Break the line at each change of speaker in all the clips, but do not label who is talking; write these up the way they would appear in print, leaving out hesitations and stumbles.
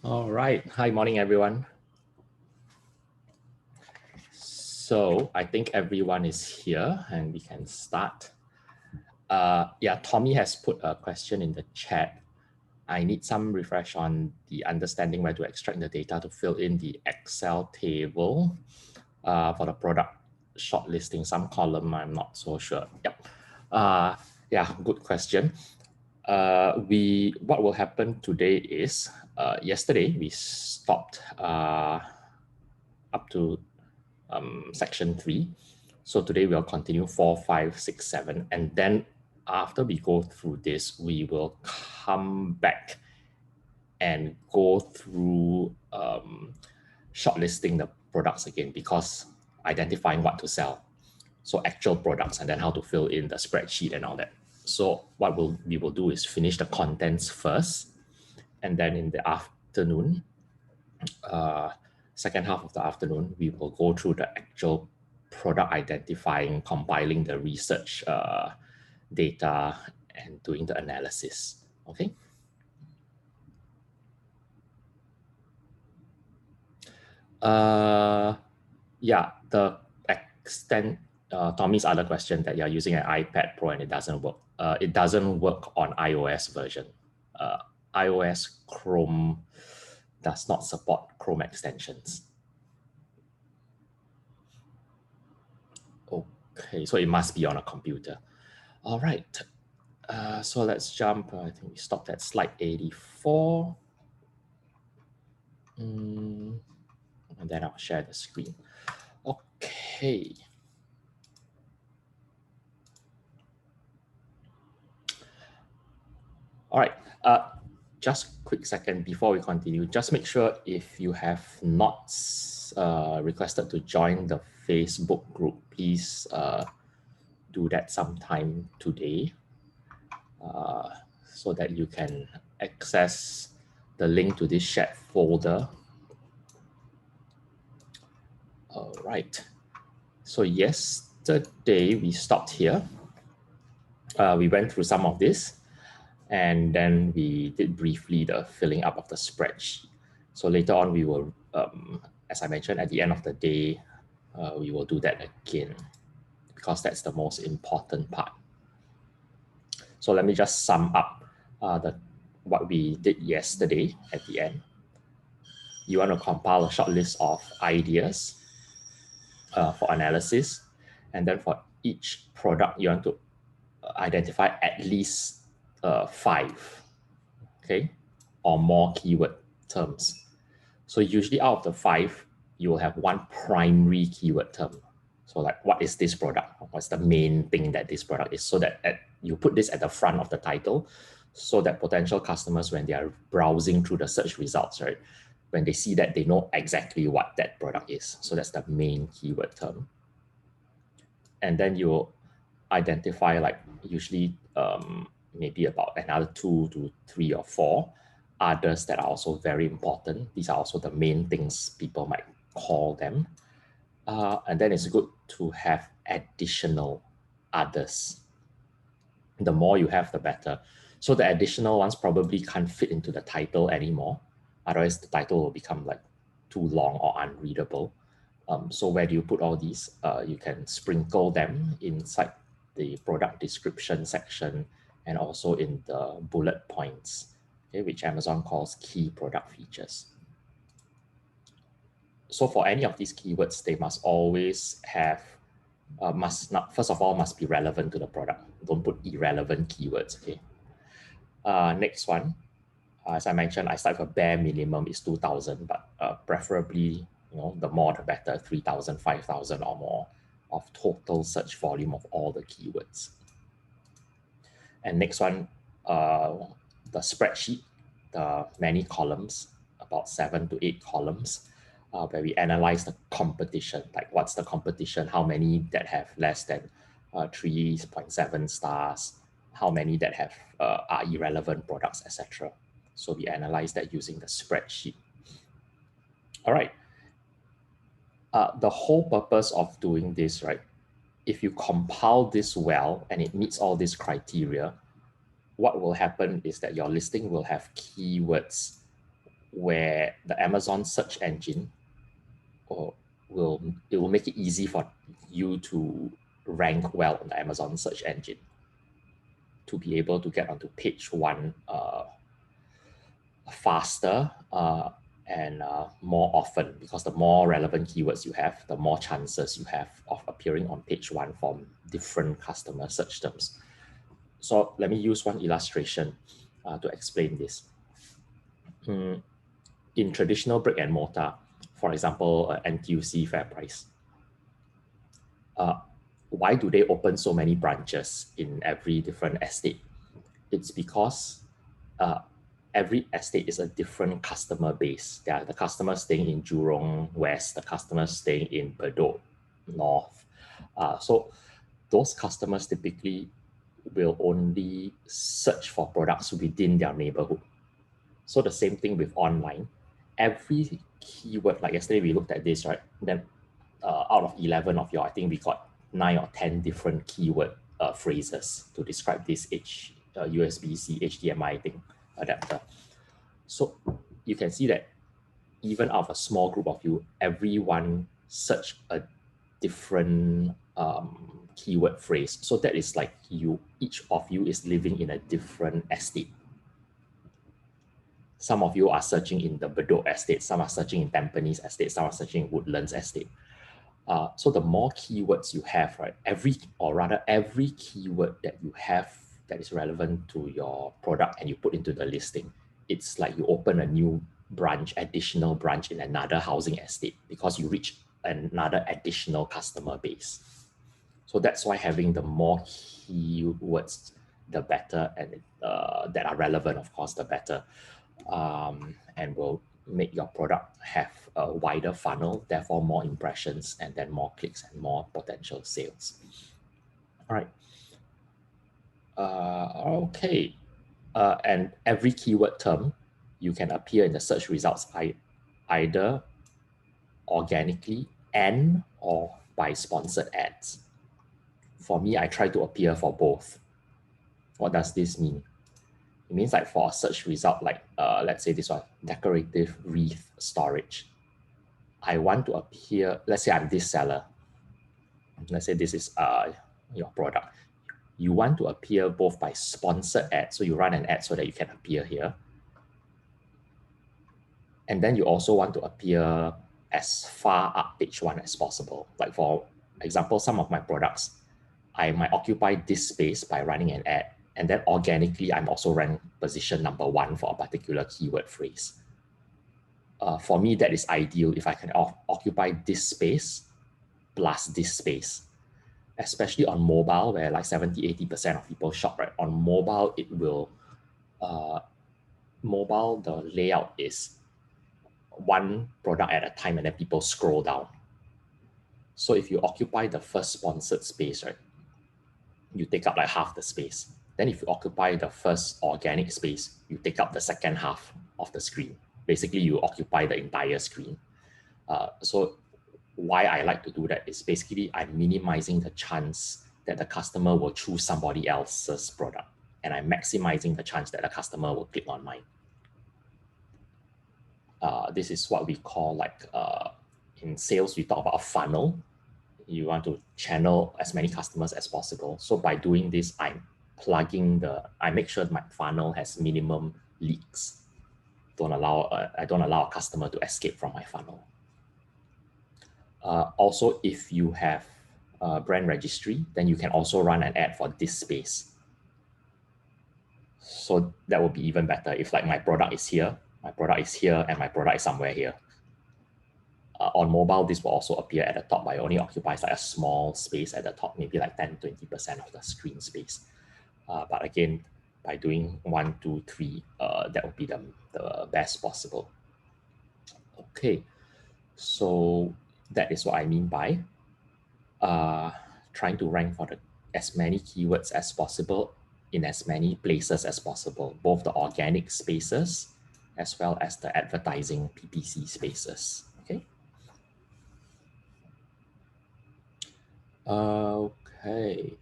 All right. Hi, morning, everyone. So I think everyone is here and we can start. Yeah, Tommy has put a question in the chat. I need some refresh on the understanding where to extract the data to fill in the Excel table for the product shortlisting. Some column, I'm not so sure. Yep. Yeah, good question. What will happen today is yesterday we stopped up to section 3. So today we'll continue 4, 5, 6, 7. And then after we go through this, we will come back and go through shortlisting the products again, because identifying what to sell. So actual products, and then how to fill in the spreadsheet and all that. So what we will do is finish the contents first, and then in the afternoon, second half of the afternoon, we will go through the actual product identifying, compiling the research data, and doing the analysis. Okay. Yeah, the extent, Tommy's other question, that you're using an iPad Pro and it doesn't work. It doesn't work on iOS version. iOS Chrome does not support Chrome extensions. Okay, so it must be on a computer. All right. So let's jump. I think we stopped at slide 84. And then I'll share the screen. Okay. All right. Just quick second before we continue. Just make sure if you have not requested to join the Facebook group, please do that sometime today, so that you can access the link to this shared folder. All right. So yesterday we stopped here. We went through some of this, and then we did briefly the filling up of the spreadsheet. So later on, we will, as I mentioned, at the end of the day, we will do that again, because that's the most important part. So let me just sum up what we did yesterday at the end. You want to compile a short list of ideas for analysis, and then for each product, you want to identify at least 5, okay, or more keyword terms. So usually out of the 5, you will have one primary keyword term. So like, what is this product? What's the main thing that this product is? So that you put this at the front of the title, so that potential customers, when they are browsing through the search results, right, when they see that, they know exactly what that product is. So that's the main keyword term. And then you identify, like, usually maybe about another 2 to 3 or 4 others that are also very important. These are also the main things people might call them. And then it's good to have additional others. The more you have, the better. So the additional ones probably can't fit into the title anymore. Otherwise, the title will become like too long or unreadable. So where do you put all these? You can sprinkle them inside the product description section, and also in the bullet points, okay, which Amazon calls key product features. So for any of these keywords, they must always have, first of all, must be relevant to the product. Don't put irrelevant keywords, okay? Next one, as I mentioned, I start with a bare minimum is 2,000, but preferably, the more the better, 3,000, 5,000 or more of total search volume of all the keywords. And next one, the spreadsheet, the many columns, about 7 to 8 columns, where we analyze the competition, like what's the competition, how many that have less than 3.7 stars, how many that have are irrelevant products, etc. So we analyze that using the spreadsheet. All right. The whole purpose of doing this, right, if you compile this well and it meets all these criteria, what will happen is that your listing will have keywords where the Amazon search engine will make it easy for you to rank well on the Amazon search engine, to be able to get onto page one faster and more often, because the more relevant keywords you have, the more chances you have of appearing on page one from different customer search terms. So let me use one illustration to explain this. In traditional brick and mortar, for example, NTUC FairPrice, why do they open so many branches in every different estate? It's because every estate is a different customer base. There are the customers staying in Jurong West, the customers staying in Bedok North. So those customers typically will only search for products within their neighborhood. So the same thing with online. Every keyword, like yesterday we looked at this, right? Then out of 11 of your, I think we got 9 or 10 different keyword phrases to describe this USB-C HDMI thing adapter. So you can see that even out of a small group of you, everyone search a different keyword phrase. So that is like each of you is living in a different estate. Some of you are searching in the Bedok estate, some are searching in Tampines estate, some are searching in Woodlands estate. So the more keywords you have, right, every keyword that you have that is relevant to your product and you put into the listing, it's like you open a new additional branch in another housing estate, because you reach another additional customer base. So that's why having the more keywords, the better, and that are relevant, of course, the better, and will make your product have a wider funnel, therefore more impressions, and then more clicks and more potential sales. All right. Okay. And every keyword term, you can appear in the search results either organically and or by sponsored ads. For me, I try to appear for both. What does this mean? It means like for a search result, like let's say this one, decorative wreath storage. I want to appear, let's say I'm this seller. Let's say this is your product. You want to appear both by sponsored ads. So you run an ad so that you can appear here. And then you also want to appear as far up page one as possible. Like for example, some of my products, I might occupy this space by running an ad, and then organically, I'm also ranked position number 1 for a particular keyword phrase. For me, that is ideal if I can occupy this space plus this space, especially on mobile, where like 70-80% of people shop, right? On mobile, it will, mobile, the layout is one product at a time, and then people scroll down. So if you occupy the first sponsored space, right, you take up like half the space. Then if you occupy the first organic space, you take up the second half of the screen. Basically, you occupy the entire screen. So why I like to do that is basically I'm minimizing the chance that the customer will choose somebody else's product, and I'm maximizing the chance that the customer will click on mine. This is what we call like, in sales, we talk about a funnel. You want to channel as many customers as possible. So by doing this, I make sure my funnel has minimum leaks. I don't allow a customer to escape from my funnel. Also, if you have a brand registry, then you can also run an ad for this space. So that would be even better if like my product is here, and my product is somewhere here. On mobile, this will also appear at the top, but it only occupies like a small space at the top, maybe like 10-20% of the screen space. But again, by doing 1, 2, 3, that would be the best possible. Okay, so that is what I mean by trying to rank for as many keywords as possible in as many places as possible, both the organic spaces as well as the advertising PPC spaces. Okay. Okay.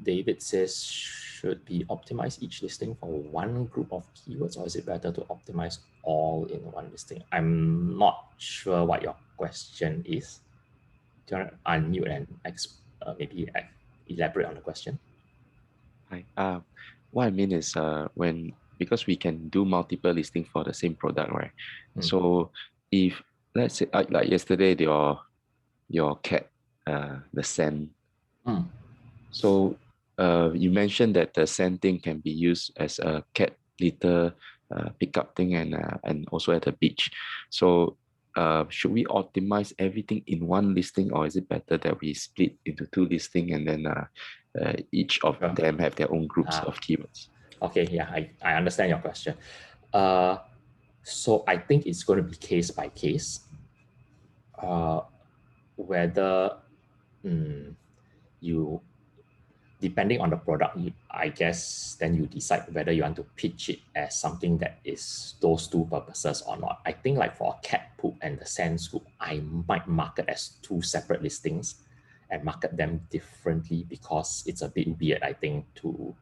David says, should be optimize each listing for one group of keywords, or is it better to optimize all in one listing? I'm not sure what your question is. Do you want to unmute and maybe elaborate on the question?
Hi. What I mean is because we can do multiple listing for the same product, right? So if let's say like yesterday your cat the scent. So you mentioned that the scent thing can be used as a cat litter pickup thing and also at the beach. So should we optimize everything in one listing, or is it better that we split into two listing and then each of them have their own groups of keywords?
Okay, yeah, I understand your question. So I think it's going to be case by case. Whether you, depending on the product, I guess then you decide whether you want to pitch it as something that is those two purposes or not. I think like for cat poop and the sand scoop, I might market as two separate listings and market them differently, because it's a bit weird, I think, to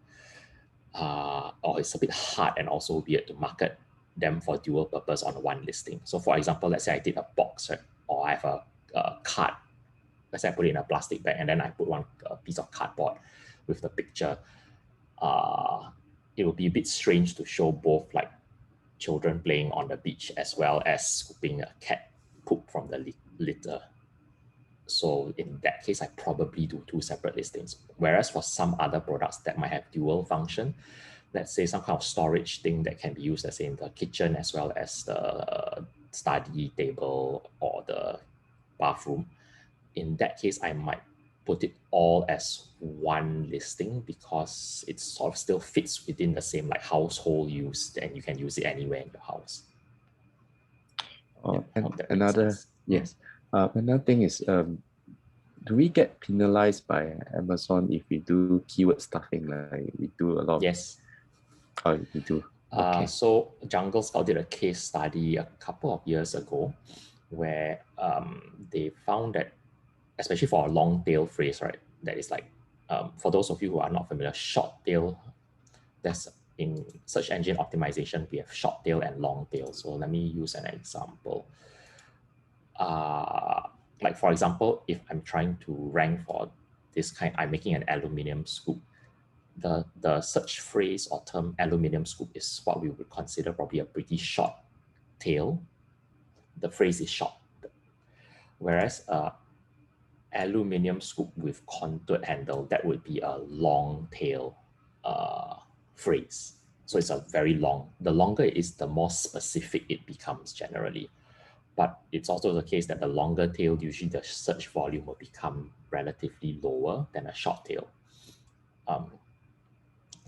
or it's a bit hard and also weird to market them for dual purpose on one listing. So for example, let's say I did a box, right? Or I have a card. Let's say I put it in a plastic bag and then I put one piece of cardboard with the picture. It would be a bit strange to show both like children playing on the beach as well as scooping a cat poop from the litter. So in that case, I probably do two separate listings. Whereas for some other products that might have dual function, let's say some kind of storage thing that can be used, let's say in the kitchen as well as the study table or the bathroom, in that case, I might put it all as one listing, because it sort of still fits within the same like household use, and you can use it anywhere in your house.
And another another thing is, do we get penalized by Amazon if we do keyword stuffing? Like we do a lot.
Yes.
Oh, we do. Okay.
So Jungle Scout did a case study a couple of years ago where they found that, especially for a long tail phrase, right? That is like, for those of you who are not familiar, short tail, that's in search engine optimization, we have short tail and long tail. So let me use an example. Like for example, if I'm trying to rank for this kind, I'm making an aluminium scoop. The search phrase or term aluminium scoop is what we would consider probably a pretty short tail. The phrase is short. Whereas aluminium scoop with contoured handle, that would be a long tail phrase. So it's a very long. The longer it is, the more specific it becomes generally. But it's also the case that the longer tail, usually the search volume will become relatively lower than a short tail.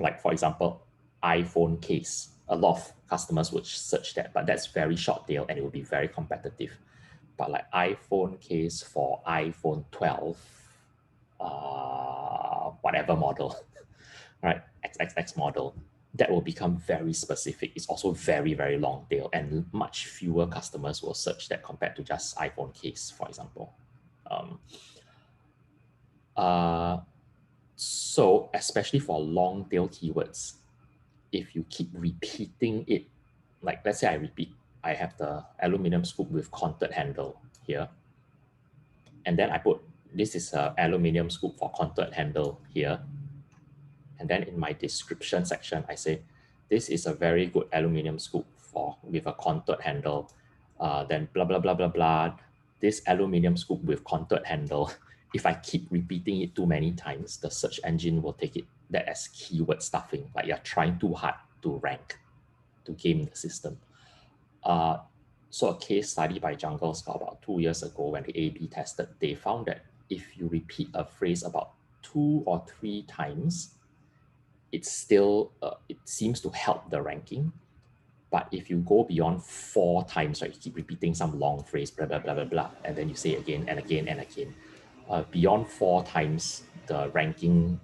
Like for example, iPhone case. A lot of customers would search that, but that's very short tail and it will be very competitive. But like iPhone case for iPhone 12, whatever model, right? XXX model, that will become very specific. It's also very, very long tail, and much fewer customers will search that compared to just iPhone case, for example. So especially for long tail keywords, if you keep repeating it, like let's say I have the aluminum scoop with contoured handle here, and then I put, this is a aluminum scoop for contoured handle here. And then in my description section, I say, this is a very good aluminum scoop with a contoured handle. Then blah, blah, blah, blah, blah. This aluminum scoop with contoured handle, if I keep repeating it too many times, the search engine will take it that as keyword stuffing, like you're trying too hard to rank, to game the system. So a case study by Jungle Scout about 2 years ago when they A/B tested, they found that if you repeat a phrase about 2 or 3 times, it's still, it seems to help the ranking. But if you go beyond 4 times, right, you keep repeating some long phrase, blah, blah, blah, blah, blah, and then you say again and again and again, beyond 4 times, the ranking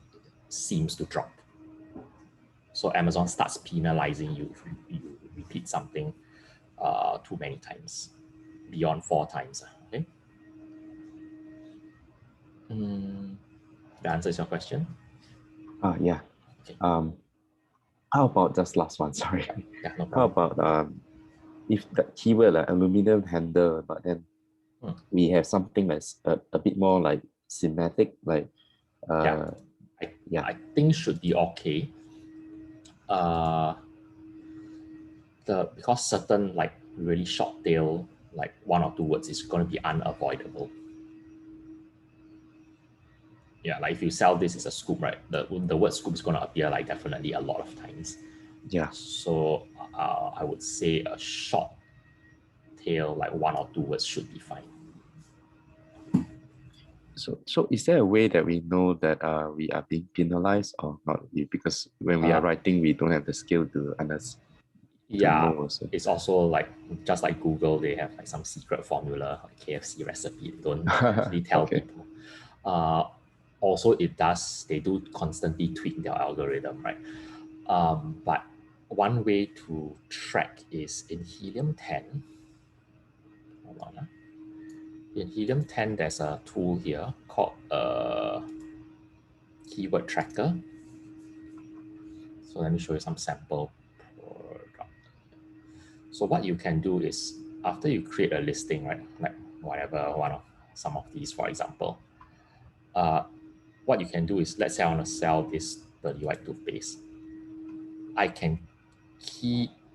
seems to drop. So Amazon starts penalizing you if you repeat something too many times, beyond 4 times. Okay. that answers your question.
Yeah.
Okay.
How about just last one? Sorry.
Yeah, no
How
problem.
about if the keyword like aluminum handle, but then we have something that's a bit more like thematic, like
Yeah,
yeah.
I think should be okay. Because certain like really short tail, like one or two words, is going to be unavoidable. Yeah, like if you sell this as a scoop, right, the word scoop is going to appear like definitely a lot of times.
Yeah.
So I would say a short tail, like one or two words, should be fine.
So is there a way that we know that we are being penalized or not? Because when we are writing, we don't have the skill to understand.
Yeah,
also.
it's also like just like Google, they have like some secret formula, like KFC recipe. They don't actually tell
Okay.
people. Also, they do constantly tweak their algorithm, right? But one way to track is in Helium 10. Hold on. In Helium 10, there's a tool here called Keyword Tracker. So let me show you some sample product. So what you can do is after you create a listing, right, like whatever some of these, for example, what you can do is, let's say I want to sell this Pearly White toothpaste. I can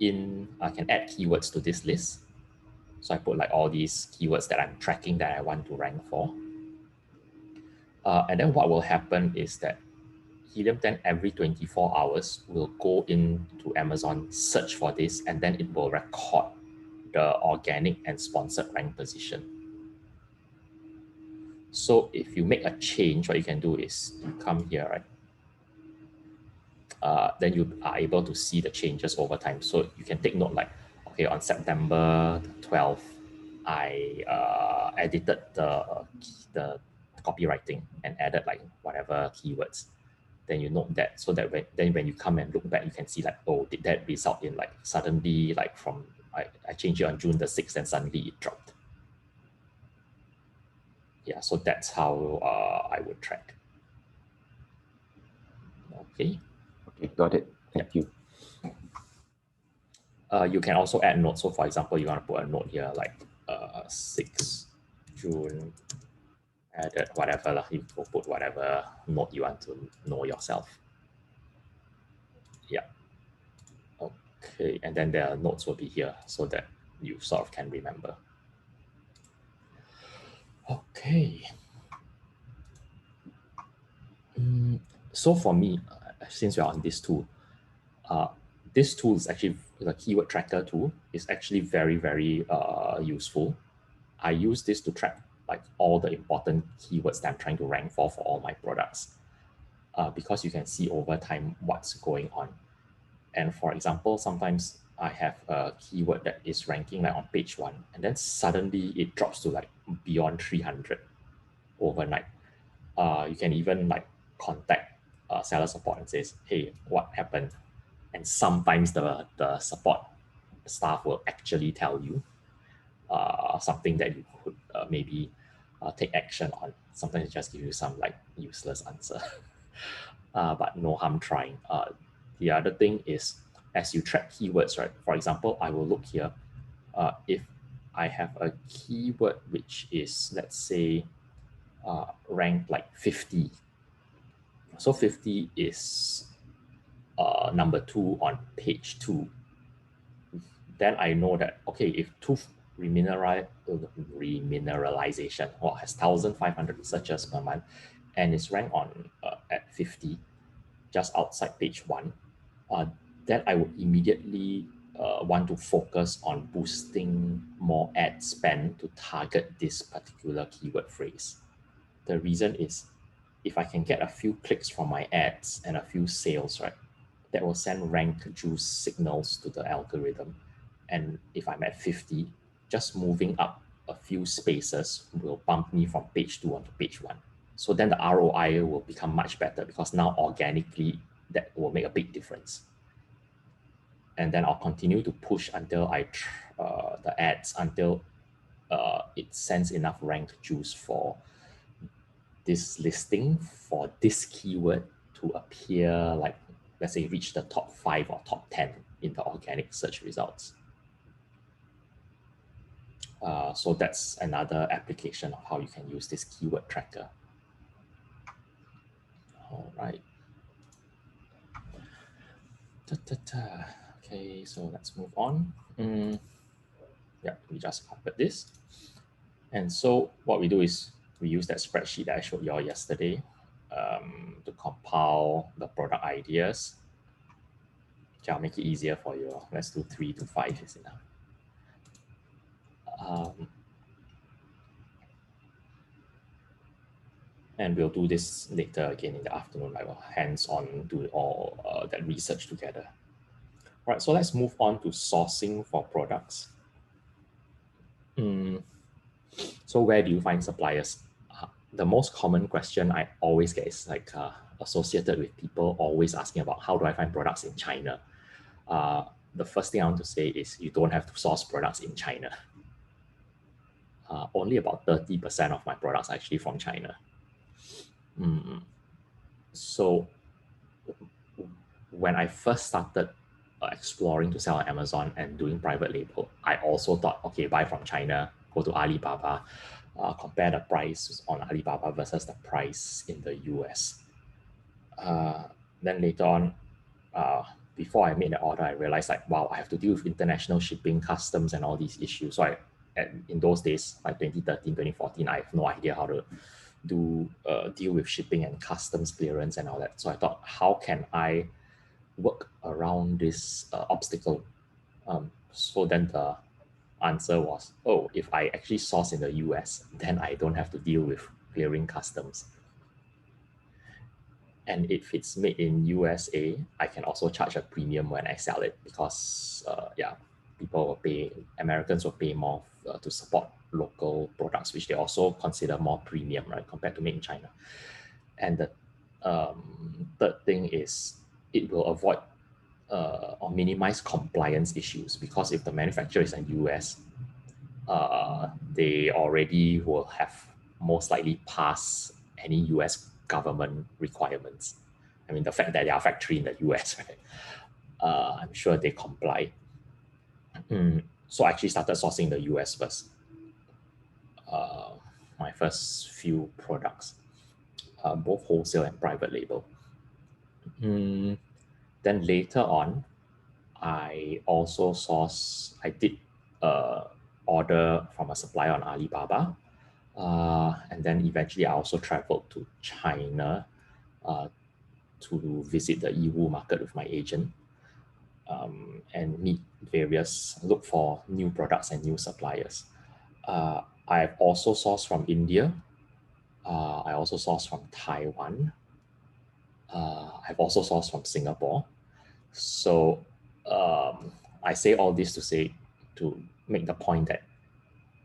add keywords to this list. So I put like all these keywords that I'm tracking that I want to rank for. And then what will happen is that Helium 10 every 24 hours will go into Amazon, search for this, and then it will record the organic and sponsored rank position. So if you make a change, what you can do is you come here, right? Then you are able to see the changes over time. So you can take note like, okay, on September 12th, I edited the copywriting and added like whatever keywords. Then you note that, so that when you come and look back, you can see like, oh, did that result in like suddenly like from I changed it on June the 6th and suddenly it dropped. Yeah, so that's how I would track. Okay.
Okay, got it. Thank you.
You can also add notes. So for example, you want to put a note here like 6 June added whatever lah. You will put whatever note you want to know yourself. Yeah. Okay, and then the notes will be here so that you sort of can remember. Okay. So for me, since we're on this tool is actually the keyword tracker tool is actually very, very useful. I use this to track like all the important keywords that I'm trying to rank for all my products, because you can see over time what's going on. And for example, sometimes I have a keyword that is ranking like on page 1, and then suddenly it drops to like beyond 300 overnight. You can even like contact seller support and says, hey, what happened? And sometimes the support staff will actually tell you something that you could maybe take action on. Sometimes it just give you some like useless answer, but no harm trying. The other thing is, as you track keywords, right? For example, I will look here. If I have a keyword which is, let's say, ranked like 50. So 50 is number 2 on page 2. Then I know that, okay, if tooth remineralization has 1,500 searches per month and is ranked on at 50, just outside page 1, then I would immediately want to focus on boosting more ad spend to target this particular keyword phrase. The reason is, if I can get a few clicks from my ads and a few sales, right, that will send rank juice signals to the algorithm. And if I'm at 50, just moving up a few spaces will bump me from page 2 onto page 1. So then the ROI will become much better, because now organically that will make a big difference. And then I'll continue to push until the ads until it sends enough rank juice for this listing for this keyword to appear like, let's say, reach the top 5 or top 10 in the organic search results. So that's another application of how you can use this keyword tracker. All right. Okay, so let's move on. Yeah, we just covered this. And so what we do is we use that spreadsheet that I showed you all yesterday to compile the product ideas. Okay, I'll make it easier for you. Let's do 3 to 5 is enough. And we'll do this later again in the afternoon. I will hands-on do all that research together. All right, so let's move on to sourcing for products. So where do you find suppliers? The most common question I always get is like associated with people always asking about how do I find products in China? The first thing I want to say is you don't have to source products in China. Only about 30% of my products are actually from China. So when I first started exploring to sell on Amazon and doing private label, I also thought, okay, buy from China, go to Alibaba, compare the price on Alibaba versus the price in the US. Then later on, before I made the order, I realized like, wow, I have to deal with international shipping, customs, and all these issues. So in those days, like 2013, 2014, I have no idea how to deal with shipping and customs clearance and all that. So I thought, how can I work around this obstacle? So then the answer was, oh, if I actually source in the US, then I don't have to deal with clearing customs. And if it's made in USA, I can also charge a premium when I sell it because, people will pay, Americans will pay more to support local products, which they also consider more premium, right, compared to made in China. And the third thing is it will avoid or minimize compliance issues, because if the manufacturer is in US, they already will have most likely passed any US government requirements. I mean, the fact that they are a factory in the US, right? I'm sure they comply. So I actually started sourcing the US first. My first few products, both wholesale and private label. Then later on, I did order from a supplier on Alibaba. And then eventually I also traveled to China to visit the Yiwu market with my agent and look for new products and new suppliers. I've also sourced from India. I also sourced from Taiwan. I've also sourced from Singapore. So I say all this to make the point that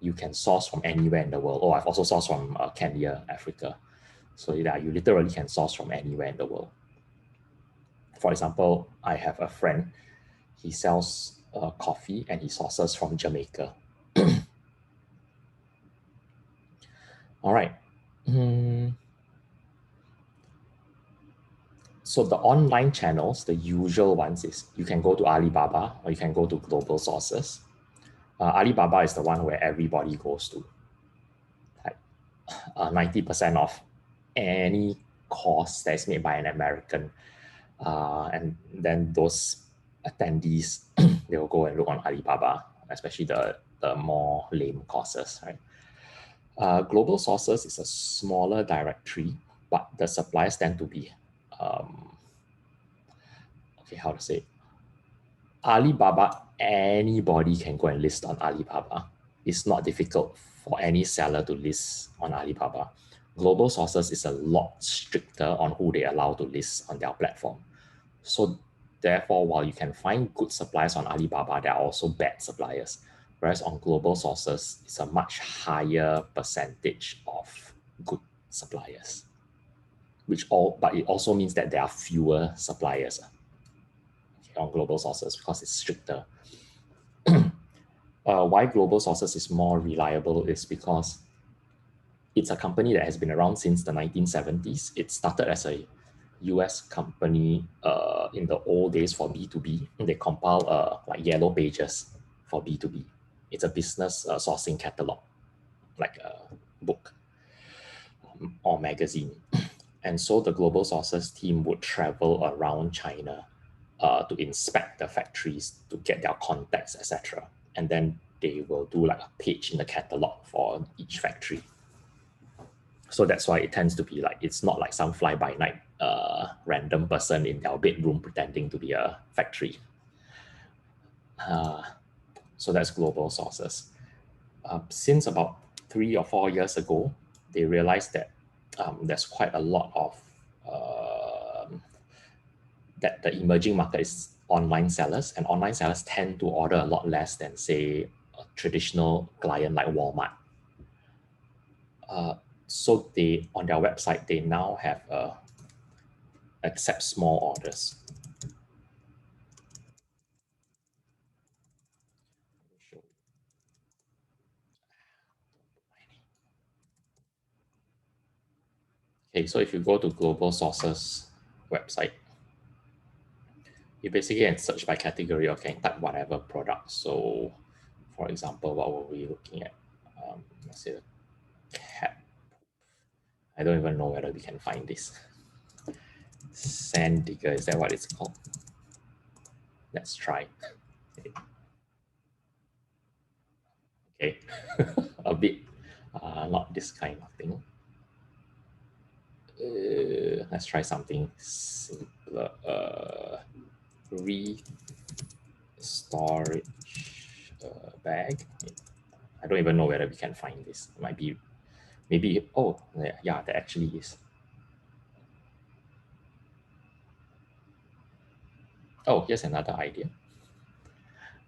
you can source from anywhere in the world. Oh, I've also sourced from Kenya, Africa. So yeah, you literally can source from anywhere in the world. For example, I have a friend, he sells coffee and he sources from Jamaica. All right. So the online channels, the usual ones is you can go to Alibaba or you can go to Global Sources. Alibaba is the one where everybody goes to. Like 90% of any course that is made by an American. And then those attendees, they will go and look on Alibaba, especially the more lame courses, right? Global Sources is a smaller directory, but the suppliers tend to be, how to say, Alibaba, anybody can go and list on Alibaba. It's not difficult for any seller to list on Alibaba. Global Sources is a lot stricter on who they allow to list on their platform. So therefore, while you can find good suppliers on Alibaba, there are also bad suppliers. Whereas on Global Sources, it's a much higher percentage of good suppliers, but it also means that there are fewer suppliers on Global Sources because it's stricter. Why Global Sources is more reliable is because it's a company that has been around since the 1970s. It started as a US company in the old days for B2B. They compile like yellow pages for B2B. It's a business sourcing catalog, like a book or magazine. And so the global sources team would travel around China to inspect the factories, to get their contacts, etc. And then they will do like a page in the catalog for each factory. So that's why it tends to be like, it's not like some fly-by-night random person in their bedroom pretending to be a factory. So that's global sources. Since about 3 or 4 years ago, they realized that there's quite a lot of that the emerging market is online sellers, and online sellers tend to order a lot less than, say, a traditional client like Walmart. So they, on their website, they now have accept small orders. Okay, so if you go to Global Sources website, you basically can search by category or can type whatever product. So, for example, what were we looking at? Let's say the cat. I don't even know whether we can find this. Sand digger, is that what it's called? Let's try. Okay, a bit, not this kind of thing. Let's try something simpler. Storage bag. I don't even know whether we can find this. It might be, maybe, oh, yeah, there actually is. Oh, here's another idea.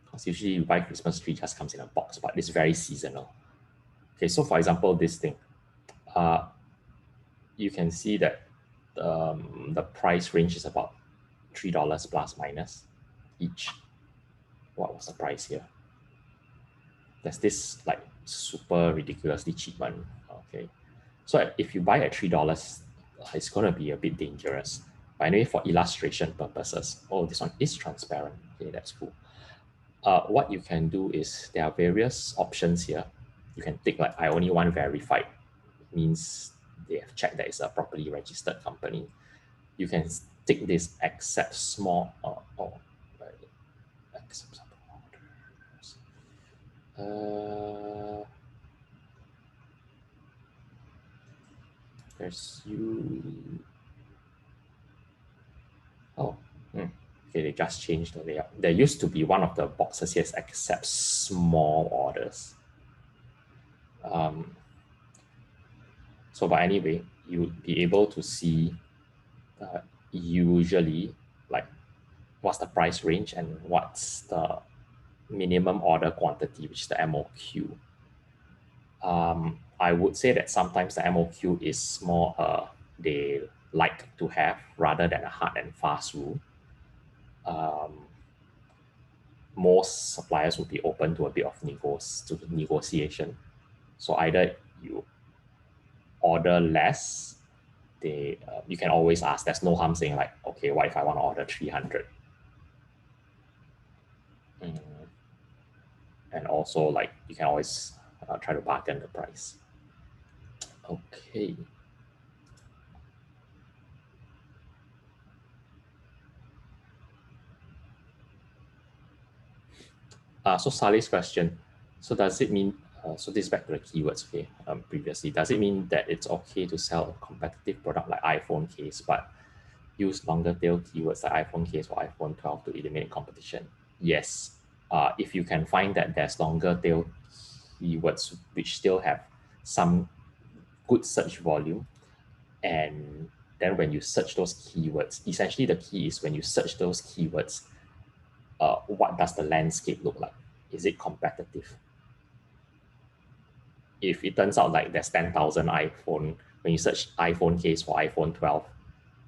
Because usually you buy Christmas tree, just comes in a box, but it's very seasonal. Okay, so for example, this thing, you can see that the price range is about $3 plus minus each. What was the price here? There's this like super ridiculously cheap one. Okay, so if you buy at $3, it's going to be a bit dangerous. But anyway, for illustration purposes, oh, this one is transparent. Okay, that's cool. What you can do is there are various options here. You can tick like, I only want verified, means they have checked that it's a properly registered company. You can tick this accept small accept some orders. There's you. Oh, okay, they just changed the layout. There used to be one of the boxes here accept small orders. So, but anyway, you would be able to see usually like what's the price range and what's the minimum order quantity, which is the MOQ. I would say that sometimes the MOQ is more they like to have rather than a hard and fast rule. Most suppliers would be open to a bit of negotiation. So either you order less, you can always ask. There's no harm saying like, okay, what if I want to order 300? And also like you can always try to bargain the price. Okay. So Salih's question. So does it mean, so this is back to the keywords, okay, previously. Does it mean that it's okay to sell a competitive product like iPhone case, but use longer tail keywords like iPhone case or iPhone 12 to eliminate competition? Yes. If you can find that there's longer tail keywords which still have some good search volume, and then when you search those keywords, essentially the key is when you search those keywords, what does the landscape look like? Is it competitive? If it turns out like there's 10,000 iPhone, when you search iPhone case for iPhone 12,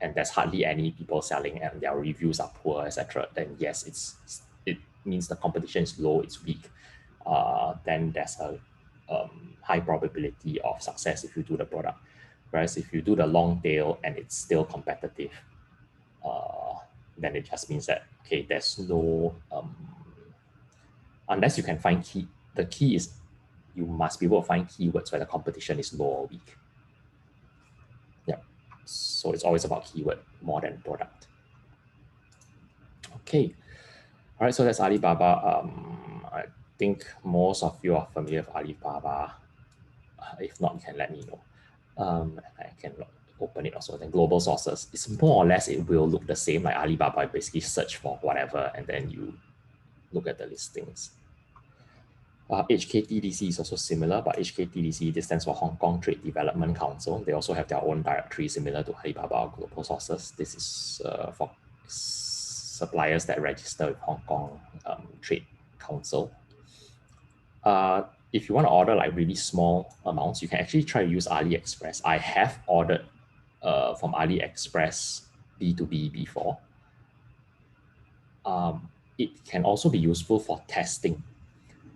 and there's hardly any people selling and their reviews are poor, etc., then yes, it means the competition is low, it's weak. Then there's a high probability of success if you do the product. Whereas if you do the long tail and it's still competitive, then it just means that, okay, there's no, unless you can find the key is you must be able to find keywords where the competition is low or weak. Yeah, so it's always about keyword more than product. Okay, all right, so that's Alibaba. I think most of you are familiar with Alibaba. If not, you can let me know. I can open it also. Then global sources, it's more or less, it will look the same like Alibaba. Basically search for whatever and then you look at the listings. HKTDC is also similar, but HKTDC, this stands for Hong Kong Trade Development Council. They also have their own directory similar to Alibaba Global Sources. This is for suppliers that register with Hong Kong Trade Council. If you want to order like really small amounts, you can actually try to use AliExpress. I have ordered from AliExpress B2B before. It can also be useful for testing.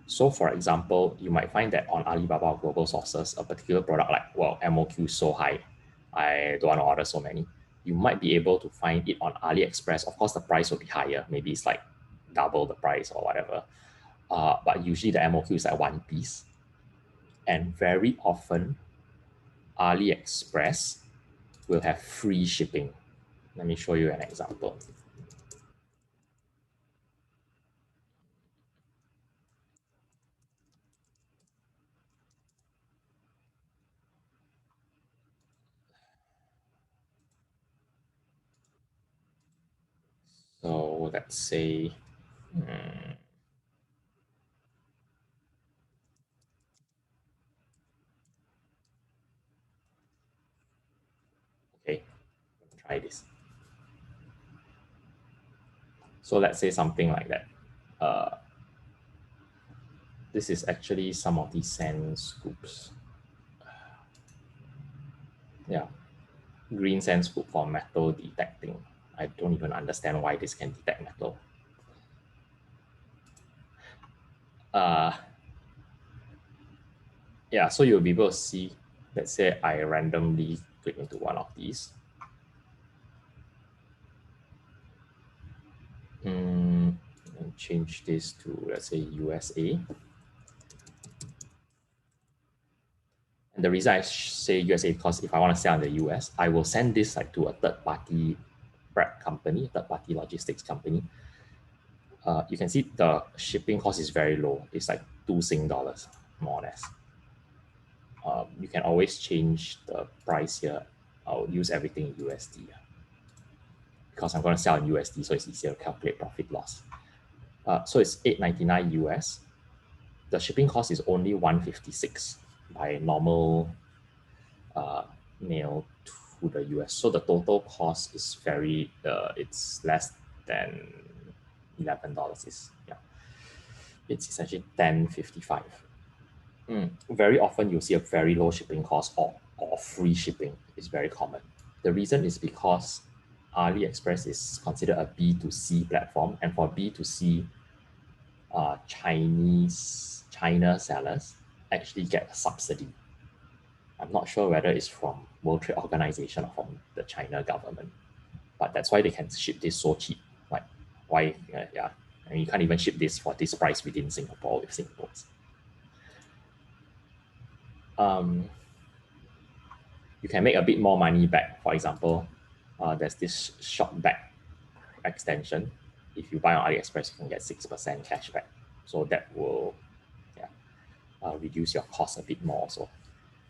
So for example, you might find that on Alibaba Global Sources, a particular product like, well, MOQ is so high, I don't want to order so many. You might be able to find it on AliExpress. Of course, the price will be higher. Maybe it's like double the price or whatever. But usually the MOQ is like one piece. And very often, AliExpress will have free shipping. Let me show you an example. So let's say, okay, try this. So let's say something like that. This is actually some of these sand scoops. Yeah, green sand scoop for metal detecting. I don't even understand why this can detect metal. Yeah, so you'll be able to see, let's say I randomly click into one of these. And change this to, let's say, USA. And the reason I say USA because if I want to sell in the US, I will send this like to a third-party prep company, third-party logistics company. You can see the shipping cost is very low. It's like $2 more or less. You can always change the price here. I'll use everything in USD because I'm going to sell in USD, so it's easier to calculate profit loss. So it's $8.99 US. The shipping cost is only $156 by normal mail to the US. So the total cost is very, it's less than $11. It's essentially $10.55. Very often you'll see a very low shipping cost or free shipping is very common. The reason is because AliExpress is considered a B2C platform, and for B2C, China sellers actually get a subsidy. I'm not sure whether it's from World Trade Organization or from the China government, but that's why they can ship this so cheap. Like, why? Yeah, I mean, you can't even ship this for this price within Singapore with Singapore's. You can make a bit more money back. For example, there's this shop back extension. If you buy on AliExpress, you can get 6% cash back. So that will reduce your cost a bit more. So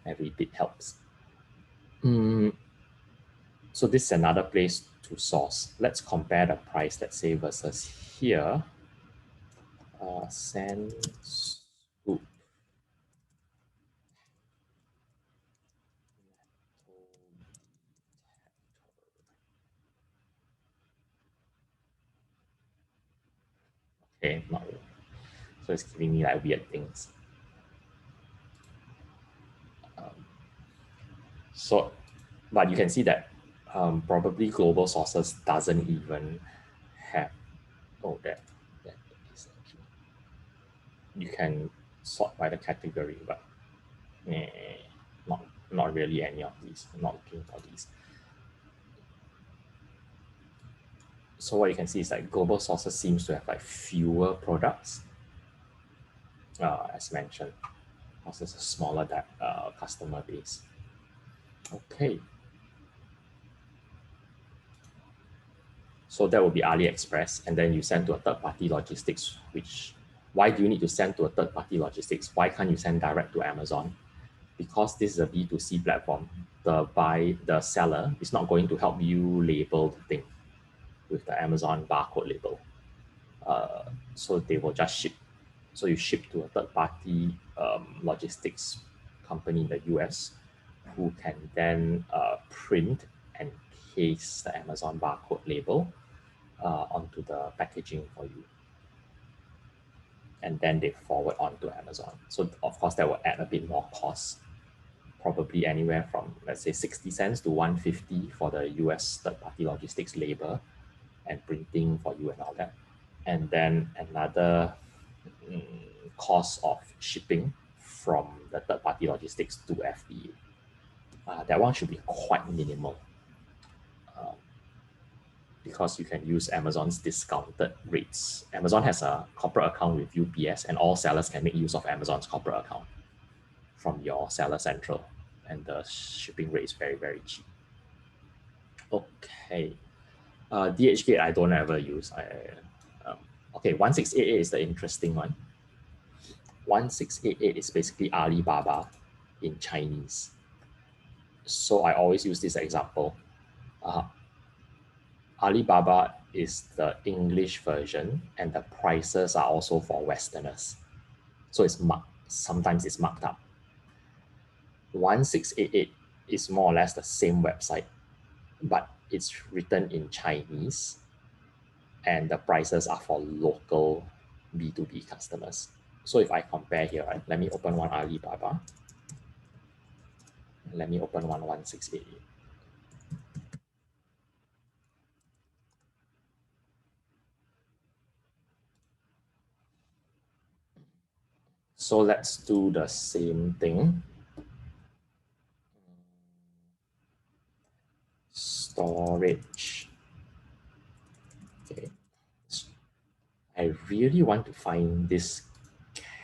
every bit helps. So this is another place to source. Let's compare the price, let's say, versus here. Sand scoop. Okay, not really. So it's giving me like weird things. So, but you can see that probably global sources doesn't even have, oh, that is actually, you can sort by the category, but Not really any of these. I'm not looking for these. So what you can see is like global sources seems to have like fewer products, as mentioned, because it's a smaller customer base. Okay. So that would be AliExpress, and then you send to a third-party logistics, why do you need to send to a third-party logistics? Why can't you send direct to Amazon? Because this is a B2C platform. The seller is not going to help you label the thing with the Amazon barcode label. So they will just ship. So you ship to a third-party logistics company in the US who can then print and paste the Amazon barcode label onto the packaging for you. And then they forward on to Amazon. So of course that will add a bit more cost, probably anywhere from, let's say, 60 cents to 150 for the US third-party logistics labor and printing for you and all that. And then another cost of shipping from the third-party logistics to FBA. That one should be quite minimal because you can use Amazon's discounted rates. Amazon has a corporate account with UPS, and all sellers can make use of Amazon's corporate account from your Seller Central, and the shipping rate is very, very cheap. Okay. DHgate I don't ever use. Okay, 1688 is the interesting one. 1688 is basically Alibaba in Chinese. So I always use this example. Alibaba is the English version, and the prices are also for Westerners. So sometimes it's marked up. 1688 is more or less the same website, but it's written in Chinese, and the prices are for local B2B customers. So if I compare here, right, let me open one Alibaba. Let me open one 1688. So let's do the same thing. Storage. Okay. I really want to find this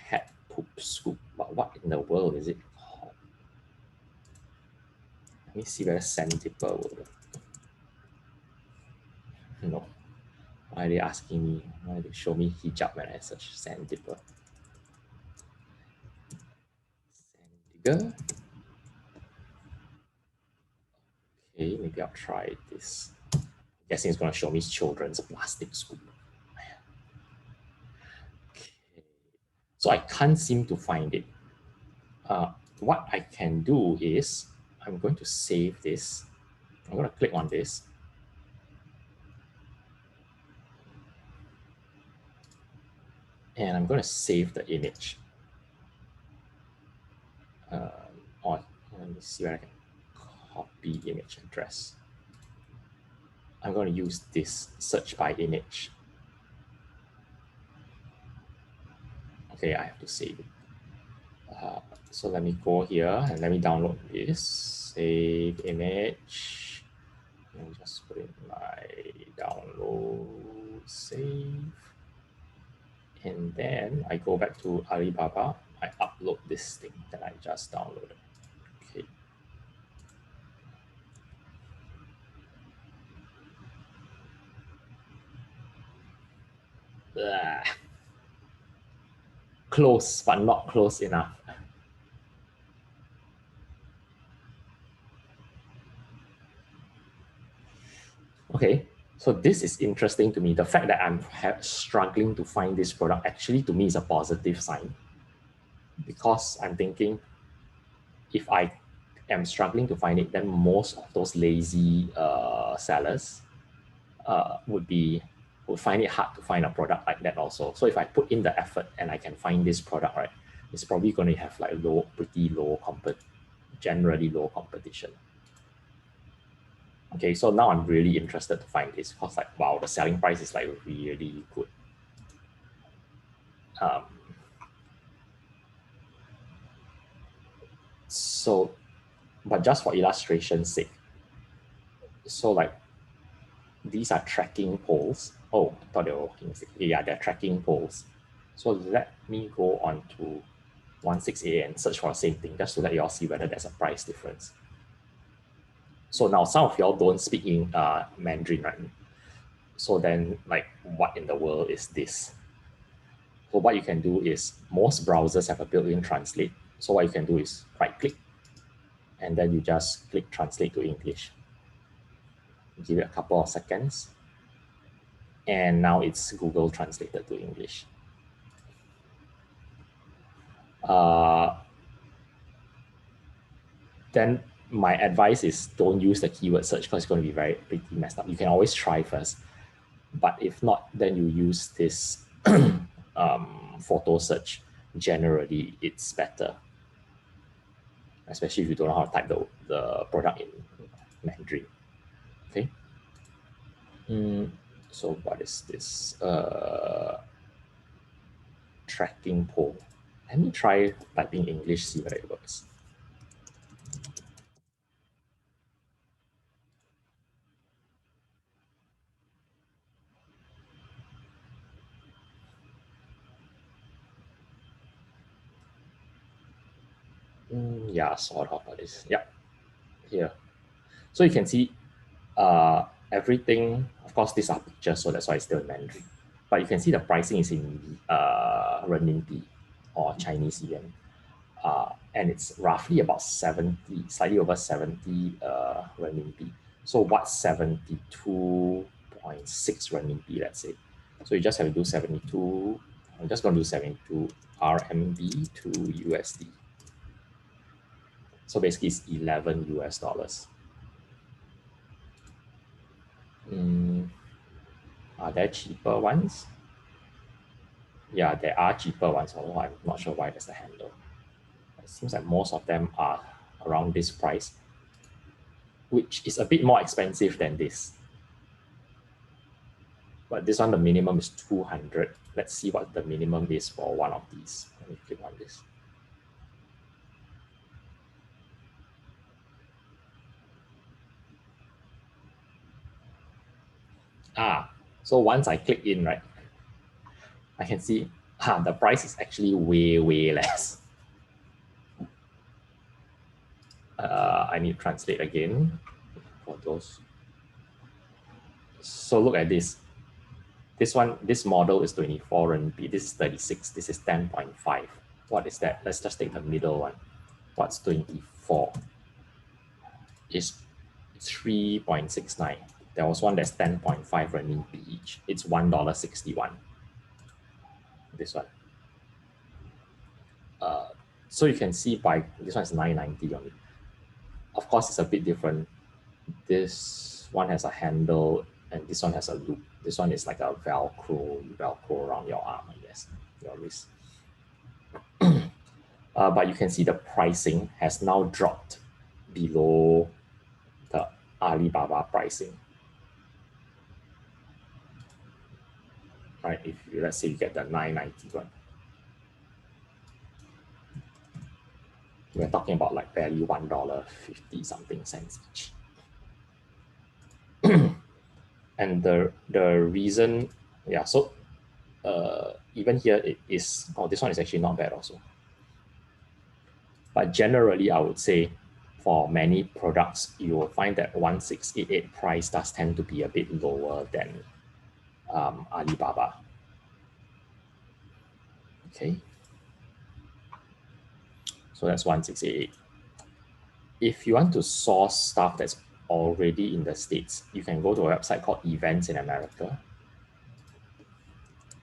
cat poop scoop, but what in the world is it called? Let me see whether Sandipper will work. No. Why are they asking me? Why are they show me hijab when I search Sandipper? Sandigger. Okay, maybe I'll try this. I'm guessing it's going to show me children's plastic scoop. Okay. So I can't seem to find it. What I can do is I'm going to save this. I'm going to click on this. And I'm going to save the image. Let me see where I can copy image address. I'm going to use this search by image. Okay, I have to save it. So let me go here and let me download this. Save image. Let me just put in my download, save. And then I go back to Alibaba. I upload this thing that I just downloaded. Okay. Blah. Close, but not close enough. Okay, so this is interesting to me. The fact that I'm struggling to find this product actually to me is a positive sign, because I'm thinking if I am struggling to find it, then most of those lazy sellers would find it hard to find a product like that also. So if I put in the effort and I can find this product, right, it's probably going to have like generally low competition. Okay, so now I'm really interested to find this because like, wow, the selling price is like really good. So, but just for illustration's sake, so like these are tracking poles. Oh, I thought they were working. Yeah, they're tracking poles. So let me go on to 1688 and search for the same thing just to let you all see whether there's a price difference. So now some of y'all don't speak in Mandarin, right? So then like what in the world is this? So what you can do is most browsers have a built-in translate. So what you can do is right click and then you just click translate to English. Give it a couple of seconds. And now it's Google translated to English. Then my advice is don't use the keyword search because it's going to be pretty messed up. You can always try first, but if not, then you use this photo search. Generally, it's better, especially if you don't know how to type the product in Mandarin. Okay. So what is this? Tracking pole. Let me try typing English, see whether it works. Yeah, sort of it is. Yeah, here. So you can see everything. Of course, these are pictures, so that's why it's still in Mandarin. But you can see the pricing is in renminbi or Chinese yuan. And it's roughly about 70, slightly over 70 renminbi. So what's 72.6 renminbi, let's say? So you just have to do 72, I'm just going to do 72 RMB to USD. So basically it's 11 US dollars. Are there cheaper ones? Yeah, there are cheaper ones, although I'm not sure why there's a handle. It seems like most of them are around this price, which is a bit more expensive than this. But this one, the minimum is 200. Let's see what the minimum is for one of these. Let me click on this. So once I click in, right, I can see the price is actually way less. I need to translate again for those. So look at this. This one, this model is 24 RMB. This is 36. This is 10.5. What is that? Let's just take the middle one. What's 24? It's 3.69. There was one that's 10.5 renminbi each. It's $1.61. This one. So you can see by this one is 990 only. Of course, it's a bit different. This one has a handle and this one has a loop. This one is like a Velcro around your arm, I guess, your wrist. But you can see the pricing has now dropped below the Alibaba pricing. Right, if you, let's say you get the 990 one. We're talking about like barely $1.50 something cents each. And the reason, yeah, so even here it is, this one is actually not bad also. But generally, I would say for many products, you will find that 1688 price does tend to be a bit lower than Alibaba. Okay. So that's 1688. If you want to source stuff that's already in the States, you can go to a website called Events in America,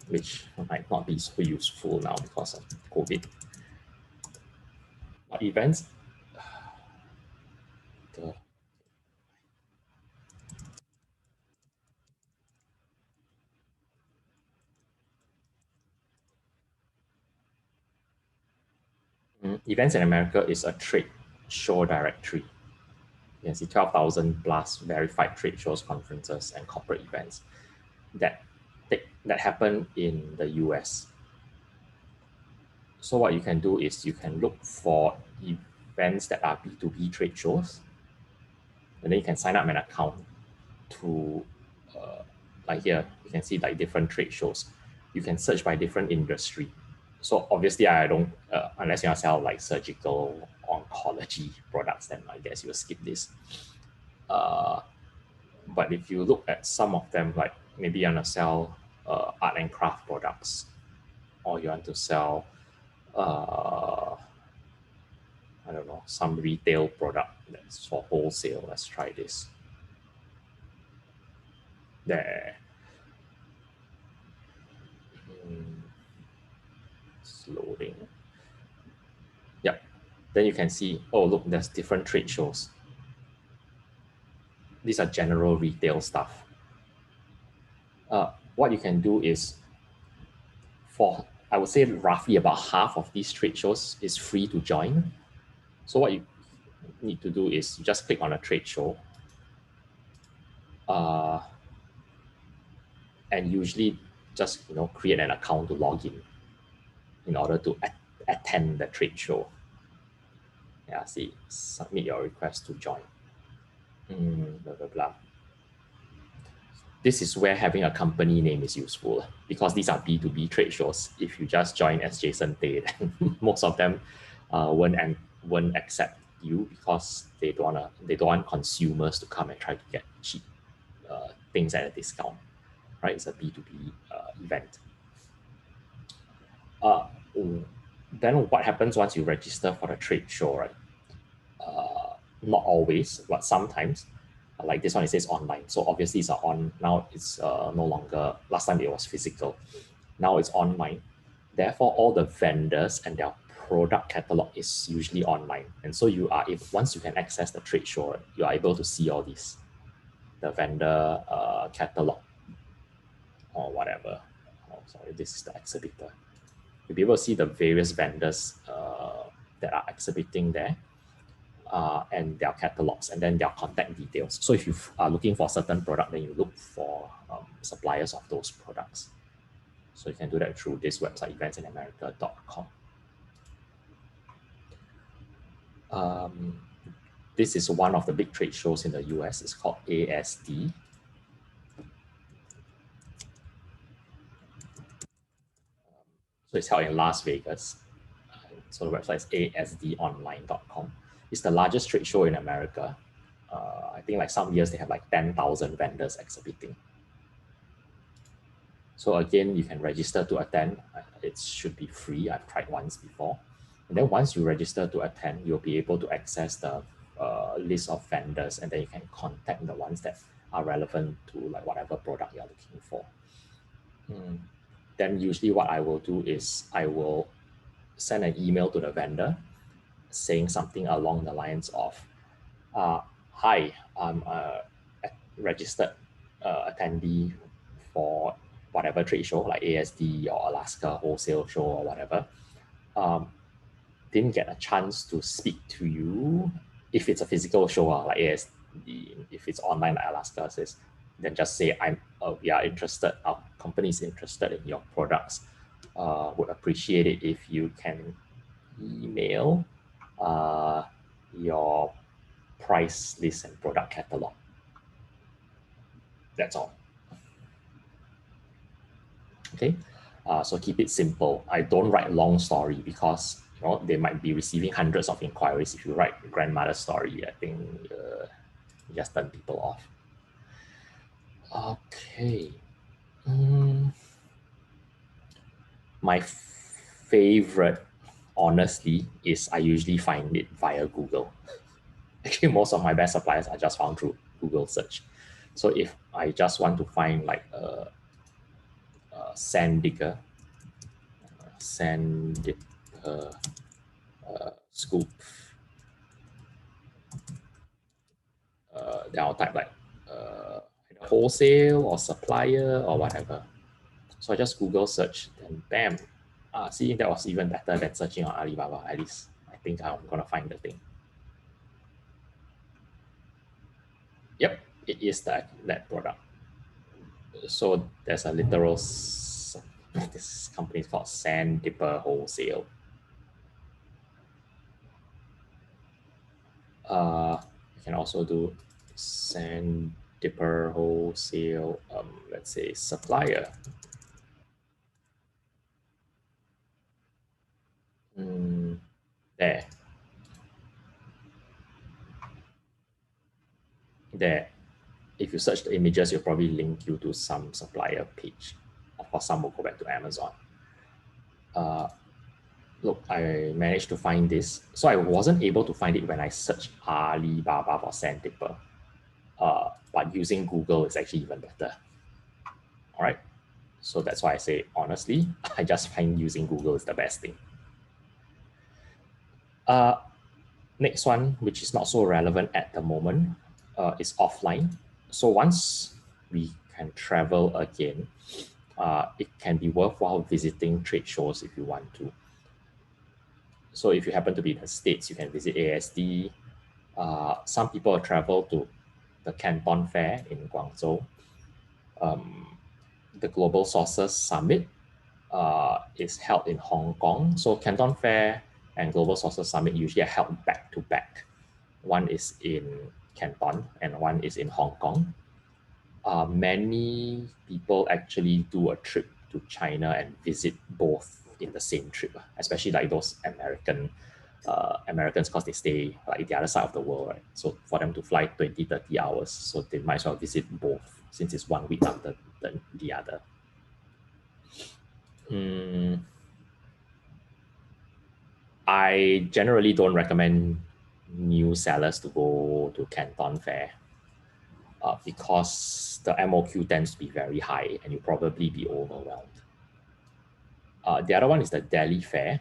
which might not be so useful now because of COVID. But Events, Events in America is a trade show directory. You can see 12,000 plus verified trade shows, conferences, and corporate events that happen in the US. So what you can do is you can look for events that are B2B trade shows. And then you can sign up an account to, like here, you can see like different trade shows. You can search by different industry. So obviously I don't, unless you want to sell like surgical oncology products, then I guess you'll skip this. But if you look at some of them, like maybe you want to sell art and craft products, or you want to sell, I don't know, some retail product that's for wholesale. Let's try this. There. It's loading. Yep. Then you can see, oh, look, there's different trade shows. These are general retail stuff. What you can do is, for, I would say roughly about half of these trade shows is free to join. So what you need to do is you just click on a trade show. And usually just create an account to log in order to attend the trade show. Yeah, see, submit your request to join. Blah, blah, blah. This is where having a company name is useful because these are B2B trade shows. If you just join as Jason Tay, then most of them won't accept you because they don't want consumers to come and try to get cheap things at a discount. Right? It's a B2B event. Then what happens once you register for the trade show, right? Not always, but sometimes. Like this one, it says online. So obviously it's now it's no longer, last time it was physical. Now it's online. Therefore, all the vendors and their product catalog is usually online. And so you are, once you can access the trade show, you are able to see all these, the vendor catalog or whatever. Oh, sorry, this is the exhibitor. You'll be able to see the various vendors that are exhibiting there. And their catalogs and then their contact details. So if you are looking for a certain product, then you look for suppliers of those products. So you can do that through this website, eventsinamerica.com. This is one of the big trade shows in the US. It's called ASD. So it's held in Las Vegas. So the website is asdonline.com. It's the largest trade show in America. I think like some years they have like 10,000 vendors exhibiting. So again, you can register to attend. It should be free. I've tried once before. And then once you register to attend, you'll be able to access the list of vendors, and then you can contact the ones that are relevant to like whatever product you're looking for. Then usually what I will do is I will send an email to the vendor saying something along the lines of, hi, I'm a registered attendee for whatever trade show like ASD or Alaska Wholesale Show or whatever. Didn't get a chance to speak to you. If it's a physical show like ASD, if it's online like Alaska says, then just say we are interested, our company is interested in your products. Would appreciate it if you can email your price list and product catalog. That's all. Okay, so keep it simple. I don't write long story because they might be receiving hundreds of inquiries. If you write grandmother's story, I think you just turn people off. Okay. My favorite, honestly, is I usually find it via Google. Actually, most of my best suppliers are just found through Google search. So if I just want to find like a sand digger scoop, then I'll type like wholesale or supplier or whatever. So I just Google search and bam. See, that was even better than searching on Alibaba. At least I think I'm gonna find the thing. Yep, it is that product. So there's a literal, this company is called Sand Dipper Wholesale. You can also do sand dipper wholesale, let's say supplier. There. There. If you search the images, you'll probably link you to some supplier page. Of course, some will go back to Amazon. Look, I managed to find this. So I wasn't able to find it when I searched Alibaba for sandpaper. But using Google is actually even better. All right. So that's why I say, honestly, I just find using Google is the best thing. Next one, which is not so relevant at the moment, is offline. So once we can travel again, it can be worthwhile visiting trade shows if you want to. So if you happen to be in the States, you can visit ASD. Some people travel to the Canton Fair in Guangzhou. The Global Sources Summit is held in Hong Kong. So Canton Fair and Global Sources Summit usually are held back to back. One is in Canton and one is in Hong Kong. Many people actually do a trip to China and visit both in the same trip, especially like those Americans, because they stay like the other side of the world, right? So for them to fly 20, 30 hours, so they might as well visit both since it's 1 week after the other. I generally don't recommend new sellers to go to Canton Fair because the MOQ tends to be very high and you'll probably be overwhelmed. The other one is the Delhi Fair.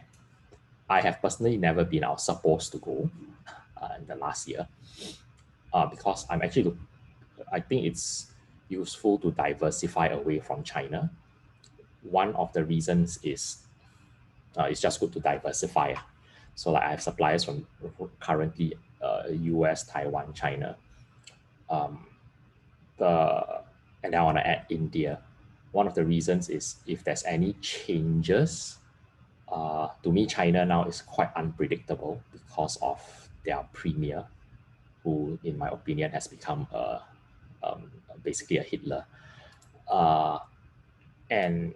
I have personally never been. I was supposed to go in the last year because I think it's useful to diversify away from China. One of the reasons is it's just good to diversify. So like I have suppliers from currently US, Taiwan, China. And then I want to add India. One of the reasons is if there's any changes, to me, China now is quite unpredictable because of their premier, who, in my opinion, has become basically a Hitler. And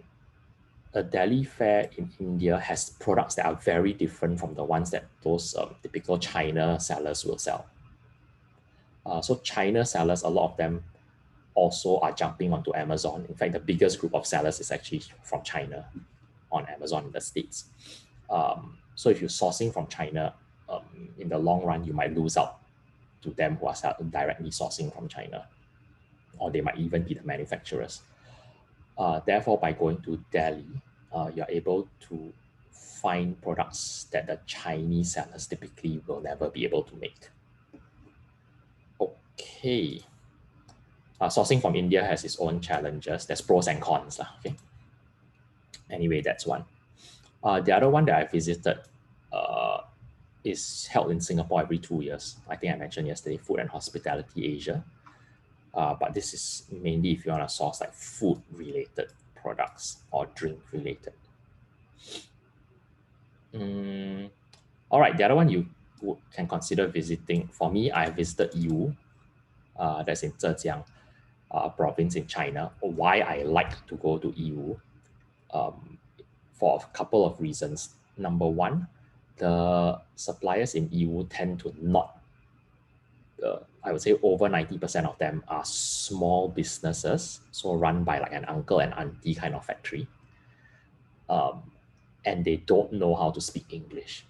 a Delhi fair in India has products that are very different from the ones that those typical China sellers will sell. So China sellers, a lot of them also are jumping onto Amazon. In fact, the biggest group of sellers is actually from China on Amazon in the States. So if you're sourcing from China, in the long run, you might lose out to them who are directly sourcing from China, or they might even be the manufacturers. Therefore, by going to Delhi, you're able to find products that the Chinese sellers typically will never be able to make. Okay. Sourcing from India has its own challenges. There's pros and cons. Okay. Anyway, that's one. The other one that I visited is held in Singapore every 2 years. I think I mentioned yesterday, Food and Hospitality Asia. But this is mainly if you want to source like food-related products or drink-related. All right, the other one you can consider visiting. For me, I visited Yiwu, that's in Zhejiang province in China. Why I like to go to Yiwu? For a couple of reasons. Number one, the suppliers in Yiwu tend to not, I would say over 90% of them are small businesses, so run by like an uncle and auntie kind of factory. And they don't know how to speak English.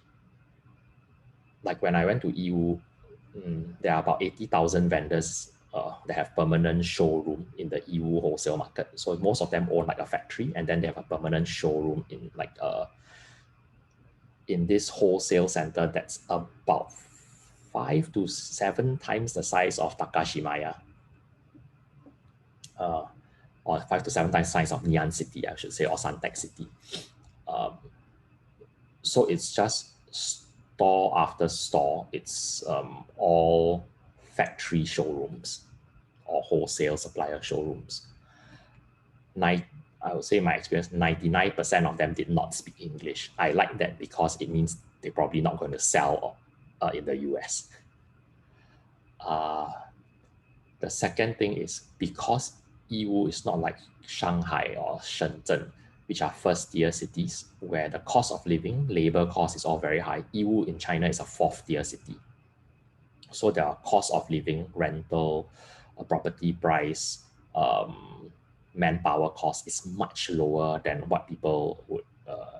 Like when I went to Yiwu, there are about 80,000 vendors that have permanent showroom in the Yiwu wholesale market. So most of them own like a factory, and then they have a permanent showroom in like in this wholesale center that's about 5 to 7 times the size of Takashimaya, or 5 to 7 times the size of Ngee Ann City, I should say, or Suntec City. So it's just store after store. It's all factory showrooms or wholesale supplier showrooms. I would say my experience, 99% of them did not speak English. I like that because it means they're probably not going to sell in the US. The second thing is because Yiwu is not like Shanghai or Shenzhen, which are first-tier cities where the cost of living, labor cost is all very high. Yiwu in China is a fourth-tier city. So their cost of living, rental, property price, manpower cost is much lower than what people would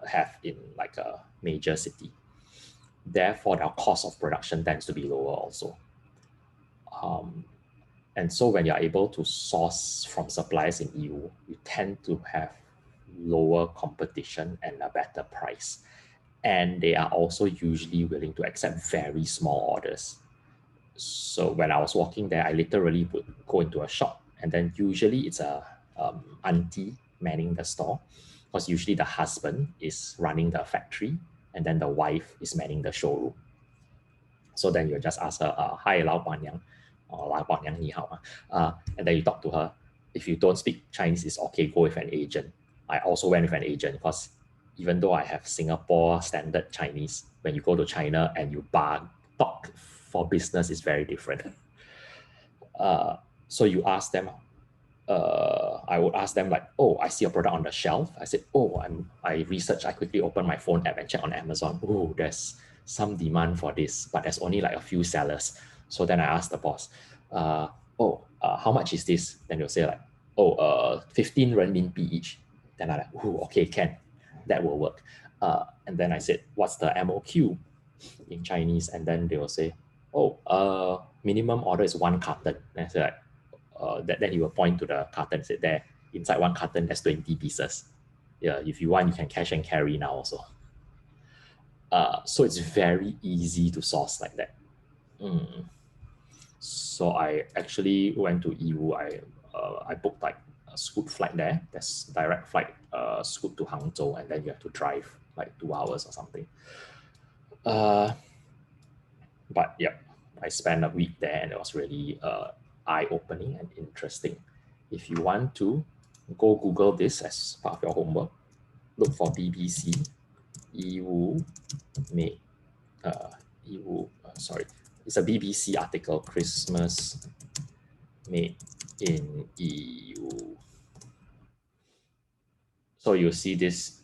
have in like a major city. Therefore, their cost of production tends to be lower also. And so when you're able to source from suppliers in EU, you tend to have lower competition and a better price. And they are also usually willing to accept very small orders. So when I was walking there, I literally would go into a shop, and then usually it's a auntie manning the store, because usually the husband is running the factory and then the wife is manning the showroom. So then you just ask her, hi, 老板娘, or 老板娘你好, and then you talk to her. If you don't speak Chinese, it's okay, go with an agent. I also went with an agent because even though I have Singapore standard Chinese, when you go to China and you talk for business, is very different. So you ask them, I would ask them like, oh, I see a product on the shelf. I said, oh, I researched, I quickly open my phone app and check on Amazon. Oh, there's some demand for this, but there's only like a few sellers. So then I asked the boss, how much is this? Then they'll say like, 15 renminbi each. Then I'm like, oh, okay, that will work. And then I said, what's the MOQ in Chinese? And then they will say, minimum order is 1 carton. And I said, then he will point to the carton and say, there, inside 1 carton, there's 20 pieces. Yeah, if you want, you can cash and carry now also. So it's very easy to source like that. So I actually went to Yiwu. I booked like a Scoot flight there. There's direct flight Scoot to Hangzhou, and then you have to drive like 2 hours or something. But yeah, I spent a week there and it was really eye-opening and interesting. If you want to, go Google this as part of your homework. Look for BBC Yiwu made it's a BBC article, Christmas made in EU. So you see this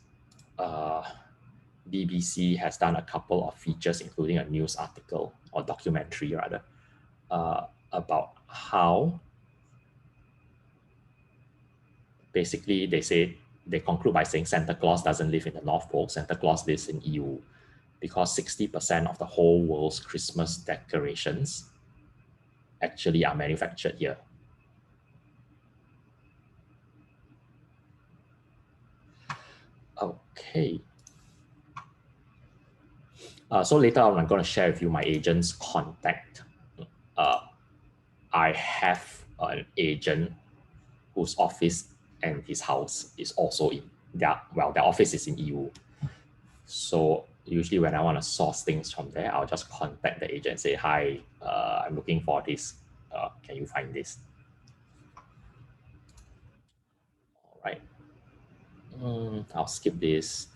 BBC has done a couple of features, including a news article or documentary rather, about how basically they conclude by saying Santa Claus doesn't live in the North Pole, Santa Claus lives in EU, because 60% of the whole world's Christmas decorations actually are manufactured here. Okay. So later on, I'm going to share with you my agent's contact. I have an agent whose office and his house is also in their office is in EU. So usually when I want to source things from there, I'll just contact the agent and say, hi, I'm looking for this. Can you find this? All right. I'll skip this.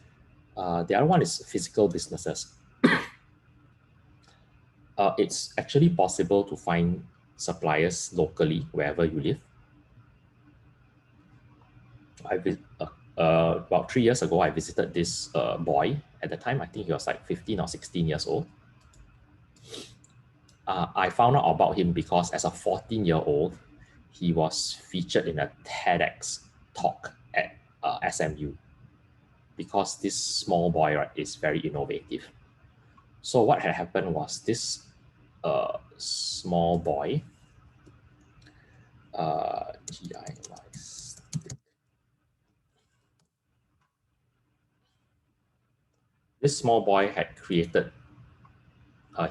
The other one is physical businesses. It's actually possible to find suppliers locally wherever you live. About 3 years ago, I visited this boy. At the time, I think he was like 15 or 16 years old. I found out about him because as a 14-year-old, he was featured in a TEDx talk at SMU, because this small boy, right, is very innovative. So what had happened was this small boy, this small boy had created,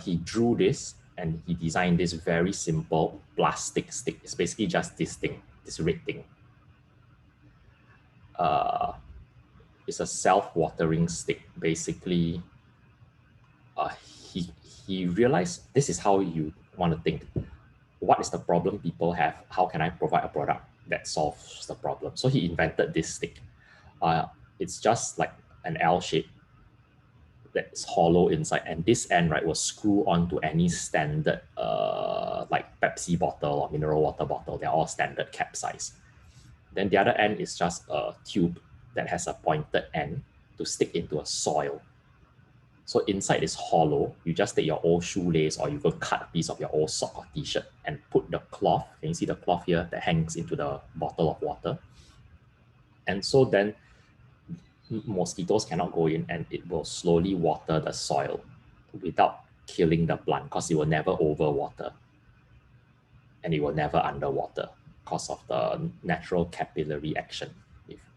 he drew this and he designed this very simple plastic stick. It's basically just this thing, this red thing. It's a self-watering stick. Basically, he realized this is how you want to think. What is the problem people have? How can I provide a product that solves the problem? So he invented this stick. It's just like an L shape, that's hollow inside, and this end, right, will screw onto any standard like Pepsi bottle or mineral water bottle. They're all standard cap size. Then the other end is just a tube that has a pointed end to stick into a soil. So inside is hollow. You just take your old shoelace or you go cut a piece of your old sock or t-shirt and put the cloth. Can you see the cloth here that hangs into the bottle of water? And so then mosquitoes cannot go in, and it will slowly water the soil without killing the plant, because it will never overwater and it will never underwater because of the natural capillary action,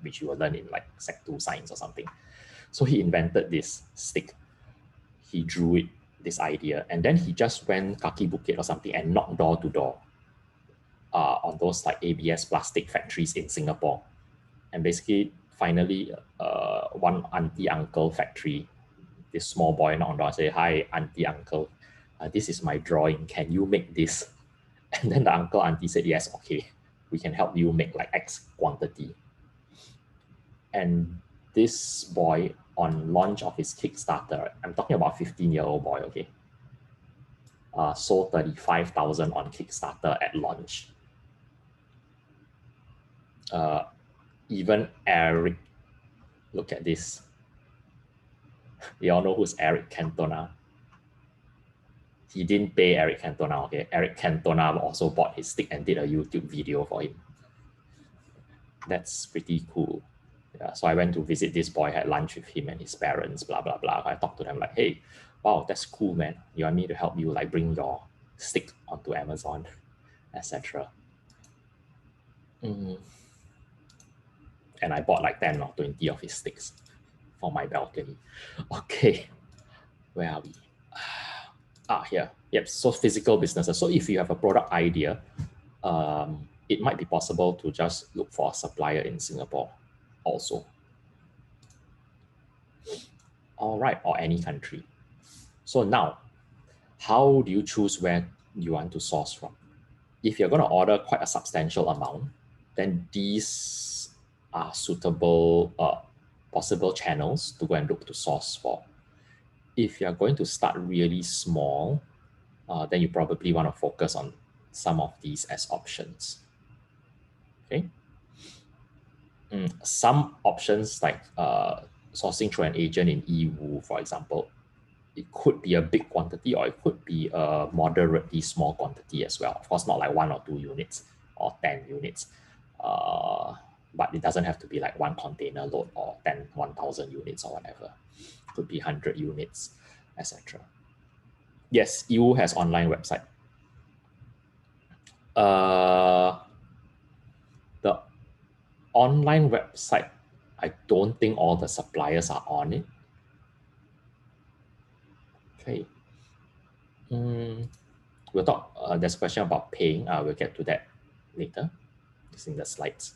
which you will learn in like Sec 2 science or something. So he invented this stick. He drew it, this idea, and then he just went Kaki Bukit or something and knocked door to door on those like ABS plastic factories in Singapore. And basically, finally, one auntie uncle factory, this small boy knocked on door and say, "Hi, auntie uncle, this is my drawing. Can you make this?" And then the uncle auntie said, "Yes, okay, we can help you make like X quantity." And this boy, on launch of his Kickstarter, I'm talking about 15-year-old boy, okay, sold 35,000 on Kickstarter at launch. Even Eric, look at this. You all know who's Eric Cantona? He didn't pay Eric Cantona, okay? Eric Cantona also bought his stick and did a YouTube video for him. That's pretty cool. Yeah, so I went to visit this boy, had lunch with him and his parents, blah, blah, blah. I talked to them like, "Hey, wow, that's cool, man. You want me to help you like bring your stick onto Amazon, etc." And I bought like 10 or 20 of his sticks for my balcony. Okay, where are we? Here. Yep, so physical businesses. So if you have a product idea, it might be possible to just look for a supplier in Singapore also. All right, or any country. So now, how do you choose where you want to source from? If you're going to order quite a substantial amount, then these are suitable possible channels to go and look to source for. If you're going to start really small, then you probably want to focus on some of these as options. Okay. Some options like sourcing through an agent in Yiwu, for example, it could be a big quantity or it could be a moderately small quantity as well. Of course, not like 1 or 2 units or 10 units, but it doesn't have to be like 1 container load or 1,000 units or whatever. It could be 100 units, etc. Yes, Yiwu has online website. The online website, I don't think all the suppliers are on it. Okay. We'll talk, there's a question about paying. We'll get to that later. It's in the slides.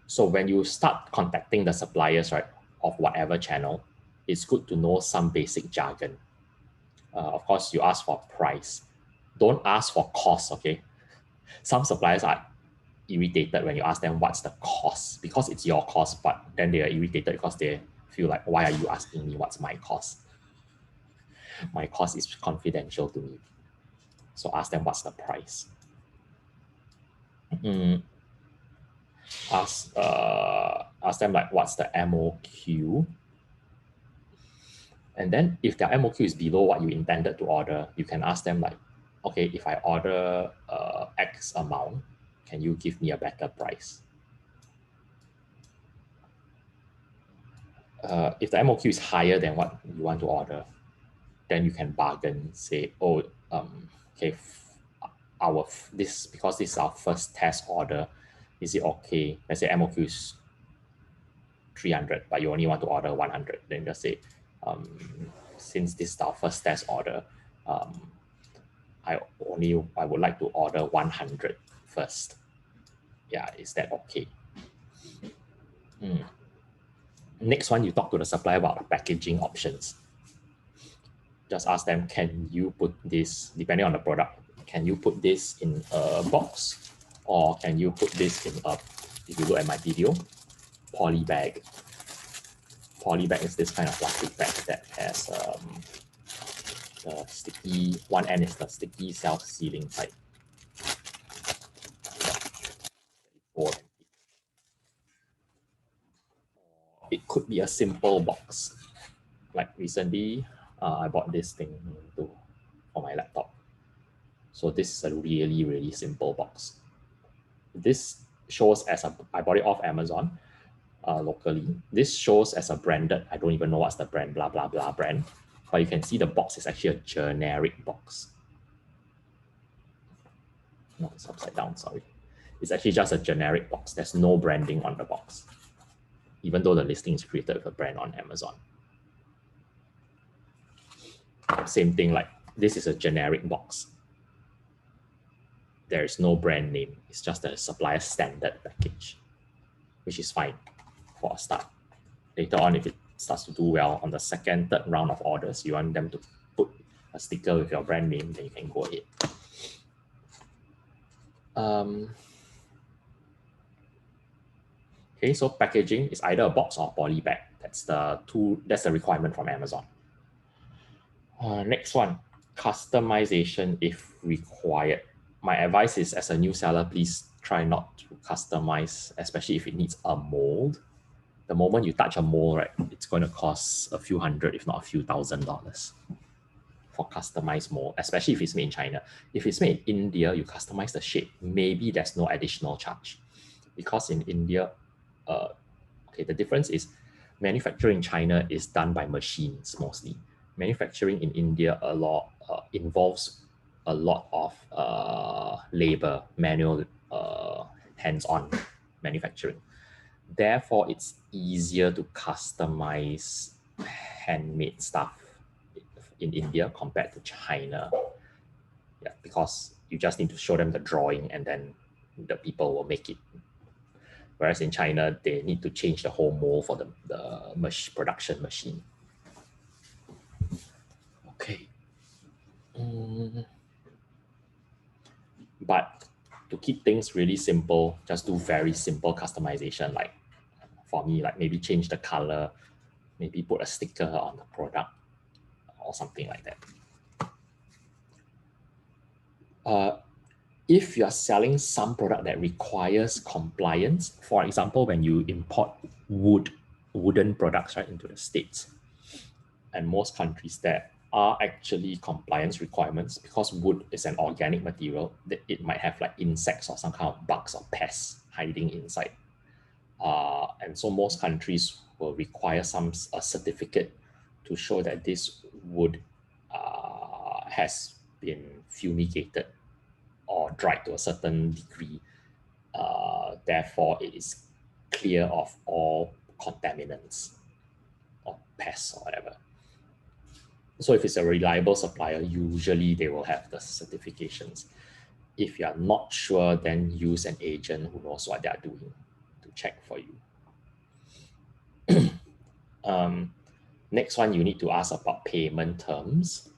So when you start contacting the suppliers, right, of whatever channel, it's good to know some basic jargon. Of course, you ask for price. Don't ask for cost, okay? Some suppliers are irritated when you ask them what's the cost, because it's your cost, but then they are irritated because they feel like, why are you asking me what's my cost? My cost is confidential to me. So ask them what's the price. Ask them like what's the MOQ. And then if their MOQ is below what you intended to order, you can ask them like, okay, if I order X amount, can you give me a better price? If the MOQ is higher than what you want to order, then you can bargain, say, oh, okay, because this is our first test order, is it okay? Let's say MOQ is 300, but you only want to order 100. Then just say, since this is our first test order, I would like to order 100 first. Yeah, is that okay? Next one, you talk to the supplier about the packaging options. Just ask them, can you put this, depending on the product, can you put this in a box? Or can you put this in a, if you look at my video, poly bag? poly bag is this kind of plastic bag that has the sticky, one end is the sticky self-sealing type. It could be a simple box. Like recently, I bought this thing for my laptop. So this is a really, really simple box. This shows as a, I bought it off Amazon locally. This shows as a branded, I don't even know what's the brand, blah, blah, blah brand. But you can see the box is actually a generic box. No, it's upside down, sorry. It's actually just a generic box. There's no branding on the box, even though the listing is created with a brand on Amazon. Same thing, like this is a generic box. There is no brand name. It's just a supplier standard package, which is fine for a start. Later on, if it starts to do well on the second, third round of orders, you want them to put a sticker with your brand name, then you can go ahead. Okay, so packaging is either a box or a poly bag. That's the requirement from Amazon. Next one, customization if required. My advice is, as a new seller, please try not to customize, especially if it needs a mold. The moment you touch a mold, right, it's going to cost a few hundred, if not a few $1,000s for customized mold, especially if it's made in China. If it's made in India, you customize the shape, maybe there's no additional charge. Because in India, okay, the difference is manufacturing in China is done by machines mostly. Manufacturing in India involves a lot of labor, manual, hands-on manufacturing. Therefore, it's easier to customize handmade stuff in India compared to China. Yeah, because you just need to show them the drawing and then the people will make it. Whereas in China, they need to change the whole mold for the production machine. Okay. But to keep things really simple, just do very simple customization. Like for me, like maybe change the color, maybe put a sticker on the product or something like that. If you're selling some product that requires compliance, for example, when you import wooden products right into the States, and most countries there are actually compliance requirements because wood is an organic material that it might have like insects or some kind of bugs or pests hiding inside. And so most countries will require a certificate to show that this wood has been fumigated or dried to a certain degree. Therefore, it is clear of all contaminants or pests or whatever. So if it's a reliable supplier, usually they will have the certifications. If you're not sure, then use an agent who knows what they're doing to check for you. Next one, you need to ask about payment terms.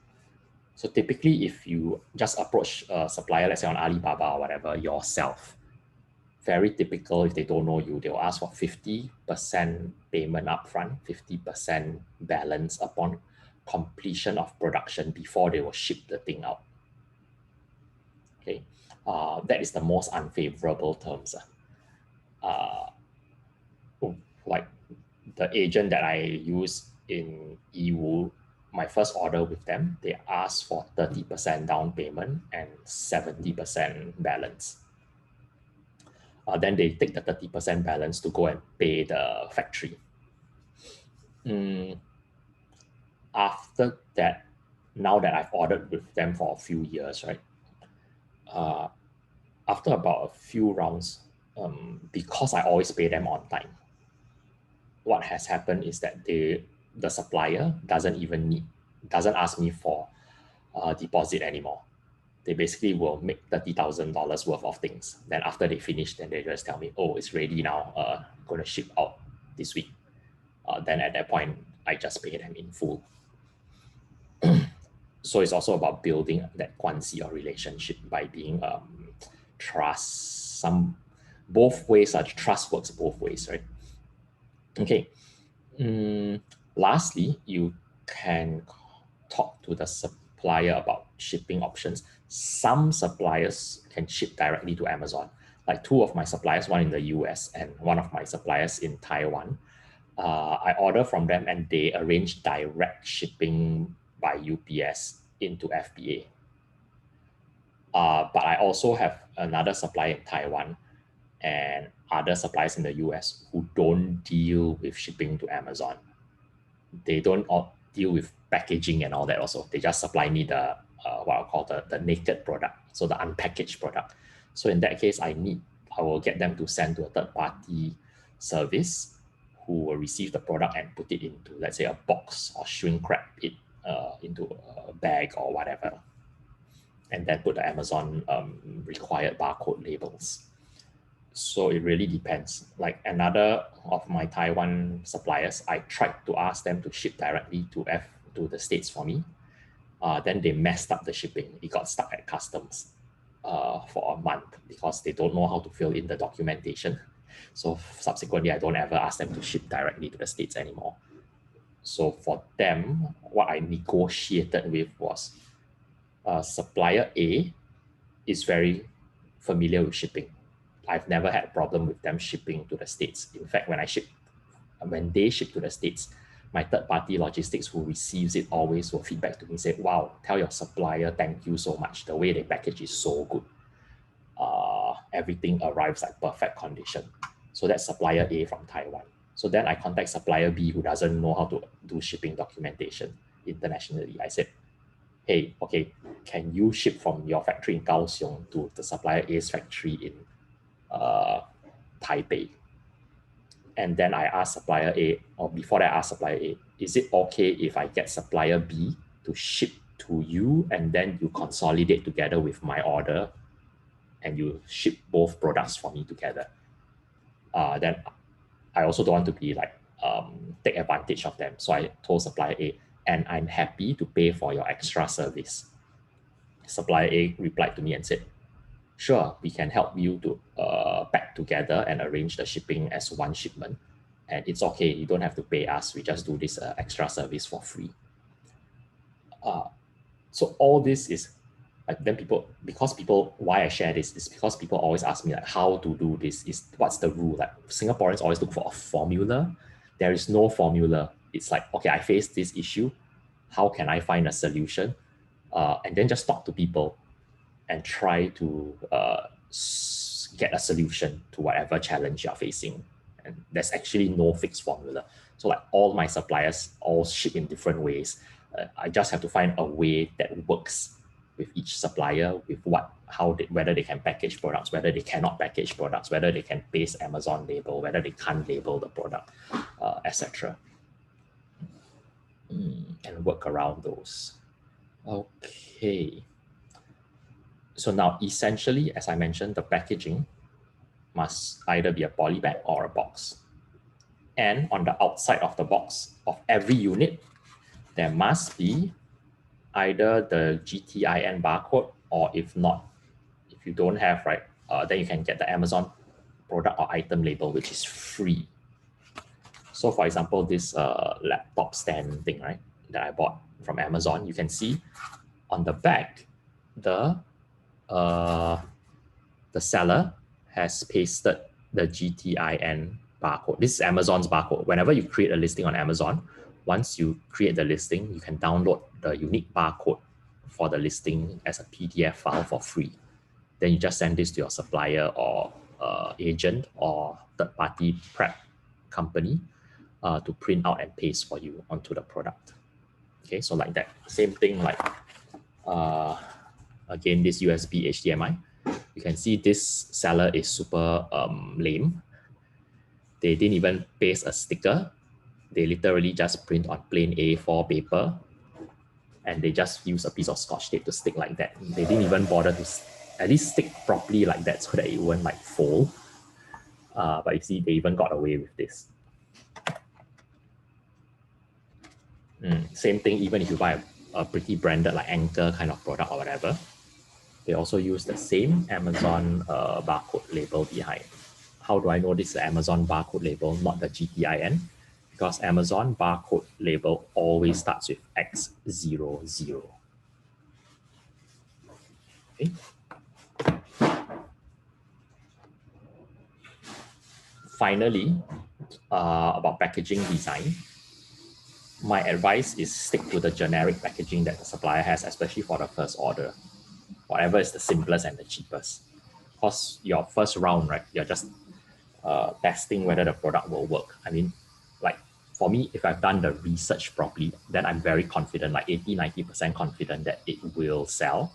So typically, if you just approach a supplier, let's say on Alibaba or whatever, yourself, very typical, if they don't know you, they'll ask for 50% payment upfront, 50% balance upon completion of production before they will ship the thing out. Okay, that is the most unfavorable terms. Like the agent that I use in Yiwu, my first order with them, they asked for 30% down payment and 70% balance. Then they take the 30% balance to go and pay the factory. After that, now that I've ordered with them for a few years, right? After about a few rounds, because I always pay them on time, what has happened is that the supplier doesn't ask me for a deposit anymore. They basically will make $30,000 worth of things. Then after they finish, then they just tell me, oh, it's ready now, going to ship out this week. Then at that point, I just pay them in full. So it's also about building that guanxi or relationship by being trust. Both ways, trust works both ways, right? Okay, Lastly, you can talk to the supplier about shipping options. Some suppliers can ship directly to Amazon. Like two of my suppliers, one in the US and one of my suppliers in Taiwan. I order from them and they arrange direct shipping by UPS into FBA. But I also have another supplier in Taiwan and other suppliers in the US who don't deal with shipping to Amazon. They don't all deal with packaging and all that also. They just supply me the what I call the naked product, so the unpackaged product. So in that case, I will get them to send to a third party service who will receive the product and put it into, let's say, a box or shrink wrap it into a bag or whatever, and then put the Amazon required barcode labels. So it really depends. Like another of my Taiwan suppliers, I tried to ask them to ship directly to the States for me. Then they messed up the shipping. It got stuck at customs for a month because they don't know how to fill in the documentation. So subsequently, I don't ever ask them to ship directly to the States anymore. So for them, what I negotiated with was supplier A is very familiar with shipping. I've never had a problem with them shipping to the States. In fact, when they ship to the States, my third-party logistics who receives it always will feedback to me, say, wow, tell your supplier thank you so much. The way they package is so good. Everything arrives like perfect condition. So that's supplier A from Taiwan. So then I contact supplier B who doesn't know how to do shipping documentation internationally. I said, hey, okay, can you ship from your factory in Kaohsiung to the supplier A's factory in Taipei? And then I asked supplier A, or before that I asked supplier A, is it okay if I get supplier B to ship to you and then you consolidate together with my order and you ship both products for me together? Then I also don't want to be like take advantage of them. So I told supplier A, and I'm happy to pay for your extra service. Supplier A replied to me and said, sure, we can help you to pack together and arrange the shipping as one shipment. And it's okay, you don't have to pay us. We just do this extra service for free. So all this is then why I share this is because people always ask me like how to do this, is what's the rule. Like Singaporeans always look for a formula. There is no formula. It's like, okay, I face this issue. How can I find a solution? And then just talk to people and try to get a solution to whatever challenge you're facing. And there's actually no fixed formula. So like all my suppliers all ship in different ways. I just have to find a way that works with each supplier, with whether they can package products, whether they cannot package products, whether they can paste Amazon label, whether they can't label the product, etc. And work around those. Okay. So now essentially, as I mentioned, the packaging must either be a poly bag or a box. And on the outside of the box of every unit, there must be either the GTIN barcode, or if not, if you don't have, right, then you can get the Amazon product or item label, which is free. So for example, this laptop stand thing, right, that I bought from Amazon, you can see on the back, the seller has pasted the GTIN barcode. This is Amazon's barcode. Whenever you create a listing on Amazon, once you create the listing, you can download the unique barcode for the listing as a PDF file for free. Then you just send this to your supplier or agent or third-party prep company to print out and paste for you onto the product. Okay, so like that. Same thing like, again, this USB HDMI. You can see this seller is super lame. They didn't even paste a sticker. They literally just print on plain A4 paper and they just use a piece of Scotch tape to stick like that. They didn't even bother to at least stick properly like that so that it won't like fold. But you see, they even got away with this. Same thing, even if you buy a pretty branded like Anchor kind of product or whatever, they also use the same Amazon barcode label behind. How do I know this is the Amazon barcode label, not the GTIN? because Amazon barcode label always starts with X00. Okay. Finally, about packaging design, my advice is stick to the generic packaging that the supplier has, especially for the first order. Whatever is the simplest and the cheapest. Because your first round, right, you're just testing whether the product will work. I mean, like for me, if I've done the research properly, then I'm very confident, like 80-90% confident that it will sell.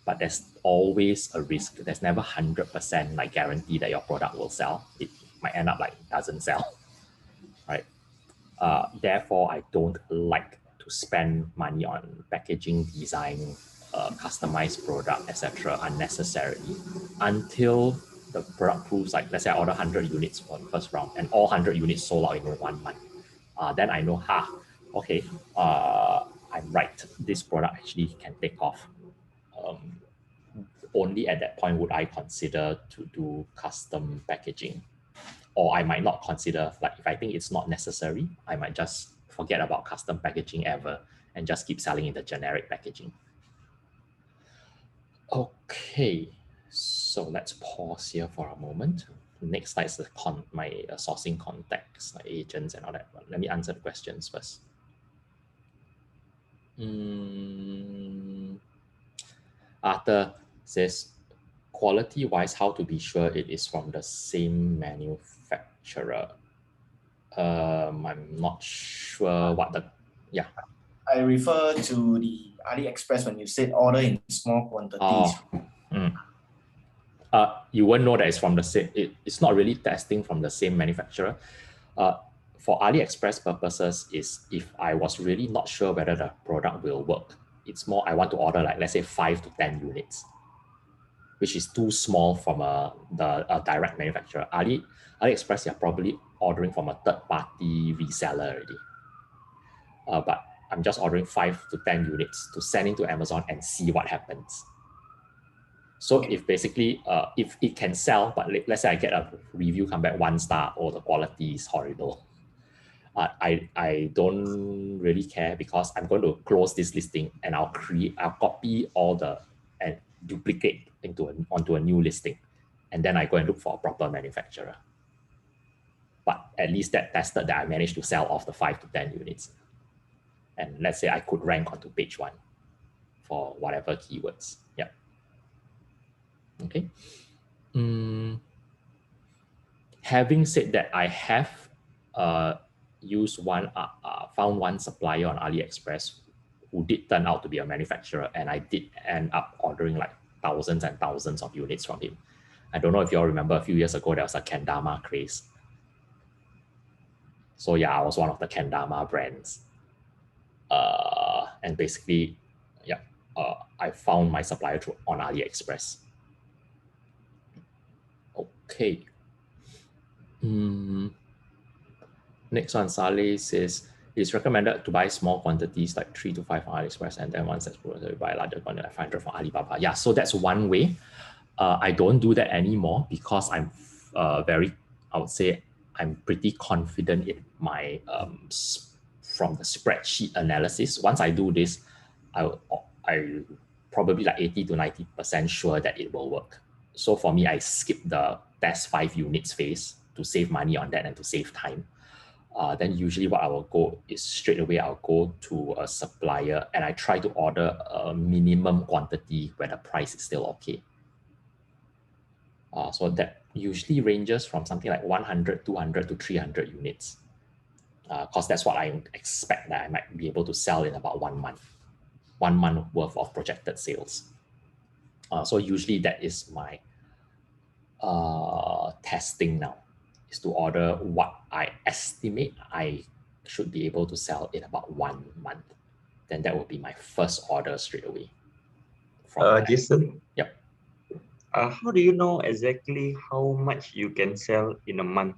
But there's always a risk. There's never 100% like guarantee that your product will sell. It might end up like doesn't sell, right? Therefore, I don't like to spend money on packaging, design, customized product, etc. unnecessarily until the product proves, like let's say I order 100 units for the first round and all 100 units sold out in 1 month. Then I know, okay, I'm right. This product actually can take off. Only at that point would I consider to do custom packaging. Or I might not consider, like if I think it's not necessary, I might just forget about custom packaging ever and just keep selling in the generic packaging. Okay, so let's pause here for a moment. Next slide is my sourcing context, like agents and all that. But let me answer the questions first. Arthur says, quality-wise, how to be sure it is from the same manufacturer? I'm not sure what the, yeah.
I refer to the AliExpress when you said order in small quantities.
You won't know that it's from the same, it's not really testing from the same manufacturer. For AliExpress purposes is if I was really not sure whether the product will work. It's more, I want to order like, let's say 5 to 10 units, which is too small from the direct manufacturer. AliExpress, you're probably ordering from a third-party reseller already. But I'm just ordering 5 to 10 units to send into Amazon and see what happens. So if basically, if it can sell, but let's say I get a review come back 1 star, or the quality is horrible, I don't really care, because I'm going to close this listing and I'll copy all and duplicate onto a new listing. And then I go and look for a proper manufacturer. But at least that tested that I managed to sell off the 5 to 10 units. And let's say I could rank onto page 1 for whatever keywords. Yeah. Okay. Having said that, I have found one supplier on AliExpress who did turn out to be a manufacturer, and I did end up ordering like thousands and thousands of units from him. I don't know if you all remember, a few years ago there was a Kendama craze. So yeah, I was one of the Kendama brands. And basically, yeah, I found my supplier on AliExpress. Okay. Next one, Saleh says, it's recommended to buy small quantities like 3 to 5 on AliExpress, and then once that's produced, you buy a larger quantity like 500 from Alibaba. Yeah, so that's one way. I don't do that anymore because I'm I would say I'm pretty confident in my, from the spreadsheet analysis. Once I do this, I probably like 80 to 90% sure that it will work. So for me, I skip the test 5 units phase to save money on that and to save time. Then usually what I will go is straight away I'll go to a supplier and I try to order a minimum quantity where the price is still okay. So that usually ranges from something like 100, 200 to 300 units. Because that's what I expect that I might be able to sell in about 1 month. 1 month worth of projected sales. So usually that is my testing now, is to order what I estimate I should be able to sell in about 1 month. Then that will be my first order straight away.
Jason?
Yep.
How do you know exactly how much you can sell in a month?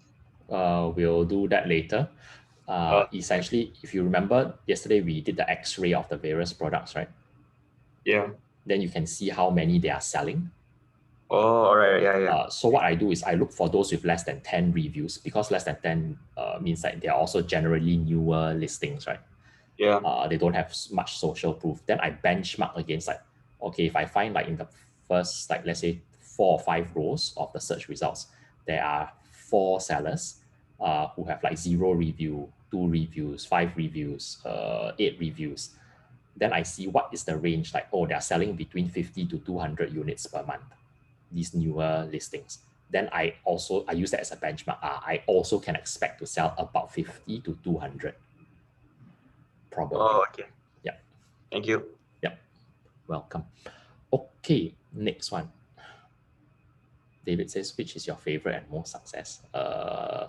We'll do that later. Essentially, if you remember, yesterday we did the X-ray of the various products, right?
Yeah.
Then you can see how many they are selling.
Oh, all right. Yeah.
So what I do is I look for those with less than 10 reviews, because less than 10 means that they are also generally newer listings, right?
Yeah.
They don't have much social proof. Then I benchmark against like, okay, if I find like in the first, like let's say 4 or 5 rows of the search results, there are 4 sellers who have like 0 review, 2 reviews, 5 reviews, 8 reviews. Then I see what is the range, like, oh, they're selling between 50 to 200 units per month, these newer listings. Then I use that as a benchmark. I also can expect to sell about 50 to 200, probably.
Oh, okay.
Yeah.
Thank you.
Yep. Welcome. Okay, next one. David says, which is your favorite and most success?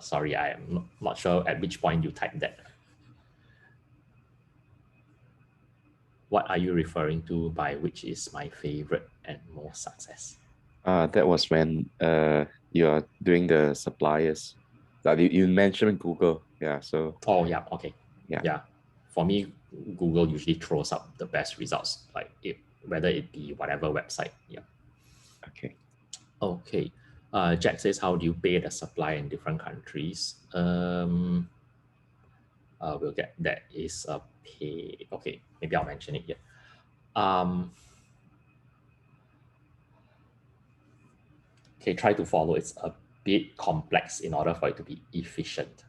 Sorry, I am not sure at which point you typed that. What are you referring to by which is my favorite and most success?
That was when you're doing the suppliers. Like you mentioned Google. Yeah. So.
Oh, yeah. Okay.
Yeah.
For me, Google usually throws up the best results, like whether it be whatever website. Yeah.
Okay.
Okay. Jack says, how do you pay the supplier in different countries? We'll get that is a pay. Okay, maybe I'll mention it here. Okay, try to follow. It's a bit complex in order for it to be efficient.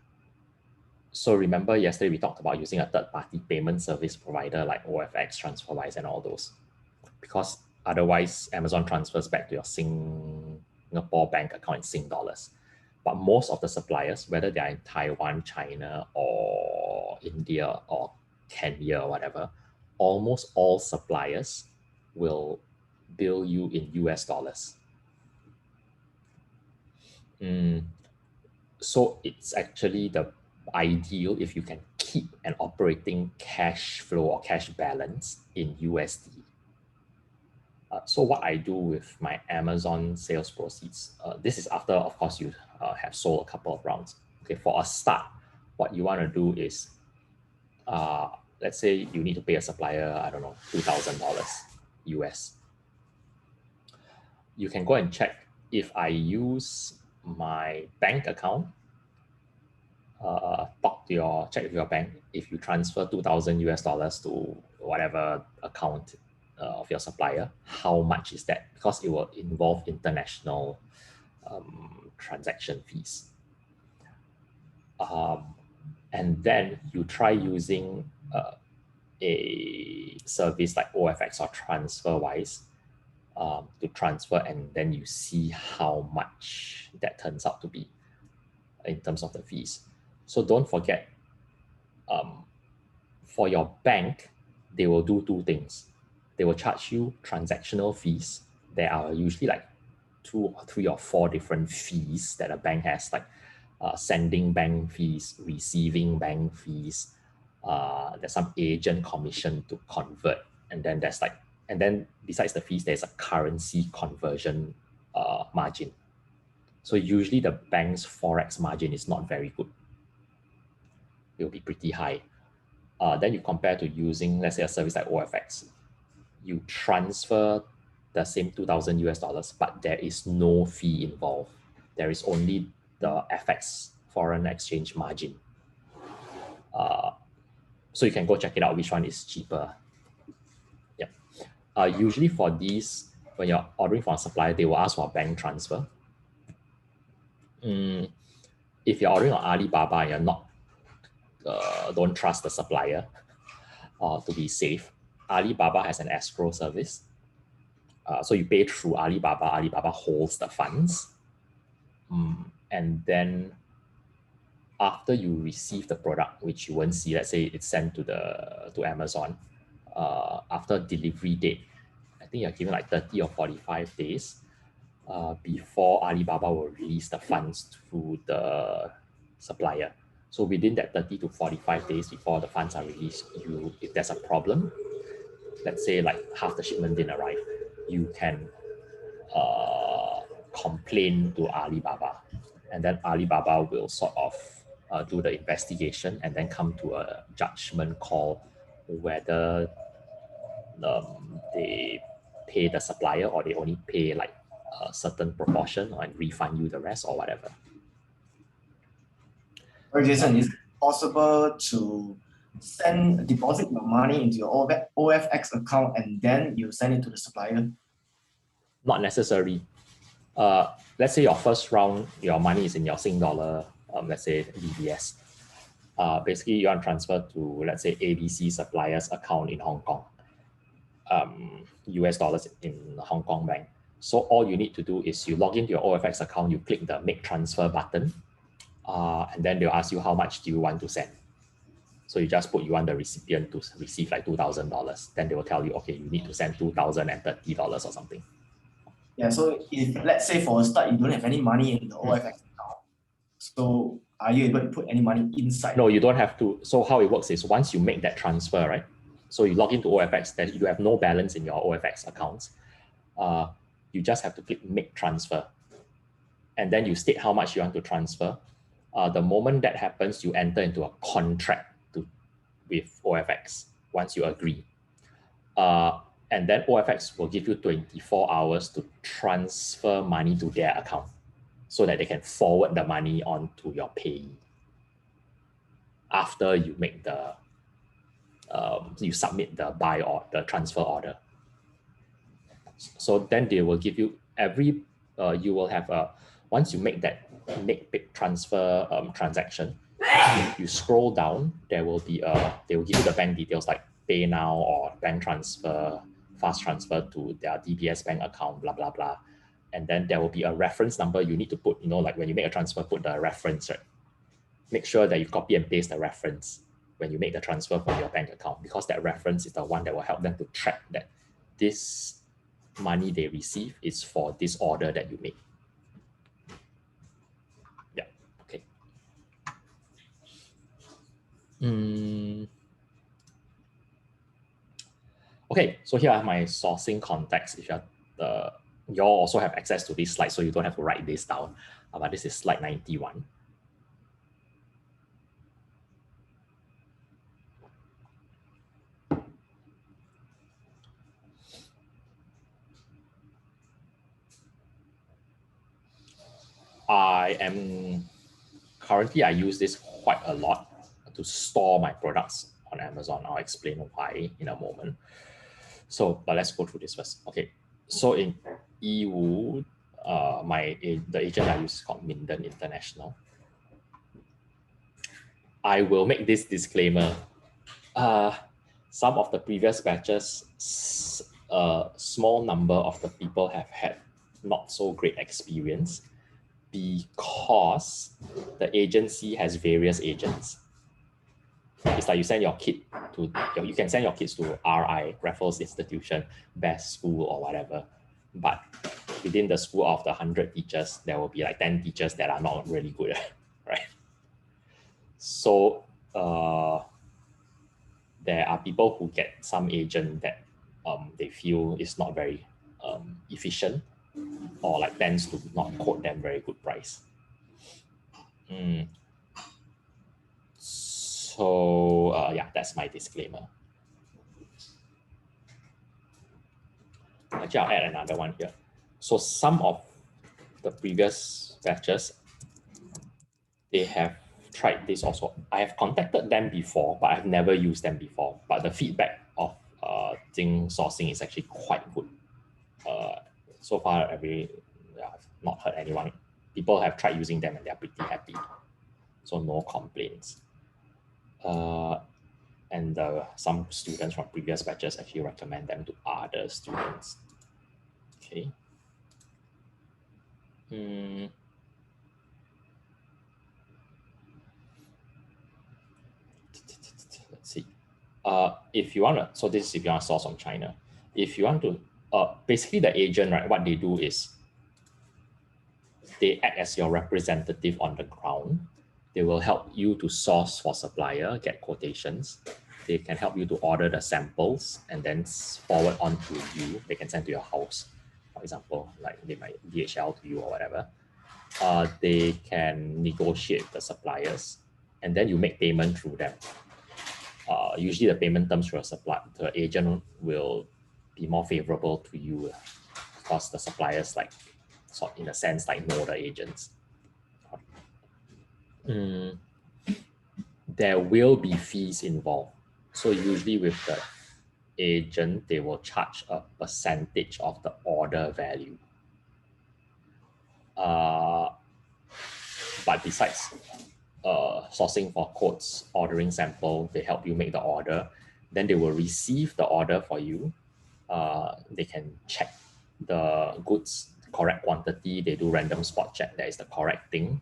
So remember yesterday we talked about using a third-party payment service provider like OFX, TransferWise, and all those, because otherwise Amazon transfers back to your Singapore bank account in Sing dollars. But most of the suppliers, whether they are in Taiwan, China, or India, or Kenya, or whatever, almost all suppliers will bill you in US dollars. So it's actually the ideal if you can keep an operating cash flow or cash balance in USD. So what I do with my Amazon sales proceeds, this is after, of course, you have sold a couple of rounds. Okay, for a start, what you want to do is, let's say you need to pay a supplier, I don't know, $2,000 US. You can go and check if I use my bank account, check with your bank. If you transfer 2,000 US dollars to whatever account of your supplier, how much is that? Because it will involve international transaction fees. And then you try using a service like OFX or TransferWise to transfer, and then you see how much that turns out to be in terms of the fees. So don't forget, for your bank, they will do 2 things. They will charge you transactional fees. There are usually like 2 or 3 or 4 different fees that a bank has, like sending bank fees, receiving bank fees. There's some agent commission to convert, and then besides the fees, there's a currency conversion margin. So usually the bank's forex margin is not very good. It will be pretty high. Then you compare to using, let's say, a service like OFX. You transfer the same 2,000 US dollars, but there is no fee involved. There is only the FX, foreign exchange margin. So you can go check it out, which one is cheaper. Yeah. Usually for these, when you're ordering from a supplier, they will ask for a bank transfer. If you're ordering on Alibaba and you're not, don't trust the supplier, to be safe, Alibaba has an escrow service. So you pay through Alibaba. Alibaba holds the funds. And then after you receive the product, which you won't see, let's say it's sent to Amazon, after delivery date, I think you're given like 30 or 45 days before Alibaba will release the funds to the supplier. So within that 30 to 45 days before the funds are released, if there's a problem, let's say like half the shipment didn't arrive, you can complain to Alibaba, and then Alibaba will sort of do the investigation and then come to a judgment call whether they pay the supplier or they only pay like a certain proportion and refund you the rest or whatever.
Or Jason, is it possible to deposit your money into your OFX account and then you send it to the supplier?
Not necessary. Let's say your first round, your money is in your Sing dollar, let's say DBS. Basically, you want to transfer to, let's say, ABC supplier's account in Hong Kong, US dollars in Hong Kong bank. So all you need to do is you log into your OFX account, you click the make transfer button, and then they'll ask you how much do you want to send. So you just put you want the recipient to receive like $2,000. Then they will tell you, okay, you need to send $2,030 or something.
Yeah, so if let's say for a start, you don't have any money in the OFX account, so are you able to put any money inside?
No, you don't have to. So how it works is once you make that transfer, right? So you log into OFX, then you have no balance in your OFX accounts. You just have to click make transfer. And then you state how much you want to transfer. The moment that happens, you enter into a contract with OFX once you agree. And then OFX will give you 24 hours to transfer money to their account so that they can forward the money on to your payee after you make the you submit the buy or the transfer order. So then they will give you you will have once you make that big transfer transaction, you scroll down, they will give you the bank details like pay now or bank transfer, fast transfer to their DBS bank account, blah, blah, blah. And then there will be a reference number you need to put, like when you make a transfer, put the reference, right? Make sure that you copy and paste the reference when you make the transfer from your bank account, because that reference is the one that will help them to track that this money they receive is for this order that you make. Yeah, okay. Okay, so here are my sourcing contacts. If you all also have access to this slide, so you don't have to write this down. But this is slide 91. Currently I use this quite a lot to store my products on Amazon. I'll explain why in a moment. So, but let's go through this first. Okay, so in Yiwu, the agent I use is called Minden International. I will make this disclaimer. Some of the previous batches, a small number of the people have had not so great experience because the agency has various agents. It's like you send your kid you can send your kids to RI, Raffles Institution, best school or whatever. But within the school of the 100 teachers, there will be like 10 teachers that are not really good, right? So there are people who get some agent that they feel is not very efficient, or like tends to not quote them very good price. So yeah, that's my disclaimer. Actually, I'll add another one here. So some of the previous batches, they have tried this also. I have contacted them before, but I've never used them before. But the feedback of Jing sourcing is actually quite good. So far, I've not heard anyone. People have tried using them and they're pretty happy. So no complaints. And some students from previous batches actually recommend them to other students. Okay. Let's see. If you want to, so this is if you want to source from China. If you want to, basically the agent, right, what they do is they act as your representative on the ground. They will help you to source for supplier, get quotations. They can help you to order the samples and then forward on to you. They can send to your house, for example, like they might DHL to you or whatever. They can negotiate with the suppliers, and then you make payment through them. Usually the payment terms for the agent will be more favorable to you because the suppliers like sort in a sense like know the agents. There will be fees involved. So usually with the agent, they will charge a percentage of the order value. But besides sourcing for quotes, ordering sample, they help you make the order. Then they will receive the order for you. They can check the goods correct quantity. They do random spot check that is the correct thing.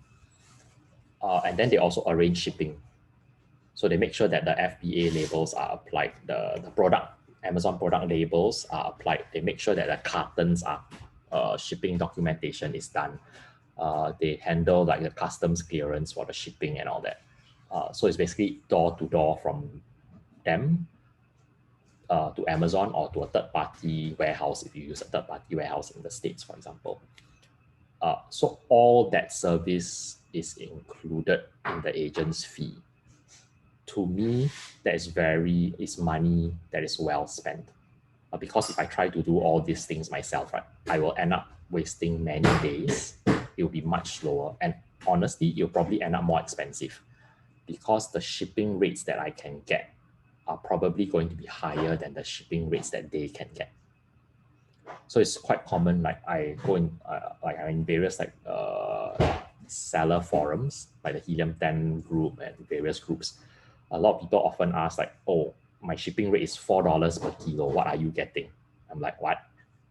And then they also arrange shipping. So they make sure that the FBA labels are applied, the product, Amazon product labels are applied. They make sure that the cartons are, shipping documentation is done. They handle like the customs clearance for the shipping and all that. So it's basically door to door from them to Amazon or to a third party warehouse if you use a third party warehouse in the States, for example. So all that service is included in the agent's fee. To me, that is money that is well spent. Because if I try to do all these things myself, right, I will end up wasting many days. It will be much slower. And honestly, you'll probably end up more expensive because the shipping rates that I can get are probably going to be higher than the shipping rates that they can get. So it's quite common, like I go in, like I'm in various like seller forums, like the Helium 10 group and various groups. A lot of people often ask like, oh, my shipping rate is $4 per kilo. What are you getting? I'm like, what?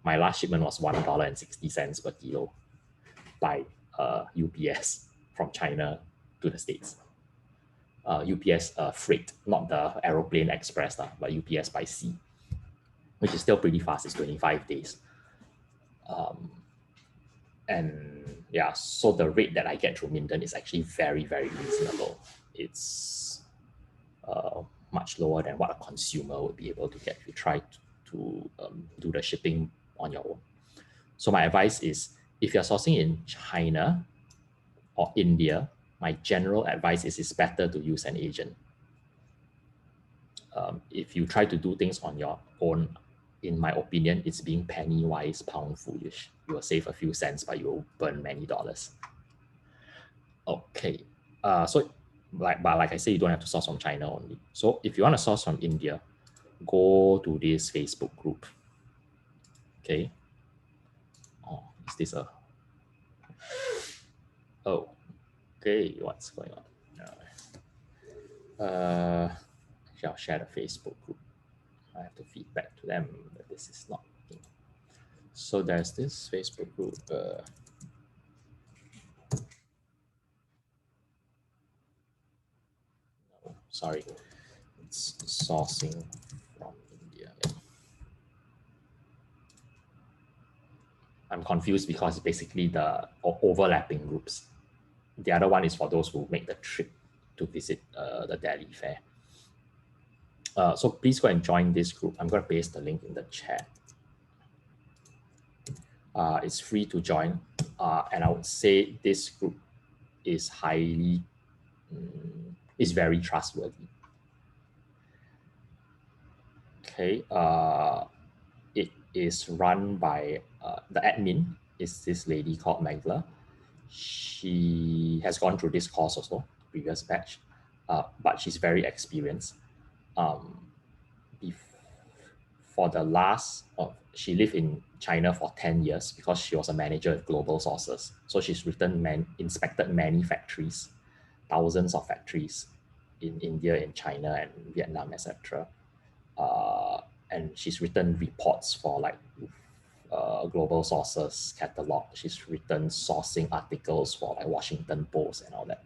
My last shipment was $1.60 per kilo by UPS from China to the States. UPS freight, not the aeroplane express, but UPS by sea, which is still pretty fast. It's 25 days. And yeah, so the rate that I get through Minden is actually very, very reasonable. It's much lower than what a consumer would be able to get if you try to do the shipping on your own. So my advice is, if you're sourcing in China or India, my general advice is it's better to use an agent. If you try to do things on your own, in my opinion, it's being penny wise, pound foolish. You will save a few cents, but you will burn many dollars. Okay, so like I say, you don't have to source from China only. So if you want to source from India, go to this Facebook group. Okay. Oh, is this a? Oh, okay. What's going on? I'll share the Facebook group. I have to feed back to them that this is not working. So there's this Facebook group. No, sorry, it's sourcing from India. Yeah. I'm confused because basically the overlapping groups. The other one is for those who make the trip to visit the Delhi fair. So please go and join this group. I'm going to paste the link in the chat. It's free to join. And I would say this group is is very trustworthy. Okay. It is run by, the admin is this lady called Magla. She has gone through this course also, previous batch, but she's very experienced. For the last, she lived in China for 10 years because she was a manager at Global Sources. So she's inspected many factories, thousands of factories in India, in China, and Vietnam, etc. And she's written reports for like Global Sources catalog. She's written sourcing articles for like Washington Post and all that.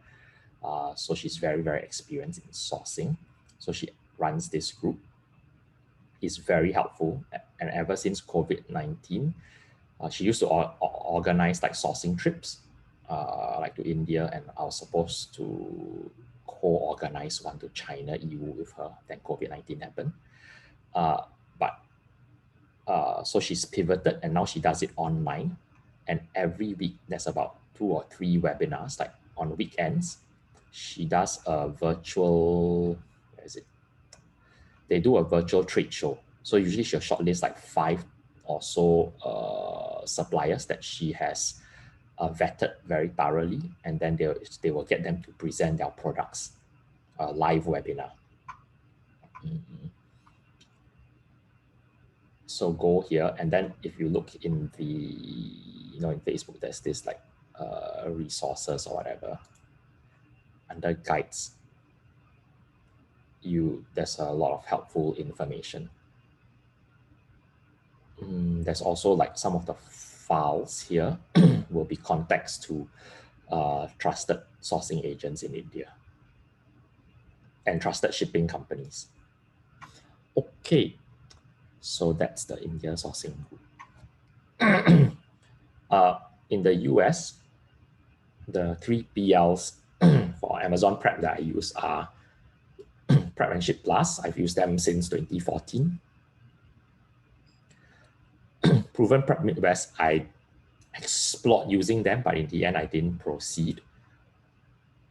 So she's very, very experienced in sourcing. So she runs this group. It's very helpful. And ever since COVID-19, she used to organize like sourcing trips, like to India, and I was supposed to co-organize one to China, EU with her. Then COVID-19 happened. So she's pivoted and now she does it online. And every week there's about 2 or 3 webinars, like on weekends. She does a virtual, where is it? They do a virtual trade show. So usually she'll shortlist like 5 or so suppliers that she has vetted very thoroughly, and then they will get them to present their products, live webinar. So go here, and then if you look in the, in Facebook, there's this like resources or whatever. Under guides, there's a lot of helpful information. There's also like some of the files here will be contacts to trusted sourcing agents in India and trusted shipping companies. Okay, so that's the India sourcing group. In the US, the 3PLs for Amazon Prep that I use are Prep and Ship Plus. I've used them since 2014. Proven Prep Midwest, I explored using them, but in the end I didn't proceed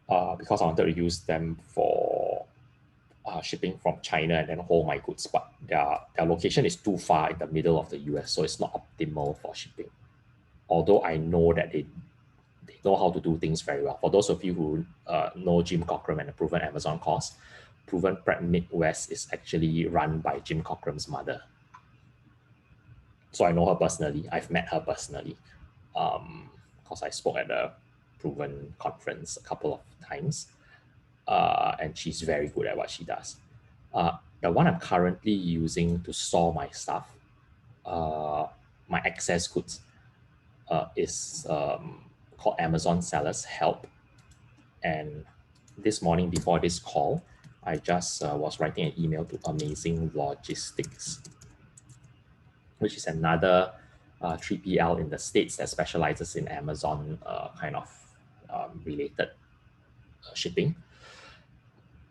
because I wanted to use them for shipping from China and then hold my goods, but their location is too far in the middle of the US, so it's not optimal for shipping. Although I know that they know how to do things very well. For those of you who know Jim Cockrum and the Proven Amazon course, Proven Prep Midwest is actually run by Jim Cockrum's mother. So I know her personally. I've met her personally because I spoke at the Proven conference a couple of times. And she's very good at what she does. The one I'm currently using to store my stuff, my excess goods, is called Amazon Sellers Help. And this morning before this call, I just was writing an email to Amazing Logistics, which is another 3PL in the States that specializes in Amazon kind of related shipping.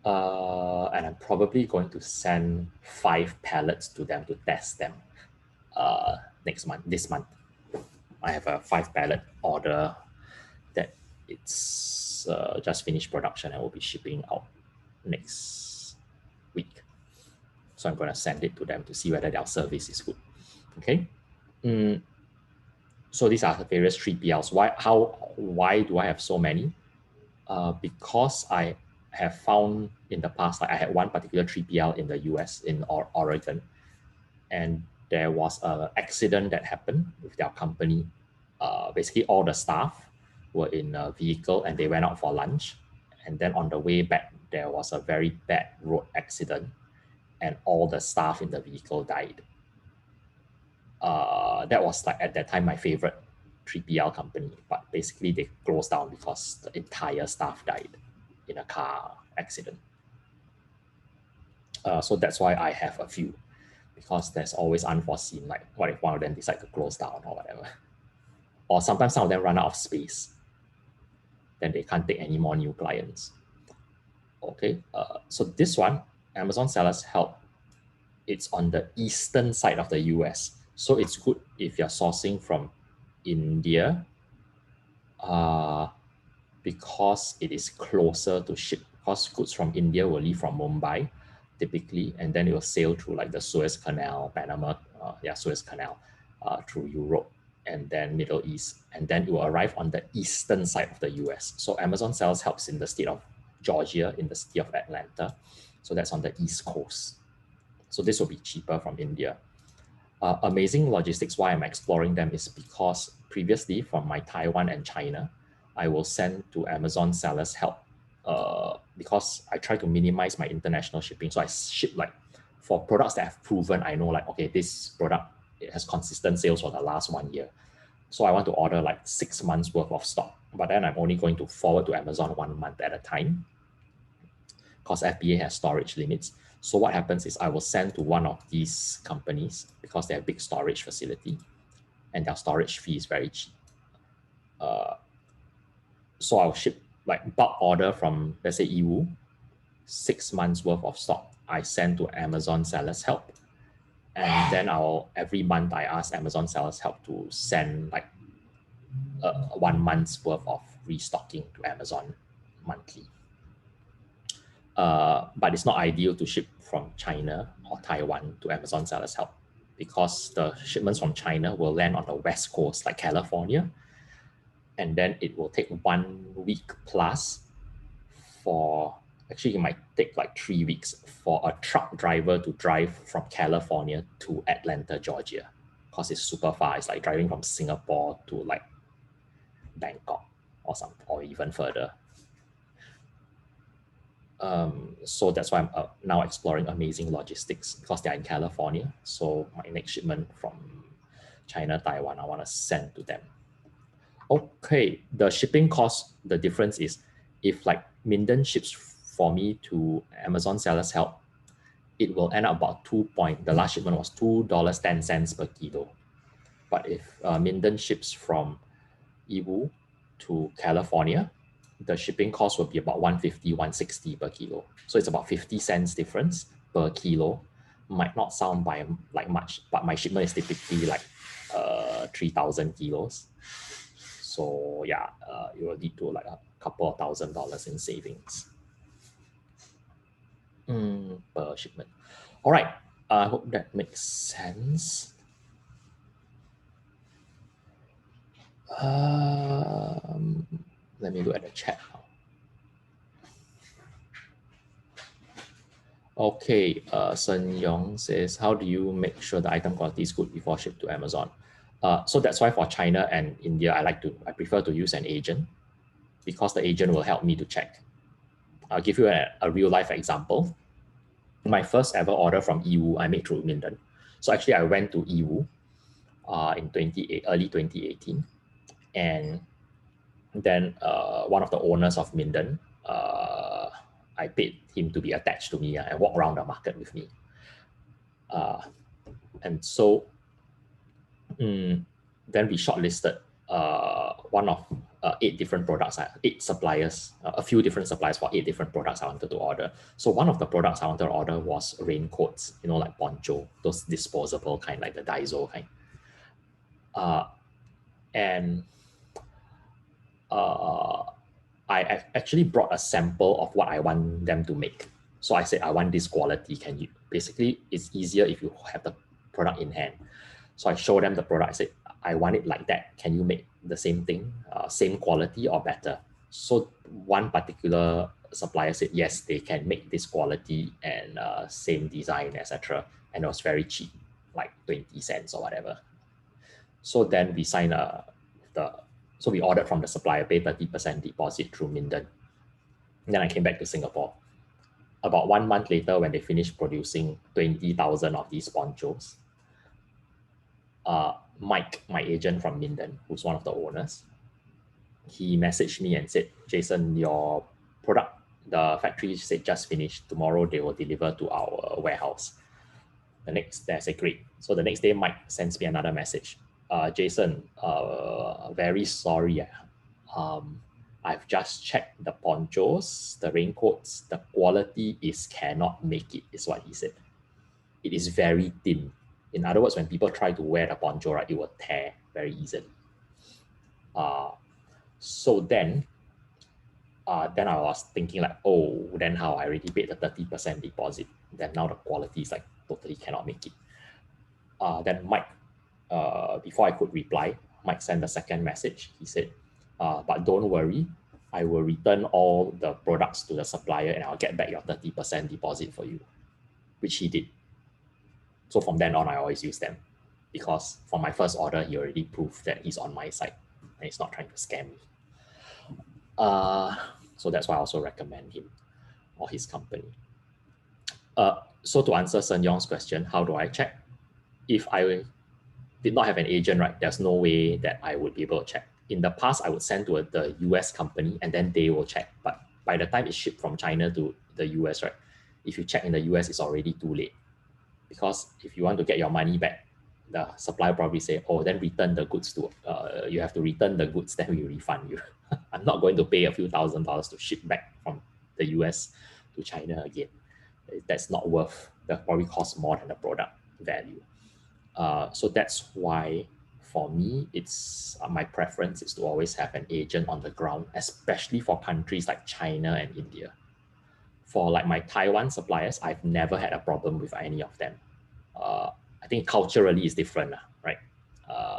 And I'm probably going to send 5 pallets to them to test them this month. I have a 5 pallet order that it's just finished production and will be shipping out next week. So I'm going to send it to them to see whether their service is good. Okay. So these are the various 3PLs. Why do I have so many? Because I have found in the past, like I had one particular 3PL in the US, in Oregon, and there was an accident that happened with their company. Basically, all the staff were in a vehicle and they went out for lunch. And then on the way back, there was a very bad road accident and all the staff in the vehicle died. That was like at that time my favorite 3PL company, but basically they closed down because the entire staff died in a car accident. So that's why I have a few, because there's always unforeseen, like what if one of them decide to close down or whatever. Or sometimes some of them run out of space. Then they can't take any more new clients. Okay, so this one, Amazon Sellers Help, it's on the eastern side of the US. So it's good if you're sourcing from India because it is closer to ship. Because goods from India will leave from Mumbai typically, and then it will sail through like the Suez Canal, Suez Canal, through Europe and then Middle East, and then it will arrive on the eastern side of the US. So Amazon Sellers Helps in the state of Georgia, in the city of Atlanta. So that's on the East Coast. So this will be cheaper from India. Amazing Logistics, why I'm exploring them is because previously from my Taiwan and China, I will send to Amazon Sellers Help because I try to minimize my international shipping. So I ship like for products that have proven, I know like, okay, this product, it has consistent sales for the last 1 year. So I want to order like 6 months worth of stock, but then I'm only going to forward to Amazon 1 month at a time because FBA has storage limits. So what happens is I will send to one of these companies because they have big storage facility and their storage fee is very cheap. So I'll ship like bulk order from, let's say, Yiwu, 6 months worth of stock. I send to Amazon Sellers Help. And then every month I ask Amazon Sellers Help to send like 1 month's worth of restocking to Amazon monthly. But it's not ideal to ship from China or Taiwan to Amazon Sellers Help because the shipments from China will land on the West Coast, like California. And then it will take 1 week plus for, actually it might take like 3 weeks for a truck driver to drive from California to Atlanta, Georgia, because it's super far. It's like driving from Singapore to like Bangkok or even further. So that's why I'm now exploring Amazing Logistics, because they're in California. So my next shipment from China, Taiwan, I want to send to them. Okay, the shipping cost, the difference is if like Minden ships for me to Amazon Sellers Help, it will end up about the last shipment was $2.10 per kilo. But if Minden ships from Yiwu to California, the shipping cost will be about $150, $160 per kilo. So it's about 50 cents difference per kilo. Might not sound like much, but my shipment is typically like 3,000 kilos. So yeah, it will lead to like a couple of $1,000s in savings per shipment. All right, I hope that makes sense. Let me look at the chat now. Okay, Sun Yong says, how do you make sure the item quality is good before shipped to Amazon? So that's why for China and India, I prefer to use an agent, because the agent will help me to check. I'll give you a real life example. My first ever order from Yiwu, I made through Minden. So actually I went to Yiwu in early 2018. And then one of the owners of Minden, I paid him to be attached to me and walk around the market with me. And so then we shortlisted one of 8 different products, 8 suppliers, a few different suppliers for 8 different products I wanted to order. So one of the products I wanted to order was raincoats, like poncho, those disposable kind, like the Daiso kind. I actually brought a sample of what I want them to make. So I said, I want this quality. Can you, basically, it's easier if you have the product in hand. So I showed them the product. I said, I want it like that. Can you make the same thing, same quality or better? So one particular supplier said, yes, they can make this quality and same design, etc. And it was very cheap, like 20 cents or whatever. So then we signed so we ordered from the supplier, paid 30% deposit through Minden. And then I came back to Singapore. About 1 month later, when they finished producing 20,000 of these ponchos, Mike, my agent from Minden, who's one of the owners, he messaged me and said, Jason, your product, the factory said just finished. Tomorrow they will deliver to our warehouse. The next day I said, great. So the next day, Mike sends me another message. Jason, very sorry. I've just checked the ponchos, the raincoats, the quality cannot make it, is what he said. It is very thin. In other words, when people try to wear the poncho, right, it will tear very easily. So then I was thinking like, oh, then how? I already paid the 30% deposit. Then now the quality is like totally cannot make it. Then Mike, before I could reply, Mike sent a second message. He said, but don't worry, I will return all the products to the supplier and I'll get back your 30% deposit for you, which he did. So from then on, I always use them, because for my first order, he already proved that he's on my side and he's not trying to scam me. So that's why I also recommend him or his company. So to answer Sun Yong's question, how do I check? If I did not have an agent, right, there's no way that I would be able to check. In the past, I would send to the US company and then they will check. But by the time it's shipped from China to the US, right, if you check in the US, it's already too late. Because if you want to get your money back, the supplier probably say, oh, then return the goods to, you have to return the goods, then we refund you. I'm not going to pay a few $1,000s to ship back from the US to China again. That's not worth, that probably costs more than the product value. So that's why for me, it's my preference is to always have an agent on the ground, especially for countries like China and India. For like my Taiwan suppliers, I've never had a problem with any of them. I think culturally is different, right?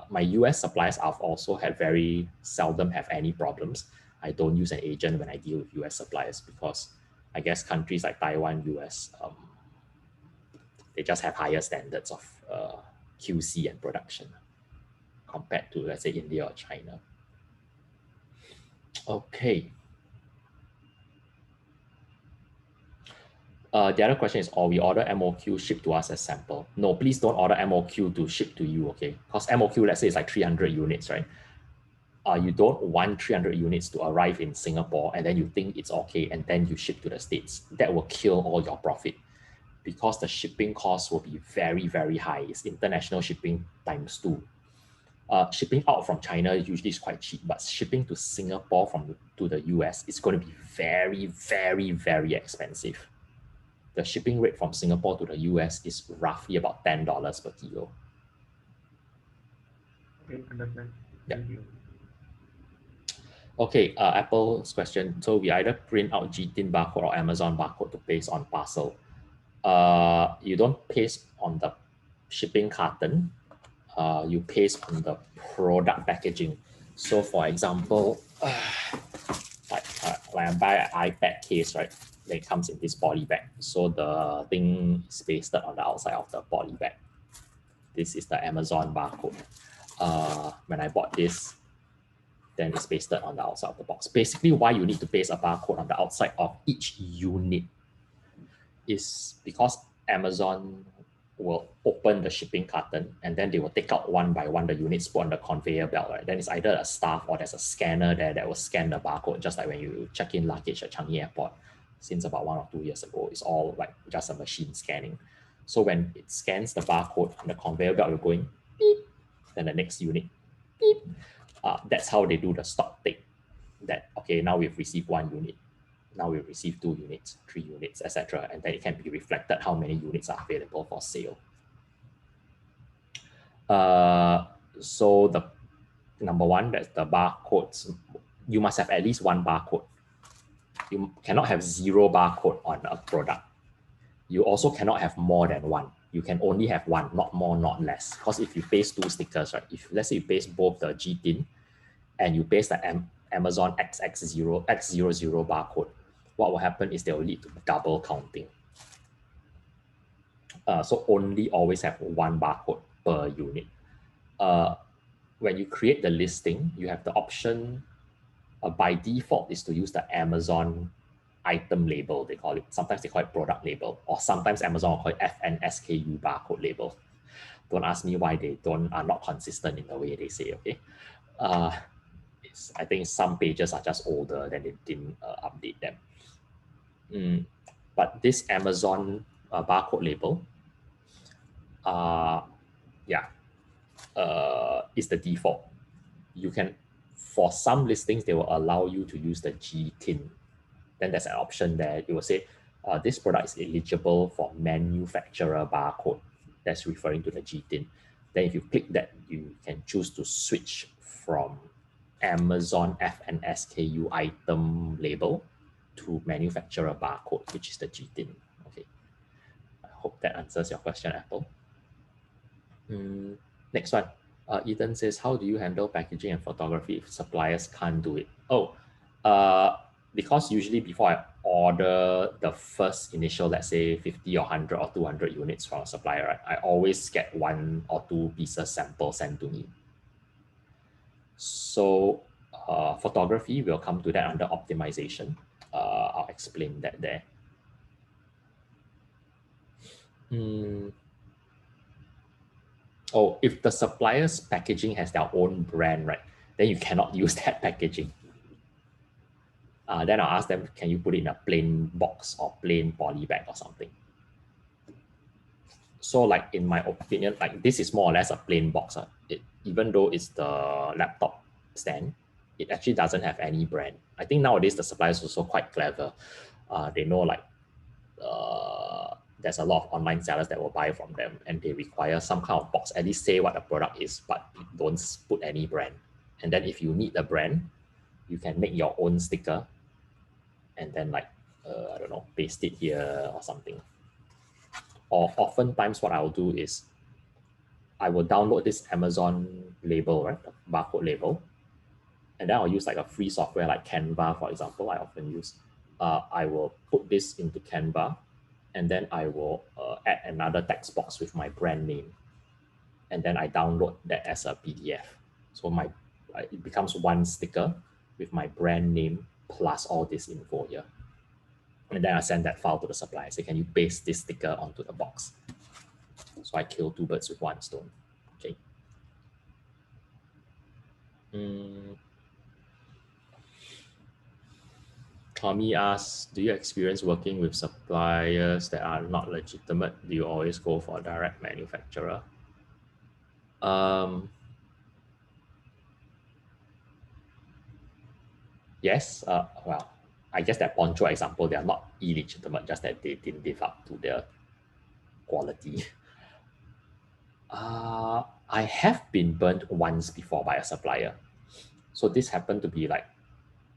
My US suppliers I've also had very seldom have any problems. I don't use an agent when I deal with US suppliers because I guess countries like Taiwan, US, they just have higher standards of QC and production compared to, let's say, India or China. Okay. The other question is, or we order MOQ shipped to us as sample? No, please don't order MOQ to ship to you, okay? Because MOQ, let's say, is like 300 units, right? You don't want 300 units to arrive in Singapore and then you think it's okay and then you ship to the States. That will kill all your profit because the shipping cost will be very, very high. It's international shipping ×2. Shipping out from China usually is quite cheap, but shipping to Singapore to the US is going to be very, very, very expensive. The shipping rate from Singapore to the US is roughly about $10 per kilo.
Okay, understand.
Yeah.
Thank you.
Okay, Apple's question. So we either print out GTIN barcode or Amazon barcode to paste on parcel. You don't paste on the shipping carton. You paste on the product packaging. So for example, like when I buy an iPad case, right? Then it comes in this poly bag. So the thing is pasted on the outside of the poly bag. This is the Amazon barcode. When I bought this, then it's pasted on the outside of the box. Basically, why you need to paste a barcode on the outside of each unit is because Amazon will open the shipping carton and then they will take out one by one the units put on the conveyor belt, right? Then it's either a staff or there's a scanner there that will scan the barcode, just like when you check in luggage at Changi Airport. Since about 1 or 2 years ago, it's all like just a machine scanning. So when it scans the barcode on the conveyor belt, you're going beep, then the next unit, beep. That's how they do the stock take. That, okay, now we've received 1 unit. Now we've received 2 units, 3 units, etc. And then it can be reflected how many units are available for sale. So the number one, that's the barcodes. You must have at least 1 barcode. You cannot have 0 barcode on a product. You also cannot have more than 1. You can only have 1, not more, not less. Because if you paste 2 stickers, right? If let's say you paste both the GTIN and you paste the Amazon XX0 X00 barcode, what will happen is they will lead to double counting. So only always have 1 barcode per unit. When you create the listing, you have the option by default is to use the Amazon item label, they call it. Sometimes they call it product label, or sometimes Amazon will call it FNSKU barcode label. Don't ask me why they are not consistent in the way they say, okay? I think some pages are just older than they didn't update them. But this Amazon barcode label, is the default. You can, for some listings, they will allow you to use the GTIN. Then there's an option there. It will say, this product is eligible for manufacturer barcode. That's referring to the GTIN. Then if you click that, you can choose to switch from Amazon FNSKU item label to manufacturer barcode, which is the GTIN. Okay. I hope that answers your question, Apple. Next one. Ethan says, how do you handle packaging and photography if suppliers can't do it? Because usually before I order the first initial, let's say 50 or 100 or 200 units from a supplier, right, I always get 1 or 2 pieces sample sent to me. So photography will come to that under optimization. I'll explain that there. If the supplier's packaging has their own brand, right, then you cannot use that packaging. Then I'll ask them, can you put it in a plain box or plain poly bag or something? So like in my opinion, like this is more or less a plain box. Even though it's the laptop stand, it actually doesn't have any brand. I think nowadays the suppliers are also quite clever. They know like there's a lot of online sellers that will buy from them and they require some kind of box, at least say what the product is, but don't put any brand. And then if you need the brand, you can make your own sticker and then like, I don't know, paste it here or something. Or oftentimes what I'll do is I will download this Amazon label, right? The barcode label. And then I'll use like a free software like Canva, for example, I often use. I will put this into Canva, and then I will add another text box with my brand name. And then I download that as a PDF. So it becomes one sticker with my brand name plus all this info here. And then I send that file to the supplier. I say, can you paste this sticker onto the box? So I kill two birds with one stone. Okay. Tommy asks, do you experience working with suppliers that are not legitimate? Do you always go for a direct manufacturer? Yes. Well, I guess that Poncho example, they are not illegitimate, just that they didn't live up to their quality. I have been burnt once before by a supplier. So this happened to be like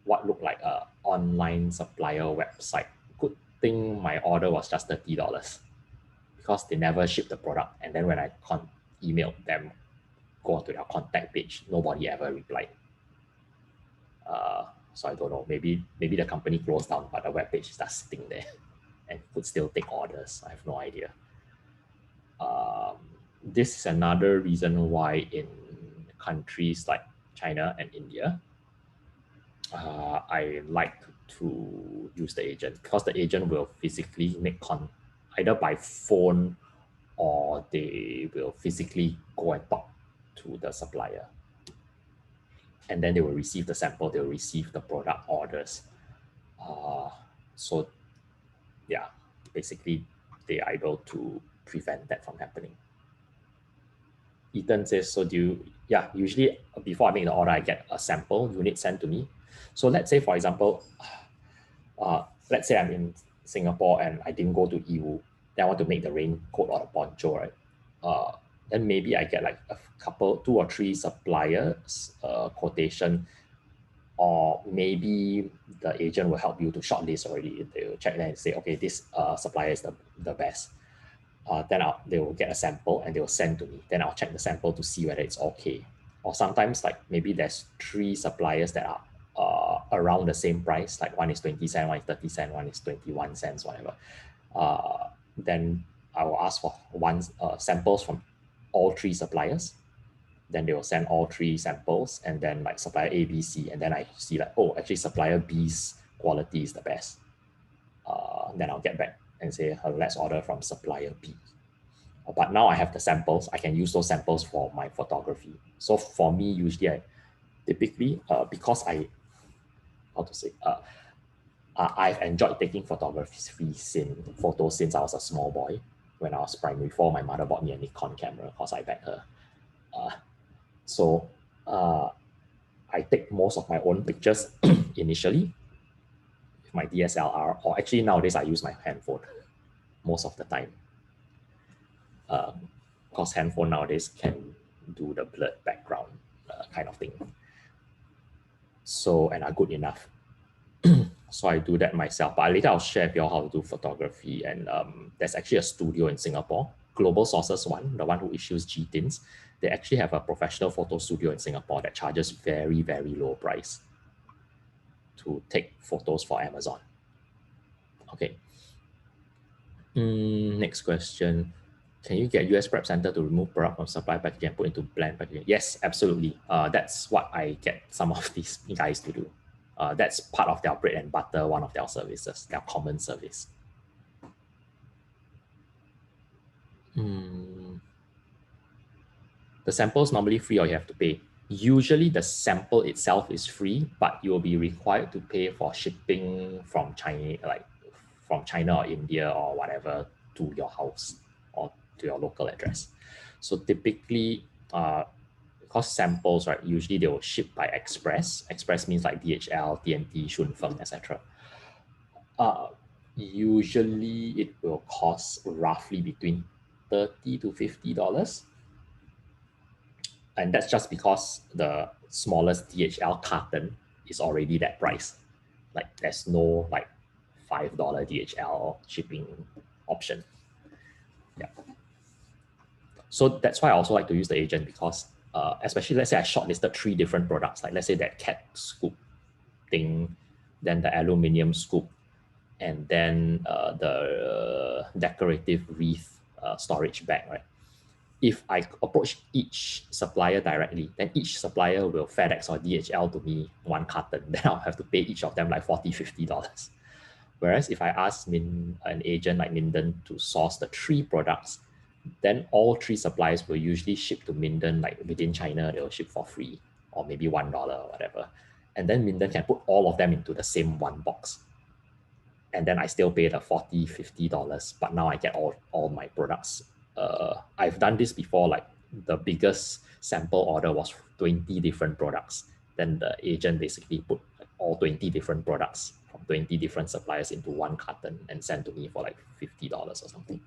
what looked like a online supplier website. Good thing my order was just $30 because they never shipped the product. And then when I emailed them, go to their contact page, nobody ever replied. So I don't know, maybe the company closed down, but the web page is just sitting there and could still take orders. I have no idea. This is another reason why in countries like China and India, I like to use the agent because the agent will physically make either by phone or they will physically go and talk to the supplier. And then they will receive the sample, they will receive the product orders. So yeah, basically they are able to prevent that from happening. Ethan says, so usually before I make the order, I get a sample unit sent to me. So let's say, for example, let's say I'm in Singapore and I didn't go to Yiwu, then I want to make the raincoat or the poncho, right? Then maybe I get like a couple, 2 or 3 suppliers quotation, or maybe the agent will help you to shortlist already. They will check and say, okay, this supplier is the best. Then they will get a sample and they will send to me. Then I'll check the sample to see whether it's okay. Or sometimes like maybe there's 3 suppliers that are around the same price, like one is 20 cents, one is 30 cents, one is 21 cents, whatever. Then I will ask for samples from all 3 suppliers. Then they will send all 3 samples, and then like supplier A, B, C, and then I see like, oh, actually supplier B's quality is the best. Then I'll get back and say, let's order from supplier B. But now I have the samples. I can use those samples for my photography. So for me, usually I typically, because I've enjoyed taking photos since I was a small boy. When I was primary 4, my mother bought me a Nikon camera because I begged her. So I take most of my own pictures initially with my DSLR, or actually nowadays I use my handphone most of the time. Because handphone nowadays can do the blurred background kind of thing. So, and are good enough. So I do that myself, but later I'll share with you how to do photography. And there's actually a studio in Singapore, Global Sources one, the one who issues G-Tins. They actually have a professional photo studio in Singapore that charges very, very low price to take photos for Amazon. Okay. Next question. Can you get US Prep Center to remove product from supply packaging and put into blend packaging? Yes, absolutely. That's what I get some of these guys to do. That's part of their bread and butter, one of their services, their common service. The sample is normally free or you have to pay. Usually the sample itself is free, but you'll be required to pay for shipping from China, or India or whatever to your house or to your local address. So typically, because samples, right, usually they will ship by express. Express means like DHL, TNT, Shunfeng, etc. Usually it will cost roughly between $30 to $50. And that's just because the smallest DHL carton is already that price. Like there's no like $5 DHL shipping option. Yeah. So that's why I also like to use the agent, because especially let's say I shortlisted 3 different products, like let's say that cat scoop thing, then the aluminium scoop, and then the decorative wreath storage bag, right? If I approach each supplier directly, then each supplier will FedEx or DHL to me 1 carton. Then I'll have to pay each of them like $40, $50. Whereas if I ask an agent like Minden to source the 3 products, then all 3 suppliers will usually ship to Minden, like within China, they'll ship for free or maybe $1 or whatever. And then Minden can put all of them into the same 1 box. And then I still pay the $40, $50, but now I get all my products. I've done this before, like the biggest sample order was 20 different products. Then the agent basically put all 20 different products from 20 different suppliers into 1 carton and sent to me for like $50 or something.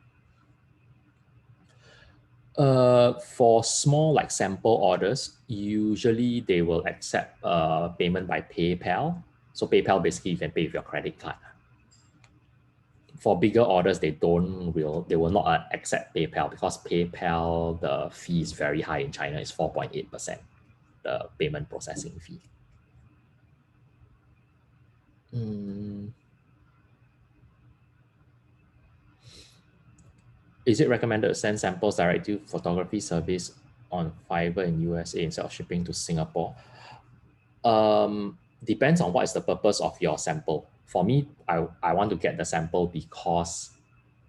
For small like sample orders, usually they will accept payment by PayPal. So PayPal, basically you can pay with your credit card. For bigger orders, they will not accept PayPal, because PayPal, the fee is very high in China. It's 4.8%, the payment processing fee. Is it recommended to send samples direct to photography service on Fiverr in USA instead of shipping to Singapore? Depends on what is the purpose of your sample. For me, I want to get the sample because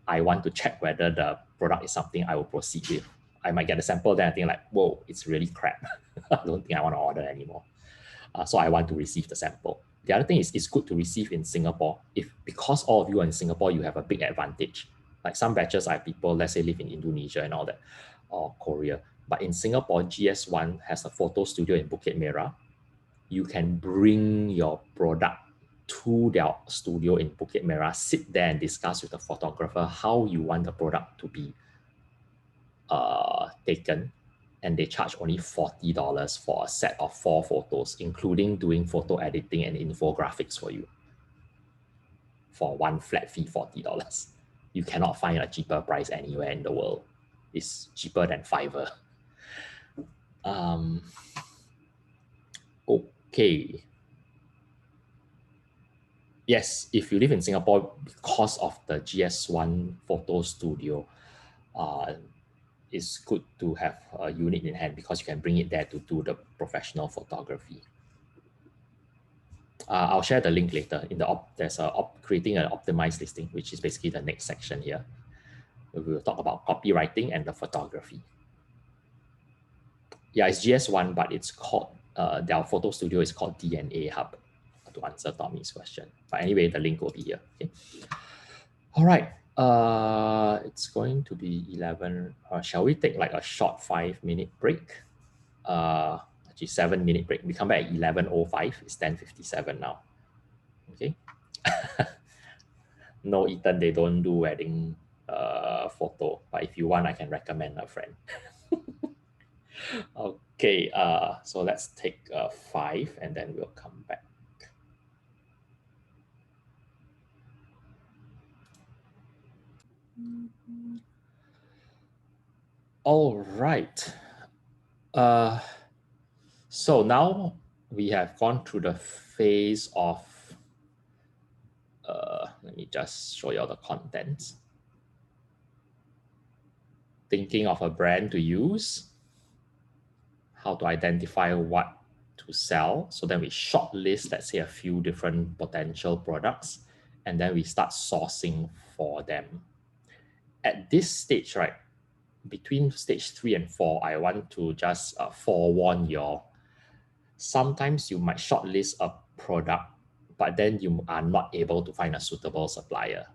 I want to check whether the product is something I will proceed with. I might get a sample, then I think like, whoa, it's really crap. I don't think I want to order anymore. So I want to receive the sample. The other thing is, it's good to receive in Singapore. Because all of you are in Singapore, you have a big advantage. Like some batches, I have people, let's say, live in Indonesia and all that, or Korea. But in Singapore, GS1 has a photo studio in Bukit Merah. You can bring your product to their studio in Bukit Merah, sit there and discuss with the photographer how you want the product to be taken. And they charge only $40 for a set of 4 photos, including doing photo editing and infographics for you. For 1 flat fee, $40. You cannot find a cheaper price anywhere in the world. It's cheaper than Fiverr. Okay. Yes, if you live in Singapore, because of the GS1 photo studio, it's good to have a unit in hand, because you can bring it there to do the professional photography. I'll share the link later. There's creating an optimized listing, which is basically the next section here. We will talk about copywriting and the photography. Yeah, it's GS1, but it's called, their photo studio is called DNA Hub, to answer Tommy's question. But anyway, the link will be here. Okay. All right. It's going to be 11. Shall we take like a short 5-minute break? Actually 7-minute break. We come back at 11:05. It's 10:57 now. Okay. No, Ethan, they don't do wedding photo. But if you want, I can recommend a friend. Okay. So let's take 5 and then we'll come back. All right. So now we have gone through the phase of, let me just show you all the contents. Thinking of a brand to use, how to identify what to sell. So then we shortlist, let's say, a few different potential products, and then we start sourcing for them. At this stage, right, between stage 3 and 4, I want to just forewarn you all. Sometimes you might shortlist a product, but then you are not able to find a suitable supplier.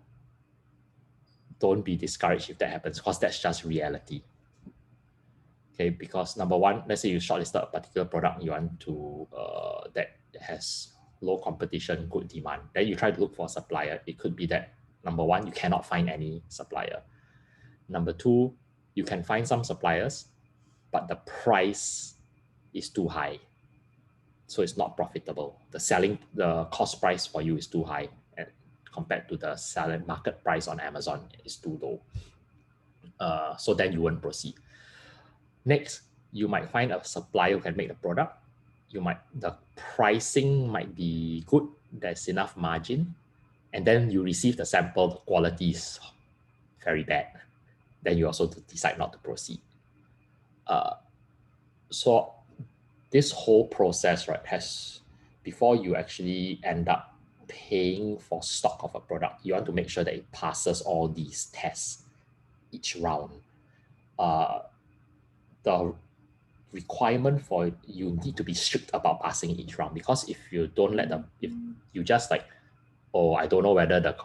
Don't be discouraged if that happens, because that's just reality. Okay, because number one, let's say you shortlisted a particular product you want to that has low competition, good demand. Then you try to look for a supplier. It could be that number one, you cannot find any supplier. Number two, you can find some suppliers, but the price is too high. So it's not profitable. The cost price for you is too high, and compared to the selling market price on Amazon is too low. So then you won't proceed. Next, you might find a supplier who can make the product. The pricing might be good, there's enough margin, and then you receive the sample, the quality is very bad. Then you also decide not to proceed. So this whole process, right, before you actually end up paying for stock of a product, you want to make sure that it passes all these tests each round. The requirement for you need to be strict about passing each round, because if you don't if you just like, oh, I don't know whether the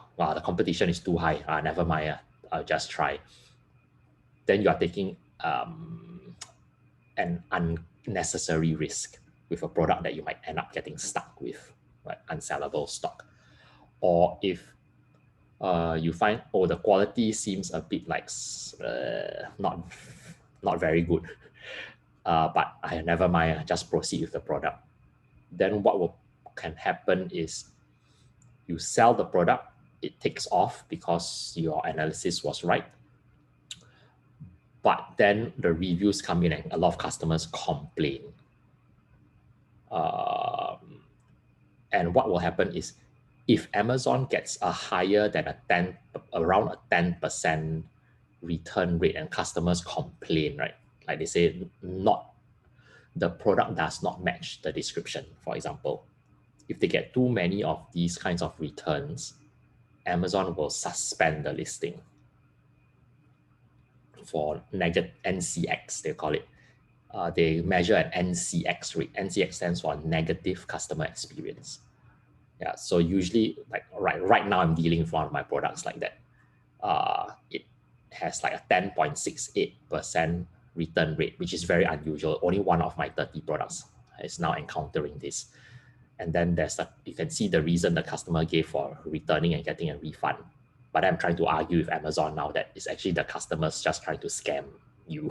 competition is too high, never mind, I'll just try, then you are taking an unnecessary risk with a product that you might end up getting stuck with, right? Unsellable stock. Or if you find, oh, the quality seems a bit like not very good, but never mind, just proceed with the product. Then what can happen is you sell the product, it takes off because your analysis was right. But then the reviews come in and a lot of customers complain. And what will happen is, if Amazon gets a higher than around a 10% return rate and customers complain, right? Like they say, the product does not match the description, for example. If they get too many of these kinds of returns, Amazon will suspend the listing for negative NCX, they call it. They measure an NCX rate. NCX stands for negative customer experience. Yeah, so usually, like right now, I'm dealing with one of my products like that. It has like a 10.68% return rate, which is very unusual. Only one of my 30 products is now encountering this. And then you can see the reason the customer gave for returning and getting a refund. But I'm trying to argue with Amazon now that it's actually the customers just trying to scam you.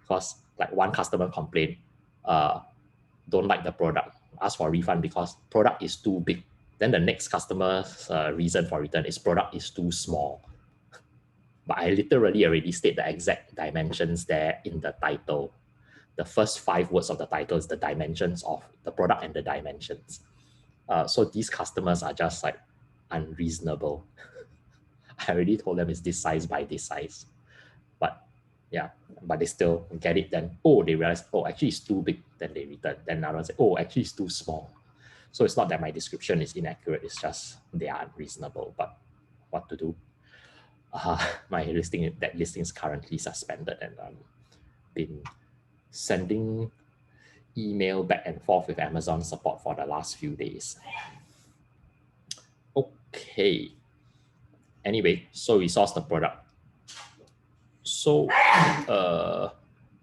Because like one customer complained, don't like the product, ask for a refund because product is too big. Then the next customer's reason for return is product is too small. But I literally already state the exact dimensions there in the title. The first 5 words of the title is the dimensions of the product and the dimensions. So these customers are just like unreasonable. I already told them it's this size by this size. But yeah, but they still get it. Then, oh, they realize, oh, actually it's too big. Then they return. Then another one say, oh, actually it's too small. So it's not that my description is inaccurate. It's just they are unreasonable. But what to do? My listing is currently suspended, and I've been sending email back and forth with Amazon support for the last few days. Okay. Anyway, so we sourced the product. So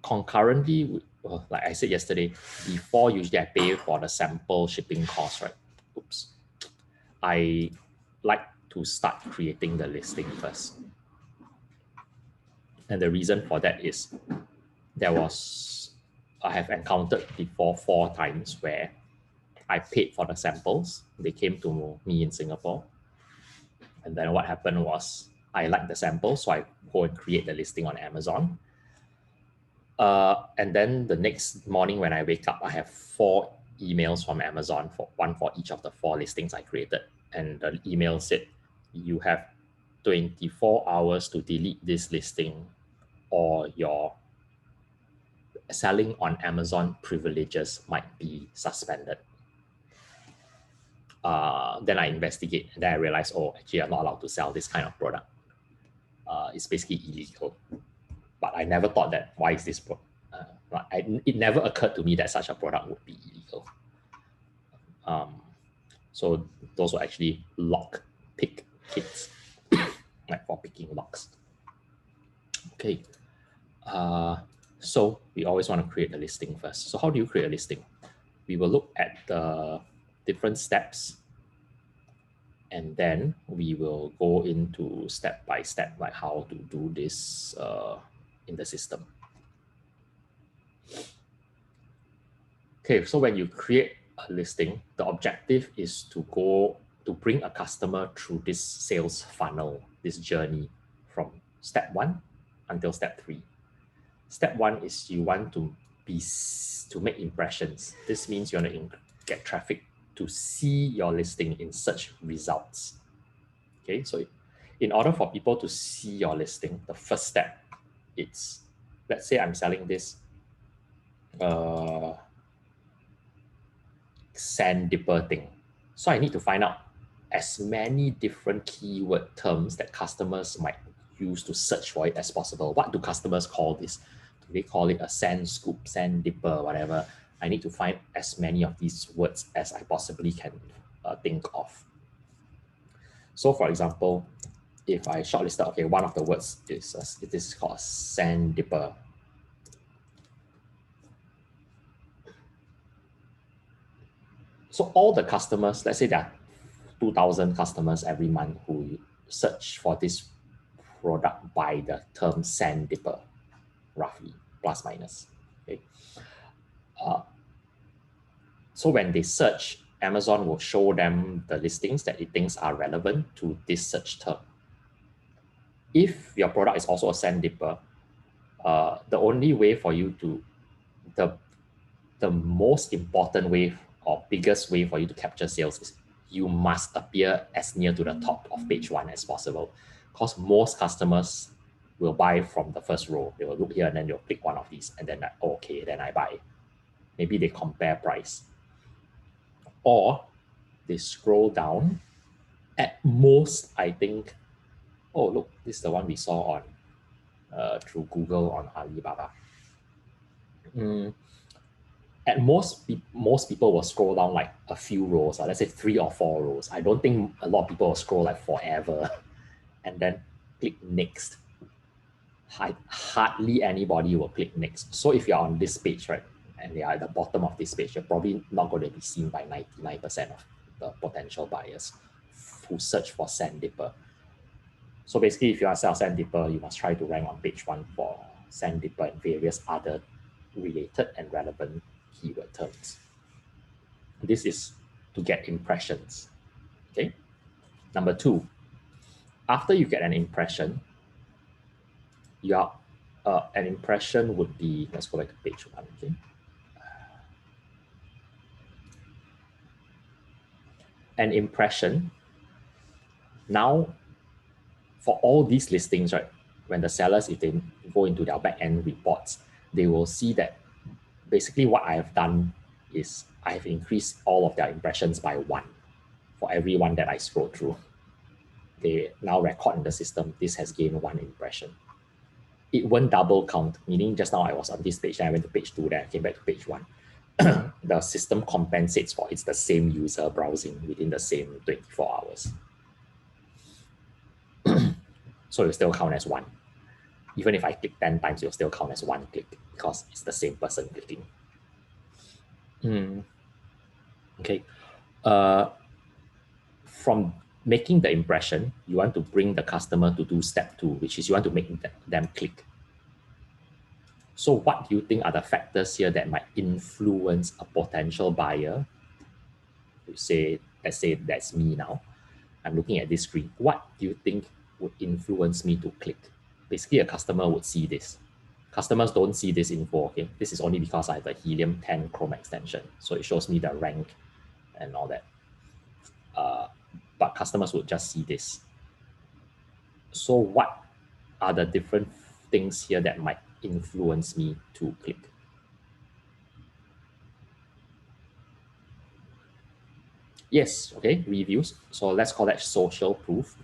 concurrently, like I said yesterday, before usually I pay for the sample shipping cost, right? Oops. I like to start creating the listing first. And the reason for that is I have encountered before 4 times where I paid for the samples. They came to me in Singapore. And then what happened was I liked the samples, so I go and create the listing on Amazon. And then the next morning when I wake up, I have 4 emails from Amazon, one for each of the 4 listings I created. And the email said, you have 24 hours to delete this listing, or your selling on Amazon privileges might be suspended. Then I investigate, and then I realize, oh, actually I'm not allowed to sell this kind of product. It's basically illegal. But I never thought that, why is this it never occurred to me that such a product would be illegal. So those were actually lock pick kits, like for picking locks. Okay. So we always want to create a listing first. So how do you create a listing? We will look at the different steps, and then we will go into step by step, like how to do this in the system. Okay, so when you create a listing, the objective is to bring a customer through this sales funnel, this journey from step 1 until step 3. Step one is you want to make impressions. This means you want to get traffic to see your listing in search results. Okay, so in order for people to see your listing, the first step, it's, let's say I'm selling this sand dipper thing. So I need to find out as many different keyword terms that customers might use to search for it as possible. What do customers call this? Do they call it a sand scoop, sand dipper, whatever? I need to find as many of these words as I possibly can think of. So for example, if I shortlisted, okay, one of the words is this is called sand dipper. So all the customers, let's say there are 2,000 customers every month who search for this product by the term sand dipper, roughly, plus minus. Okay. So when they search, Amazon will show them the listings that it thinks are relevant to this search term. If your product is also a sand dipper, the only way for you to, the most important way or biggest way for you to capture sales is you must appear as near to the top of page one as possible, because most customers will buy from the first row. They will look here and then they'll click one of these and then like, oh, okay, then I buy. Maybe they compare price. Or they scroll down. At most, I think, oh, look, this is the one we saw on through Google on Alibaba. At most people will scroll down like a few rows, let's say 3 or 4 rows. I don't think a lot of people will scroll like forever and then click next. Hardly anybody will click next. So if you're on this page, right, and they are at the bottom of this page, you're probably not going to be seen by 99% of the potential buyers who search for sand dipper. So basically, if you are sell sand dipper, you must try to rank on page 1 for sand dipper and various other related and relevant keyword terms. This is to get impressions. Okay. Number 2, after you get an impression, an impression would be, let's go back to page 1. Okay. An impression. Now, for all these listings, right, when the sellers, if they go into their back-end reports, they will see that basically what I have done is I have increased all of their impressions by 1 for every one that I scroll through. They now record in the system, this has gained 1 impression. It won't double count, meaning just now I was on this page, then I went to page 2, then I came back to page 1. The system compensates for it's the same user browsing within the same 24 hours. So it still count as 1. Even if I click 10 times, it'll still count as 1 click because it's the same person clicking. Okay. From making the impression, you want to bring the customer to do step 2, which is you want to make them click. So what do you think are the factors here that might influence a potential buyer? Let's say that's me now. I'm looking at this screen. What do you think would influence me to click? Basically, a customer would see this. Customers don't see this info, okay? This is only because I have a Helium 10 Chrome extension. So it shows me the rank and all that. But customers would just see this. So what are the different things here that might influence me to click? Yes, okay, reviews. So let's call that social proof.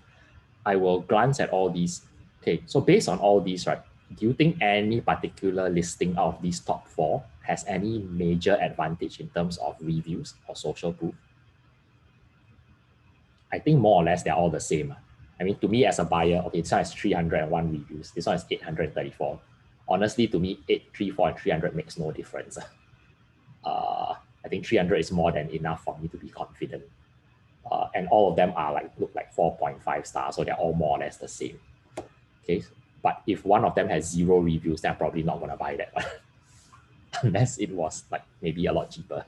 I will glance at all these. Okay, so based on all these, right, do you think any particular listing out of these top 4 has any major advantage in terms of reviews or social proof? I think more or less they're all the same. I mean, to me as a buyer, okay, this one has 301 reviews. This one is 834. Honestly, to me, 834 and 300 makes no difference. I think 300 is more than enough for me to be confident. And all of them are look like 4.5 stars, so they're all more or less the same. Okay, but if one of them has 0 reviews, then I'm probably not going to buy that one. Unless it was like maybe a lot cheaper,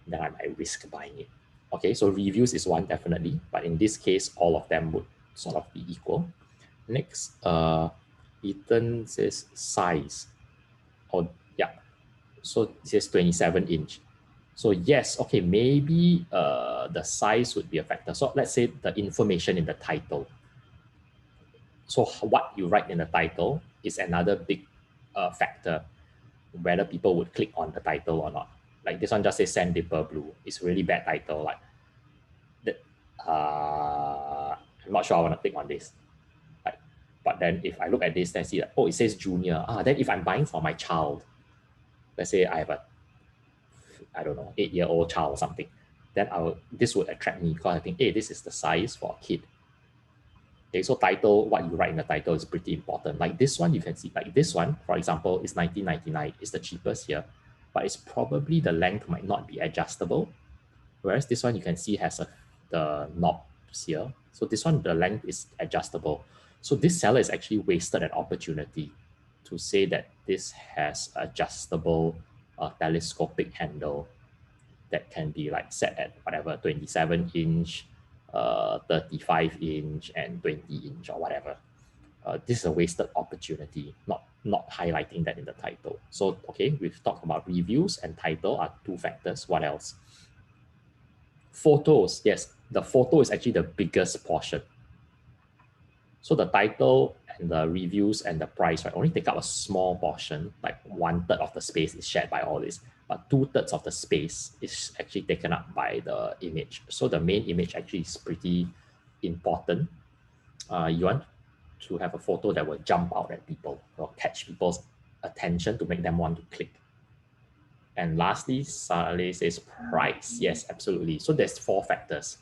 then I might risk buying it. Okay, so reviews is one definitely, but in this case, all of them would sort of be equal. Next, Ethan says size. Oh, yeah. So it says 27 inch. So yes, okay, maybe the size would be a factor. So let's say the information in the title. So what you write in the title is another big factor, whether people would click on the title or not. Like this one just says Sandpaper Blue. It's a really bad title. Like that, I'm not sure I want to click on this. Like, but then if I look at this, then I see that, oh, it says junior. Then if I'm buying for my child, let's say I have a, I don't know, 8-year-old child or something, then this would attract me because I think, hey, this is the size for a kid. Okay, so title, what you write in the title is pretty important. Like this one, you can see, like this one, for example, is $19.99. It's the cheapest here, but it's probably the length might not be adjustable. Whereas this one, you can see has the knobs here. So this one, the length is adjustable. So this seller is actually wasted an opportunity to say that this has adjustable telescopic handle that can be like set at whatever, 27 inch, 35 inch and 20 inch or whatever. This is a wasted opportunity, not highlighting that in the title. So, okay, we've talked about reviews and title are two factors. What else? Photos. Yes, the photo is actually the biggest portion. So the title and the reviews and the price, right, only take up a small portion, like 1/3 of the space is shared by all this, but 2/3 of the space is actually taken up by the image. So the main image actually is pretty important. You want to have a photo that will jump out at people or catch people's attention to make them want to click. And lastly, Saleh says price. Yes, absolutely. So there's 4 factors.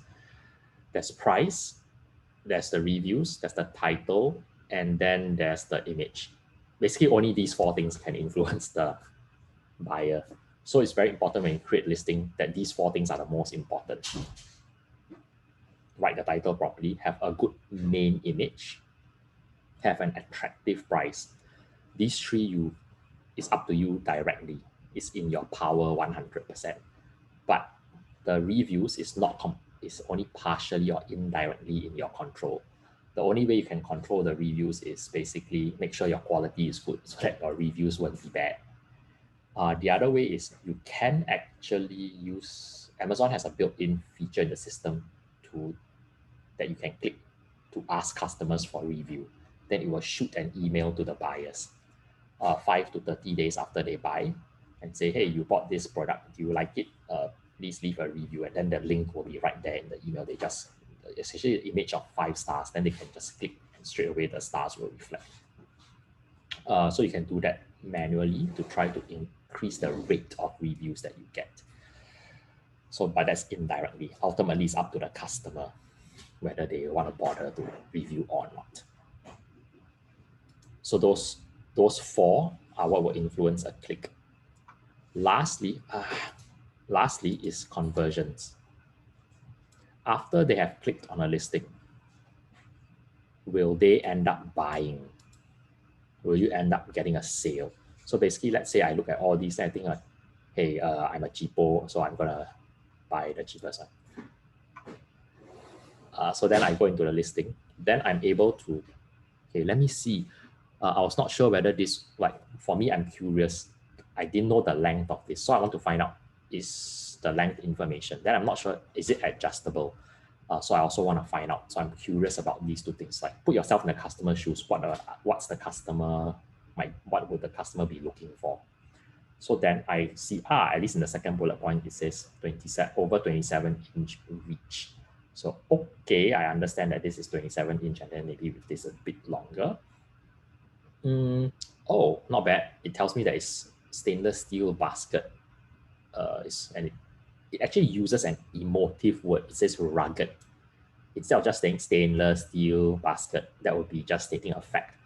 There's price, there's the reviews, there's the title, and then there's the image. Basically, only these 4 things can influence the buyer. So it's very important when you create listing that these 4 things are the most important. Write the title properly, have a good main image, have an attractive price. These 3 it's up to you directly. It's in your power 100%. But the reviews is is only partially or indirectly in your control. The only way you can control the reviews is basically make sure your quality is good so that your reviews won't be bad. The other way is you can actually use, Amazon has a built-in feature in the system that you can click to ask customers for review. Then it will shoot an email to the buyers 5 to 30 days after they buy and say, hey, you bought this product, do you like it? Please leave a review, and then the link will be right there in the email. They just, essentially an image of 5 stars, then they can just click and straight away the stars will reflect. So you can do that manually to try to increase the rate of reviews that you get. So, but that's indirectly. Ultimately, it's up to the customer whether they want to bother to review or not. So those 4 are what will influence a click. Lastly is conversions. After they have clicked on a listing, will they end up buying? Will you end up getting a sale? So basically, let's say I look at all these and I think, hey, I'm a cheapo, so I'm gonna buy the cheapest one. So then I go into the listing. Then I'm able to, okay, let me see. I was not sure whether this, like for me, I'm curious. I didn't know the length of this. So I want to find out, is the length information. Then I'm not sure, is it adjustable? So I also want to find out. So I'm curious about these 2 things. Like put yourself in the customer's shoes. What would the customer be looking for? So then I see, at least in the second bullet point, it says over 27 inch reach. So, okay, I understand that this is 27 inch and then maybe with this a bit longer. Oh, not bad. It tells me that it's stainless steel basket. And it actually uses an emotive word. It says rugged. Instead of just saying stainless steel basket, that would be just stating a fact.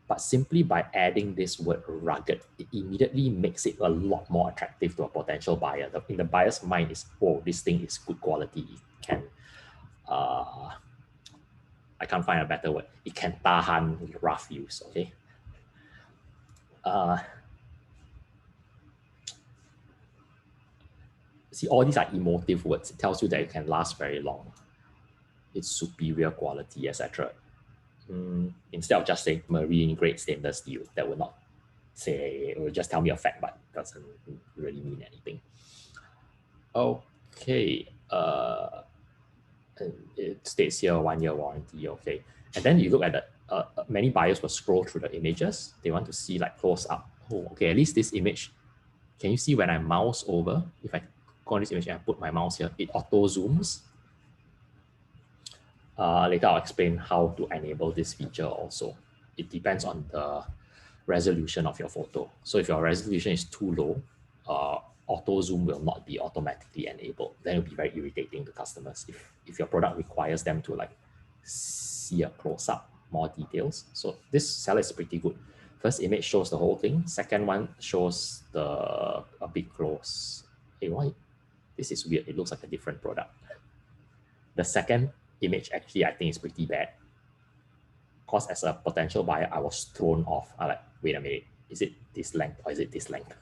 But simply by adding this word rugged, it immediately makes it a lot more attractive to a potential buyer. In the buyer's mind is, oh, this thing is good quality. It can, I can't find a better word. It can tahan rough use, okay? See, all these are emotive words. It tells you that it can last very long. It's superior quality, etc. instead of just saying marine grade stainless steel, that will not say, it will just tell me a fact, but doesn't really mean anything. Okay, and it states here 1 year warranty, okay. And then you look at the, many buyers will scroll through the images. They want to see like close up. Oh, okay, at least this image, can you see when I mouse over, if I go on this image and I put my mouse here, it auto zooms. Later I'll explain how to enable this feature also. It depends on the resolution of your photo. So if your resolution is too low, auto zoom will not be automatically enabled. Then it'll be very irritating to customers if your product requires them to like see a close-up, more details. So this seller is pretty good. First image shows the whole thing. Second one shows a bit close. Hey, why? This is weird. It looks like a different product. The second image actually I think is pretty bad. Because as a potential buyer, I was thrown off. I'm like, wait a minute, is it this length or is it this length?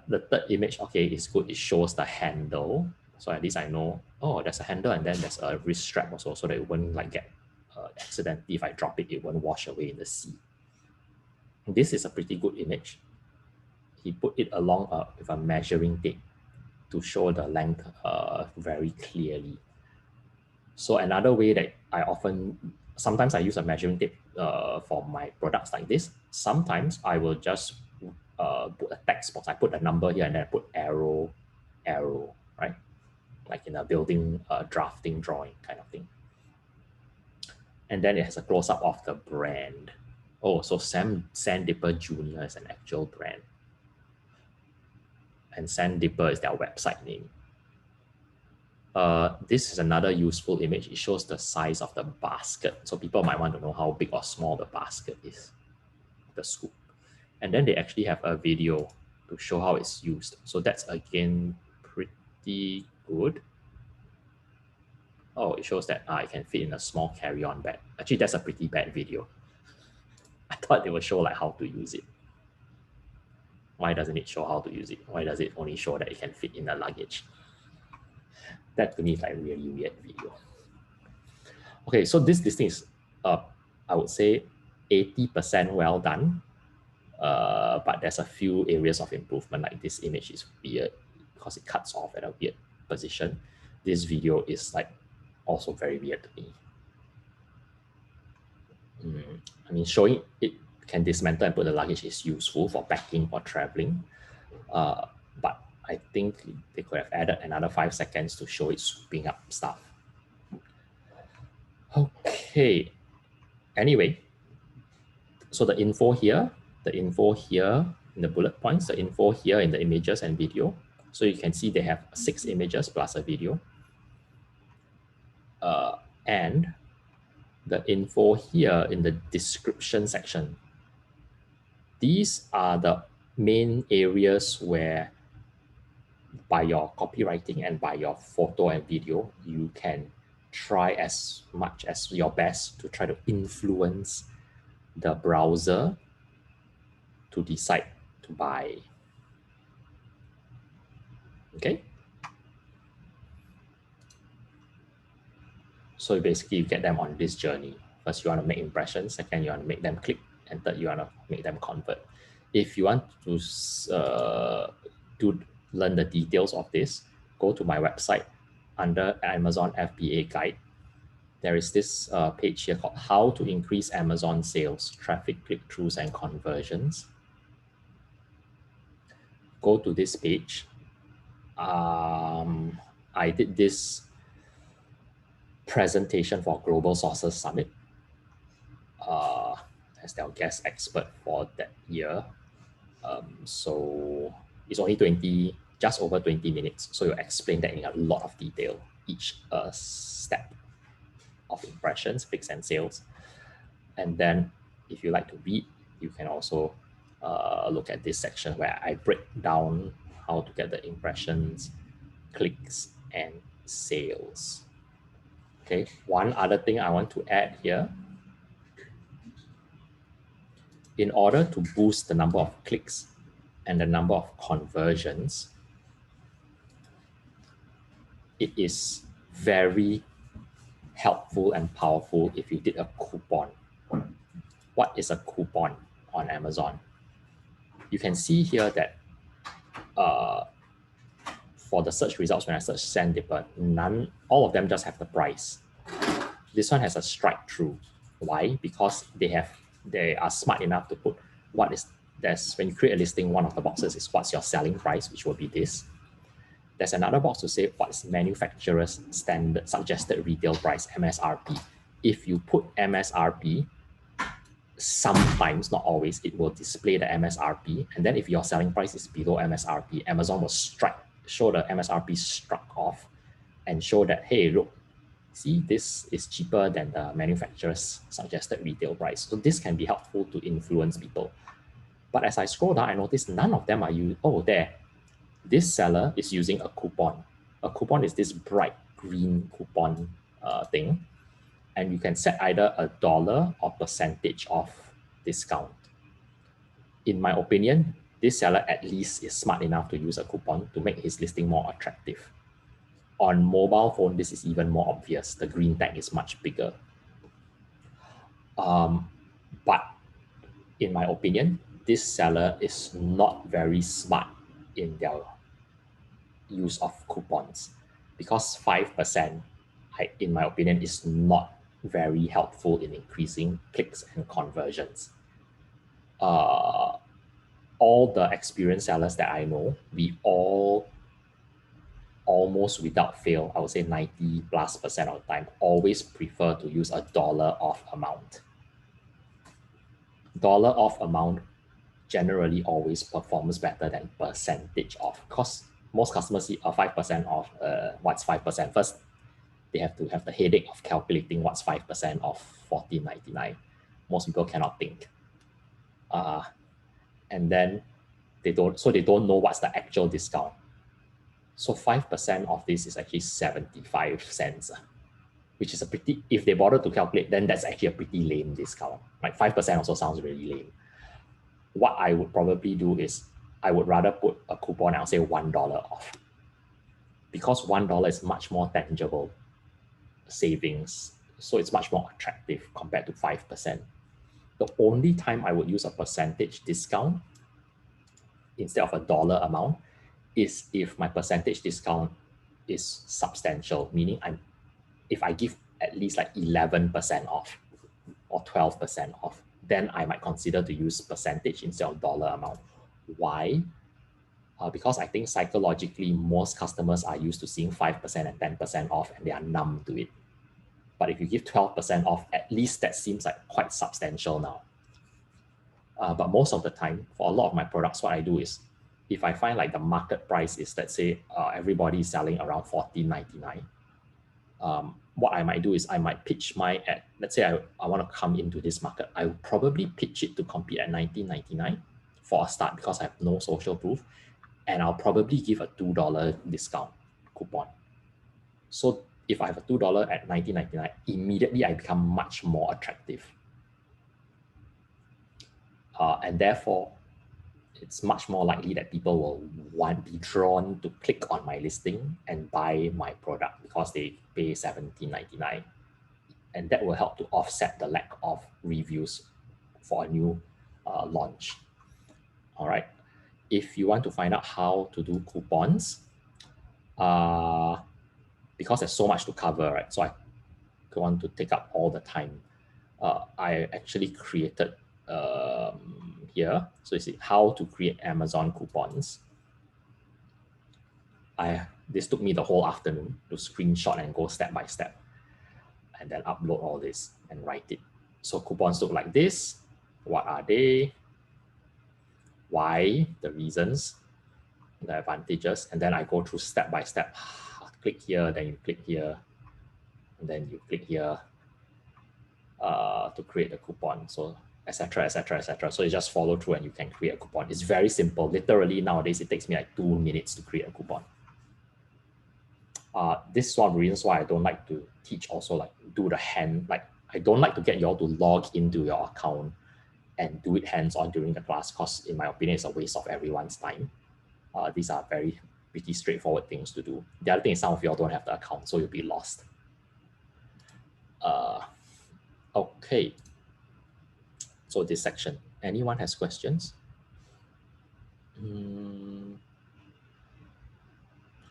The third image, okay, is good. It shows the handle. So at least I know, oh, there's a handle and then there's a wrist strap also, so that it won't like get accidentally, if I drop it, it won't wash away in the sea. This is a pretty good image. He put it along with a measuring tape to show the length very clearly. So another way that sometimes I use a measuring tape for my products like this. Sometimes I will just put a text box. I put a number here and then I put arrow, right? Like in a building drafting drawing kind of thing. And then it has a close-up of the brand. Oh, so Sandipper Junior is an actual brand. And Sandipper is their website name. This is another useful image. It shows the size of the basket. So people might want to know how big or small the basket is, the scoop. And then they actually have a video to show how it's used. So that's again pretty good. Oh, it shows that I can fit in a small carry-on bag. Actually, that's a pretty bad video. I thought they would show like how to use it. Why doesn't it show how to use it? Why does it only show that it can fit in the luggage? That to me is like really weird video. Okay, so this thing is, I would say 80% well done. But there's a few areas of improvement, like this image is weird because it cuts off at a weird position. This video is like also very weird to me. I mean, showing it can dismantle and put the luggage is useful for packing or traveling. But I think they could have added another 5 seconds to show it scooping up stuff. Okay. Anyway, so the info here in the bullet points, the info here in the images and video. So you can see they have 6 images plus a video. And the info here in the description section. These are the main areas where by your copywriting and by your photo and video, you can try as much as your best to try to influence the browser to decide to buy. Okay. So basically you get them on this journey. First, you want to make impressions. Second, you want to make them click. And third, you want to make them convert. If you want to learn the details of this, go to my website under Amazon FBA Guide. There is this page here called How to Increase Amazon Sales, Traffic, Click-Throughs, and Conversions. Go to this page. I did this presentation for Global Sources Summit as their guest expert for that year. So it's only just over 20 minutes. So you explain that in a lot of detail, each step of impressions, clicks, and sales. And then if you like to read, you can also look at this section where I break down how to get the impressions, clicks, and sales. Okay, one other thing I want to add here. In order to boost the number of clicks and the number of conversions, it is very helpful and powerful if you did a coupon. What is a coupon on Amazon? You can see here that for the search results, when I search Sandipper, all of them just have the price. This one has a strike through. Why? Because they are smart enough to put when you create a listing, one of the boxes is what's your selling price, which will be this. There's another box to say what's manufacturer's standard suggested retail price, MSRP. If you put MSRP, sometimes, not always, it will display the MSRP. And then if your selling price is below MSRP, Amazon will show the MSRP struck off and show that, hey, look, see, this is cheaper than the manufacturer's suggested retail price. So this can be helpful to influence people. But as I scroll down, I notice none of them are there. This seller is using a coupon. A coupon is this bright green coupon thing. And you can set either $1 or percentage off discount. In my opinion, this seller at least is smart enough to use a coupon to make his listing more attractive. On mobile phone, this is even more obvious. The green tag is much bigger. But in my opinion, this seller is not very smart in their use of coupons, because 5%, in my opinion, is not very helpful in increasing clicks and conversions. All the experienced sellers that I know, we all almost without fail, I would say 90+% of the time, always prefer to use $1 off amount. $1 off amount generally always performs better than percentage off, because most customers see a 5% off. What's 5%? First, they have to have the headache of calculating what's 5% of $14.99. Most people cannot think. And then they don't know what's the actual discount. So 5% of this is actually 75 cents, which is a pretty, if they bother to calculate, then that's actually a pretty lame discount. Like 5% also sounds really lame. What I would probably do is I would rather put a coupon, I'll say $1 off, because $1 is much more tangible savings. So it's much more attractive compared to 5%. The only time I would use a percentage discount instead of $1 amount is if my percentage discount is substantial, meaning if I give at least like 11% off or 12% off, then I might consider to use percentage instead of dollar amount. Why? Because I think psychologically, most customers are used to seeing 5% and 10% off and they are numb to it. But if you give 12% off, at least that seems like quite substantial now. But most of the time, for a lot of my products, what I do is, if I find like the market price is, let's say, everybody is selling around $14.99, what I might do is I might pitch let's say I want to come into this market, I would probably pitch it to compete at $19.99 for a start, because I have no social proof, and I'll probably give a $2 discount coupon. So if I have a $2 at $19.99, immediately I become much more attractive. And therefore, it's much more likely that people will be drawn to click on my listing and buy my product because they pay $17.99. And that will help to offset the lack of reviews for a new launch. All right. If you want to find out how to do coupons, because there's so much to cover, right? So I don't want to take up all the time. I actually created here. So you see how to create Amazon coupons. This took me the whole afternoon to screenshot and go step by step, and then upload all this and write it. So coupons look like this. What are they? Why? The reasons, the advantages, and then I go through step by step. Click here, then you click here, and then you click here to create a coupon. So etc., etc., etc. So you just follow through and you can create a coupon. It's very simple. Literally nowadays it takes me like 2 minutes to create a coupon. This is one of the reasons why I don't like to teach also, like do the I don't like to get you all to log into your account and do it hands-on during the class, because in my opinion, it's a waste of everyone's time. These are pretty straightforward things to do. The other thing is some of you all don't have the account, so you'll be lost. Okay. So this section, anyone has questions?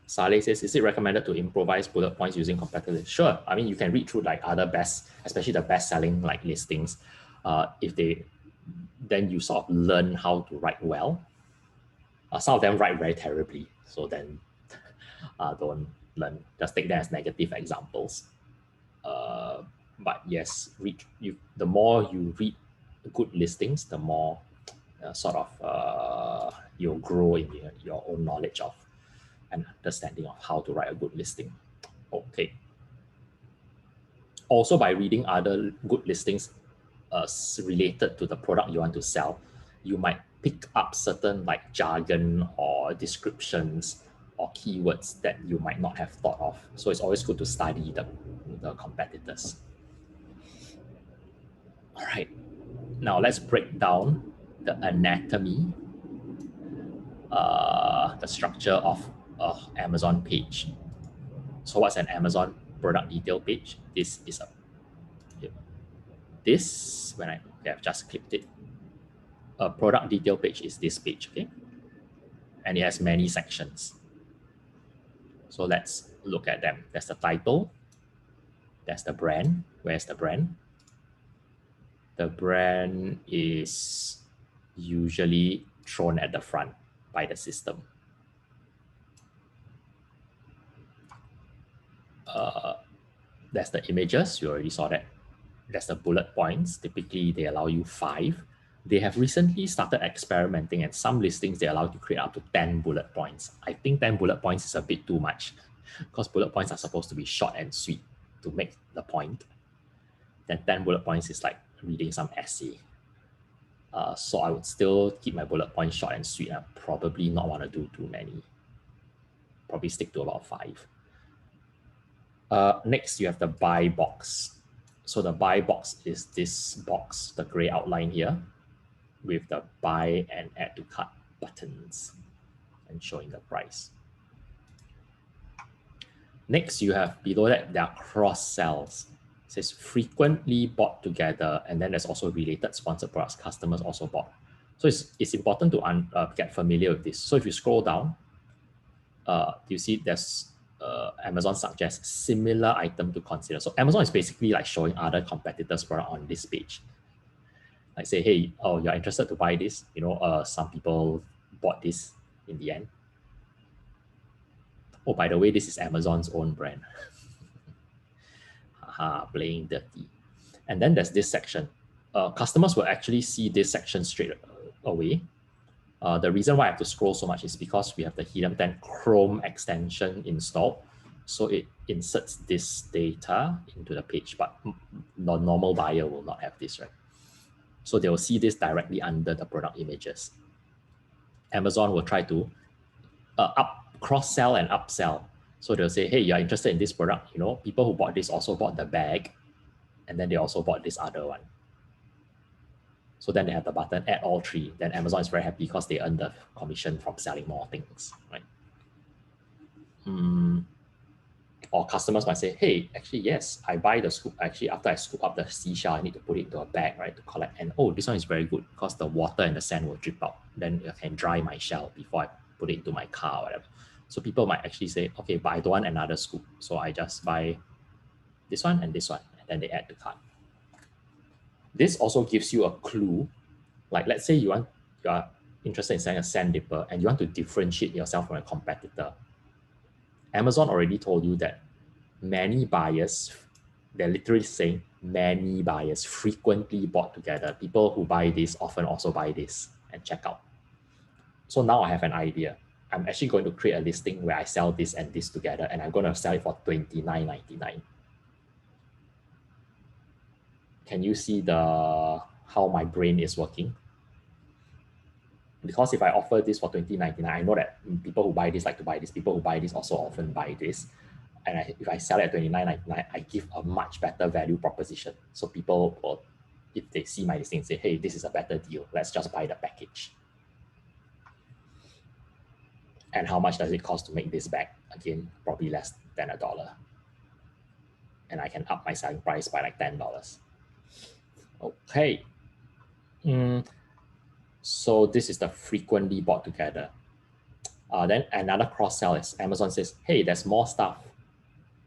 Saleh says, is it recommended to improvise bullet points using competitors? Sure. I mean, you can read through like other best, especially the best-selling like listings. Then you sort of learn how to write well. Some of them write very terribly, so then don't learn. Just take them as negative examples. But yes, the more you read good listings, the more you'll grow in your own knowledge of and understanding of how to write a good listing. Okay. Also, by reading other good listings related to the product you want to sell, you might pick up certain like jargon or descriptions or keywords that you might not have thought of. So it's always good to study the competitors. All right. Now let's break down the anatomy, the structure of an Amazon page. So what's an Amazon product detail page? When I've just clicked it, a product detail page is this page, okay? And it has many sections. So let's look at them. There's the title, there's the brand. Where's the brand? The brand is usually thrown at the front by the system. There's the images, you already saw that. There's the bullet points. Typically, they allow you 5. They have recently started experimenting, and some listings they allow you to create up to 10 bullet points. I think 10 bullet points is a bit too much because bullet points are supposed to be short and sweet to make the point. Then 10 bullet points is like reading some essay. So I would still keep my bullet points short and sweet. I probably not want to do too many. Probably stick to about 5. Next, you have the buy box. So the buy box is this box, the gray outline here, with the buy and add to cart buttons and showing the price. Next, you have below that, there are cross sells. It says frequently bought together, and then there's also related sponsored products customers also bought. So it's important to get familiar with this. So if you scroll down, you see there's Amazon suggests similar item to consider. So Amazon is basically like showing other competitors' product on this page. Like say, hey, oh, you're interested to buy this? Some people bought this in the end. Oh, by the way, this is Amazon's own brand. Haha, playing dirty. And then there's this section. Customers will actually see this section straight away. The reason why I have to scroll so much is because we have the Helium 10 Chrome extension installed. So it inserts this data into the page, but the normal buyer will not have this, right? So they will see this directly under the product images. Amazon will try to cross-sell and upsell. So they'll say, hey, you're interested in this product. People who bought this also bought the bag, and then they also bought this other one. So then they have the button, add all 3. Then Amazon is very happy because they earn the commission from selling more things, right? Or customers might say, hey, actually, yes, I buy the scoop. Actually, after I scoop up the seashell, I need to put it into a bag, right, to collect. And oh, this one is very good because the water and the sand will drip out. Then I can dry my shell before I put it into my car or whatever. So people might actually say, okay, but I don't want another scoop. So I just buy this one and this one, and then they add to cart. This also gives you a clue. Like, let's say you are interested in selling a sand dipper and you want to differentiate yourself from a competitor. Amazon already told you that many buyers, they're literally saying many buyers frequently bought together. People who buy this often also buy this and check out. So now I have an idea. I'm actually going to create a listing where I sell this and this together, and I'm going to sell it for $29.99. Can you see how my brain is working? Because if I offer this for $20.99, I know that people who buy this like to buy this. People who buy this also often buy this. And if I sell it at $29.99, I give a much better value proposition. So people will, if they see my listing, say, hey, this is a better deal. Let's just buy the package. And how much does it cost to make this bag? Again, probably less than $1. and I can up my selling price by like $10. Okay. So this is the frequently bought together. Then another cross-sell is Amazon says, hey, there's more stuff.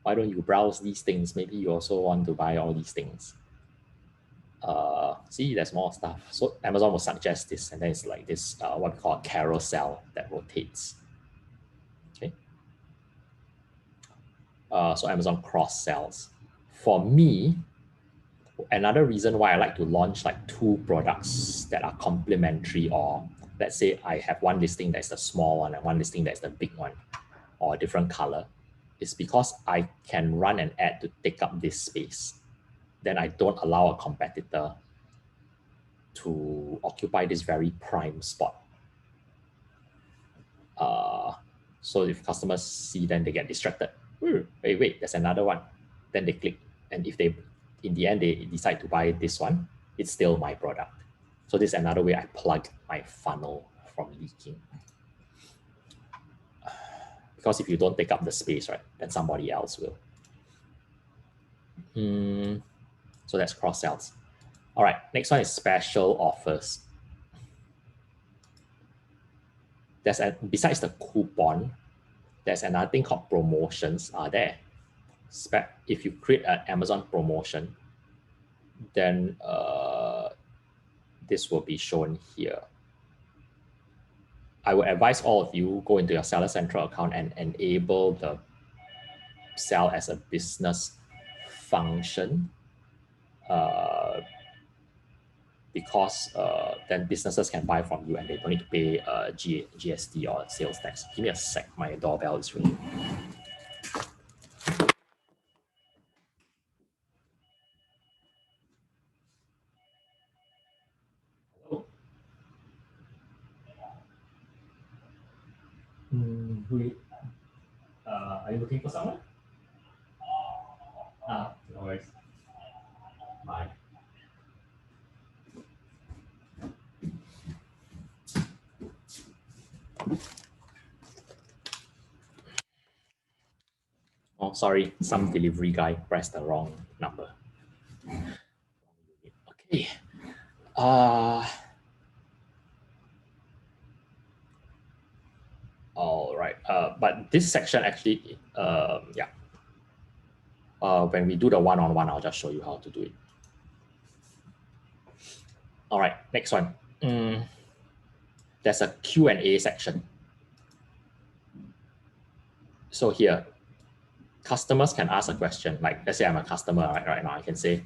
Why don't you browse these things? Maybe you also want to buy all these things. See, there's more stuff. So Amazon will suggest this, and then it's like this, what we call a carousel that rotates. Okay. So Amazon cross-sells. For me, another reason why I like to launch like 2 products that are complementary, or let's say I have one listing that's the small one and one listing that's the big one, or a different color, is because I can run an ad to take up this space. Then I don't allow a competitor to occupy this very prime spot. So if customers see, then they get distracted. Wait, there's another one. Then they click. And if they, in the end, they decide to buy this one, it's still my product. So this is another way I plug my funnel from leaking. Because if you don't take up the space, right, then somebody else will. So that's cross-sells. All right, next one is special offers. Besides the coupon, there's another thing called promotions are there. If you create an Amazon promotion, then this will be shown here. I would advise all of you go into your Seller Central account and enable the sell as a business function, because then businesses can buy from you and they don't need to pay GST or sales tax. Give me a sec, my doorbell is ringing. Are you looking for someone? No worries. Bye. Oh, sorry, some delivery guy pressed the wrong number. Okay. All right. But this section actually, yeah. When we do the one-on-one, I'll just show you how to do it. All right, next one. There's a Q&A section. So here, customers can ask a question. Like, let's say I'm a customer right now. I can say,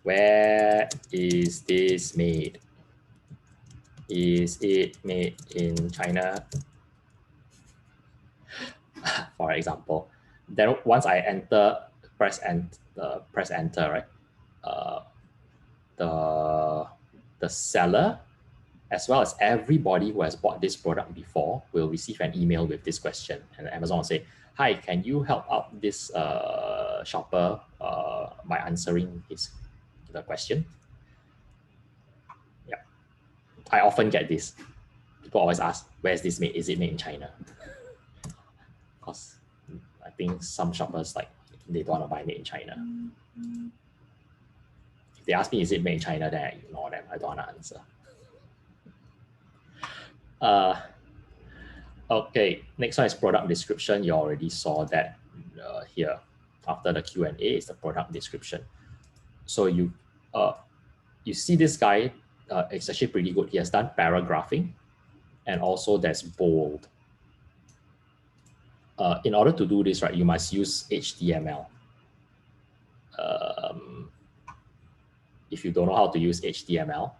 where is this made? Is it made in China? For example. Then once I press enter, right? The seller, as well as everybody who has bought this product before, will receive an email with this question. And Amazon will say, hi, can you help out this shopper by answering the question? Yeah, I often get this. People always ask, where's this made? Is it made in China? Because I think some shoppers, like, they don't want to buy made in China. If they ask me, is it made in China, then I ignore them. I don't want to answer. Okay, next one is product description. You already saw that here. After the Q&A is the product description. So you see this guy, it's actually pretty good. He has done paragraphing, and also there's bold. In order to do this, right, you must use HTML. If you don't know how to use HTML,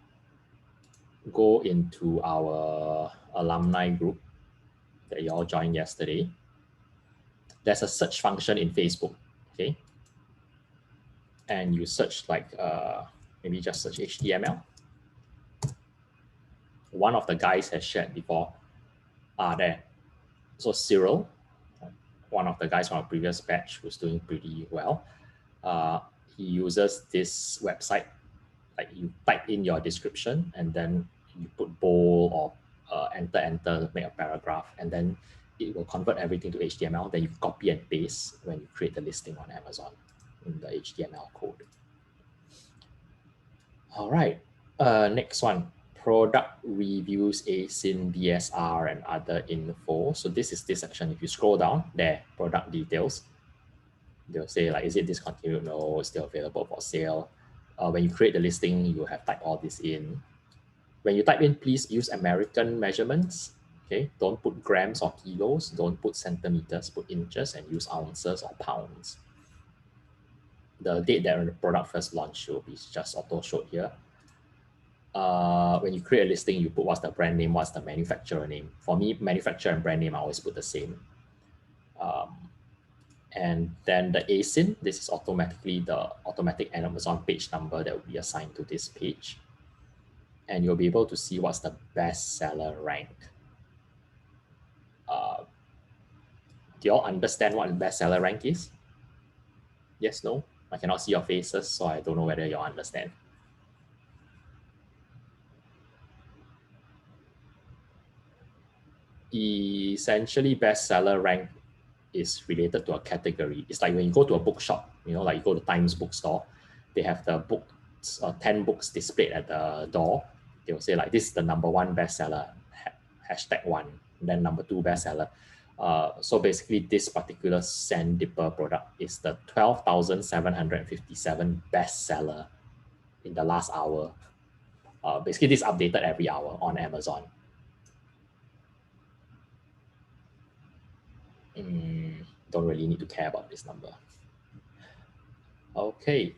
go into our alumni group that you all joined yesterday. There's a search function in Facebook, okay? And you search like, maybe just search HTML. One of the guys has shared before there. So Cyril, one of the guys from our previous batch who's doing pretty well, he uses this website. Like, you type in your description and then you put bold or enter to make a paragraph, and then it will convert everything to HTML. Then you copy and paste when you create the listing on Amazon. in the HTML code. All right, next one, product reviews, ASIN, BSR, and other info. So this is this section. If you scroll down there, product details, they'll say like, is it discontinued? No, it's still available for sale. When you create the listing, you have typed all this in. When you type in, please use American measurements. Okay, don't put grams or kilos, don't put centimeters, put inches, and use ounces or pounds. The date that the product first launched will be just auto-showed here. When you create a listing, you put what's the brand name, what's the manufacturer name. For me, manufacturer and brand name, I always put the same. And then the ASIN, this is automatically the automatic Amazon page number that will be assigned to this page. And you'll be able to see what's the bestseller rank. Do you all understand what the bestseller rank is? Yes, no? I cannot see your faces, so I don't know whether you all understand. Essentially, bestseller rank is related to a category. It's like when you go to a bookshop, you know, like you go to Times bookstore, they have the books, 10 books displayed at the door. They will say like, this is the #1 bestseller, #1, and then #2 bestseller. So basically this particular Sandipper product is the 12,757 bestseller in the last hour. Basically this is updated every hour on Amazon. Don't really need to care about this number. Okay.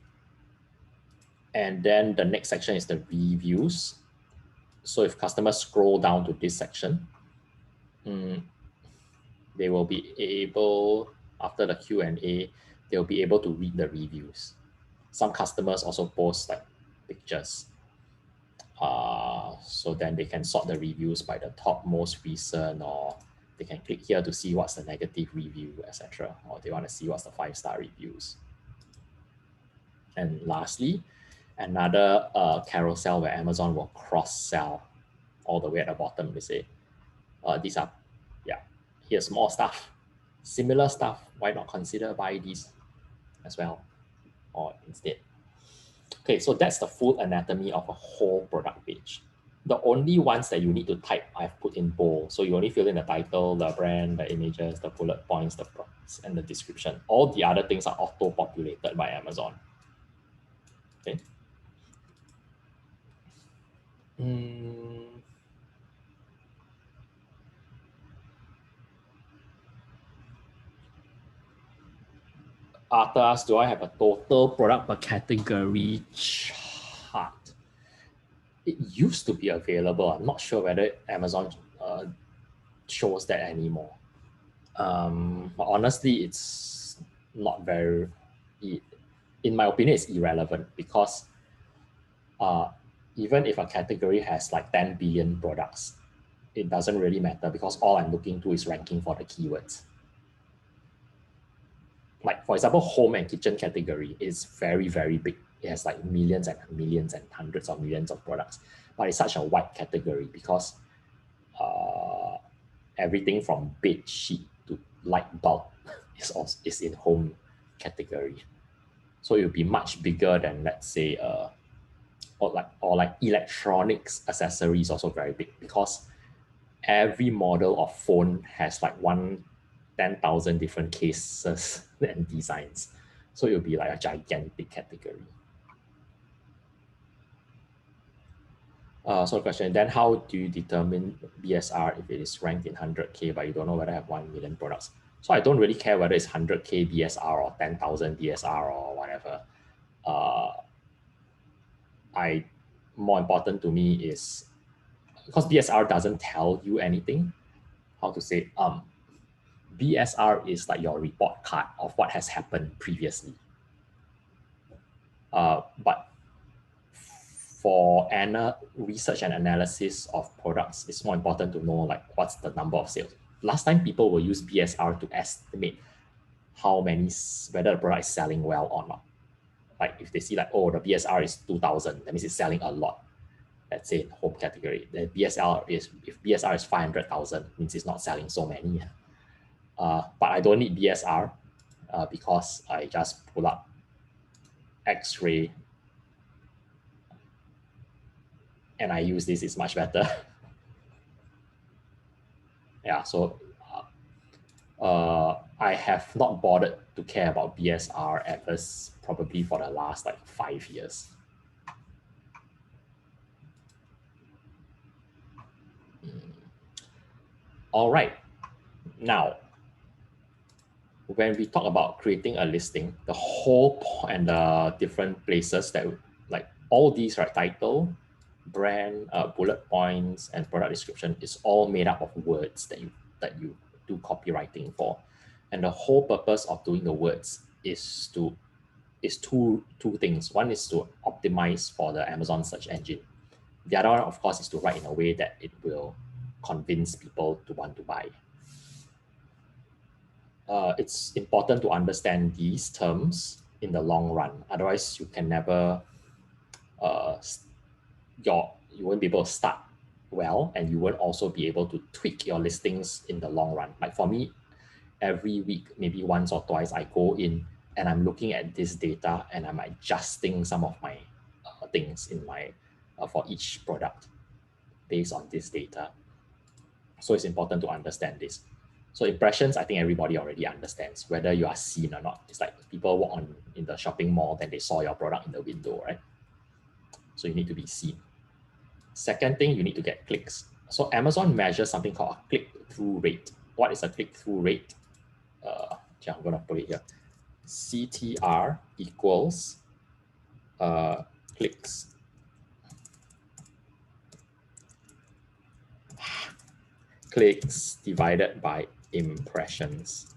And then the next section is the reviews. So if customers scroll down to this section, they will be able, after the Q&A, they'll be able to read the reviews. Some customers also post like pictures. So then they can sort the reviews by the top most recent, or they can click here to see what's the negative review, etc. Or they want to see what's the 5-star reviews. And lastly, another carousel where Amazon will cross-sell all the way at the bottom. They say, these are, here's more stuff, similar stuff. Why not consider buy these as well, or instead? Okay, so that's the full anatomy of a whole product page. The only ones that you need to type, I've put in bold. So you only fill in the title, the brand, the images, the bullet points, the price, and the description. All the other things are auto-populated by Amazon. Okay. Arthur asks, do I have a total product per category chart? It used to be available. I'm not sure whether Amazon shows that anymore. But honestly, it's not very, in my opinion, it's irrelevant, because even if a category has like 10 billion products, it doesn't really matter, because all I'm looking to is ranking for the keywords. Like for example, home and kitchen category is very, very big. It has like millions and millions and hundreds of millions of products, but it's such a wide category because everything from bed sheet to light bulb is in home category. So it will be much bigger than, let's say, or like electronics accessories, also very big, because every model of phone has like 10,000 different cases and designs. So it'll be like a gigantic category. So the question, then how do you determine BSR if it is ranked in 100K, but you don't know whether I have 1 million products? So I don't really care whether it's 100K BSR or 10,000 BSR or whatever. More important to me is, because BSR doesn't tell you anything, how to say, BSR is like your report card of what has happened previously. But for research and analysis of products, it's more important to know like what's the number of sales. Last time people will use BSR to estimate whether the product is selling well or not. Like if they see like, oh, the BSR is 2,000, that means it's selling a lot. Let's say in home category, the if BSR is 500,000, means it's not selling so many. But I don't need BSR because I just pull up X-ray, and I use this, it's much better. Yeah, so I have not bothered to care about BSR efforts probably for the last like 5 years. All right, now, when we talk about creating a listing, the whole and the different places that like all these, right, title, brand, bullet points, and product description is all made up of words that you do copywriting for. And the whole purpose of doing the words is two things. One is to optimize for the Amazon search engine. The other one, of course, is to write in a way that it will convince people to want to buy. It's important to understand these terms in the long run. Otherwise, you can never, you won't be able to start well, and you won't also be able to tweak your listings in the long run. Like for me, every week, maybe once or twice, I go in and I'm looking at this data and I'm adjusting some of my things in my for each product based on this data. So it's important to understand this. So impressions, I think everybody already understands whether you are seen or not. It's like people walk on in the shopping mall, then they saw your product in the window, right? So you need to be seen. Second thing, you need to get clicks. So Amazon measures something called a click-through rate. What is a click-through rate? I'm going to put it here. CTR equals clicks divided by impressions.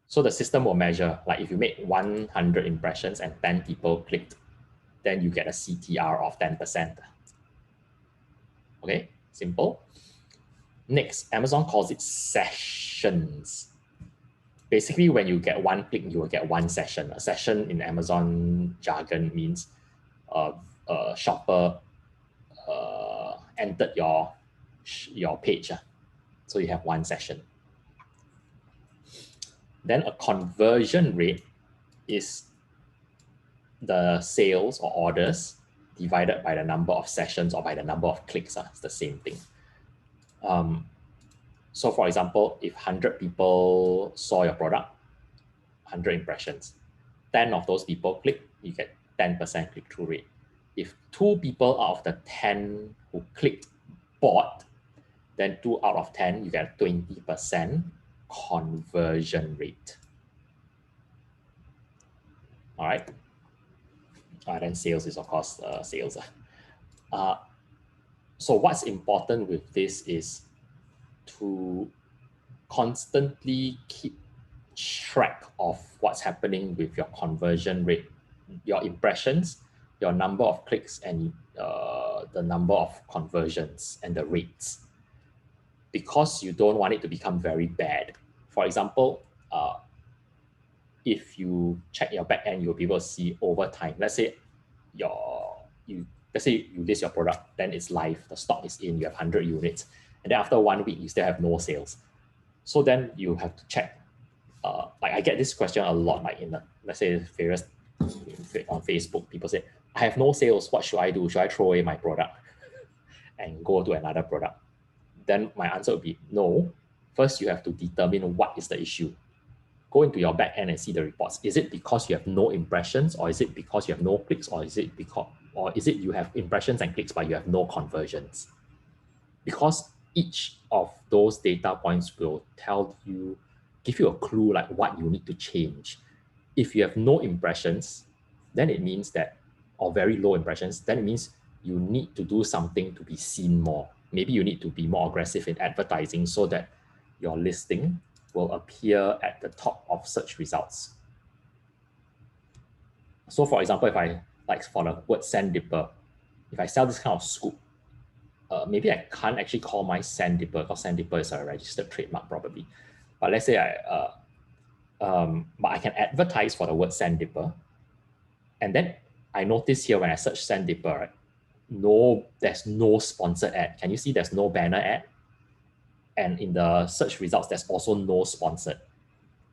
So the system will measure, like if you made 100 impressions and 10 people clicked, then you get a CTR of 10%. Okay, simple. Next, Amazon calls it sessions. Basically, when you get one click, you will get one session. A session in Amazon jargon means a shopper entered your page. So you have one session. Then a conversion rate is the sales or orders divided by the number of sessions or by the number of clicks. It's the same thing. So for example, if 100 people saw your product, 100 impressions, 10 of those people click, you get 10% click-through rate. If 2 people out of the 10 who clicked bought, then 2 out of 10, you get 20% conversion rate. All right. Then sales is, of course, sales. So what's important with this is to constantly keep track of what's happening with your conversion rate, your impressions, your number of clicks, and the number of conversions and the rates, because you don't want it to become very bad. For example, if you check your back end, you'll be able to see over time. Let's say you list your product, then it's live, the stock is in, you have 100 units, and then after 1 week, you still have no sales. So then you have to check. Like I get this question a lot, like in the, let's say various on Facebook, people say, I have no sales, what should I do? Should I throw away my product and go to another product? Then my answer would be no. First, you have to determine what is the issue. Go into your back end and see the reports. Is it because you have no impressions, or is it because you have no clicks, or is it you have impressions and clicks but you have no conversions? Because each of those data points will give you a clue like what you need to change. If you have no impressions, then it means that, or very low impressions, then it means you need to do something to be seen more. Maybe you need to be more aggressive in advertising so that your listing will appear at the top of search results. So for example, if I, like for the word sand dipper, if I sell this kind of scoop, maybe I can't actually call my sand dipper, because sand dipper is a registered trademark probably. But let's say but I can advertise for the word sand dipper. And then I notice here when I search sand dipper, right, there's no sponsored ad. Can you see there's no banner ad? And in the search results, there's also no sponsored.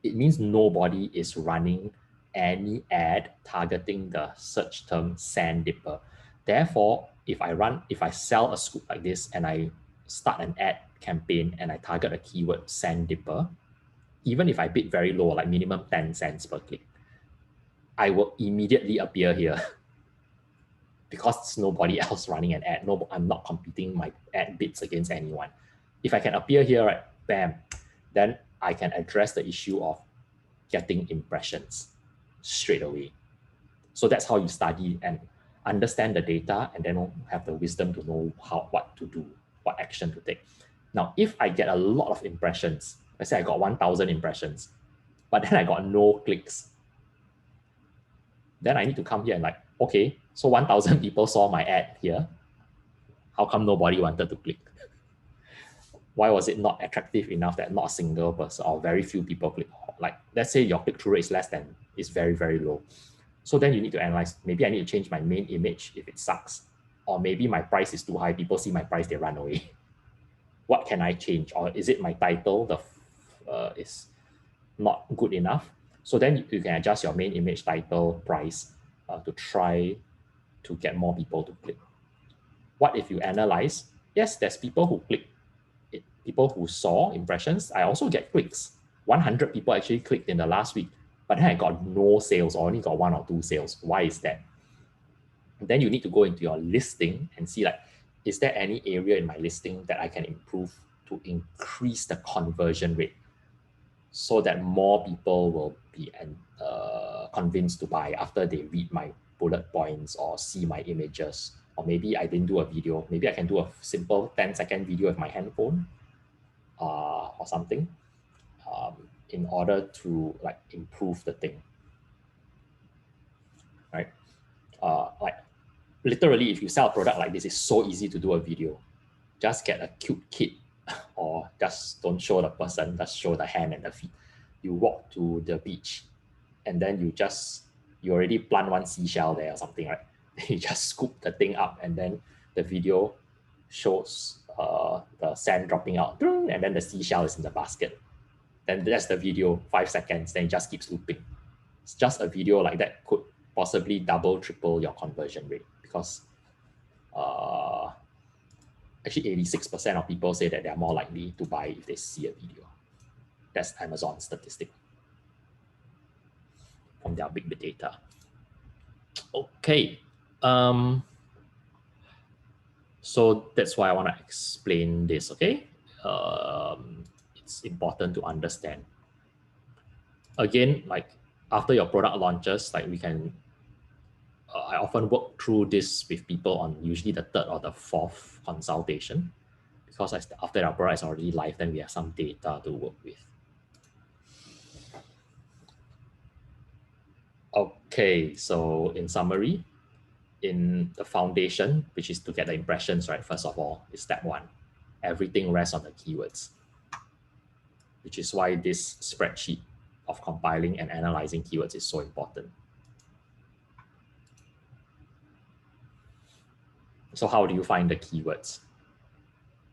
It means nobody is running any ad targeting the search term sand dipper. Therefore, if I sell a scoop like this and I start an ad campaign and I target a keyword sand dipper, even if I bid very low, like minimum 10 cents per click, I will immediately appear here because there's nobody else running an ad. No, I'm not competing my ad bids against anyone. If I can appear here, right, bam, then I can address the issue of getting impressions straight away. So that's how you study and understand the data and then have the wisdom to know what to do, what action to take. Now, if I get a lot of impressions, let's say I got 1,000 impressions, but then I got no clicks, then I need to come here and like, okay, so 1,000 people saw my ad here. How come nobody wanted to click? Why was it not attractive enough that not a single person or very few people click? Like, let's say your click-through rate is very, very low. So then you need to analyze, maybe I need to change my main image if it sucks, or maybe my price is too high. People see my price, they run away. What can I change? Or is it my title is not good enough? So then you can adjust your main image, title, price to try to get more people to click. What if you analyze? Yes, there's people who click, people who saw impressions. I also get clicks. 100 people actually clicked in the last week, but then I got no sales or only got 1 or 2 sales. Why is that? And then you need to go into your listing and see like, is there any area in my listing that I can improve to increase the conversion rate so that more people will be convinced to buy after they read my bullet points or see my images? Or maybe I didn't do a video. Maybe I can do a simple 10-second video with my handphone or something in order to like improve the thing, right? Like literally, if you sell a product like this, it's so easy to do a video. Just get a cute kid or just don't show the person, just show the hand and the feet. You walk to the beach and then you already plant one seashell there or something, right? You just scoop the thing up and then the video shows the sand dropping out and then the seashell is in the basket. Then that's the video, 5 seconds, then it just keeps looping. It's just a video like that could possibly double, triple your conversion rate because actually 86% of people say that they're more likely to buy if they see a video. That's Amazon statistic from their big data. Okay. So that's why I want to explain this, okay? It's important to understand. Again, like after your product launches, like we can, I often work through this with people on usually the 3rd or the 4th consultation, because after our product is already live, then we have some data to work with. Okay, so in summary, in the foundation, which is to get the impressions, right? First of all, is step 1. Everything rests on the keywords, which is why this spreadsheet of compiling and analyzing keywords is so important. So how do you find the keywords?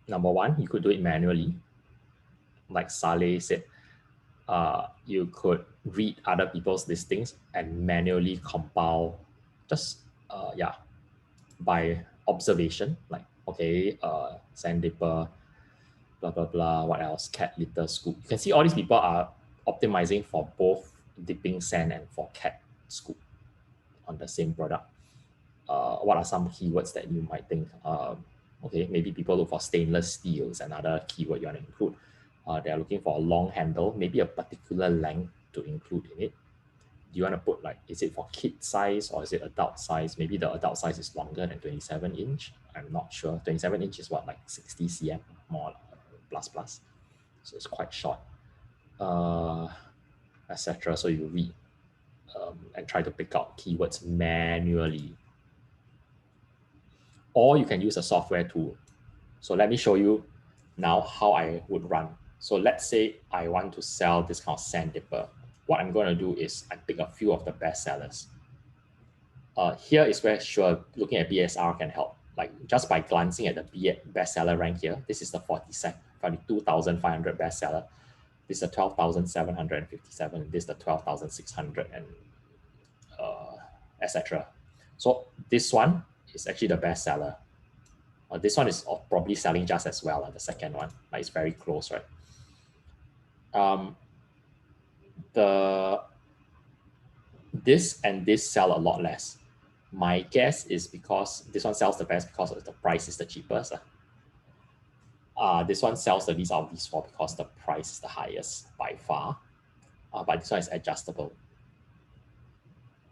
Number 1, you could do it manually. Like Saleh said, you could read other people's listings and manually compile just by observation, like, okay, sand dipper, blah, blah, blah, what else, cat litter scoop. You can see all these people are optimizing for both dipping sand and for cat scoop on the same product. What are some keywords that you might think, okay, maybe people look for stainless steel is another keyword you want to include. They're looking for a long handle, maybe a particular length to include in it. Do you want to put like, is it for kid size or is it adult size? Maybe the adult size is longer than 27 inch. I'm not sure. 27 inch is what, like 60 cm more plus. So it's quite short, etc. So you read and try to pick out keywords manually. Or you can use a software tool. So let me show you now how I would run. So let's say I want to sell this kind of sand dipper. What I'm going to do is I pick a few of the best sellers. Here is where looking at BSR can help. Like just by glancing at the bestseller rank here, this is the 42,500 bestseller. This is the 12,757. This is the 12,600 and etc. So this one is actually the best seller. This one is probably selling just as well, the second one, but it's very close, right? This and this sell a lot less. My guess is because this one sells the best because the price is the cheapest. This one sells the least out of these four because the price is the highest by far. But this one is adjustable.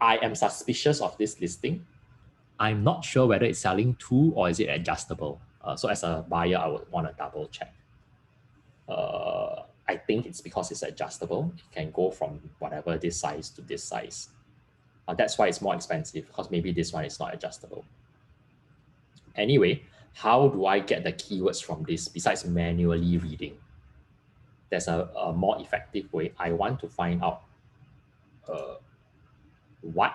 I am suspicious of this listing. I'm not sure whether it's selling to or is it adjustable. So as a buyer, I would want to double check. I think it's because it's adjustable. It can go from whatever this size to this size. That's why it's more expensive, because maybe this one is not adjustable. Anyway, how do I get the keywords from this besides manually reading? There's a more effective way. I want to find out what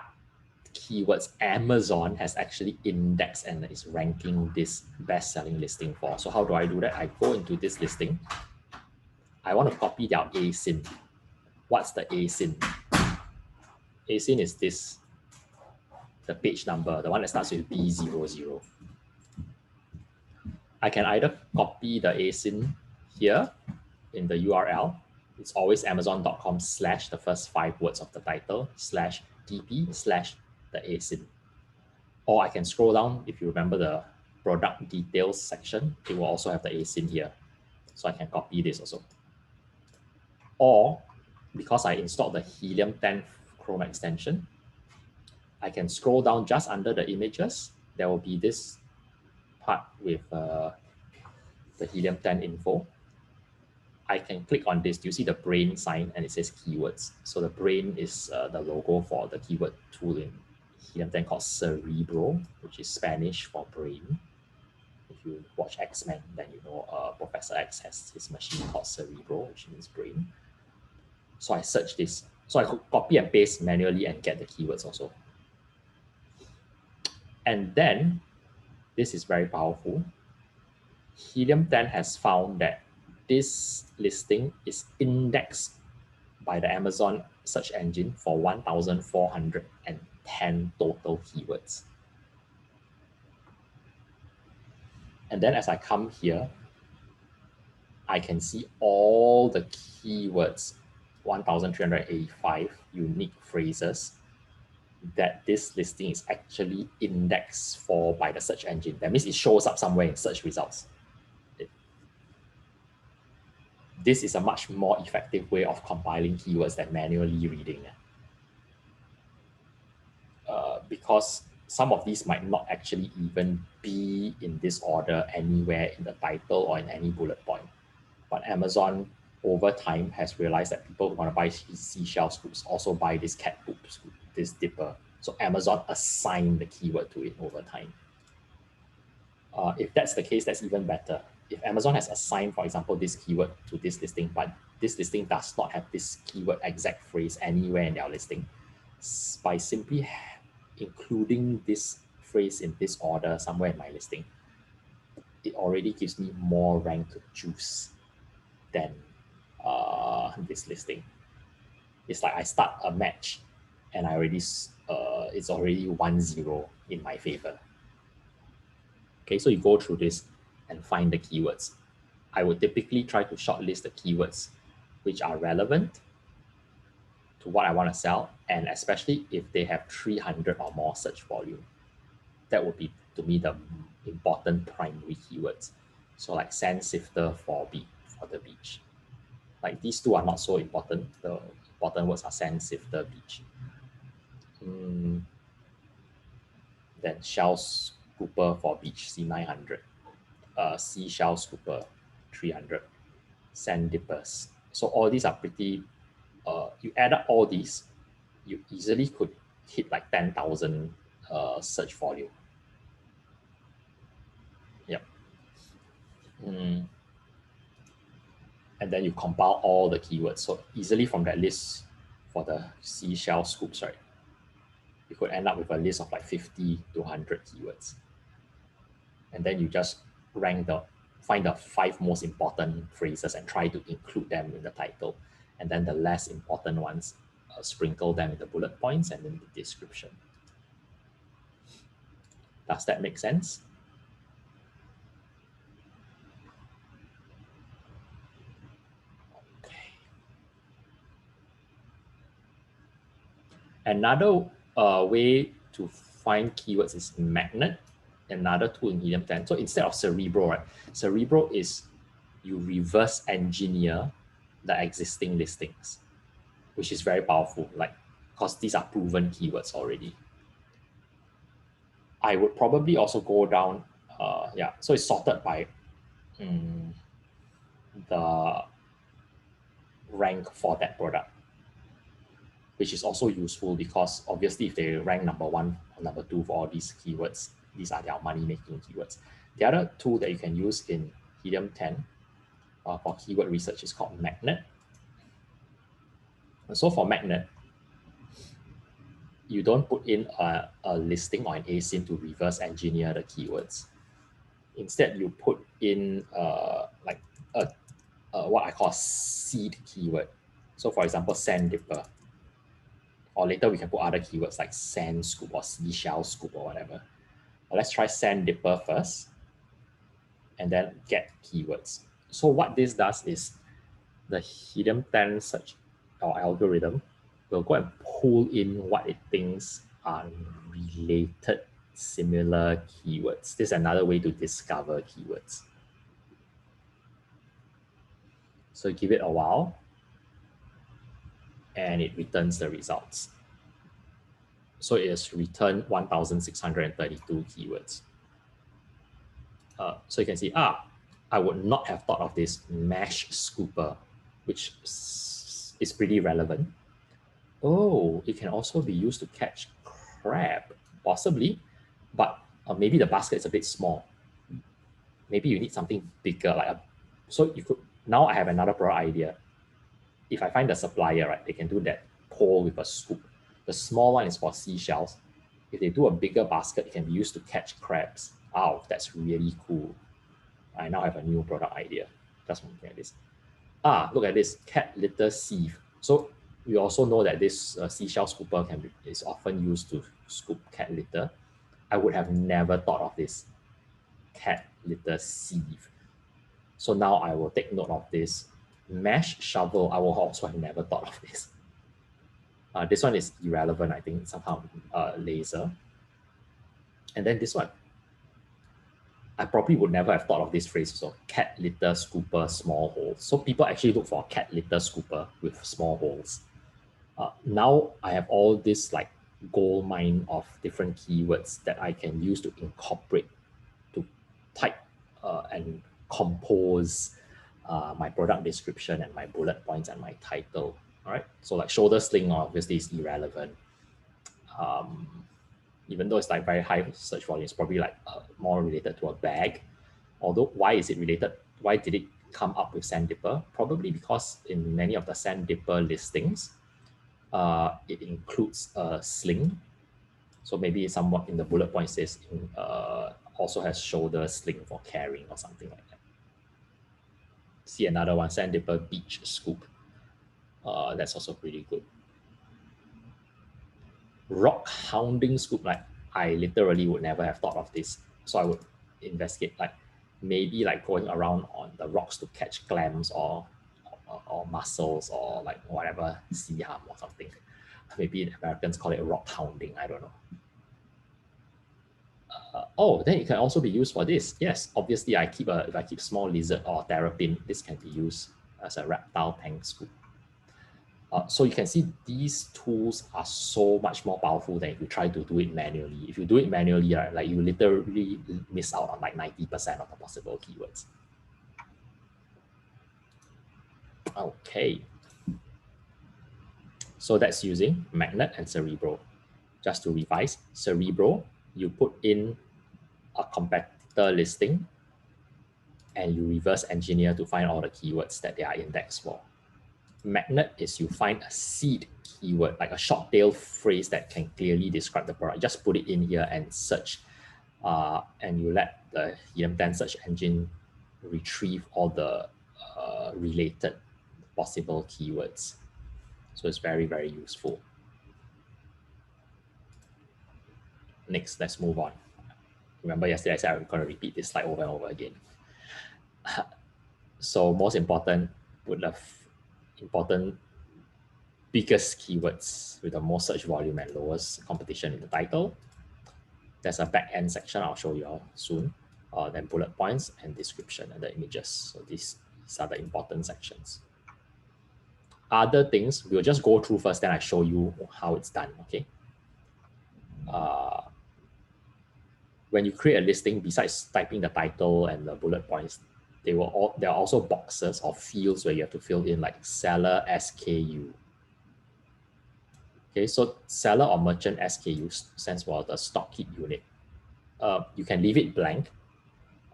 keywords Amazon has actually indexed and is ranking this best-selling listing for. So how do I do that? I go into this listing. I want to copy their ASIN. What's the ASIN? ASIN is this, the page number, the one that starts with B00. I can either copy the ASIN here in the URL. It's always amazon.com/ the first 5 words of the title /dp/ the ASIN. Or I can scroll down. If you remember the product details section, it will also have the ASIN here. So I can copy this also. Or because I installed the Helium 10 Chrome extension, I can scroll down just under the images. There will be this part with the Helium 10 info. I can click on this. Do you see the brain sign? And it says keywords. So the brain is the logo for the keyword tool in Helium 10 called Cerebro, which is Spanish for brain. If you watch X-Men, then you know Professor X has his machine called Cerebro, which means brain. So I search this. So I could copy and paste manually and get the keywords also. And then, this is very powerful. Helium 10 has found that this listing is indexed by the Amazon search engine for 1,410 total keywords. And then as I come here, I can see all the keywords, 1,385 unique phrases that this listing is actually indexed for by the search engine. That means it shows up somewhere in search results. This is a much more effective way of compiling keywords than manually reading. Because some of these might not actually even be in this order anywhere in the title or in any bullet point. But Amazon, over time, has realized that people who want to buy seashell scoops also buy this cat poop scoop, this dipper. So Amazon assigned the keyword to it over time. If that's the case, that's even better. If Amazon has assigned, for example, this keyword to this listing, but this listing does not have this keyword exact phrase anywhere in their listing, by simply including this phrase in this order somewhere in my listing, it already gives me more ranked juice than this listing. It's like I start a match and I already it's already 1-0 in my favor. Okay, so you go through this and find the keywords. I would typically try to shortlist the keywords which are relevant to what I want to sell, and especially if they have 300 or more search volume. That would be, to me, the important primary keywords. So like sand sifter for the beach. Like these two are not so important. The important words are sand sifter, beach. Then shell scooper for beach, C900. Seashell scooper, 300. Sand dippers. So all these are pretty, you add up all these, you easily could hit like 10,000 search volume. Yep. And then you compile all the keywords. So easily from that list for the seashell scoops, right, you could end up with a list of like 50 to 100 keywords. And then you just find the 5 most important phrases and try to include them in the title. And then the less important ones, sprinkle them in the bullet points and in the description. Does that make sense? Okay. Another way to find keywords is Magnet, another tool in Helium 10. So instead of Cerebro, right? Cerebro is you reverse engineer the existing listings, which is very powerful, like, because these are proven keywords already. I would probably also go down, yeah, so it's sorted by the rank for that product, which is also useful because obviously if they rank number 1 or number 2 for all these keywords, these are their money-making keywords. The other tool that you can use in Helium 10 for keyword research is called Magnet. And so for Magnet, you don't put in a listing or an ASIN to reverse engineer the keywords. Instead, you put in like what I call seed keyword. So for example, sand dipper. Or later we can put other keywords like sand scoop or seashell scoop or whatever. But let's try sand dipper first and then get keywords. So what this does is the Helium 10 search or algorithm will go and pull in what it thinks are related similar keywords. This is another way to discover keywords. So give it a while and it returns the results. So it has returned 1,632 keywords. So you can see, I would not have thought of this mesh scooper, which is pretty relevant. Oh, it can also be used to catch crab, possibly, but maybe the basket is a bit small. Maybe you need something bigger, like so you could, now I have another product idea. If I find the supplier, right, they can do that pole with a scoop. The small one is for seashells. If they do a bigger basket, it can be used to catch crabs. Wow, that's really cool. I now have a new product idea. Just looking at this. Look at this, cat litter sieve. So we also know that this seashell scooper is often used to scoop cat litter. I would have never thought of this cat litter sieve. So now I will take note of this. Mesh shovel, I will also have never thought of this. This one is irrelevant, I think, somehow laser. And then this one, I probably would never have thought of this phrase. So cat litter scooper small holes. So people actually look for a cat litter scooper with small holes. Now I have all this like gold mine of different keywords that I can use to incorporate, to type and compose my product description and my bullet points and my title. All right. So like shoulder sling obviously is irrelevant. Even though it's like very high search volume, it's probably like more related to a bag. Although why is it related? Why did it come up with sand dipper? Probably because in many of the sand dipper listings, it includes a sling. So maybe somewhat in the bullet point says also has shoulder sling for carrying or something like that. See another one, sand dipper beach scoop. That's also pretty good. Rock hounding scoop, like I literally would never have thought of this. So I would investigate, like maybe like going around on the rocks to catch clams or mussels or like whatever, sea harm or something. Maybe the Americans call it rock hounding, I don't know. Then it can also be used for this. Yes, obviously if I keep small lizard or terrapin, this can be used as a reptile tank scoop. So you can see these tools are so much more powerful than if you try to do it manually. If you do it manually, right, like you literally miss out on like 90% of the possible keywords. Okay. So that's using Magnet and Cerebro. Just to revise, Cerebro, you put in a competitor listing and you reverse engineer to find all the keywords that they are indexed for. Magnet is you find a seed keyword, like a short tail phrase that can clearly describe the product. Just put it in here and search, and you let the Helium 10 search engine retrieve all the related possible keywords. So it's very, very useful. Next, let's move on. Remember yesterday I said I'm going to repeat this slide over and over again. So most important, put the important biggest keywords with the most search volume and lowest competition in the title. There's a back-end section I'll show you all soon. Then bullet points and description and the images. So these are the important sections. Other things, we'll just go through first, then I show you how it's done, okay? When you create a listing, besides typing the title and the bullet points, there are also boxes or fields where you have to fill in like seller SKU. Okay, so seller or merchant SKU stands for the stock kit unit. You can leave it blank,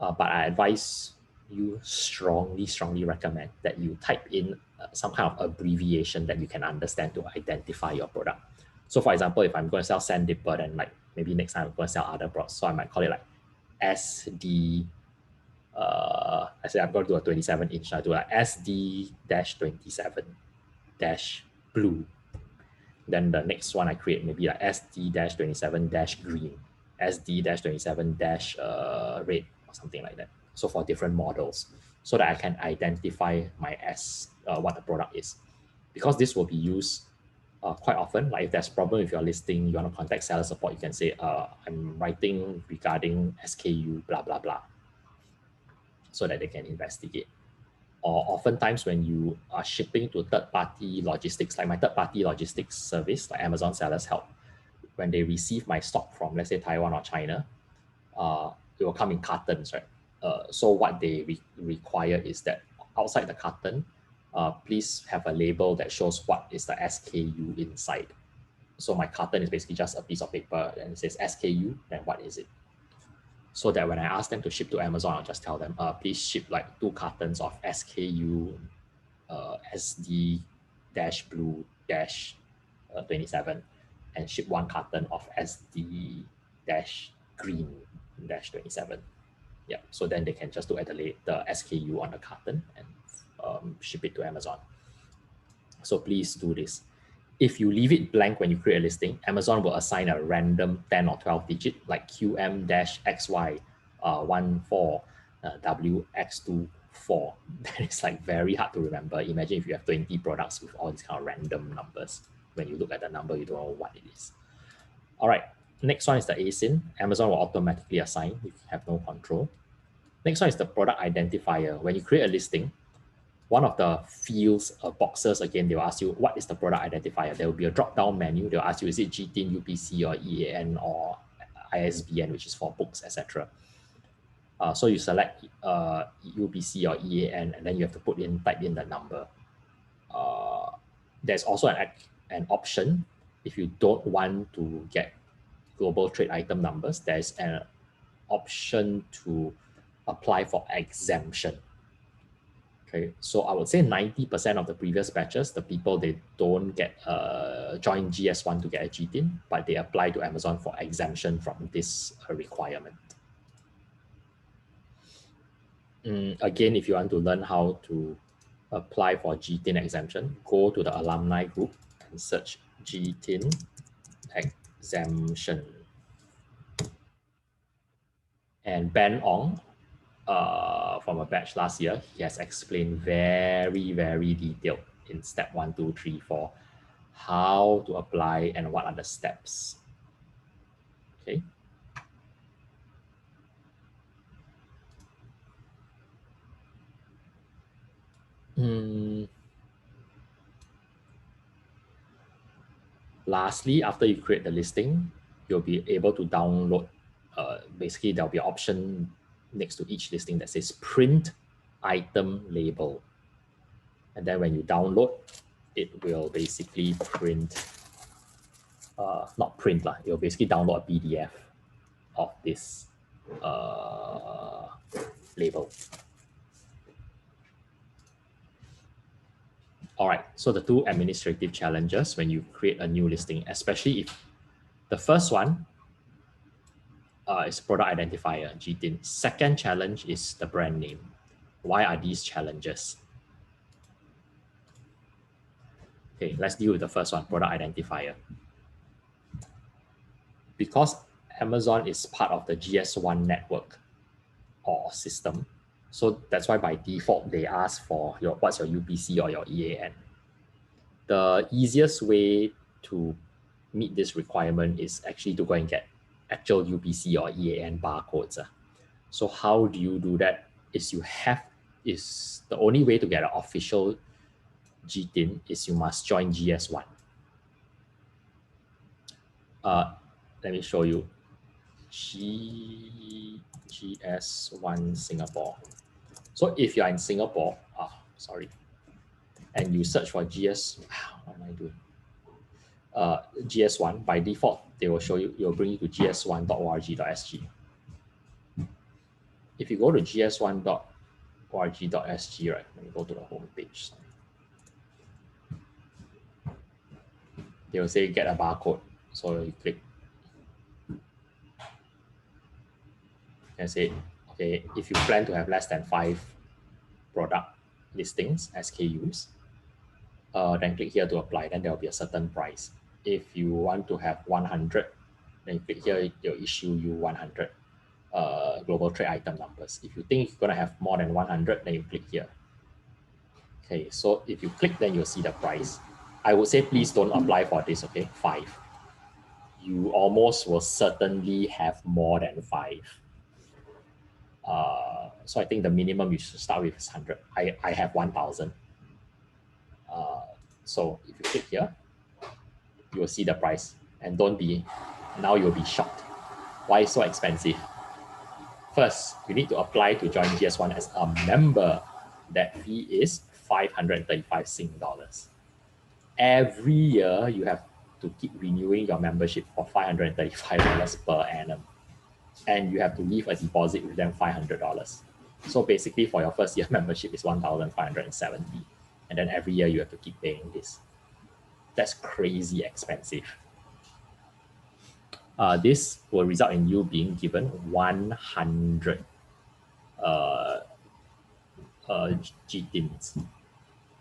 but I advise you strongly recommend that you type in some kind of abbreviation that you can understand to identify your product. So for example, if I'm going to sell sand dipper, then like maybe next time I'm going to sell other products, so I might call it like SD, I say I'm going to do a 27 inch, I do like SD-27-blue. Then the next one I create maybe like SD-27-green, SD-27-red or something like that. So for different models, so that I can identify my what the product is. Because this will be used quite often. Like if there's a problem with your listing, you want to contact seller support, you can say, I'm writing regarding SKU, blah, blah, blah, so that they can investigate. Or oftentimes when you are shipping to third-party logistics, like my third-party logistics service, like Amazon Sellers Help, when they receive my stock from, let's say, Taiwan or China, it will come in cartons, right? So what they require is that outside the carton, please have a label that shows what is the SKU inside. So my carton is basically just a piece of paper and it says SKU, then what is it? So that when I ask them to ship to Amazon, I'll just tell them, please ship like 2 cartons of SKU SD-blue-27 and ship 1 carton of SD-green-27. Yeah, so then they can just look at the SKU on the carton and ship it to Amazon. So please do this. If you leave it blank when you create a listing, Amazon will assign a random 10 or 12 digit like QM-XY14 WX24. That is like very hard to remember. Imagine if you have 20 products with all these kind of random numbers. When you look at the number, you don't know what it is. All right, next one is the ASIN. Amazon will automatically assign. You have no control. Next one is the product identifier. When you create a listing, one of the fields, boxes, again, they will ask you, what is the product identifier? There will be a drop-down menu. They'll ask you, is it GTIN, UPC, or EAN, or ISBN, which is for books, etc. So you select UPC or EAN, and then you have to type in the number. There's also an option, if you don't want to get global trade item numbers, there's an option to apply for exemption. Okay, so I would say 90% of the previous batches, the people, they don't get join GS1 to get a GTIN, but they apply to Amazon for exemption from this requirement. Again, if you want to learn how to apply for GTIN exemption, go to the alumni group and search GTIN exemption. And Ben Ong, from a batch last year, he has explained very detailed in step 1, 2, 3, 4 how to apply and what are the steps. Okay. Lastly, after you create the listing, you'll be able to download. Basically, there'll be an option next to each listing that says print item label. And then when you download, it will basically print, not print, it will basically download a PDF of this label. All right, so the 2 administrative challenges when you create a new listing, especially if the first one is product identifier, GTIN. Second challenge is the brand name. Why are these challenges? Okay, let's deal with the first one, product identifier. Because Amazon is part of the GS1 network or system. So that's why by default, they ask for what's your UPC or your EAN. The easiest way to meet this requirement is actually to go and get actual UPC or EAN barcodes. So how do you do that? Is the only way to get an official GTIN is you must join GS1. Let me show you. GS1 Singapore. So if you're in Singapore, and you search for what am I doing? GS1, by default, they will show you, it will bring you to gs1.org.sg. If you go to gs1.org.sg, right, let me go to the home page. They will say get a barcode. So you click and say, okay, if you plan to have less than 5 product listings, SKUs, then click here to apply, then there will be a certain price. If you want to have 100, then you click here, it will issue you 100 global trade item numbers. If you think you're going to have more than 100, then you click here. Okay, so if you click, then you'll see the price. I would say please don't apply for this, okay? 5. You almost will certainly have more than 5. So I think the minimum you should start with is 100. I have 1,000. So if you click here, you will see the price. And now you'll be shocked. Why is it so expensive? First, you need to apply to join GS1 as a member. That fee is 535 Sing dollars. Every year, you have to keep renewing your membership for $535 per annum. And you have to leave a deposit with them $500. So basically for your first year membership is 1,570. And then every year you have to keep paying this. That's crazy expensive. This will result in you being given 100 GTINs,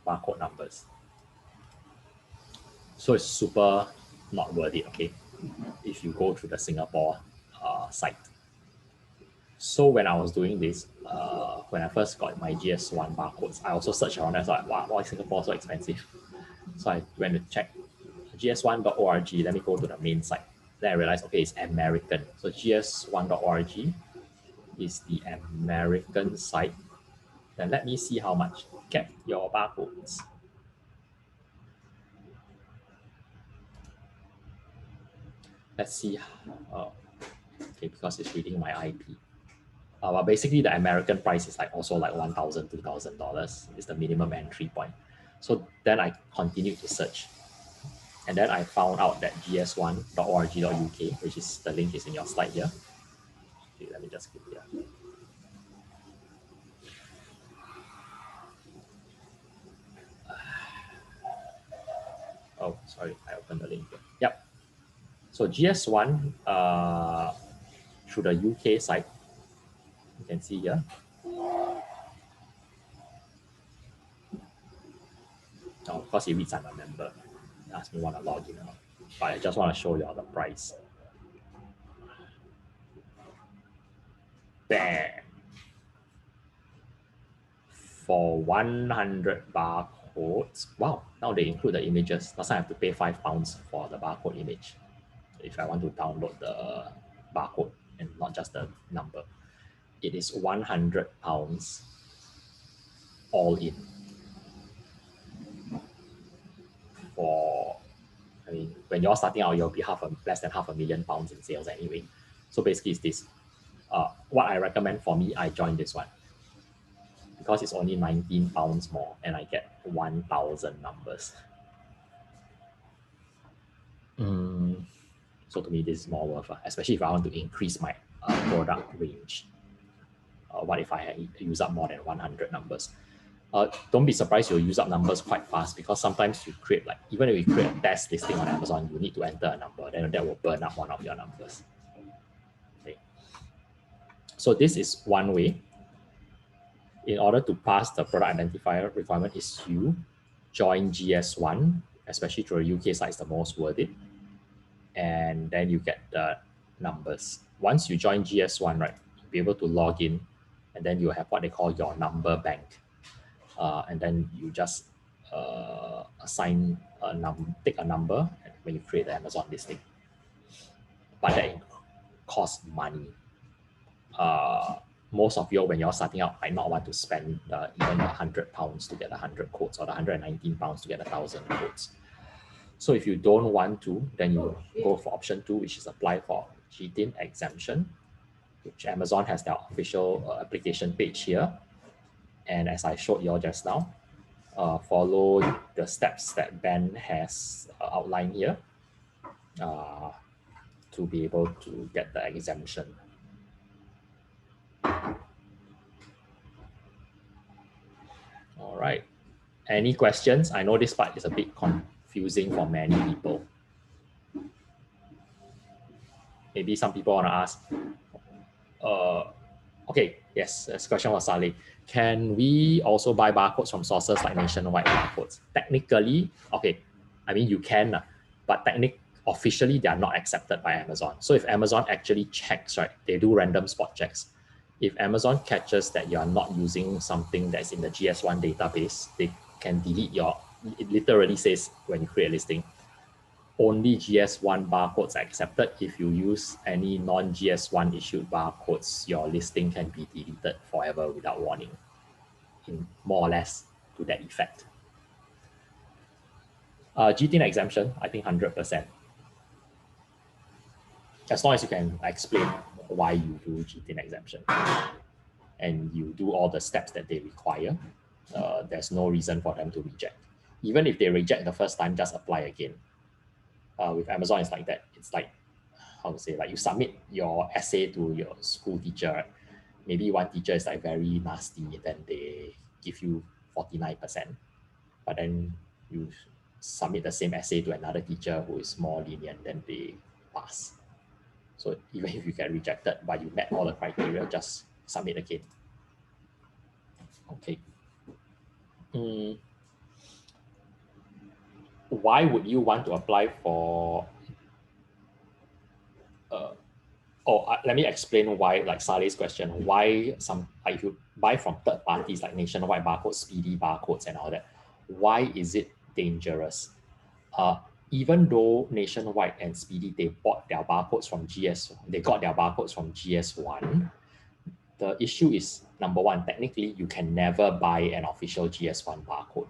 barcode numbers. So it's super not worth it, okay, if you go to the Singapore site. So when I was doing this, when I first got my GS1 barcodes, I also searched around and I thought, wow, why is Singapore so expensive? So I went to check gs1.org. Let me go to the main site. Then I realized, okay, it's American. So gs1.org is the American site. Then let me see how much. Get your barcodes. Let's see. Okay, because it's reading my IP. But basically, the American price is also like $1,000, $2,000 is the minimum entry point. So then I continued to search. And then I found out that gs1.org.uk, which is the link is in your slide here. Okay, let me just click here. Oh, sorry, I opened the link here. Yep. So GS1 through the UK site, you can see here. Oh, of course, it reads I'm a member. It asks me want to log in, but I just want to show you all the price. Bam! For 100 barcodes. Wow, now they include the images. Last time I have to pay £5 for the barcode image if I want to download the barcode and not just the number. It is £100 all in. I mean, when you're starting out, you'll be less than £500,000 in sales anyway. So basically it's this. What I recommend for me, I joined this one because it's only £19 more and I get 1,000 numbers. So to me, this is more worth it, especially if I want to increase my product range. What if I use up more than 100 numbers? Don't be surprised you'll use up numbers quite fast because sometimes you create even if you create a test listing on Amazon, you need to enter a number, then that will burn up one of your numbers. Okay. So this is one way. In order to pass the product identifier requirement is you join GS1, especially through a UK site is the most worth it. And then you get the numbers. Once you join GS1, right, you'll be able to log in, and then you have what they call your number bank. And then you just assign take a number when you create the Amazon listing. But that costs money. Most of you, when you're starting out, might not want to spend even £100 to get 100 quotes, or the £119 to get 1,000 quotes. So if you don't want to, then you go for option 2, which is apply for GTIN exemption, which Amazon has their official application page here. And as I showed you all just now, follow the steps that Ben has outlined here to be able to get the exemption. All right. Any questions? I know this part is a bit confusing for many people. Maybe some people want to ask. Okay, yes, this question was Saleh. Can we also buy barcodes from sources like Nationwide Barcodes? Technically, okay, I mean you can, but officially they are not accepted by Amazon. So if Amazon actually checks, right, they do random spot checks. If Amazon catches that you are not using something that's in the GS1 database, they can delete it literally says when you create a listing, only GS1 barcodes are accepted. If you use any non-GS1 issued barcodes, your listing can be deleted forever without warning, in more or less to that effect. GTIN exemption, I think 100%. As long as you can explain why you do GTIN exemption and you do all the steps that they require, there's no reason for them to reject. Even if they reject the first time, just apply again. With Amazon, it's like that. It's like, how to say, like you submit your essay to your school teacher, right? Maybe one teacher is like very nasty, then they give you 49%. But then you submit the same essay to another teacher who is more lenient, then they pass. So even if you get rejected, but you met all the criteria, just submit again. Okay. Why would you want to apply for let me explain why, like Saleh's question, why if you buy from third parties like Nationwide Barcodes, Speedy Barcodes and all that, why is it dangerous? Even though Nationwide and Speedy, they got their barcodes from GS1, the issue is, number one, technically you can never buy an official GS1 barcode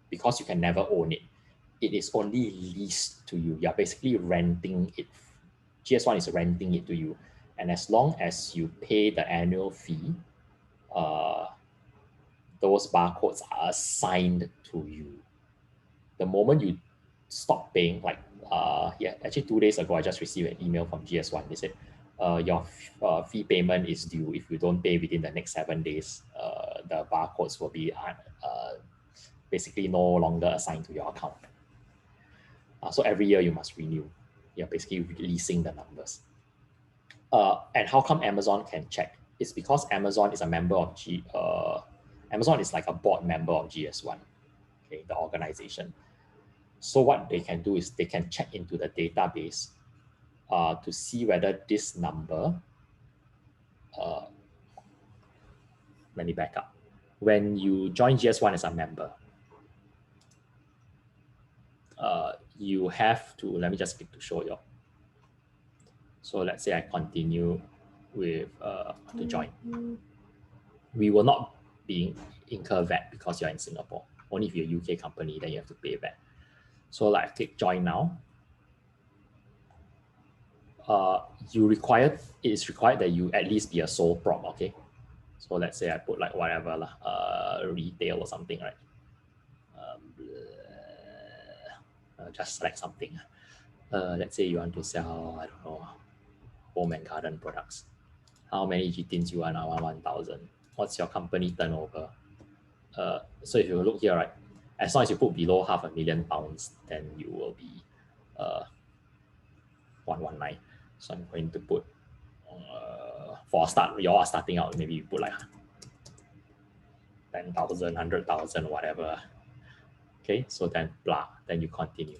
because you can never own it. It is only leased to you. You're basically renting it. GS1 is renting it to you. And as long as you pay the annual fee, those barcodes are assigned to you. The moment you stop paying, like, actually 2 days ago, I just received an email from GS1. They said, your fee payment is due. If you don't pay within the next 7 days, the barcodes will be basically no longer assigned to your account. So every year you must renew. You're basically releasing the numbers. And how come Amazon can check? It's because Amazon is a member of Amazon is like a board member of GS1, okay, the organization. So what they can do is they can check into the database to see whether this number, let me back up. When you join GS1 as a member, you have to, let me just click to show you. So let's say I continue with to join. We will not be incur VAT because you're in Singapore. Only if you're a UK company, then you have to pay VAT. So like click join now. It is required that you at least be a sole prop, okay? So let's say I put like whatever, retail or something, right? Just select something. Let's say you want to sell, I don't know, home and garden products. How many GTINs you want? I want 1,000. What's your company turnover? So if you look here, right, as long as you put below £500,000, then you will be 119. So I'm going to put for a start, you all are starting out, maybe you put like 10,000, 100,000, whatever. Okay, so then blah, then you continue.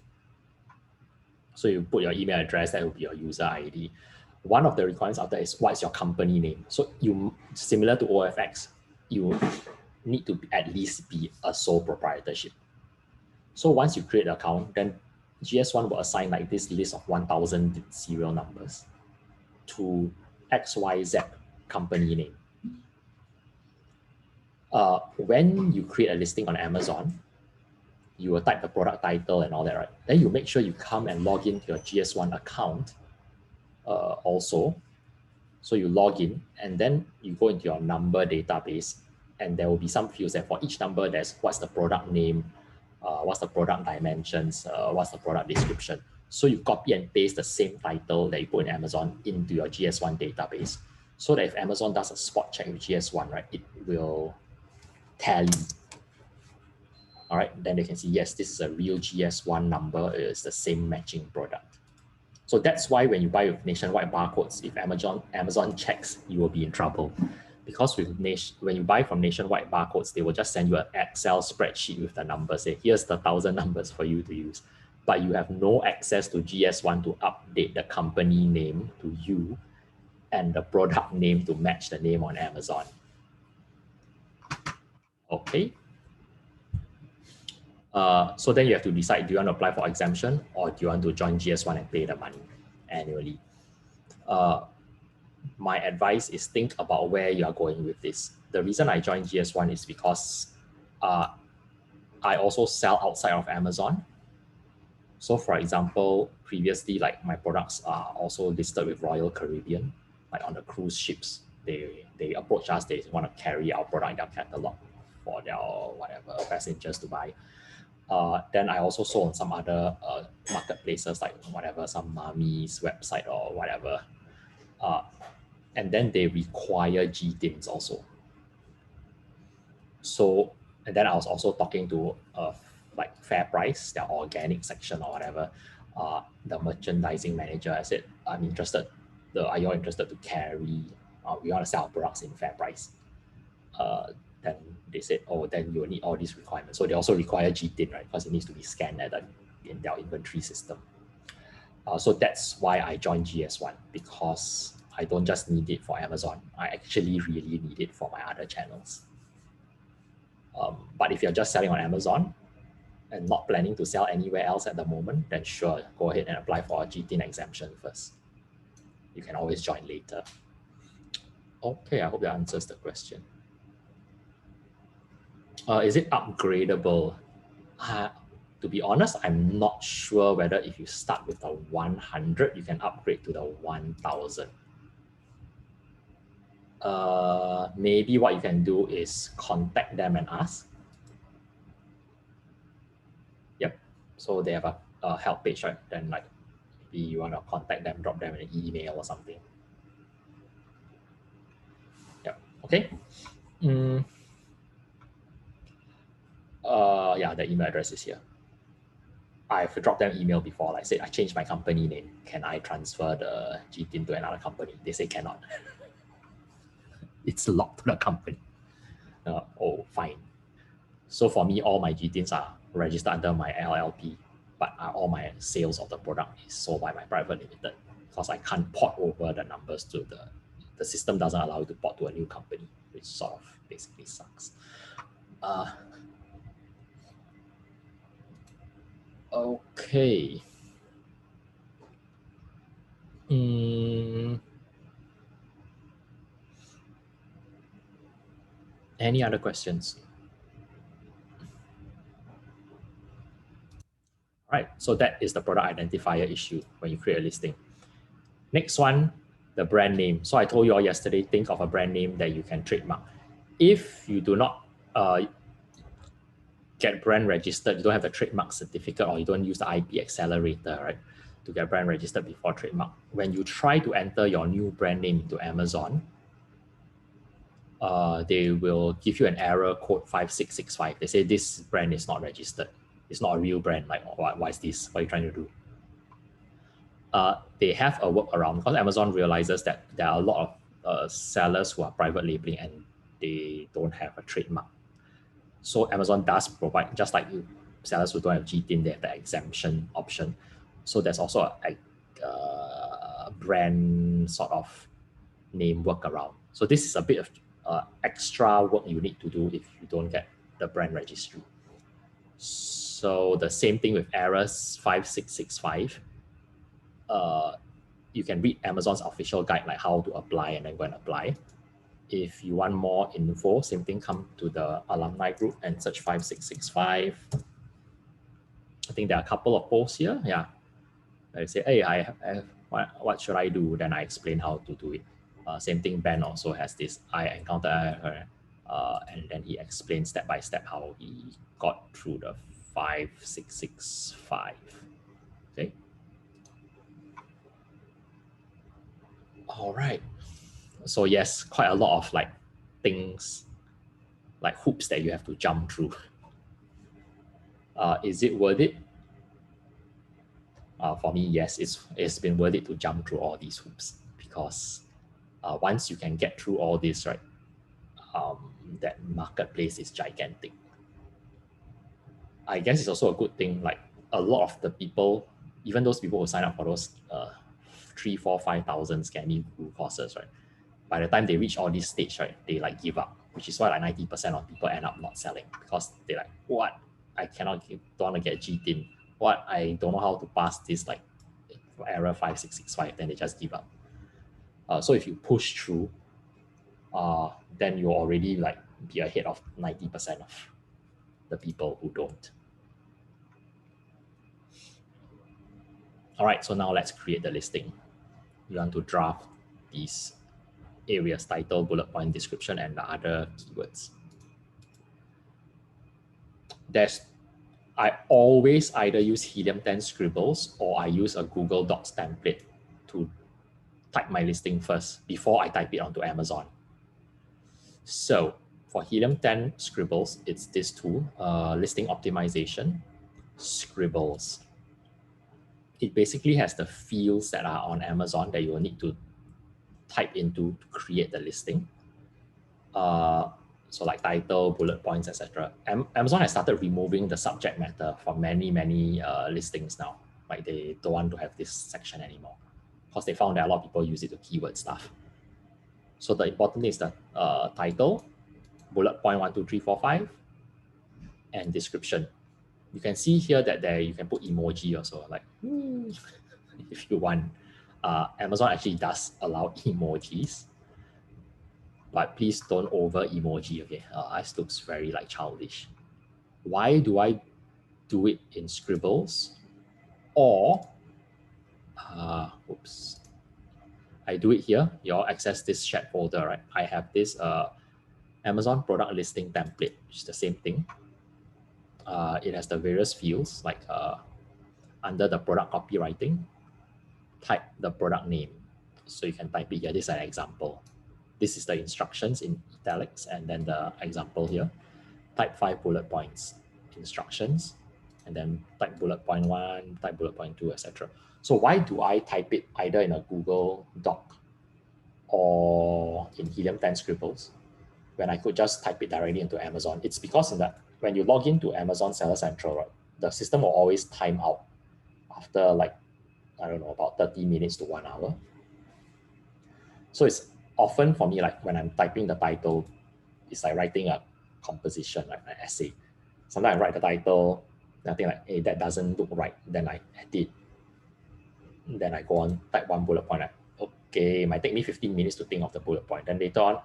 So you put your email address, that will be your user ID. One of the requirements out there is what's your company name. So you, similar to OFX, you need to at least be a sole proprietorship. So once you create an account, then GS1 will assign like this list of 1,000 serial numbers to XYZ company name. When you create a listing on Amazon, you will type the product title and all that, right? Then you make sure you come and log into your GS1 account also. So you log in and then you go into your number database, and there will be some fields there. For each number, there's what's the product name, what's the product dimensions, what's the product description. So you copy and paste the same title that you put in Amazon into your GS1 database, so that if Amazon does a spot check with GS1, right, it will tally. All right, then they can see, yes, this is a real GS1 number, it's the same matching product. So that's why when you buy with Nationwide barcodes, if Amazon checks, you will be in trouble. Because when you buy from Nationwide barcodes, they will just send you an Excel spreadsheet with the numbers. Say, here's the 1,000 numbers for you to use. But you have no access to GS1 to update the company name to you and the product name to match the name on Amazon. Okay. So then you have to decide, do you want to apply for exemption or do you want to join GS1 and pay the money annually? My advice is think about where you are going with this. The reason I joined GS1 is because I also sell outside of Amazon. So for example, previously, like my products are also listed with Royal Caribbean, like on the cruise ships. They approach us, they want to carry our product in their catalog for their whatever passengers to buy. Then I also sold on some other marketplaces, like whatever, some Mummy's website or whatever. And then they require GTINs also. So, and then I was also talking to like Fair Price, their organic section or whatever, the merchandising manager. I said, I'm interested. Are you all interested to carry? We want to sell our products in Fair Price. Then they said, oh, then you will need all these requirements. So they also require GTIN, right? Because it needs to be scanned in their inventory system. So that's why I joined GS1, because I don't just need it for Amazon. I actually really need it for my other channels. But if you're just selling on Amazon and not planning to sell anywhere else at the moment, then sure, go ahead and apply for a GTIN exemption first. You can always join later. Okay, I hope that answers the question. Is it upgradable? To be honest, I'm not sure whether if you start with the 100, you can upgrade to the 1,000. Maybe what you can do is contact them and ask. Yep. So they have a help page, right? Then like maybe you want to contact them, drop them an email or something. Yep. Okay. Yeah, the email address is here. I've dropped them email before. Like I said, I changed my company name. Can I transfer the GTIN to another company? They say cannot. It's locked to the company. Oh, fine. So for me, all my GTINs are registered under my LLP, but all my sales of the product is sold by my private limited, because I can't port over the numbers to the system doesn't allow you to port to a new company, which sort of basically sucks. Okay. Any other questions? All right, so that is the product identifier issue when you create a listing. Next one, the brand name. So I told you all yesterday, think of a brand name that you can trademark. If you do not get brand registered, you don't have the trademark certificate, or you don't use the IP accelerator, right, to get brand registered before trademark. When you try to enter your new brand name into Amazon, they will give you an error code 5665. They say this brand is not registered. It's not a real brand. Like, why is this? What are you trying to do? They have a workaround, because Amazon realizes that there are a lot of sellers who are private labeling and they don't have a trademark. So Amazon does provide, just like sellers who don't have GTIN, they have the exemption option. So there's also a brand sort of name workaround. So this is a bit of extra work you need to do if you don't get the brand registry. So the same thing with errors 5665. You can read Amazon's official guide, like how to apply, and then go and apply. If you want more info, same thing, come to the alumni group and search 5665. I think there are a couple of posts here. Yeah. I say, hey, what should I do? Then I explain how to do it. Same thing, Ben also has this. I encountered her, and then he explains step by step how he got through the 5665. Okay. All right. So yes, quite a lot of like things, like hoops that you have to jump through. Is it worth it? For me, yes, it's been worth it to jump through all these hoops, because once you can get through all this, right, that marketplace is gigantic. I guess it's also a good thing, like a lot of the people, even those people who sign up for those 3, 4, 5,000 scammy Google courses, right, by the time they reach all this stage, right, they like give up, which is why like 90% of people end up not selling, because they like, what? I don't want to get GTIN. What? I don't know how to pass this like error 5665, then they just give up. So if you push through, then you'll already like be ahead of 90% of the people who don't. All right, so now let's create the listing. You want to draft these areas: title, bullet point, description, and the other keywords. I always either use Helium 10 Scribbles or I use a Google Docs template to type my listing first before I type it onto Amazon. So for Helium 10 Scribbles, it's this tool, listing optimization, Scribbles. It basically has the fields that are on Amazon that you will need to type into to create the listing. So like title, bullet points, etc. Amazon has started removing the subject matter from many listings now. Like they don't want to have this section anymore, because they found that a lot of people use it to keyword stuff. So the important thing is the title, bullet point 1, 2, 3, 4, 5, and description. You can see here that there you can put emoji also, like if you want. Amazon actually does allow emojis, but please don't over emoji, okay? It looks very like childish. Why do I do it in Scribbles? Or, oops, I do it here. You all access this chat folder, right? I have this Amazon product listing template, which is the same thing. It has the various fields, like under the product copywriting, type the product name. So you can type it here. This is an example. This is the instructions in italics, and then the example here. Type 5 bullet points, instructions, and then type bullet point 1, type bullet point 2, etc. So why do I type it either in a Google Doc or in Helium 10 Scribbles when I could just type it directly into Amazon? It's because when you log into Amazon Seller Central, right, the system will always time out after like, I don't know, about 30 minutes to 1 hour. So it's often for me, like when I'm typing the title, it's like writing a composition, like an essay. Sometimes I write the title, then I think like, hey, that doesn't look right. Then I edit. Then I go on, type one bullet point. Like, okay, it might take me 15 minutes to think of the bullet point. Then later on,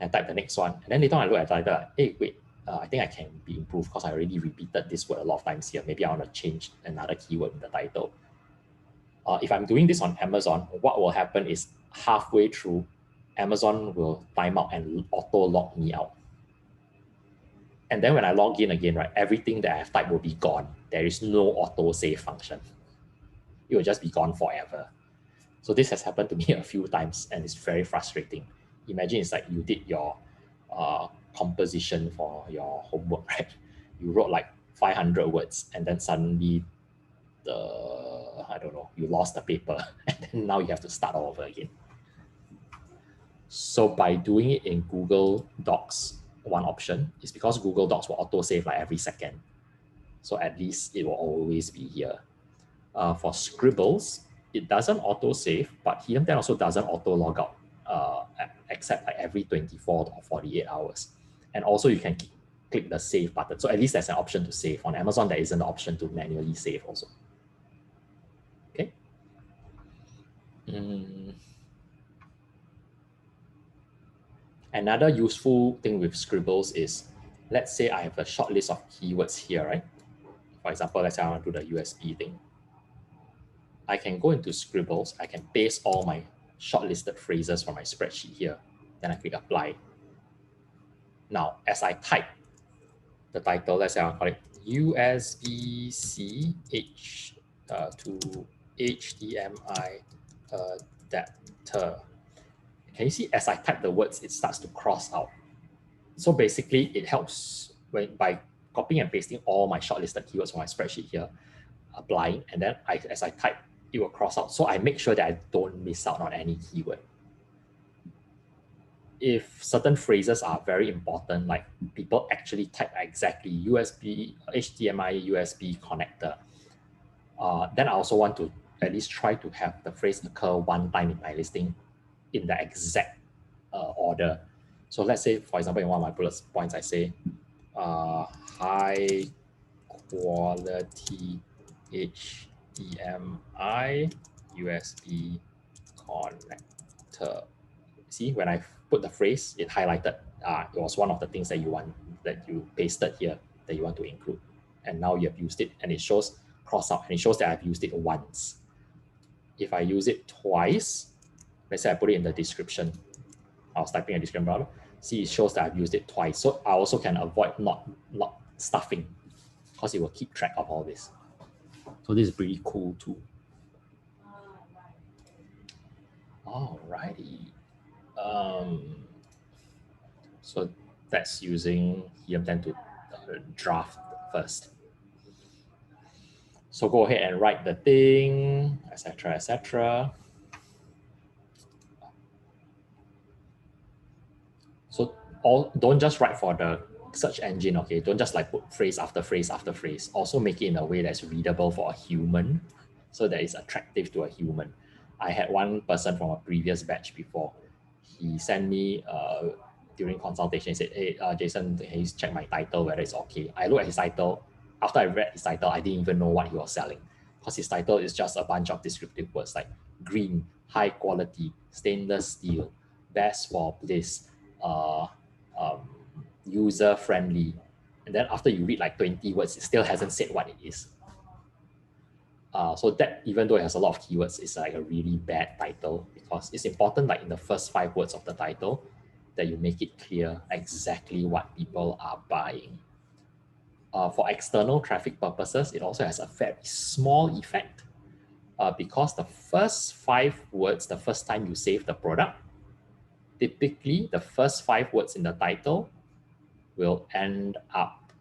I type the next one. And then later on, I look at the title, like, hey, wait, I think I can be improved because I already repeated this word a lot of times here. Maybe I want to change another keyword in the title. If I'm doing this on Amazon, what will happen is halfway through, Amazon will time out and auto log me out. And then when I log in again, right, everything that I've typed will be gone. There is no auto save function. It will just be gone forever. So this has happened to me a few times, and it's very frustrating. Imagine it's like you did your composition for your homework, right? You wrote like 500 words, and then suddenly I don't know, you lost the paper, and then now you have to start all over again. So by doing it in Google Docs, one option is because Google Docs will auto-save like every second. So at least it will always be here. For Scribbles, it doesn't auto-save, but Helium 10 also doesn't auto-log out, except like every 24 or 48 hours. And also you can click the save button. So at least there's an option to save. On Amazon, there isn't an option to manually save also. Okay. Another useful thing with Scribbles is, let's say I have a short list of keywords here, right? For example, let's say I want to do the USB thing. I can go into Scribbles, I can paste all my shortlisted phrases from my spreadsheet here. Then I click apply. Now, as I type the title, let's say I'll call it USB-C to HDMI adapter. Can you see as I type the words, it starts to cross out. So basically it helps by copying and pasting all my shortlisted keywords from my spreadsheet here, applying, and then as I type, it will cross out. So I make sure that I don't miss out on any keyword. If certain phrases are very important, like people actually type exactly USB, HDMI, USB connector, then I also want to at least try to have the phrase occur one time in my listing in the exact order. So let's say, for example, in one of my bullet points, I say high quality HDMI USB connector. See, when I put the phrase, it highlighted. It was one of the things that you pasted here that you want to include. And now you have used it, and it shows cross out, and it shows that I've used it once. If I use it twice, let's say I put it in the description. I was typing a description blah, blah. See, it shows that I've used it twice. So I also can avoid not stuffing, because it will keep track of all this. So this is pretty cool too. Alrighty. So that's using Helium 10 to draft first. So go ahead and write the thing, etc., etc. So don't just write for the search engine, okay? Don't just like put phrase after phrase after phrase. Also make it in a way that's readable for a human, so that it's attractive to a human. I had one person from a previous batch before. He sent me during consultation, he said, hey, Jason, can you check my title, whether it's okay? I look at his title. After I read his title, I didn't even know what he was selling, because his title is just a bunch of descriptive words like green, high quality, stainless steel, best for bliss, user friendly. And then after you read like 20 words, it still hasn't said what it is. So that, even though it has a lot of keywords, it's like a really bad title, because it's important, like in the first 5 words of the title, that you make it clear exactly what people are buying. For external traffic purposes, it also has a very small effect, because the first 5 words, the first time you save the product, typically the first 5 words in the title will end up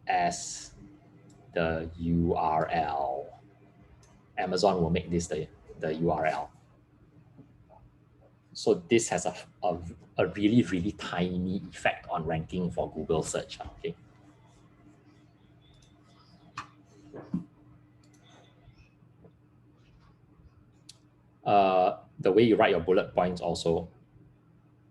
as the URL. Amazon will make this the URL. So this has a really, really tiny effect on ranking for Google search. Okay. The way you write your bullet points also,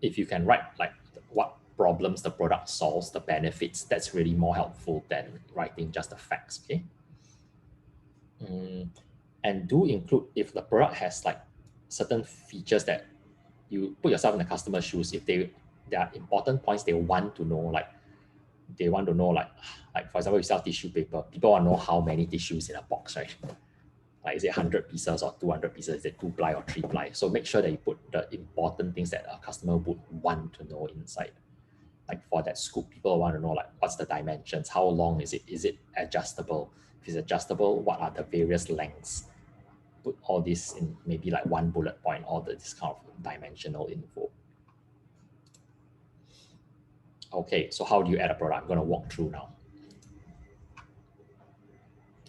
if you can write like what problems the product solves, the benefits, that's really more helpful than writing just the facts, okay? And do include, if the product has like certain features that you put yourself in the customer's shoes, if there are important points they want to know, like for example, you sell tissue paper, people want to know how many tissues in a box, right? Like, is it 100 pieces or 200 pieces? Is it 2 ply or 3 ply? So make sure that you put the important things that a customer would want to know inside. Like for that scoop, people want to know like what's the dimensions, how long is it adjustable? If it's adjustable, what are the various lengths? Put all this in maybe like one bullet point, all this kind of dimensional info. Okay, so how do you add a product? I'm going to walk through now.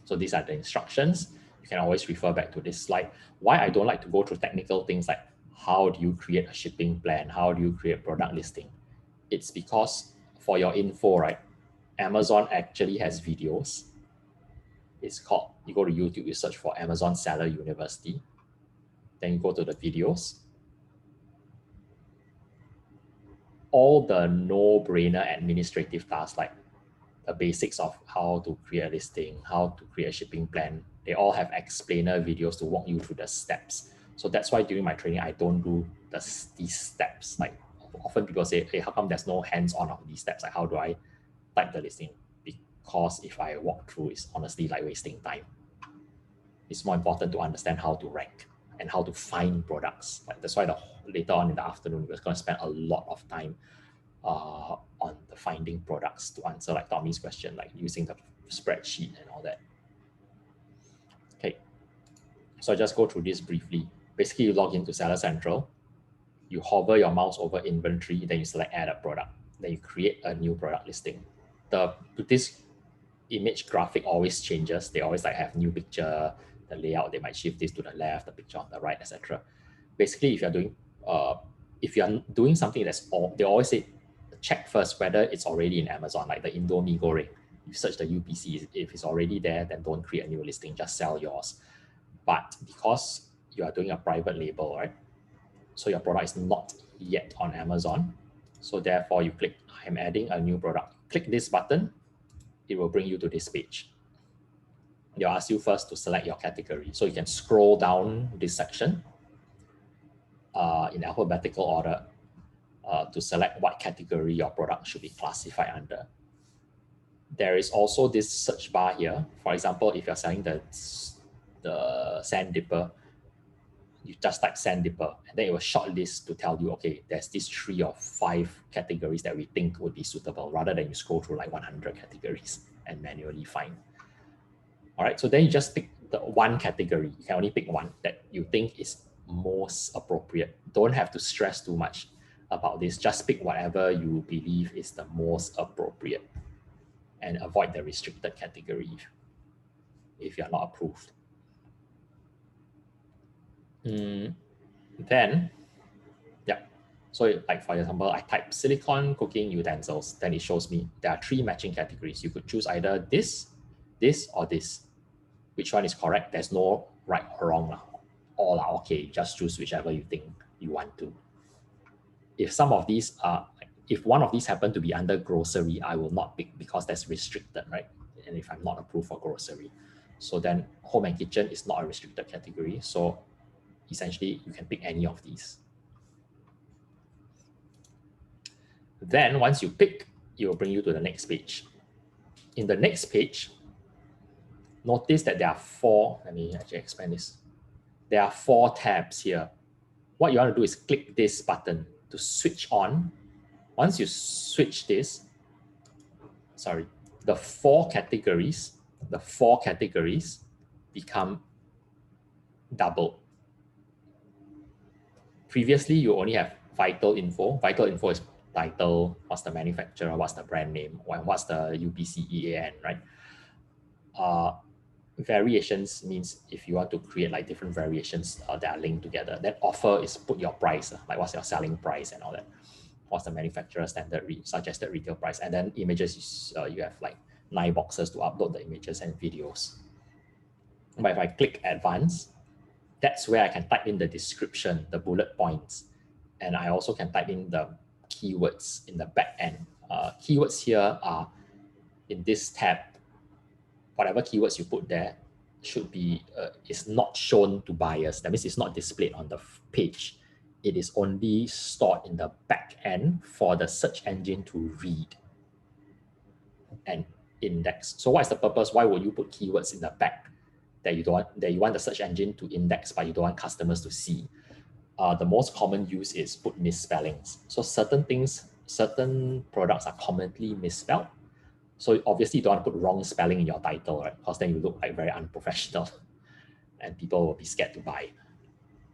So these are the instructions. You can always refer back to this slide. Why I don't like to go through technical things like how do you create a shipping plan? How do you create product listing? It's because for your info, right, Amazon actually has videos It's called, you go to YouTube, you search for Amazon Seller University. Then you go to the videos. All the no-brainer administrative tasks, like the basics of how to create a listing, how to create a shipping plan, they all have explainer videos to walk you through the steps. So that's why during my training, I don't do these steps. Like often people say, hey, how come there's no hands-on of these steps? Like how do I type the listing? Because if I walk through, it's honestly like wasting time. It's more important to understand how to rank and how to find products. Like that's why later on in the afternoon, we're going to spend a lot of time on the finding products to answer like Tommy's question, like using the spreadsheet and all that. Okay, so I just go through this briefly. Basically, you log into Seller Central, you hover your mouse over inventory, then you select add a product, then you create a new product listing. This image graphic always changes. They always like have new picture, the layout, they might shift this to the left, the picture on the right, etc. Basically, if you're doing something they always say, check first whether it's already in Amazon, like the Indomie goreng. You search the UPC, if it's already there, then don't create a new listing, just sell yours. But because you are doing a private label, right? So your product is not yet on Amazon. So therefore you click, I'm adding a new product. Click this button, it will bring you to this page. They'll ask you first to select your category. So you can scroll down this section in alphabetical order to select what category your product should be classified under. There is also this search bar here. For example, if you're selling the sand dipper, you just type sand dipper, and then it will shortlist to tell you, okay, there's these 3 or 5 categories that we think would be suitable, rather than you scroll through like 100 categories and manually find. All right, so then you just pick the one category. You can only pick one that you think is most appropriate. Don't have to stress too much about this. Just pick whatever you believe is the most appropriate and avoid the restricted category if you're not approved. Then, yeah. So like for example, I type silicone cooking utensils, then it shows me there are 3 matching categories. You could choose either this, or this. Which one is correct? There's no right or wrong. All are okay. Just choose whichever you think you want to. If some of these are, if one of these happen to be under grocery, I will not pick because that's restricted, right? And if I'm not approved for grocery. So then home and kitchen is not a restricted category. So essentially you can pick any of these. Then once you pick, it will bring you to the next page. In the next page, notice that there are 4, let me actually expand this. There are 4 tabs here. What you want to do is click this button to switch on. Once you switch this, the 4 categories become double. Previously, you only have vital info. Vital info is title, what's the manufacturer, what's the brand name, what's the UPC EAN, right? Variations means if you want to create like different variations that are linked together. Then offer is put your price, like what's your selling price and all that. What's the manufacturer standard suggested retail price. And then images, you have like 9 boxes to upload the images and videos. But if I click advanced, that's where I can type in the description, the bullet points. And I also can type in the keywords in the back end. Keywords here are in this tab. Whatever keywords you put there should be, is not shown to buyers. That means it's not displayed on the page. It is only stored in the back end for the search engine to read and index. So what is the purpose? Why would you put keywords in the back that you want the search engine to index, but you don't want customers to see? The most common use is put misspellings. So certain products are commonly misspelled. So obviously you don't want to put wrong spelling in your title, right? Because then you look like very unprofessional and people will be scared to buy.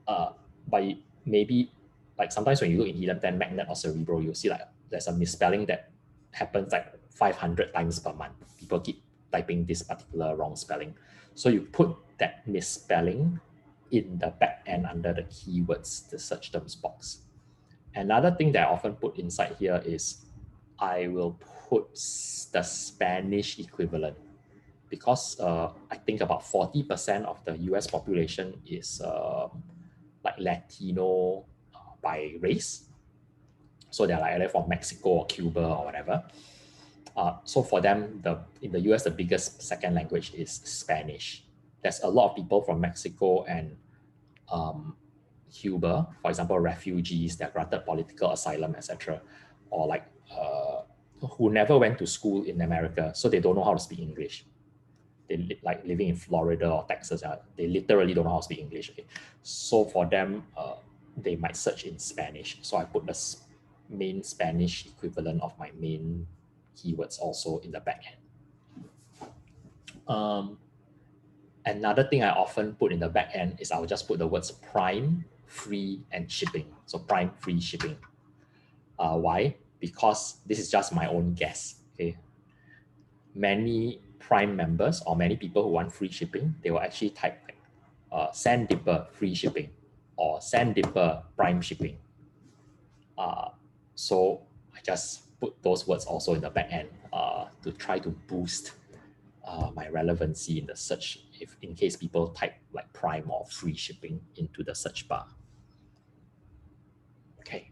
But maybe like sometimes when you look in Helium 10, Magnet or Cerebro, you'll see like there's a misspelling that happens like 500 times per month. People keep typing this particular wrong spelling. So you put that misspelling in the back end under the keywords, the search terms box. Another thing that I often put inside here is I will put the Spanish equivalent, because I think about 40% of the US population is like Latino by race. So they're like either from Mexico or Cuba or whatever. So for them, in the US, the biggest second language is Spanish. There's a lot of people from Mexico and Cuba, for example, refugees that are granted political asylum, etc., or like who never went to school in America, so they don't know how to speak English. They like living in Florida or Texas, they literally don't know how to speak English. Okay? So for them, they might search in Spanish. So I put the main Spanish equivalent of my main keywords also in the backend. Another thing I often put in the backend is I'll just put the words Prime, free, and shipping. So Prime, free, shipping. Why? Because this is just my own guess. Okay, many Prime members or many people who want free shipping, they will actually type like Sanddipper free shipping or Sanddipper Prime shipping. So I just put those words also in the backend to try to boost my relevancy in the search, if in case people type like Prime or free shipping into the search bar. Okay.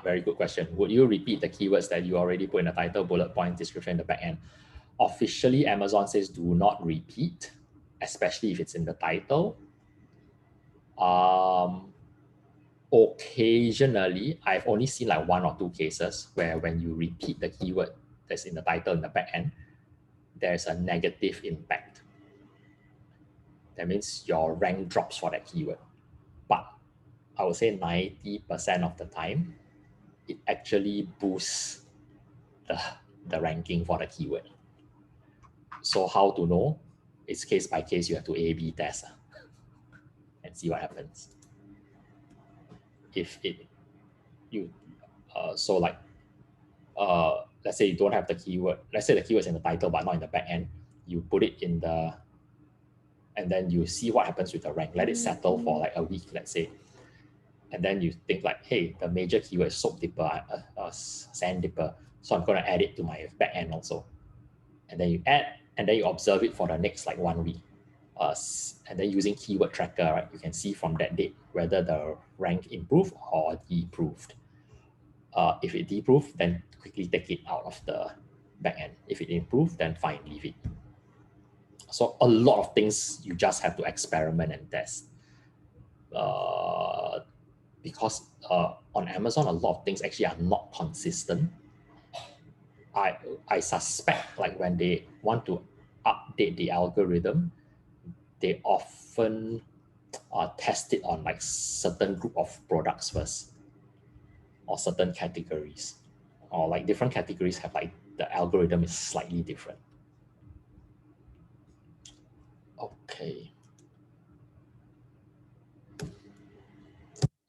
Very good question. Would you repeat the keywords that you already put in the title, bullet point, description in the back end? Officially, Amazon says do not repeat, especially if it's in the title. Occasionally, I've only seen like 1 or 2 cases where when you repeat the keyword that's in the title in the back end, there's a negative impact. That means your rank drops for that keyword. But I would say 90% of the time, it actually boosts the ranking for the keyword. So how to know? It's case by case. You have to A/B test and see what happens. If so like let's say you don't have the keyword. Let's say the keyword's in the title but not in the back end. You put it in the, and then you see what happens with the rank. Let it settle for like a week, let's say. And then you think like, hey, the major keyword is soap dipper, sand dipper. So I'm going to add it to my back end also. And then you add, and then you observe it for the next like 1 week. And then using keyword tracker, right, you can see from that date whether the rank improved or deproved. If it deproved, then quickly take it out of the back end. If it improved, then fine, leave it. So a lot of things you just have to experiment and test. Because on Amazon, a lot of things actually are not consistent. I suspect like when they want to update the algorithm, they often test it on like certain group of products first, or certain categories, or like different categories have like the algorithm is slightly different. Okay.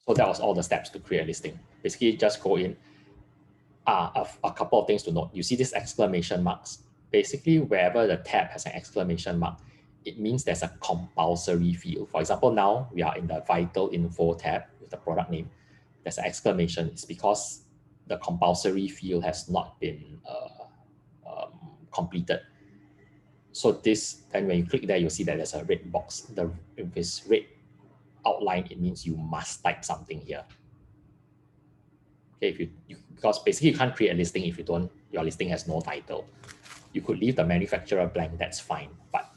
So that was all the steps to create a listing. Basically, just go in. A couple of things to note. You see these exclamation marks. Basically, wherever the tab has an exclamation mark, it means there's a compulsory field. For example, now we are in the Vital Info tab with the product name. There's an exclamation. It's because the compulsory field has not been completed. So this, then when you click there, you'll see that there's a red box. If it's red outline, it means you must type something here. Okay, if because basically you can't create a listing if your listing has no title. You could leave the manufacturer blank, that's fine. But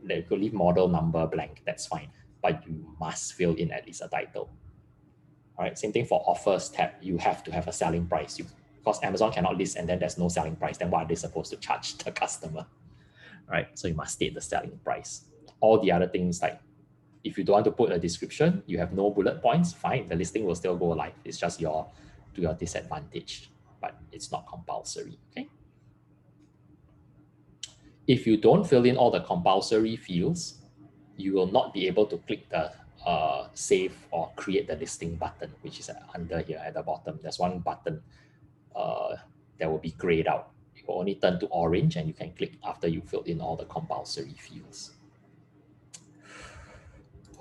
you could leave model number blank, that's fine. But you must fill in at least a title. All right, same thing for offers tab. You have to have a selling price. Because Amazon cannot list and then there's no selling price, then what are they supposed to charge the customer? All right, so you must state the selling price. All the other things, like if you don't want to put a description, you have no bullet points, fine, the listing will still go live. It's just to your disadvantage, but it's not compulsory, okay? If you don't fill in all the compulsory fields, you will not be able to click the save or create the listing button, which is under here at the bottom. There's one button that will be grayed out. It will only turn to orange and you can click after you filled in all the compulsory fields.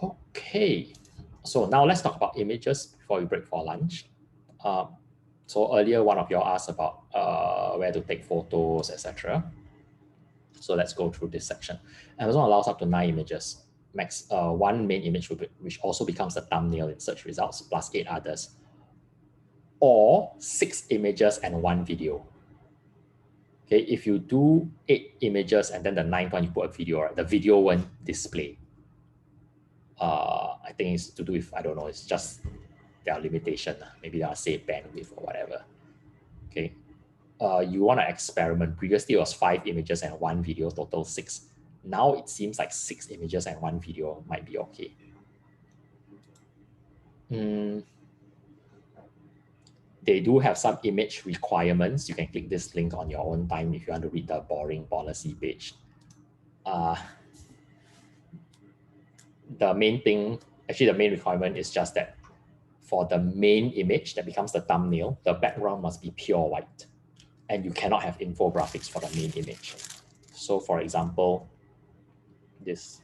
Okay, so now let's talk about images before we break for lunch. So earlier, one of you asked about where to take photos, etc. So let's go through this section. Amazon allows up to 9 images, max one main image, which also becomes the thumbnail in search results, plus 8 others, or 6 images and 1 video. Okay, if you do 8 images and then the 9th one you put a video, right, the video won't display. I think it's to do with, I don't know, it's just their limitation. Maybe they'll say bandwidth or whatever. Okay, you want to experiment. Previously it was 5 images and 1 video, total 6. Now it seems like 6 images and 1 video might be okay. They do have some image requirements. You can click this link on your own time if you want to read the boring policy page. The main thing, actually the main requirement is just that for the main image that becomes the thumbnail, the background must be pure white, and you cannot have infographics for the main image. So for example, this,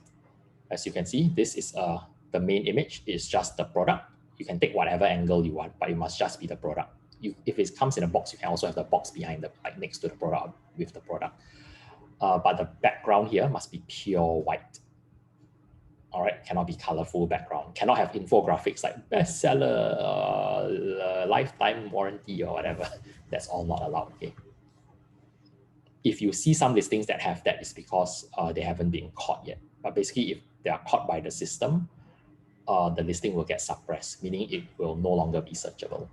as you can see, this is the main image is just the product. You can take whatever angle you want, but it must just be the product. If it comes in a box, you can also have the box behind the, like next to the product with the product. But the background here must be pure white. All right, cannot be colorful background. Cannot have infographics like bestseller, lifetime warranty or whatever. That's all not allowed. Okay. If you see some listings that have that, it's because they haven't been caught yet. But basically, if they are caught by the system, the listing will get suppressed, meaning it will no longer be searchable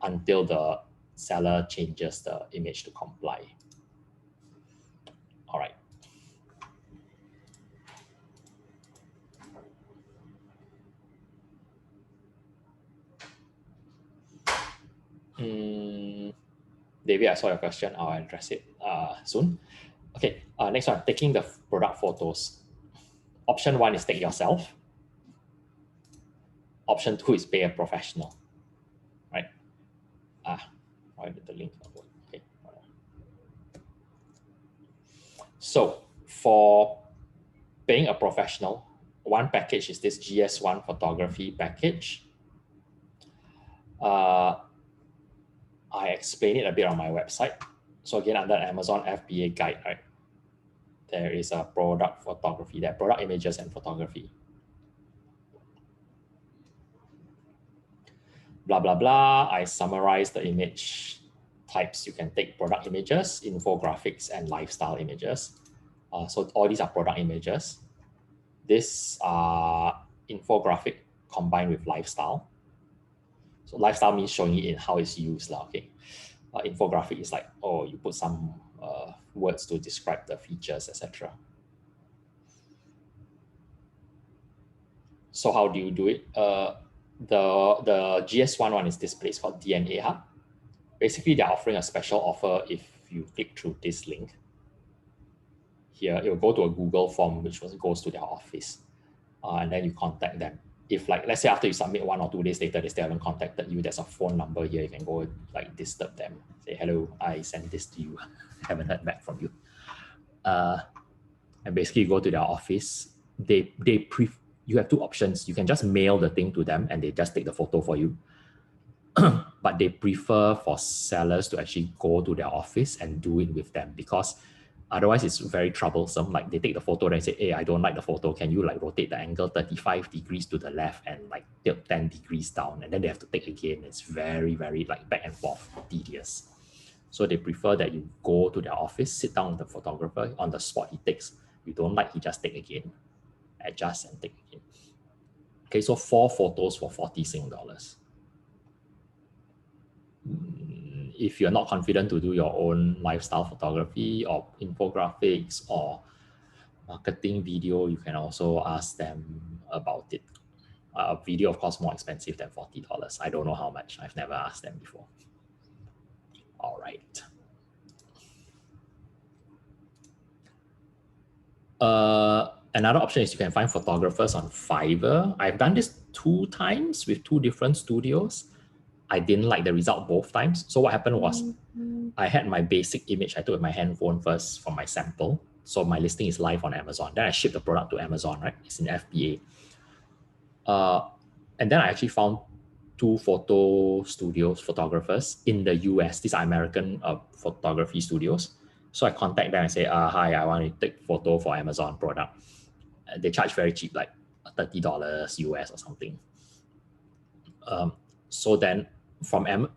until the seller changes the image to comply. All right. David, I saw your question. I'll address it soon. Okay, next one, taking the product photos. Option 1 is take yourself. Option 2 is pay a professional, right? Why did the link not work? Okay. So for paying a professional, one package is this GS1 photography package. I explain it a bit on my website. So again, under Amazon FBA guide, right? There is a product photography, there are product images and photography. Blah, blah, blah. I summarize the image types. You can take product images, infographics, and lifestyle images. So all these are product images. This are infographic combined with lifestyle. So lifestyle means showing it in how it's used. Okay. Infographic is like, oh, you put some words to describe the features, etc. So how do you do it? The GS1 one is this place called DNA Hub. Basically, they're offering a special offer if you click through this link. Here, it will go to a Google form, which goes to their office. And then you contact them. If like, let's say after you submit 1 or 2 days later, they still haven't contacted you, there's a phone number here. You can go like disturb them. Say, hello, I sent this to you. Haven't heard back from you. And basically you go to their office. You have 2 options. You can just mail the thing to them and they just take the photo for you. But they prefer for sellers to actually go to their office and do it with them, because otherwise it's very troublesome. Like they take the photo and say, hey, I don't like the photo. Can you like rotate the angle 35 degrees to the left and like tilt 10 degrees down? And then they have to take again. It's very, very like back and forth, tedious. So they prefer that you go to their office, sit down with the photographer on the spot. He takes. You don't like, he just take again, adjust and take again. Okay, so 4 photos for 40 Sing dollars. If you're not confident to do your own lifestyle photography or infographics or marketing video, you can also ask them about it. Video, of course, more expensive than $40. I don't know how much. I've never asked them before. All right. Another option is you can find photographers on Fiverr. I've done this 2 times with 2 different studios. I didn't like the result both times. So what happened was I had my basic image I took with my handphone first for my sample. So my listing is live on Amazon. Then I ship the product to Amazon, right? It's in FBA. And then I actually found 2 photographers in the US. These are American photography studios. So I contact them and say, hi, I want to take photo for Amazon product. They charge very cheap, like $30 US or something. So then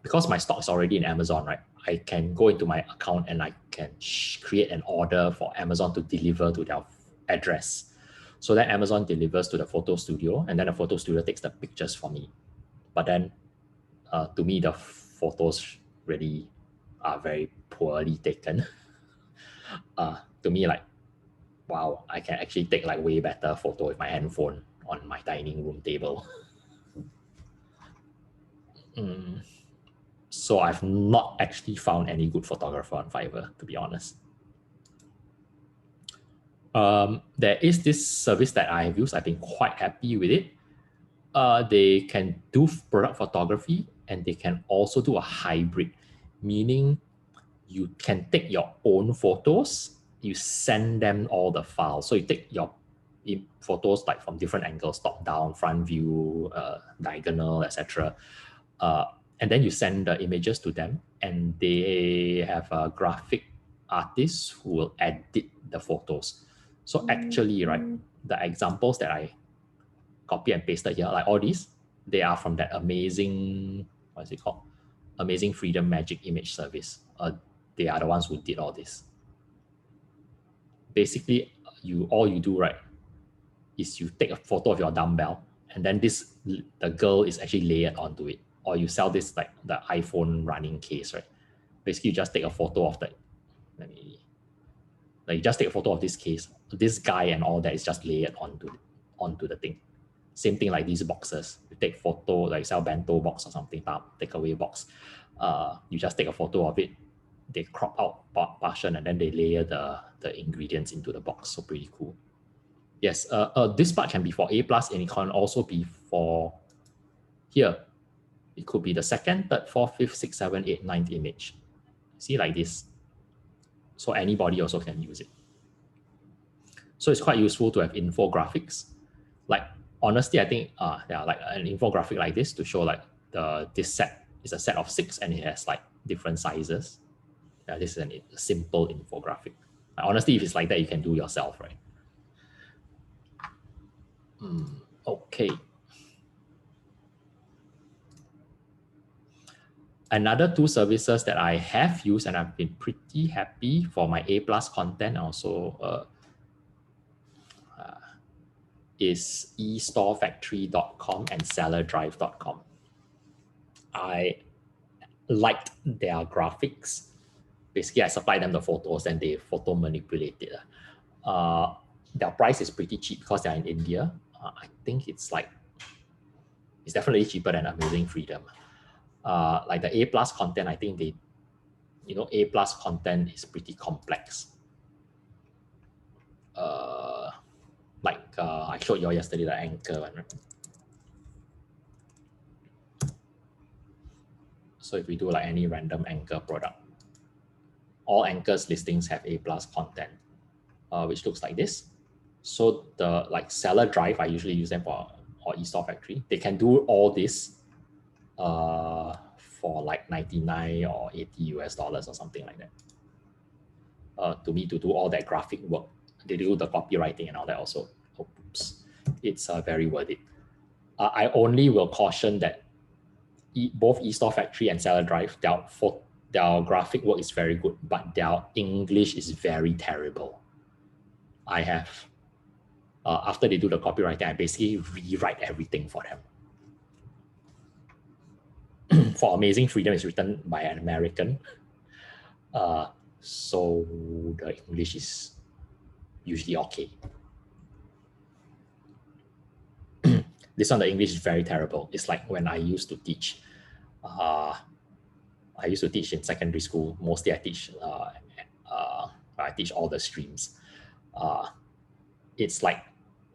because my stock is already in Amazon, right? I can go into my account and I can create an order for Amazon to deliver to their address. So then Amazon delivers to the photo studio, and then the photo studio takes the pictures for me. But then to me, the photos really are very poorly taken. To me, like, wow, I can actually take like way better photo with my handphone on my dining room table. So I've not actually found any good photographer on Fiverr, to be honest. There is this service that I have used. I've been quite happy with it. They can do product photography and they can also do a hybrid, meaning you can take your own photos, you send them all the files. So you take your photos like from different angles, top down, front view, diagonal, etc. And then you send the images to them, and they have a graphic artist who will edit the photos. So actually, right, the examples that I copy and pasted here, like all these, they are from that amazing, what is it called? Amazing Freedom Magic Image Service. They are the ones who did all this. Basically, all you do, right, is you take a photo of your dumbbell, and then the girl is actually layered onto it. Or you sell this like the iPhone running case, right? Basically, you just take a photo of you just take a photo of this case, this guy and all that is just layered onto the thing. Same thing like these boxes. You take photo, like sell bento box or something, takeaway box. You just take a photo of it, they crop out portion, and then they layer the ingredients into the box. So pretty cool. Yes, this part can be for A+, and it can also be for here. It could be the second, third, fourth, fifth, sixth, seventh, eighth, ninth image. See, like this. So anybody also can use it. So it's quite useful to have infographics. Like, honestly, I think like an infographic like this to show like this set is a set of 6 and it has like different sizes. Yeah, this is a simple infographic. Like, honestly, if it's like that, you can do yourself, right? Okay. Another 2 services that I have used and I've been pretty happy for my A+ content also is eStoreFactory.com and SellerDrive.com. I liked their graphics. Basically, I supply them the photos and they photo manipulate it. Their price is pretty cheap because they're in India. I think it's definitely cheaper than Amazing Freedom. Like the A+ content, I think A+ content is pretty complex. I showed you all yesterday the anchor one, right? So if we do like any random anchor product, all anchors listings have A+ content, which looks like this. So the Seller Drive, I usually use them or eStore Factory. They can do all this for like 99 or 80 US dollars or something like that. To me, to do all that graphic work, they do the copywriting and all that also. Oops, it's very worth it. I only will caution that both eStore Factory and Seller Drive, their graphic work is very good, but their English is very terrible. I have, after they do the copywriting, I basically rewrite everything for them. For Amazing Freedom, it's written by an American. So the English is usually okay. This one, the English is very terrible. It's like when I used to teach. I used to teach in secondary school. Mostly I teach all the streams. It's like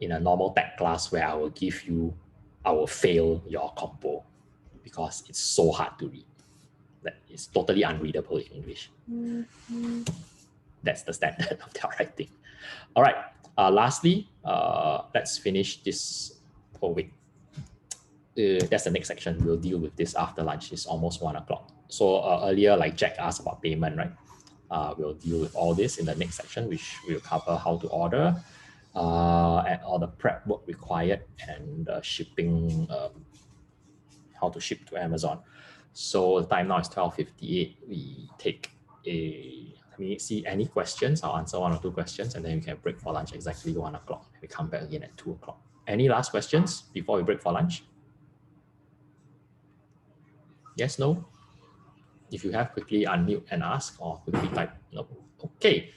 in a normal tech class where I will fail your compo because it's so hard to read. It's totally unreadable in English. That's the standard of their writing. All right. Lastly, let's finish this. Oh wait, that's the next section. We'll deal with this after lunch. It's almost 1 o'clock. So earlier, like Jack asked about payment, right? We'll deal with all this in the next section, which will cover how to order, and all the prep work required, and shipping, how to ship to Amazon. So the time now is 12:58. We take let me see any questions. I'll answer 1 or 2 questions, and then we can break for lunch exactly 1 o'clock. We come back again at 2 o'clock. Any last questions before we break for lunch? Yes, no? If you have, quickly unmute and ask, or quickly type no. Okay.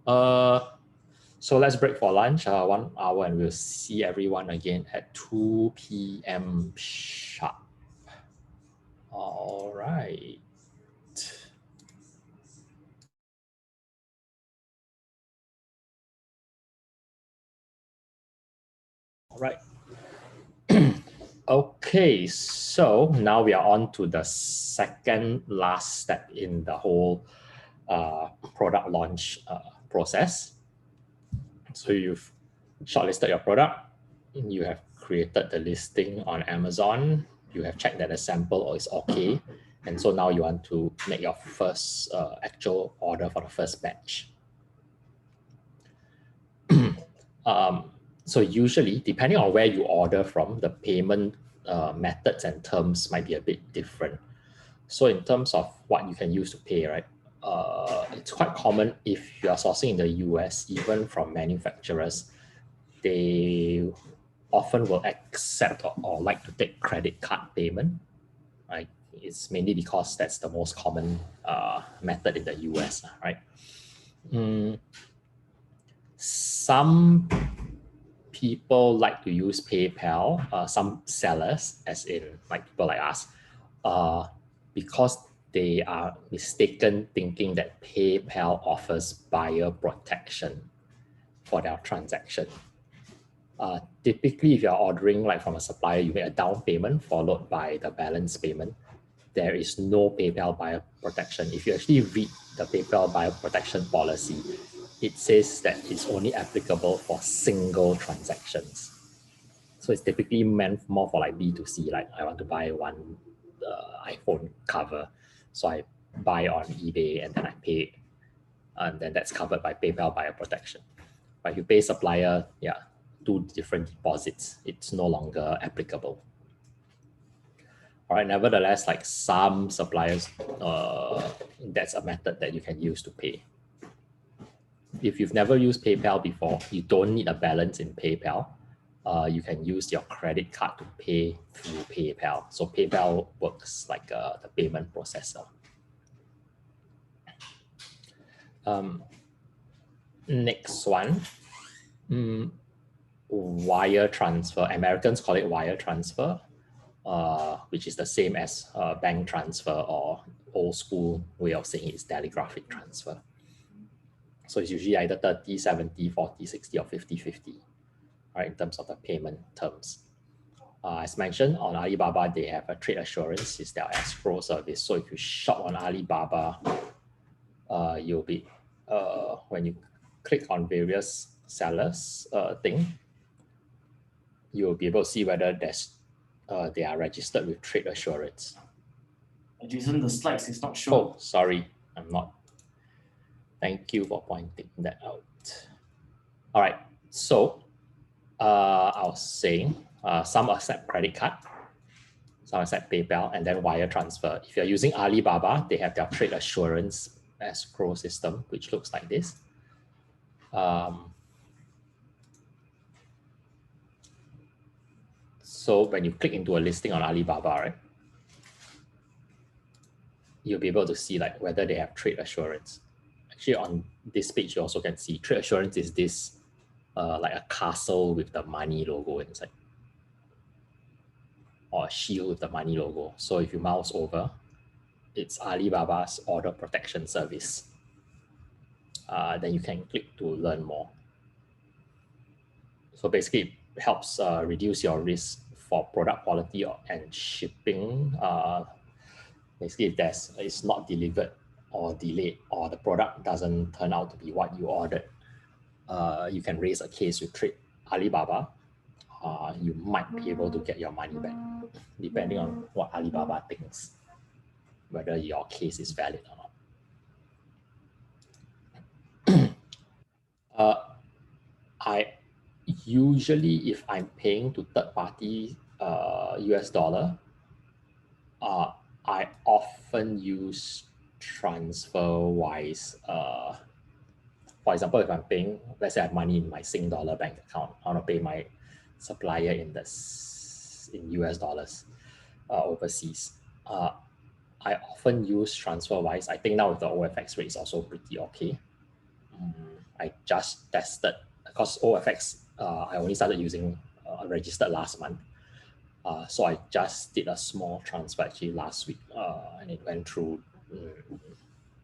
So let's break for lunch, 1 hour, and we'll see everyone again at 2 p.m. sharp. All right. All right. Okay, so now we are on to the second last step in the whole product launch process. So you've shortlisted your product, you have created the listing on Amazon, you have checked that the sample is okay, and so now you want to make your first actual order for the first batch. So usually, depending on where you order from, the payment methods and terms might be a bit different. So in terms of what you can use to pay, right? It's quite common if you are sourcing in the US, even from manufacturers, they often will accept or like to take credit card payment, right? It's mainly because that's the most common method in the US, right? Some people like to use PayPal, some sellers, as in like people like us, because they are mistaken thinking that PayPal offers buyer protection for their transaction. Typically, if you're ordering like from a supplier, you make a down payment followed by the balance payment. There is no PayPal buyer protection. If you actually read the PayPal buyer protection policy, it says that it's only applicable for single transactions. So it's typically meant more for like B2C, like I want to buy one iPhone cover. So I buy on eBay and then I pay, and then that's covered by PayPal buyer protection. But if you pay supplier, yeah, 2 different deposits, it's no longer applicable. All right, nevertheless, like some suppliers, that's a method that you can use to pay. If you've never used PayPal before, you don't need a balance in PayPal. You can use your credit card to pay through PayPal. So PayPal works like the payment processor. Next one, wire transfer. Americans call it wire transfer, which is the same as bank transfer, or old school way of saying it is telegraphic transfer. So it's usually either 30, 70, 40, 60, or 50, 50, right, in terms of the payment terms. As mentioned, on Alibaba, they have a trade assurance, is their escrow service. So if you shop on Alibaba, you'll be, when you click on various sellers thing, you'll be able to see whether they are registered with trade assurance.
Jason, the slides is not shown.
Oh, sorry, I'm not. Thank you for pointing that out. All right, so I was saying some accept credit card, some accept PayPal, and then wire transfer. If you're using Alibaba, they have their trade assurance escrow system, which looks like this. So when you click into a listing on Alibaba, right, you'll be able to see like whether they have trade assurance. Actually, on this page, you also can see trade assurance is this like a castle with the money logo inside, or a shield with the money logo. So if you mouse over, it's Alibaba's order protection service. Then you can click to learn more. So basically, it helps reduce your risk for product quality and shipping. Basically, if it's not delivered or delayed, or the product doesn't turn out to be what you ordered, you can raise a case with Alibaba. You might be able to get your money back, depending on what Alibaba thinks, whether your case is valid or not. I usually, if I'm paying to third party US dollar, I often use TransferWise. For example, if I'm paying, let's say I have money in my Sing dollar bank account, I want to pay my supplier in in US dollars overseas. I often use TransferWise. I think now with the OFX rate is also pretty okay. I just tested because OFX, I only started using registered last month. So I just did a small transfer actually last week, and it went through.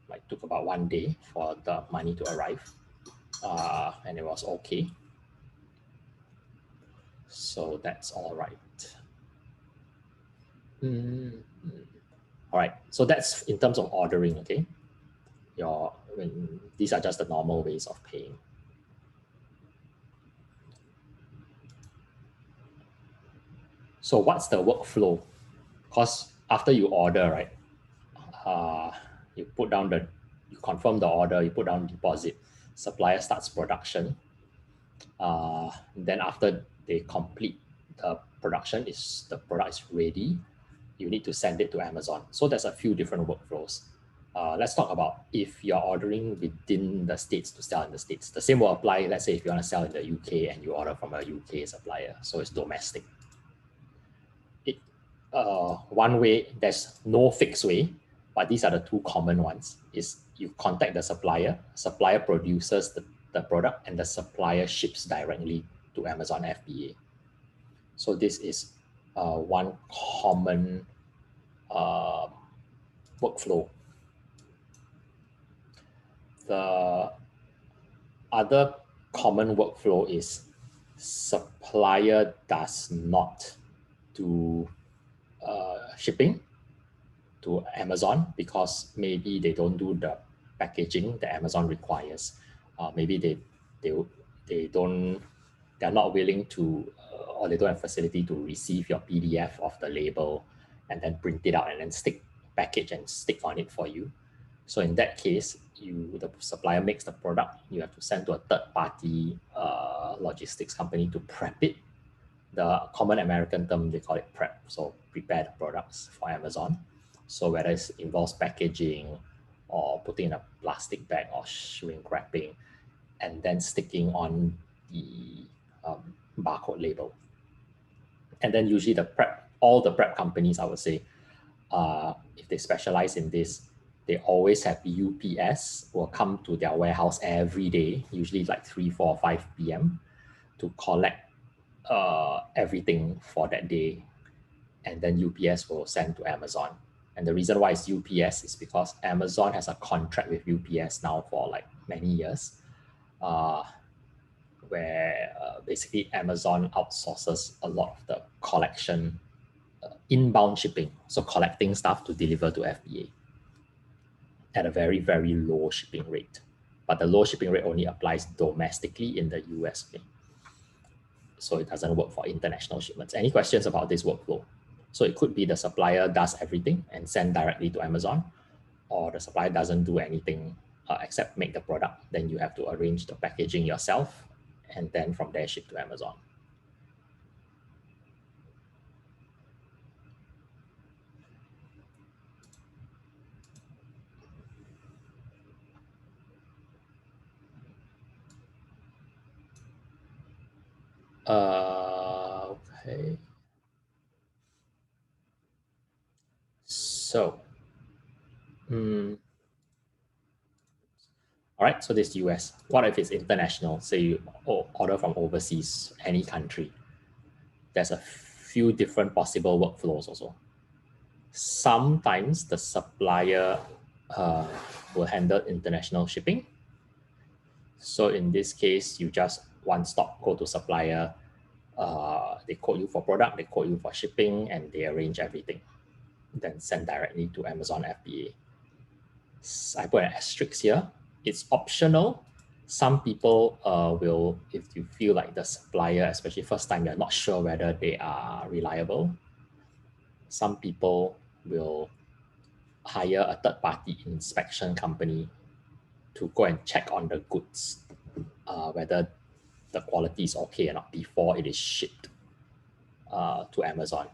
Like took about 1 day for the money to arrive, and it was okay. So that's all right. All right. So that's in terms of ordering. Okay. These are just the normal ways of paying. So what's the workflow? Because after you order, right, you confirm the order, you put down deposit, supplier starts production. Then after they complete the production, the product is ready, you need to send it to Amazon. So there's a few different workflows. Let's talk about if you're ordering within the States to sell in the States. The same will apply, let's say if you want to sell in the UK and you order from a UK supplier, so it's domestic. One way, there's no fixed way, but these are the two common ones, is you contact the supplier produces the product, and the supplier ships directly to Amazon FBA. So this is one common workflow. The other common workflow is supplier does not do shipping to Amazon because maybe they don't do the packaging that Amazon requires. Maybe they're not willing to, or they don't have facility to receive your PDF of the label and then print it out and then package and stick on it for you. So in that case, the supplier makes the product, you have to send to a third-party logistics company to prep it. The common American term, they call it prep, so prepare the products for Amazon. So whether it involves packaging or putting in a plastic bag or shrink wrapping, and then sticking on the barcode label. And then usually all the prep companies, I would say, if they specialize in this, they always have UPS will come to their warehouse every day, usually like 3, 4, 5 p.m. to collect everything for that day, and then UPS will send to Amazon. And the reason why it's UPS is because Amazon has a contract with UPS now for like many years, where basically Amazon outsources a lot of the collection, inbound shipping, so collecting stuff to deliver to FBA at a very, very low shipping rate. But the low shipping rate only applies domestically in the US. Okay? So it doesn't work for international shipments. Any questions about this workflow? So it could be the supplier does everything and send directly to Amazon, or the supplier doesn't do anything except make the product. Then you have to arrange the packaging yourself, and then from there ship to Amazon. Okay. So, all right, so this US. What if it's international? Say you order from overseas, any country. There's a few different possible workflows also. Sometimes the supplier will handle international shipping. So in this case, you just one stop go to supplier. They quote you for product, they quote you for shipping, and they arrange everything. Then send directly to Amazon FBA. I put an asterisk here. It's optional. Some people will, if you feel like the supplier, especially first time, you're not sure whether they are reliable, some people will hire a third-party inspection company to go and check on the goods whether the quality is okay or not before it is shipped to Amazon.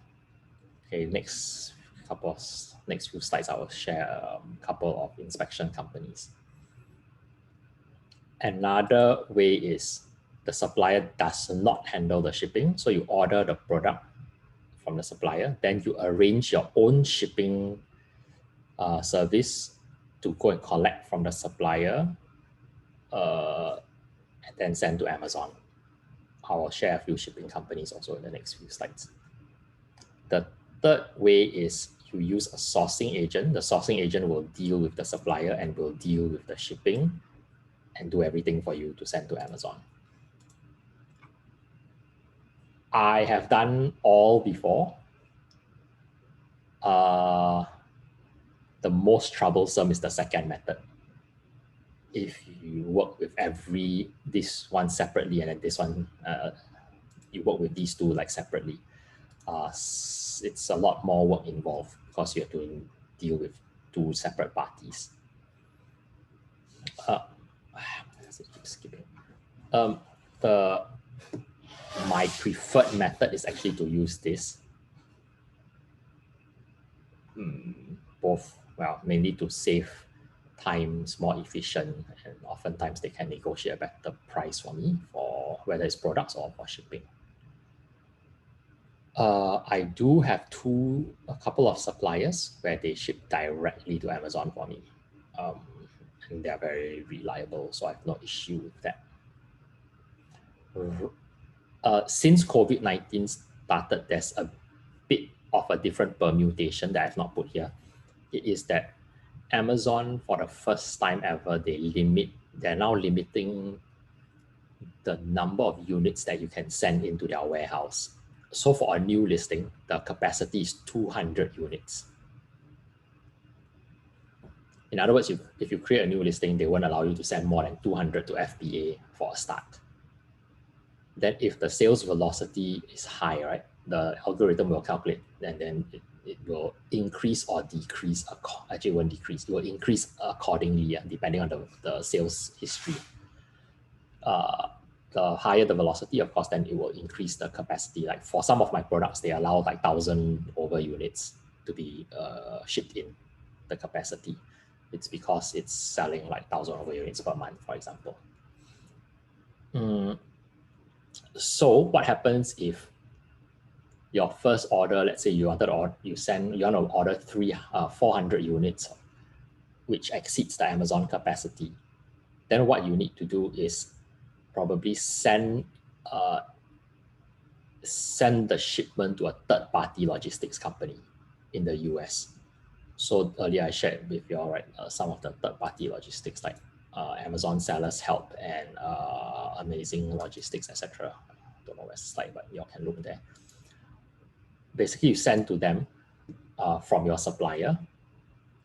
Okay, next few slides, I will share a couple of inspection companies. Another way is the supplier does not handle the shipping. So you order the product from the supplier, then you arrange your own shipping service to go and collect from the supplier and then send to Amazon. I will share a few shipping companies also in the next few slides. The third way is you use a sourcing agent. The sourcing agent will deal with the supplier and will deal with the shipping and do everything for you to send to Amazon. I have done all before. The most troublesome is the second method. If you work with this one separately and then this one, you work with these two like separately, it's a lot more work involved because you have to deal with two separate parties. My preferred method is actually to use this. Both, well, mainly to save time, it's more efficient, and oftentimes they can negotiate a better price for me for whether it's products or for shipping. I do have a couple of suppliers where they ship directly to Amazon for me. And they're very reliable, so I have no issue with that. Since COVID-19 started, there's a bit of a different permutation that I've not put here. It is that Amazon, for the first time ever, they're now limiting the number of units that you can send into their warehouse. So for a new listing, the capacity is 200 units. In other words, if you create a new listing, they won't allow you to send more than 200 to FBA for a start. Then if the sales velocity is high, right, the algorithm will calculate, and then it will increase or decrease. Actually, it won't decrease. It will increase accordingly, depending on the sales history. The higher the velocity, of course, then it will increase the capacity. Like for some of my products, they allow like 1,000 over units to be shipped in the capacity. It's because it's selling like 1,000 over units per month, for example. So what happens if your first order, let's say you want to order 400 units, which exceeds the Amazon capacity? Then what you need to do is probably send the shipment to a third-party logistics company in the US. So earlier I shared with you all, right, some of the third-party logistics like Amazon Sellers Help and Amazing Logistics, etc. Don't know where's the slide, but you all can look there. Basically, you send to them from your supplier.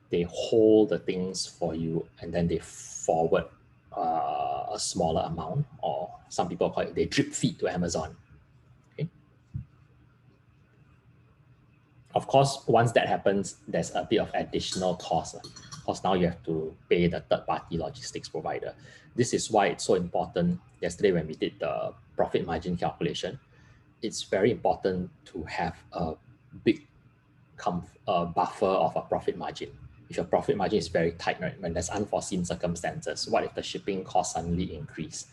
They hold the things for you, and then they forward a smaller amount, or some people call it, they drip feed to Amazon. Okay. Of course, once that happens, there's a bit of additional cost, because now you have to pay the third-party logistics provider. This is why it's so important. Yesterday, when we did the profit margin calculation, it's very important to have a big buffer of a profit margin. If your profit margin is very tight, right, when there's unforeseen circumstances, what if the shipping costs suddenly increase?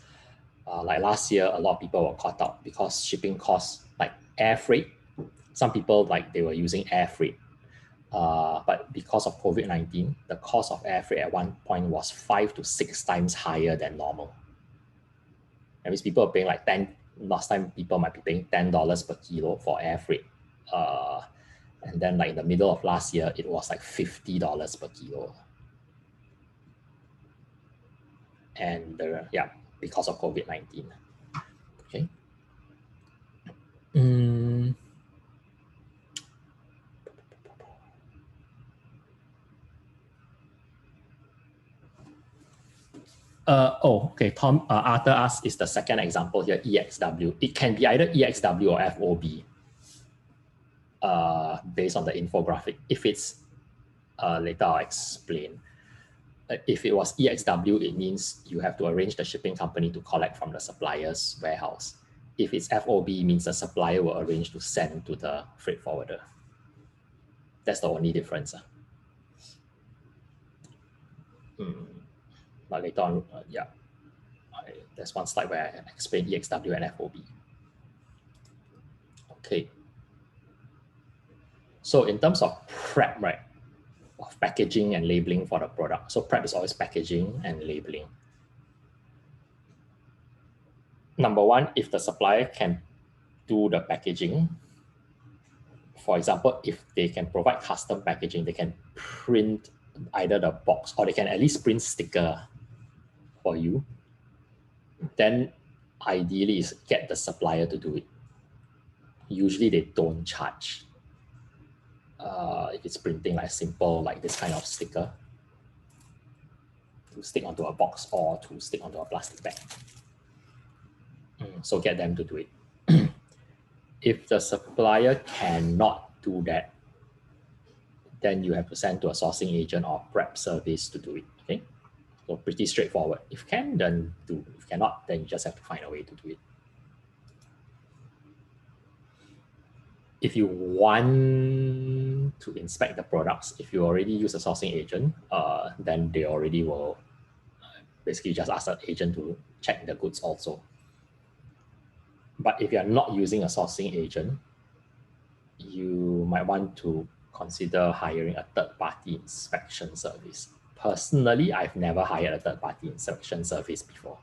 Like last year, a lot of people were caught out because shipping costs, like air freight, some people they were using air freight. But because of COVID-19, the cost of air freight at one point was 5 to 6 times higher than normal. That means people are paying like last time people might be paying $10 per kilo for air freight. And then like in the middle of last year, it was like $50 per kilo. And because of COVID-19. Okay. Okay. Arthur asks, is the second example here EXW? It can be either EXW or FOB. Based on the infographic. If it's later, I'll explain. If it was EXW, it means you have to arrange the shipping company to collect from the supplier's warehouse. If it's FOB, it means the supplier will arrange to send to the freight forwarder. That's the only difference. But later on, there's one slide where I explain EXW and FOB. Okay. So in terms of prep, right, of packaging and labeling for the product. So prep is always packaging and labeling. Number one, if the supplier can do the packaging, for example, if they can provide custom packaging, they can print either the box or they can at least print sticker for you, then ideally is get the supplier to do it. Usually they don't charge. If it's printing like simple, like this kind of sticker to stick onto a box or to stick onto a plastic bag. So get them to do it. If the supplier cannot do that, then you have to send to a sourcing agent or prep service to do it. Okay, so pretty straightforward. If can, then do. If cannot, then you just have to find a way to do it. If you want to inspect the products, if you already use a sourcing agent, then they already will basically just ask the agent to check the goods also. But if you are not using a sourcing agent, you might want to consider hiring a third-party inspection service. Personally, I've never hired a third-party inspection service before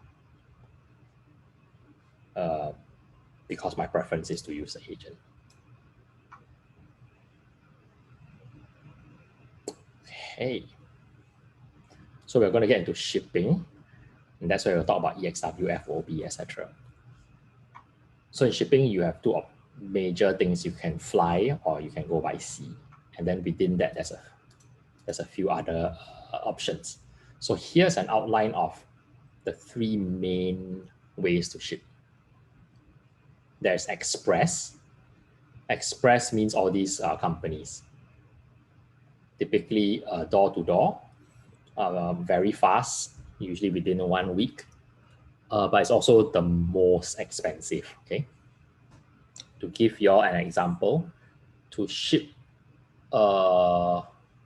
because my preference is to use an agent. Okay, so we're going to get into shipping, and that's where we'll talk about EXW, FOB, etc. So in shipping, you have two major things. You can fly or you can go by sea, and then within that, there's a few other options. So here's an outline of the three main ways to ship. There's express. Express means all these companies, typically door-to-door, very fast, usually within 1 week, but it's also the most expensive. Okay, to give you all an example, to ship a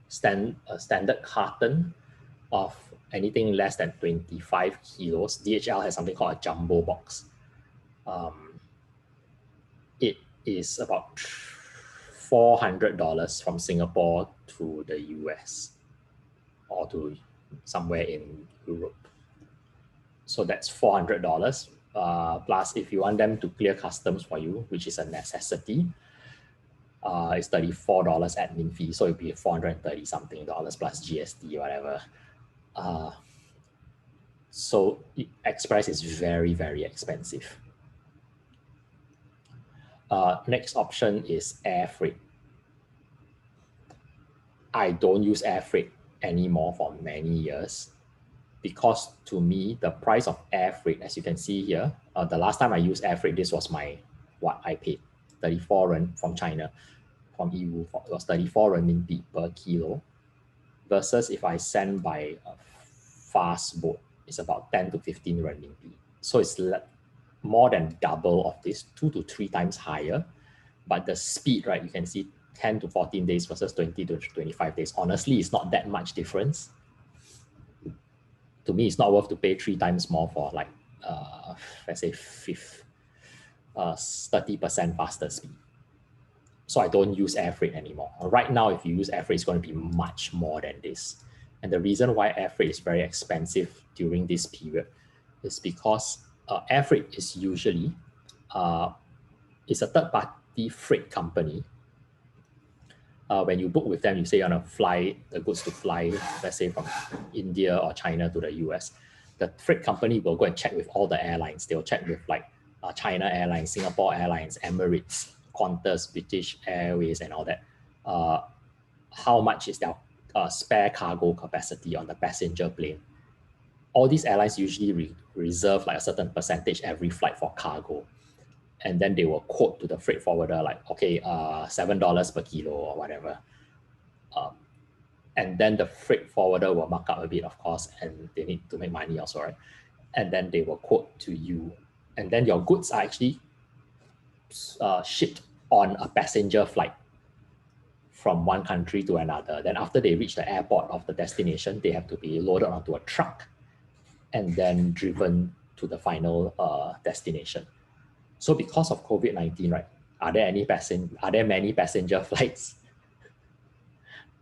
standard carton of anything less than 25 kilos, DHL has something called a jumbo box. It is about $400 from Singapore to the US or to somewhere in Europe. So that's $400. Plus, if you want them to clear customs for you, which is a necessity, it's $34 admin fee. So it'd be $430 something plus GST, whatever. So express is very, very expensive. Next option is air freight. I don't use air freight anymore for many years because to me, the price of air freight, as you can see here, the last time I used air freight, this was what I paid, 34 Ren from China, from EU, it was 34 renminbi per kilo, versus if I send by a fast boat, it's about 10 to 15 renminbi. So it's more than double of this, 2 to 3 times higher. But the speed, right, you can see 10 to 14 days versus 20 to 25 days. Honestly, it's not that much difference. To me, it's not worth to pay 3 times more for like, let's say 30% faster speed. So I don't use air freight anymore. Right now, if you use air freight, it's going to be much more than this. And the reason why air freight is very expensive during this period is because air freight is usually it's a third-party freight company. When you book with them, you say you want to fly the goods to fly, let's say from India or China to the US. The freight company will go and check with all the airlines. They'll check with like China Airlines, Singapore Airlines, Emirates, Qantas, British Airways, and all that. How much is their spare cargo capacity on the passenger plane? All these airlines usually reserve like a certain percentage every flight for cargo. And then they will quote to the freight forwarder like, okay, $7 per kilo or whatever. and then the freight forwarder will mark up a bit, of course, and they need to make money also, right? And then they will quote to you, and then your goods are actually shipped on a passenger flight from one country to another. Then after they reach the airport of the destination, they have to be loaded onto a truck and then driven to the final destination. So because of COVID-19, right, are there many passenger flights?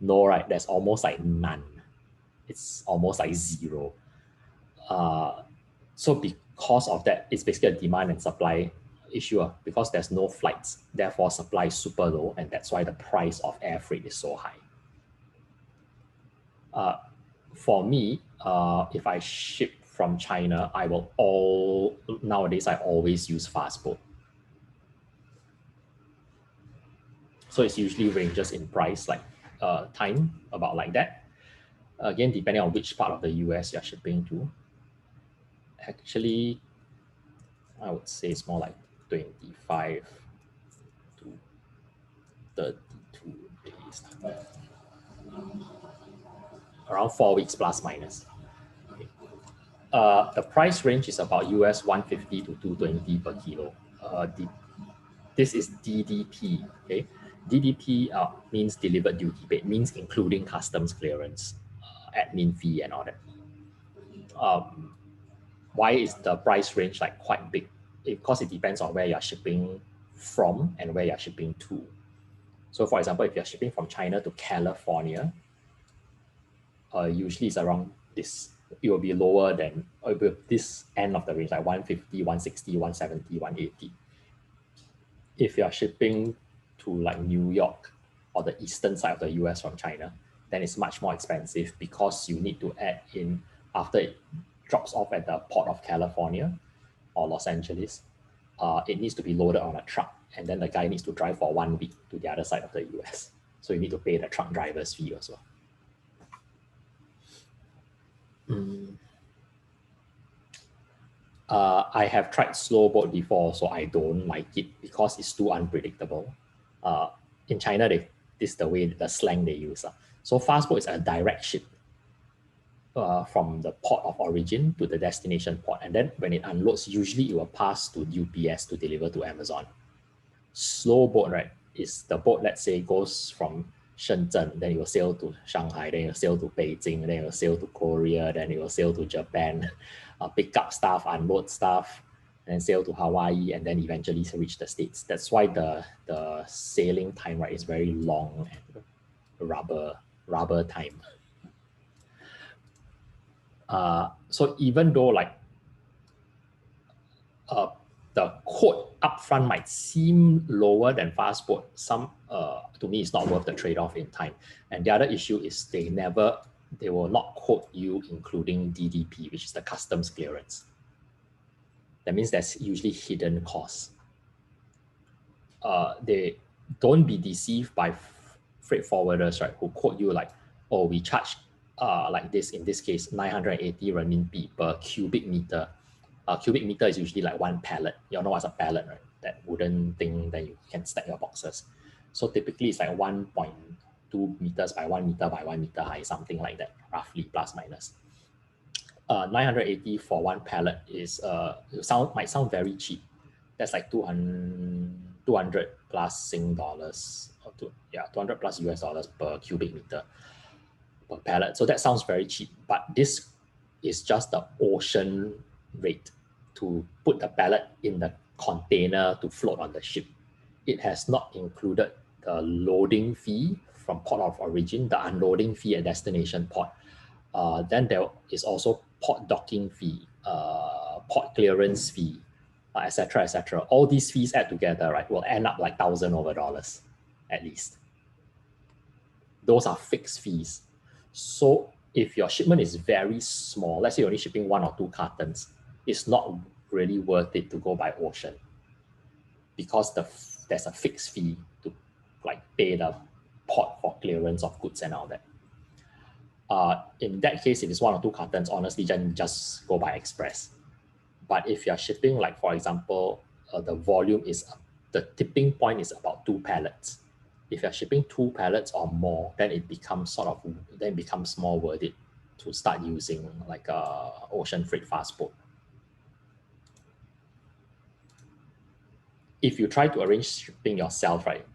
No, right? There's almost like none. It's almost like zero. So because of that, it's basically a demand and supply issue because there's no flights. Therefore, supply is super low, and that's why the price of air freight is so high. For me, if I ship from China, nowadays I always use fast boat. So it's usually ranges in price, like time, about like that. Again, depending on which part of the US you're shipping to. Actually, I would say it's more like 25 to 32 days. Around 4 weeks plus minus. Okay. The price range is about US 150 to 220 per kilo. This is DDP, okay? DDP means delivered duty paid, means including customs clearance, admin fee and all that. Why is the price range like quite big? Because it depends on where you're shipping from and where you're shipping to. So for example, if you're shipping from China to California, usually it's around this. It will be lower than this end of the range, like 150, 160, 170, 180. If you're shipping to like New York or the eastern side of the US from China, then it's much more expensive because you need to add in, after it drops off at the port of California or Los Angeles, it needs to be loaded on a truck, and then the guy needs to drive for 1 week to the other side of the US. So you need to pay the truck driver's fee also. I have tried slow boat before, so I don't like it because it's too unpredictable. In China, this is the slang they use. So fast boat is a direct ship from the port of origin to the destination port. And then when it unloads, usually it will pass to UPS to deliver to Amazon. Slow boat, right, is the boat, let's say, goes from Shenzhen, then it will sail to Shanghai, then it will sail to Beijing, then it will sail to Korea, then it will sail to Japan, pick up stuff, unload stuff, and sail to Hawaii, and then eventually reach the States. That's why the sailing time, right, is very long and rubber time. So even though like the quote upfront might seem lower than fast boat, to me it's not worth the trade-off in time. And the other issue is they will not quote you including DDP, which is the customs clearance. That means there's usually hidden costs. They don't be deceived by freight forwarders, right, who quote you like, oh, we charge like this, in this case, 980 renminbi per cubic meter. Cubic meter is usually like one pallet. You know what's a pallet, right? That wooden thing that you can stack your boxes. So typically it's like 1.2 meters by 1 meter by 1 meter high, something like that, roughly plus minus. 980 for one pallet is might sound very cheap. That's like 200 plus Sing dollars, 200 plus US dollars per cubic meter per pallet. So that sounds very cheap, but this is just the ocean rate to put the pallet in the container to float on the ship. It has not included the loading fee from port of origin, the unloading fee at destination port. Then there is also port docking fee, port clearance fee, etc., etc. All these fees add together, right, will end up like $1,000 over at least. Those are fixed fees. So if your shipment is very small, let's say you're only shipping 1 or 2 cartons, it's not really worth it to go by ocean because there's a fixed fee to like pay the port for clearance of goods and all that. In that case, if it's 1 or 2 cartons, honestly, just go by express. But if you're shipping, like for example, the tipping point is about 2 pallets. If you're shipping 2 pallets or more, then it becomes more worth it to start using like a ocean freight fast boat. If you try to arrange shipping yourself, right,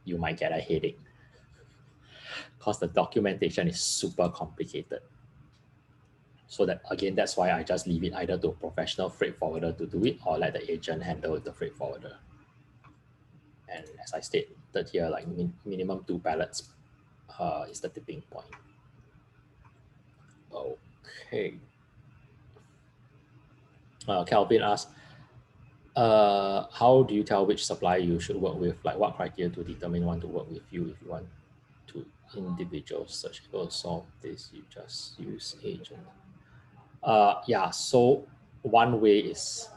you might get a headache because the documentation is super complicated. So that again, that's why I just leave it either to a professional freight forwarder to do it or let the agent handle the freight forwarder. And as I stated here, like minimum 2 pallets is the tipping point. Okay. Calvin asks, how do you tell which supplier you should work with? Like what criteria to determine one to work with you? If you want to individual search to solve this, you just use agent. Yeah, so one way is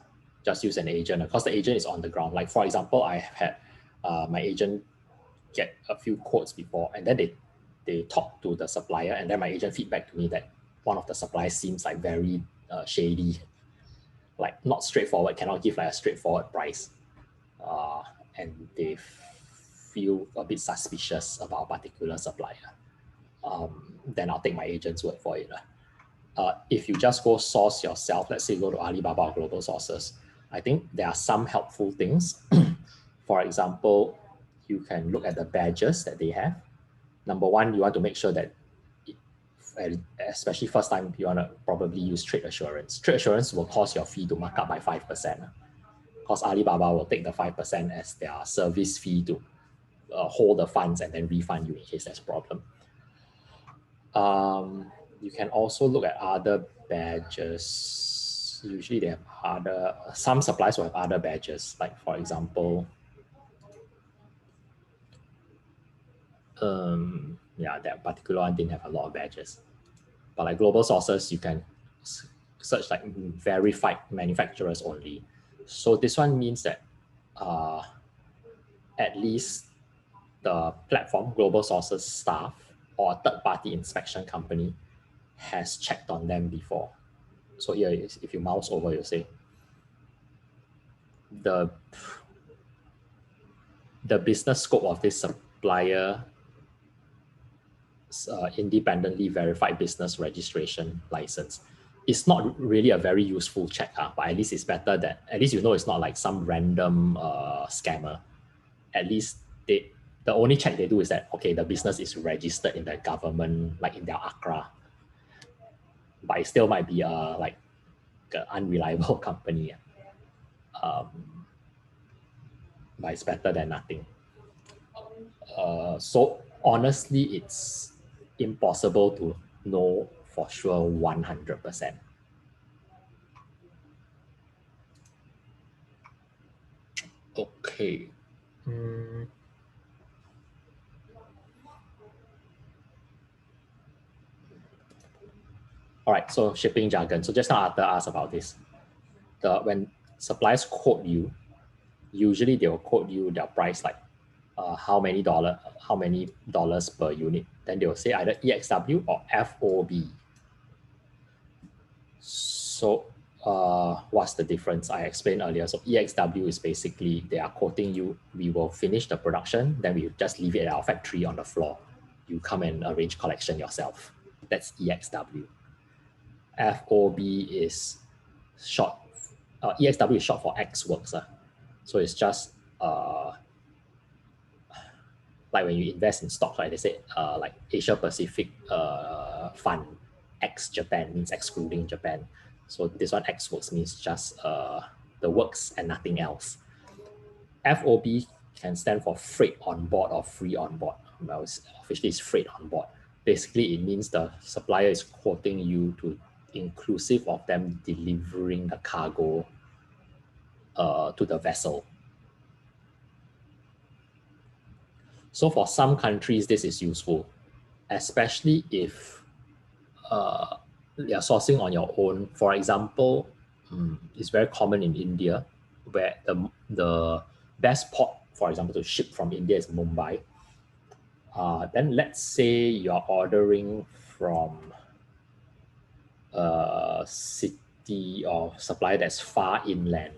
just use an agent because the agent is on the ground. Like for example, I have had my agent get a few quotes before, and then they talk to the supplier, and then my agent feedback to me that one of the suppliers seems like very shady, like not straightforward, cannot give like a straightforward price, and they feel a bit suspicious about a particular supplier. Then I'll take my agent's word for it. If you just go source yourself, let's say go to Alibaba or Global Sources, I think there are some helpful things. For example, you can look at the badges that they have. Number one, you want to make sure that, especially first time, you want to probably use trade assurance. Trade assurance will cause your fee to mark up by 5%. Because Alibaba will take the 5% as their service fee to hold the funds and then refund you in case there's a problem. You can also look at other badges. Usually they have some suppliers will have other badges. Like for example, yeah, that particular one didn't have a lot of badges. But like Global Sources, you can search like verified manufacturers only. So this one means that at least the platform, Global Sources staff or a third-party inspection company has checked on them before. So here, if you mouse over, you say the business scope of this supplier independently verified business registration license. It's not really a very useful check, but at least it's better that at least you know it's not like some random scammer. At least the only check they do is that, okay, the business is registered in the government, like in their ACRA, but it still might be like an unreliable company. But it's better than nothing. So honestly, it's impossible to know for sure 100%. Okay. All right, so shipping jargon. So just now Arthur asked about this. When suppliers quote you, usually they will quote you their price like how many dollars per unit. Then they will say either EXW or FOB. So what's the difference? I explained earlier. So EXW is basically they are quoting you, we will finish the production, then we just leave it at our factory on the floor. You come and arrange collection yourself. That's EXW. FOB is short, EXW is short for Ex Works. So it's just like when you invest in stocks, right? They say like Asia Pacific Fund, X Japan means excluding Japan. So this one Ex Works means just the works and nothing else. FOB can stand for freight on board or free on board. Well, officially it's freight on board. Basically, it means the supplier is quoting you to inclusive of them delivering the cargo to the vessel. So for some countries, this is useful, especially if you're sourcing on your own. For example, it's very common in India, where the best port, for example, to ship from India is Mumbai. Then let's say you're ordering from a city or supplier that's far inland.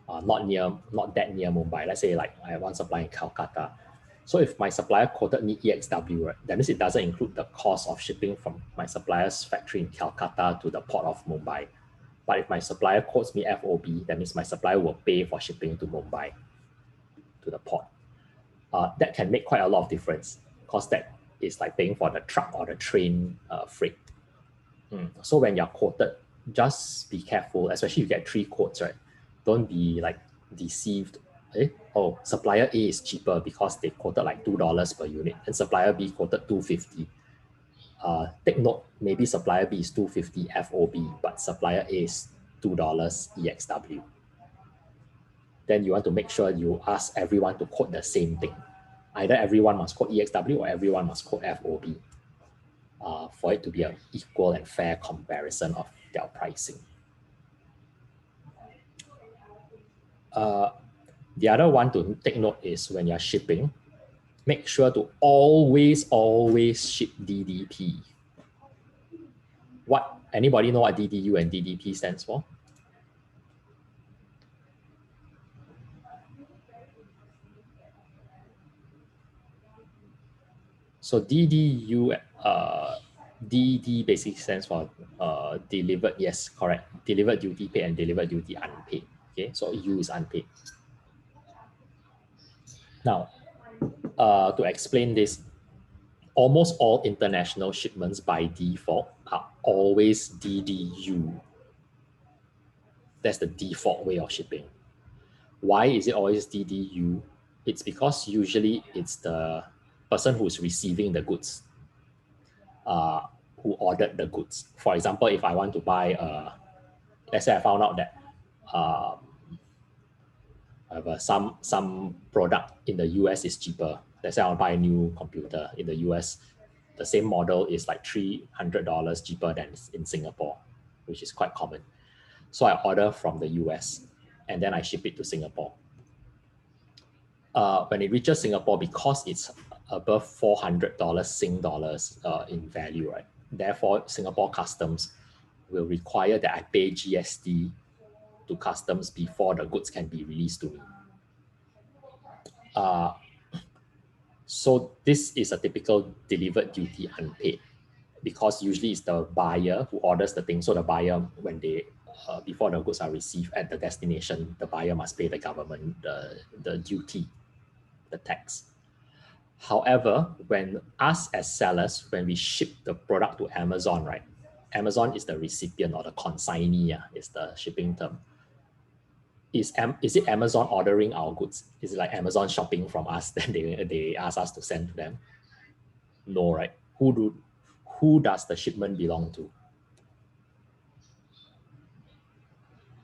not that near Mumbai. Let's say like I have one supplier in Calcutta. So if my supplier quoted me EXW, right, that means it doesn't include the cost of shipping from my supplier's factory in Calcutta to the port of Mumbai. But if my supplier quotes me FOB, that means my supplier will pay for shipping to Mumbai, to the port. That can make quite a lot of difference because that is like paying for the truck or the train freight. So when you're quoted, just be careful, especially if you get 3 quotes, right? Don't be like deceived. Oh, supplier A is cheaper because they quoted like $2 per unit and supplier B quoted $2.50. Take note, maybe supplier B is $2.50 FOB, but supplier A is $2 EXW. Then you want to make sure you ask everyone to quote the same thing. Either everyone must quote EXW or everyone must quote FOB for it to be an equal and fair comparison of their pricing. The other one to take note is when you're shipping, make sure to always ship DDP. Anybody know what DDU and DDP stands for? So DDU, DD basically stands for delivered, yes, correct. Delivered duty paid and delivered duty unpaid. Okay, so U is unpaid. Now, to explain this, almost all international shipments by default are always DDU. That's the default way of shipping. Why is it always DDU? It's because usually it's the person who's receiving the goods who ordered the goods. For example, if I want to buy, let's say I found out that I have some product in the US is cheaper. Let's say I want to buy a new computer in the US. The same model is like $300 cheaper than in Singapore, which is quite common. So I order from the US and then I ship it to Singapore. When it reaches Singapore, because it's above $400 Sing dollars in value, right? Therefore, Singapore customs will require that I pay GST to customs before the goods can be released to me. So this is a typical delivered duty unpaid, because usually it's the buyer who orders the thing. So the buyer, when they before the goods are received at the destination, the buyer must pay the government the duty, the tax. However, when us as sellers, when we ship the product to Amazon, right? Amazon is the recipient or the consignee, is the shipping term. Is it Amazon ordering our goods? Is it like Amazon shopping from us, then they ask us to send to them? No, right? Who does the shipment belong to?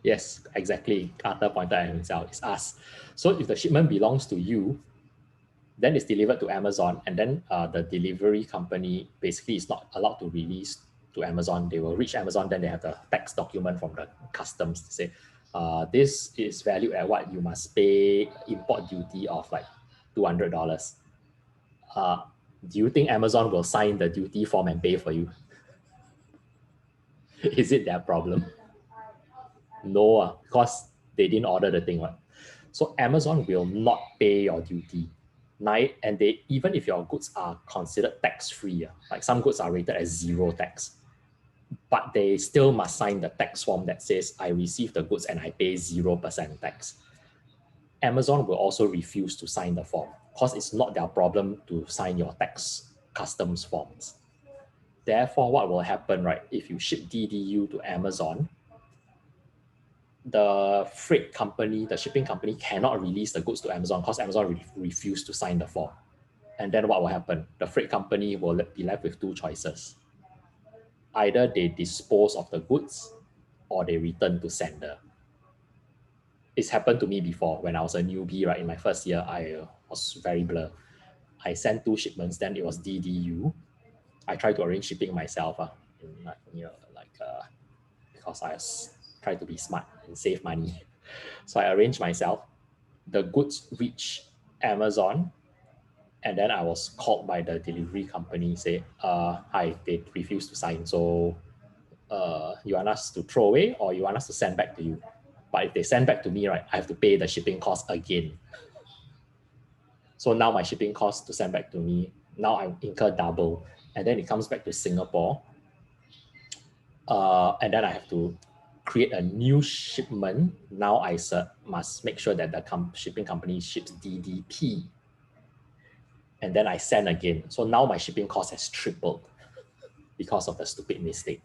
Yes, exactly. Arthur pointed at himself. It's us. So if the shipment belongs to you, then it's delivered to Amazon, and then the delivery company basically is not allowed to release to Amazon. They will reach Amazon, then they have the tax document from the customs to say, this is valued at what you must pay import duty of like $200. Do you think Amazon will sign the duty form and pay for you? Is it their problem? No, because they didn't order the thing, right? So Amazon will not pay your duty. And they, even if your goods are considered tax-free, like some goods are rated as 0 tax, but they still must sign the tax form that says, I received the goods and I pay 0% tax. Amazon will also refuse to sign the form because it's not their problem to sign your tax customs forms. Therefore, what will happen, right? If you ship DDU to Amazon, the freight company, the shipping company cannot release the goods to Amazon because Amazon refused to sign the form. And then what will happen? The freight company will be left with 2 choices. Either they dispose of the goods or they return to sender. It's happened to me before when I was a newbie, right? In my first year, I was very blur. I sent 2 shipments, then it was DDU. I tried to arrange shipping myself, because I was trying to be smart and save money. So I arranged myself. The goods reached Amazon, and then I was called by the delivery company, say, hi, they refused to sign. So you want us to throw away or you want us to send back to you? But if they send back to me, right, I have to pay the shipping cost again. So now my shipping cost to send back to me, now I incur double. And then it comes back to Singapore. And then I have to create a new shipment. Now I must make sure that the shipping company ships DDP. And then I send again. So now my shipping cost has tripled because of the stupid mistake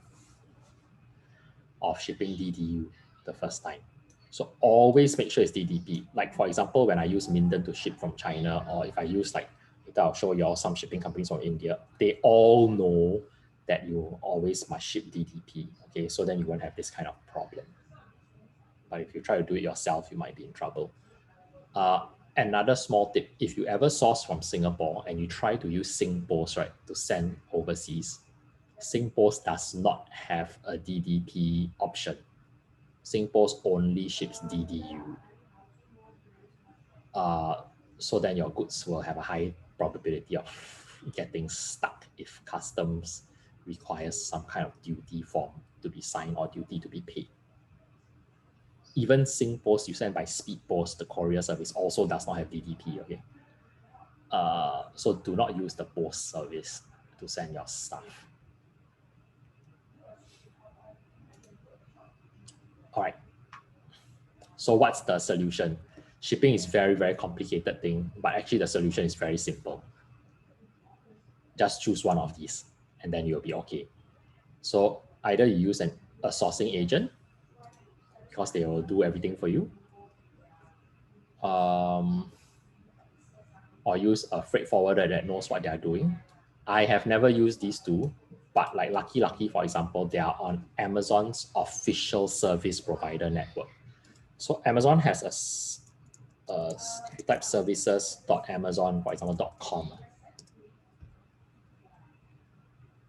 of shipping DDU the first time. So always make sure it's DDP. Like for example, when I use Minden to ship from China, or if I use like, I'll show you all some shipping companies from India, they all know that you always must ship DDP. Okay, so then you won't have this kind of problem. But if you try to do it yourself, you might be in trouble. Another small tip, if you ever source from Singapore and you try to use SingPost, right, to send overseas, SingPost does not have a DDP option. SingPost only ships DDU. So then your goods will have a high probability of getting stuck if customs requires some kind of duty form to be signed or duty to be paid. Even SingPost you send by Speed Post, the courier service also does not have DDP, okay? So do not use the post service to send your stuff. All right. So what's the solution? Shipping is very, very complicated thing, but actually the solution is very simple. Just choose one of these and then you'll be okay. So either you use a sourcing agent because they will do everything for you, or use a freight forwarder that knows what they are doing. I have never used these two, but like Lucky, for example, they are on Amazon's official service provider network. So Amazon has a type services.amazon, for example, .com.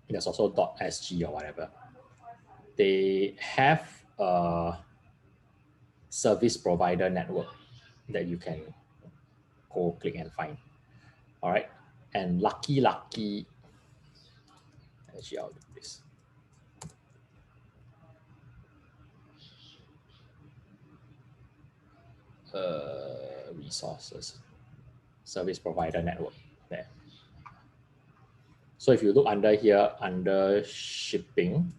There's also .sg or whatever. They have a service provider network that you can go click and find. All right. And Lucky, actually I'll do this. Resources, service provider network there. So if you look under here, under shipping,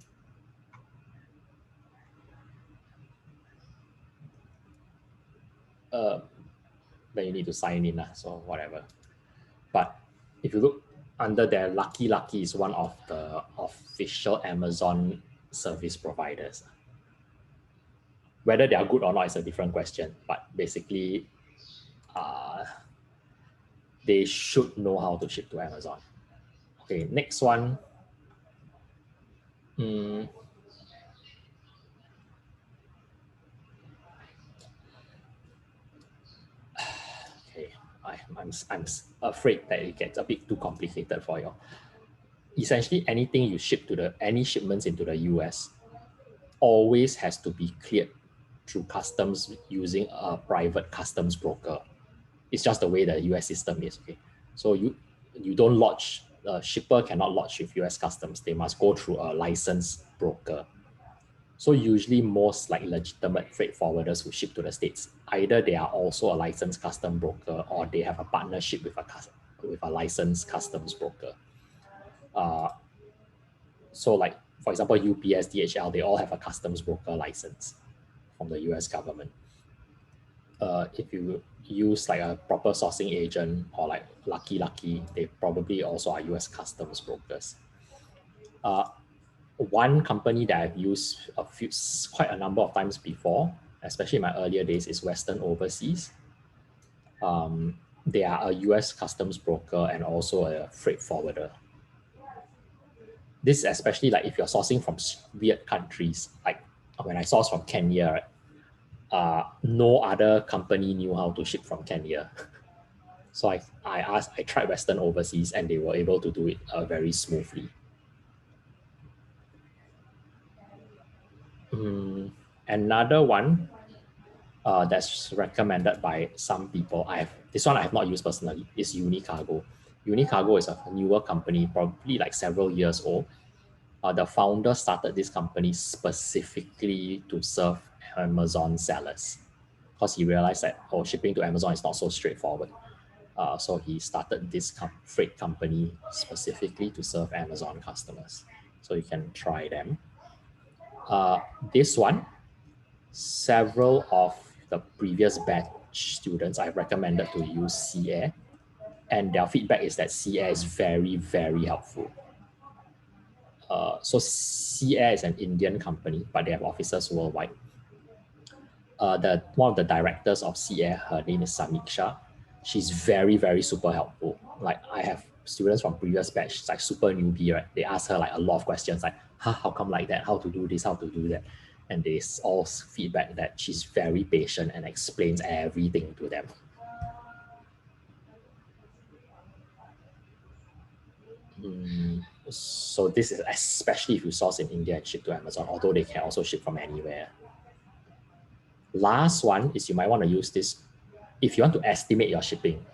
then you need to sign in, so whatever. But if you look under there, Lucky is one of the official Amazon service providers. Whether they are good or not is a different question, but basically they should know how to ship to Amazon. Okay, next one. Okay, I'm afraid that it gets a bit too complicated for you. Essentially, anything you ship to any shipments into the US always has to be cleared through customs using a private customs broker. It's just the way the US system is. Okay, so you don't lodge. The shipper cannot lodge with US customs. They must go through a licensed broker. So usually most like legitimate freight forwarders who ship to the States, either they are also a licensed custom broker or they have a partnership with a licensed customs broker. So like, for example, UPS, DHL, they all have a customs broker license from the US government. If you use like a proper sourcing agent or like Lucky, they probably also are US customs brokers. One company that I've used quite a number of times before, especially in my earlier days, is Western Overseas. They are a US customs broker and also a freight forwarder. This is especially like if you're sourcing from weird countries, like when I sourced from Kenya, no other company knew how to ship from Kenya. So I tried Western Overseas and they were able to do it very smoothly. Another one that's recommended by some people, this one I have not used personally, is Unicargo. Unicargo is a newer company, probably like several years old. The founder started this company specifically to serve Amazon sellers, because he realized that shipping to Amazon is not so straightforward. So he started this freight company specifically to serve Amazon customers. So you can try them. This one, several of the previous batch students I've recommended to use SeaAir, and their feedback is that SeaAir is very, very helpful. So SeaAir is an Indian company, but they have offices worldwide. One of the directors of SeaAir, her name is Samiksha. She's very, very super helpful. Like I have students from previous batch, it's like super newbie, right? They ask her like a lot of questions like, how come like that? How to do this? How to do that? And they all feedback that she's very patient and explains everything to them. So this is especially if you source in India and ship to Amazon, although they can also ship from anywhere. Last one is you might want to use this if you want to estimate your shipping,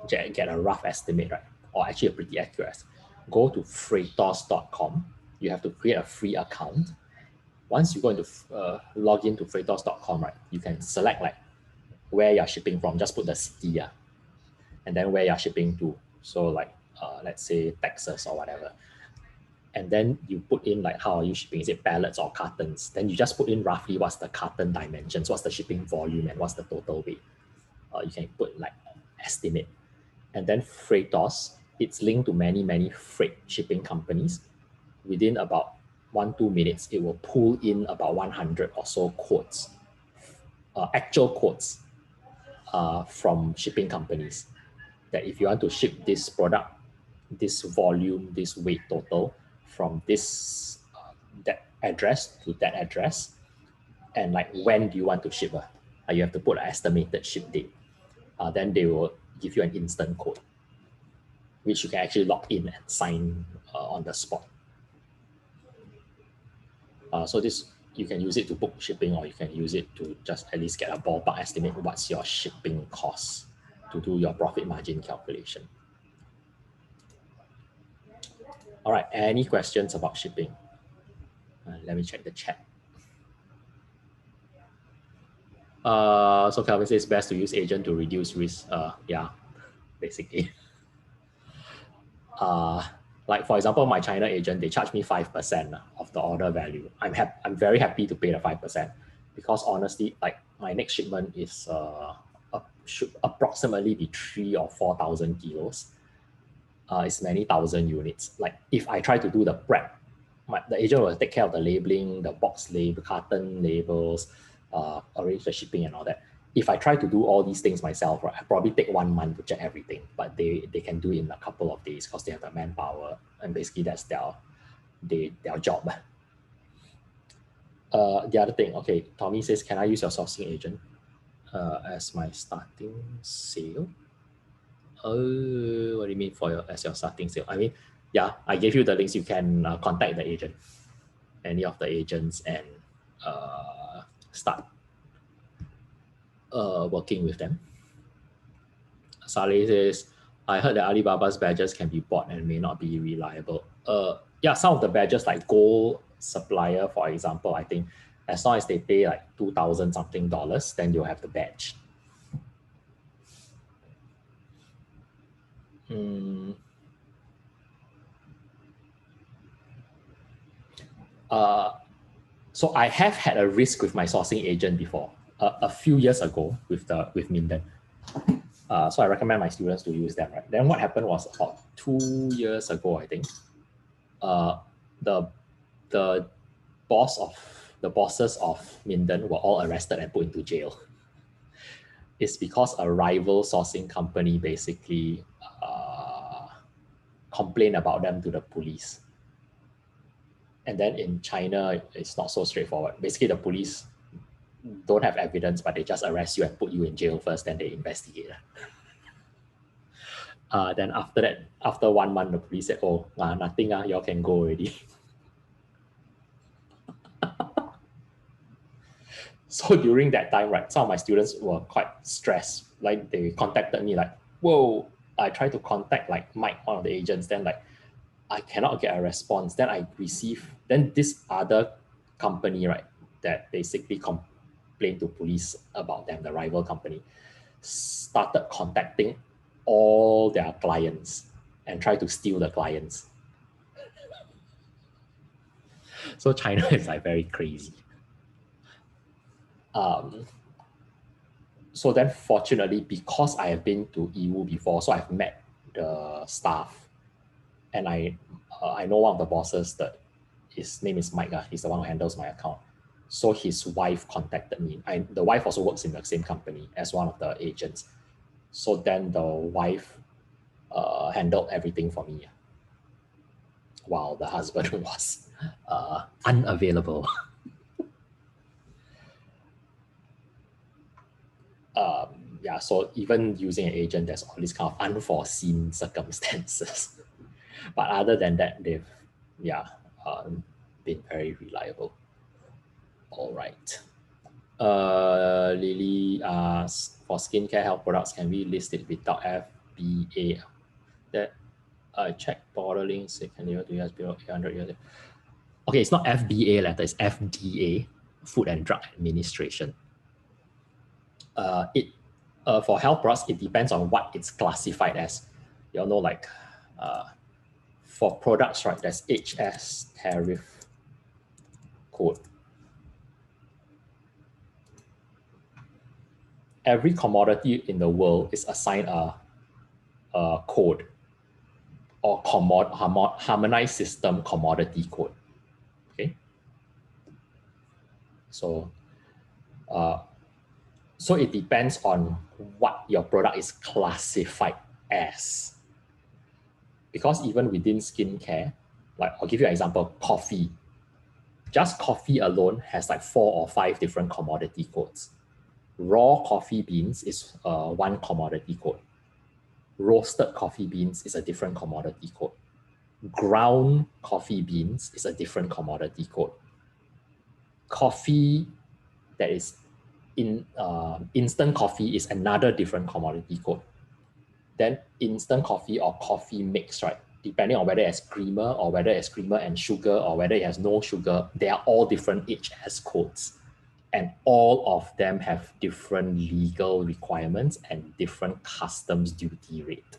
get a rough estimate, right? Or actually a pretty accurate. Go to freightos.com. You have to create a free account. Once you go into log into freightos.com, right, you can select like where you're shipping from. Just put the city, and then where you're shipping to. So like let's say Texas or whatever. And then you put in like how are you shipping? Is it pallets or cartons? Then you just put in roughly what's the carton dimensions, what's the shipping volume, and what's the total weight. You can put like estimate. And then Freightos, it's linked to many, many freight shipping companies. Within about 1-2 minutes, it will pull in about 100 or so quotes, actual quotes from shipping companies. That if you want to ship this product, this volume, this weight total from this that address to that address, and like when do you want to ship? You have to put an estimated ship date. Then they will give you an instant quote, which you can actually log in and sign on the spot. So this, you can use it to book shipping, or you can use it to just at least get a ballpark estimate what's your shipping cost to do your profit margin calculation. All right, any questions about shipping? Let me check the chat. So Calvin says best to use agent to reduce risk. Yeah, basically. Like for example, my China agent, they charge me 5% of the order value. I'm very happy to pay the 5% because honestly, like my next shipment is should approximately be 3,000 or 4,000 kilos. It's many thousand units. Like if I try to do the prep, the agent will take care of the labeling, the box label, carton labels, arrange the shipping and all that. If I try to do all these things myself, right, I probably take 1 month to check everything, but they can do it in a couple of days because they have the manpower, and basically that's their job. The other thing, okay, Tommy says, can I use your sourcing agent as my starting sale? Oh, what do you mean as your starting sale? I mean, yeah, I gave you the links. You can contact the agent, any of the agents, and start working with them. Saleh says, I heard that Alibaba's badges can be bought and may not be reliable. Yeah, some of the badges like Gold Supplier, for example, I think as long as they pay like $2,000 something, then you'll have the badge. So I have had a risk with my sourcing agent before, a few years ago with Minden. So I recommend my students to use them, right? Then what happened was about 2 years ago, I think, the bosses of Minden were all arrested and put into jail. It's because a rival sourcing company basically complained about them to the police. And then in China, it's not so straightforward. Basically, the police don't have evidence, but they just arrest you and put you in jail first, then they investigate. Then after that, after 1 month, the police said, oh, nothing, y'all can go already. So during that time, right, some of my students were quite stressed. Like they contacted me like, whoa, I tried to contact like Mike, one of the agents, then like, I cannot get a response. Then I receive, then this other company, right, that basically complain to police about them, the rival company, started contacting all their clients and try to steal the clients. So China is like very crazy. So then fortunately, because I have been to EU before, so I've met the staff, and I know one of the bosses, that his name is Mike. He's the one who handles my account. So his wife contacted me. The wife also works in the same company as one of the agents. So then the wife handled everything for me, while the husband was unavailable. Yeah, so even using an agent, there's all these kind of unforeseen circumstances. But other than that, they've been very reliable. All right. Lily asks, for skincare health products, can we list it without FBA? That I checked bottling, second year, 2 years below 800 years. Okay, it's not FBA letter, it's FDA, Food and Drug Administration. For health products, it depends on what it's classified as. You all know, like for products, right, there's HS tariff code. Every commodity in the world is assigned a code, or harmonized system commodity code. Okay. So it depends on what your product is classified as. Because even within skincare, like I'll give you an example, coffee. Just coffee alone has like 4 or 5 different commodity codes. Raw coffee beans is one commodity code. Roasted coffee beans is a different commodity code. Ground coffee beans is a different commodity code. Coffee that is in instant coffee is another different commodity code. Then instant coffee or coffee mix, right? Depending on whether it's creamer or whether it's creamer and sugar or whether it has no sugar, they are all different HS codes. And all of them have different legal requirements and different customs duty rate.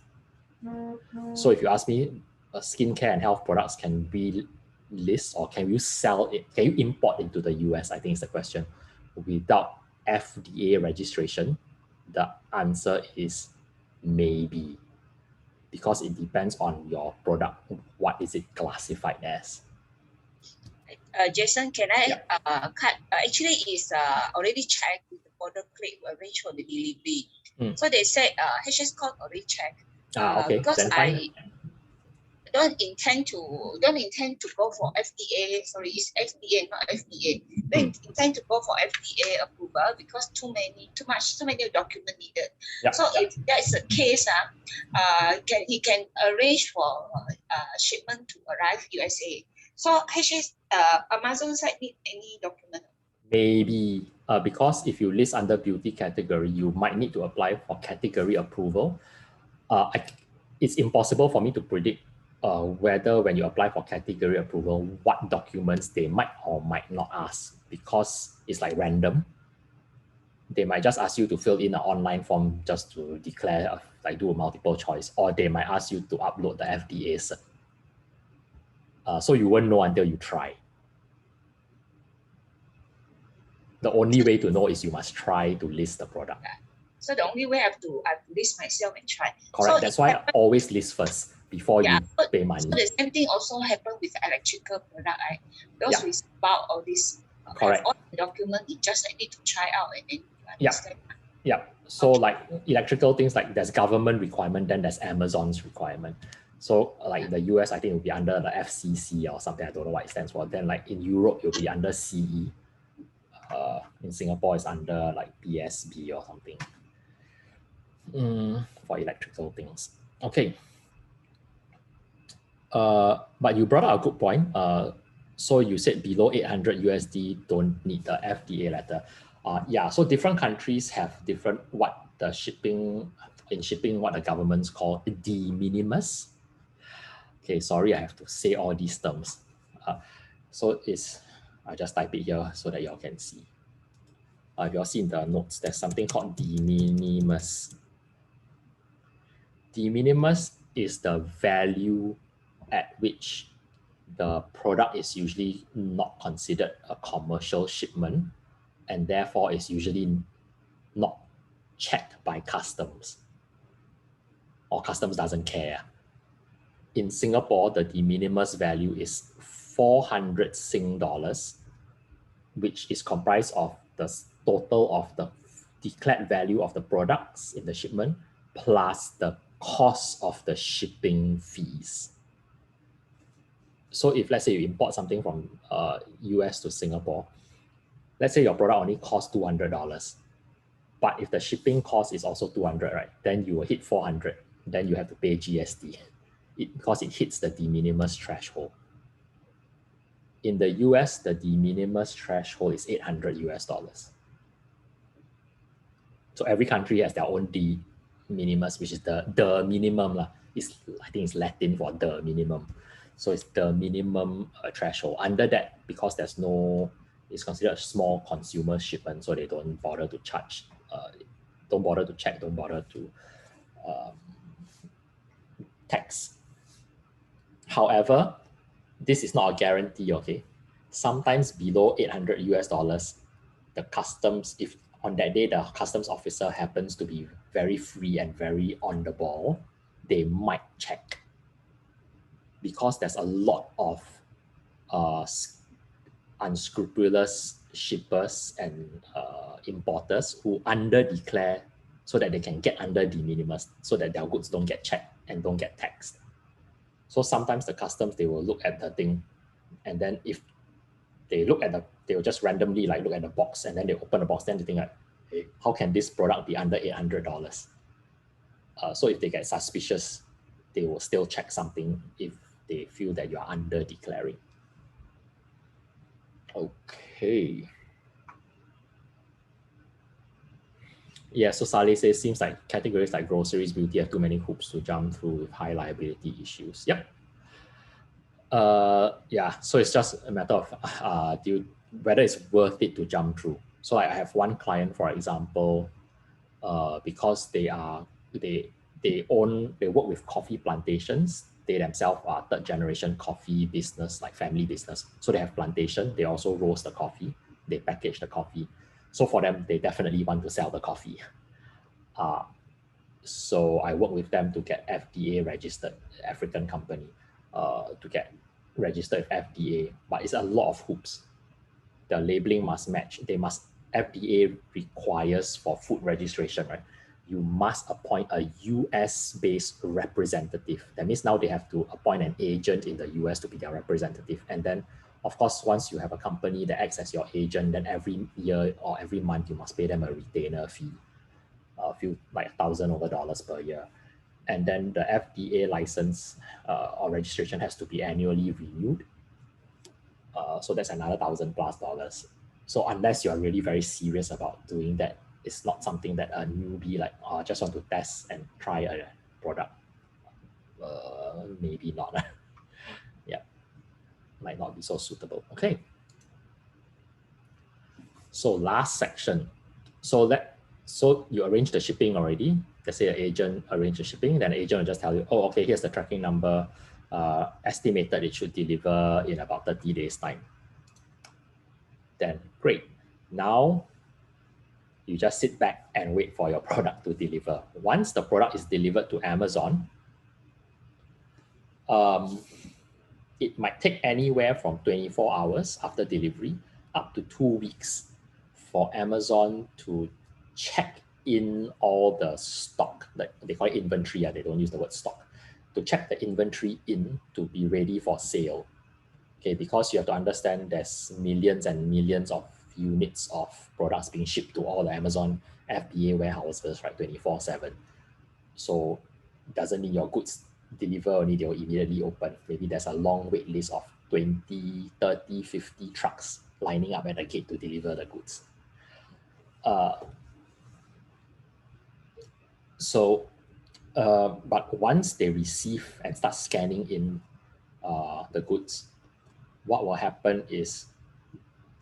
So if you ask me, skincare and health products, can we list or can you sell it? Can you import into the US? I think is the question. Without FDA registration, the answer is maybe, because it depends on your product. What is it classified as?
Jason, can I cut? Actually, is already checked with the border click arranged for the delivery. So they said HS code already checked.
Okay.
Because
then fine.
I don't intend to go for FDA. Sorry, it's FDA, not FDA. Don't intend to go for FDA approval because too many documents needed.
Yep.
So if that's the case, he can arrange for shipment to arrive USA. So Amazon side need any document?
Maybe because if you list under beauty category, you might need to apply for category approval. It's impossible for me to predict whether when you apply for category approval, what documents they might or might not ask, because it's like random. They might just ask you to fill in an online form just to declare, like do a multiple choice, or they might ask you to upload the FDA cert. So you won't know until you try. The only way to know is you must try to list the product.
So the only way I have to list myself and try.
Correct.
So
that's why I always list first before you pay money.
So the same thing also happened with electrical product, right? Those with about all this.
Correct.
All the document, you just need to try out and then you understand.
Yeah. So like electrical things, like there's government requirement, then there's Amazon's requirement. So like in the US, I think it will be under the FCC or something. I don't know what it stands for. Then like in Europe, it will be under CE. In Singapore, it's under like PSB or something for electrical things. Okay. But you brought up a good point. So you said below 800 USD don't need the FDA letter. So different countries have different what the shipping what the governments call de minimis. Okay, sorry, I have to say all these terms. So I just type it here so that y'all can see. If you all see in the notes, there's something called de minimis. De minimis is the value at which the product is usually not considered a commercial shipment, and therefore is usually not checked by customs, or customs doesn't care. In Singapore, the de minimis value is 400 Sing dollars, which is comprised of the total of the declared value of the products in the shipment plus the cost of the shipping fees. So if let's say you import something from US to Singapore, let's say your product only costs $200, but if the shipping cost is also 200, right, then you will hit 400, then you have to pay GST because it hits the de minimis threshold. In the US, the de minimis threshold is 800 US dollars. So every country has their own de minimis, which is the minimum. I think it's Latin for the minimum. So it's the minimum threshold. Under that, because it's considered a small consumer shipment, so they don't bother to charge, don't bother to check, don't bother to tax. However, this is not a guarantee, okay? Sometimes below 800 US dollars, the customs, if on that day the customs officer happens to be very free and very on the ball, they might check. Because there's a lot of unscrupulous shippers and importers who under-declare so that they can get under de minimis, so that their goods don't get checked and don't get taxed. So sometimes the customs, they will look at the thing, and then if they look at they will just randomly look at the box, and then they open the box, then they think like, hey, how can this product be under $800? So if they get suspicious, they will still check something if they feel that you are under declaring. Okay. Yeah, so Saleh says, seems like categories like groceries, beauty have too many hoops to jump through with high liability issues. Yep. Yeah, so it's just a matter of whether it's worth it to jump through. So I have one client, for example, because they work with coffee plantations. They themselves are third generation coffee business, like family business. So they have plantation. They also roast the coffee. They package the coffee. So for them, they definitely want to sell the coffee. So I work with them to get FDA registered, African company, to get registered with FDA. But it's a lot of hoops. The labeling must match. FDA requires for food registration, right? You must appoint a US-based representative. That means now they have to appoint an agent in the US to be their representative. And then, of course, once you have a company that acts as your agent, then every year or every month, you must pay them a retainer fee, a few like $1,000 per year. And then the FDA license or registration has to be annually renewed. So that's another $1,000+. So unless you're really very serious about doing that, it's not something that a newbie just want to test and try a product. Maybe not. Yeah, might not be so suitable. Okay. So last section. So you arrange the shipping already. Let's say an agent arrange the shipping, then the agent will just tell you, oh, okay, here's the tracking number. Estimated it should deliver in about 30 days time. Then great. Now you just sit back and wait for your product to deliver. Once the product is delivered to Amazon, it might take anywhere from 24 hours after delivery up to 2 weeks for Amazon to check in all the stock, like they call it inventory, they don't use the word stock, to check the inventory in to be ready for sale. Okay, because you have to understand there's millions and millions of units of products being shipped to all the Amazon FBA warehouses, right, 24/7. So it doesn't mean your goods deliver only, they'll immediately open. Maybe there's a long wait list of 20, 30, 50 trucks lining up at the gate to deliver the goods. But once they receive and start scanning in the goods, what will happen is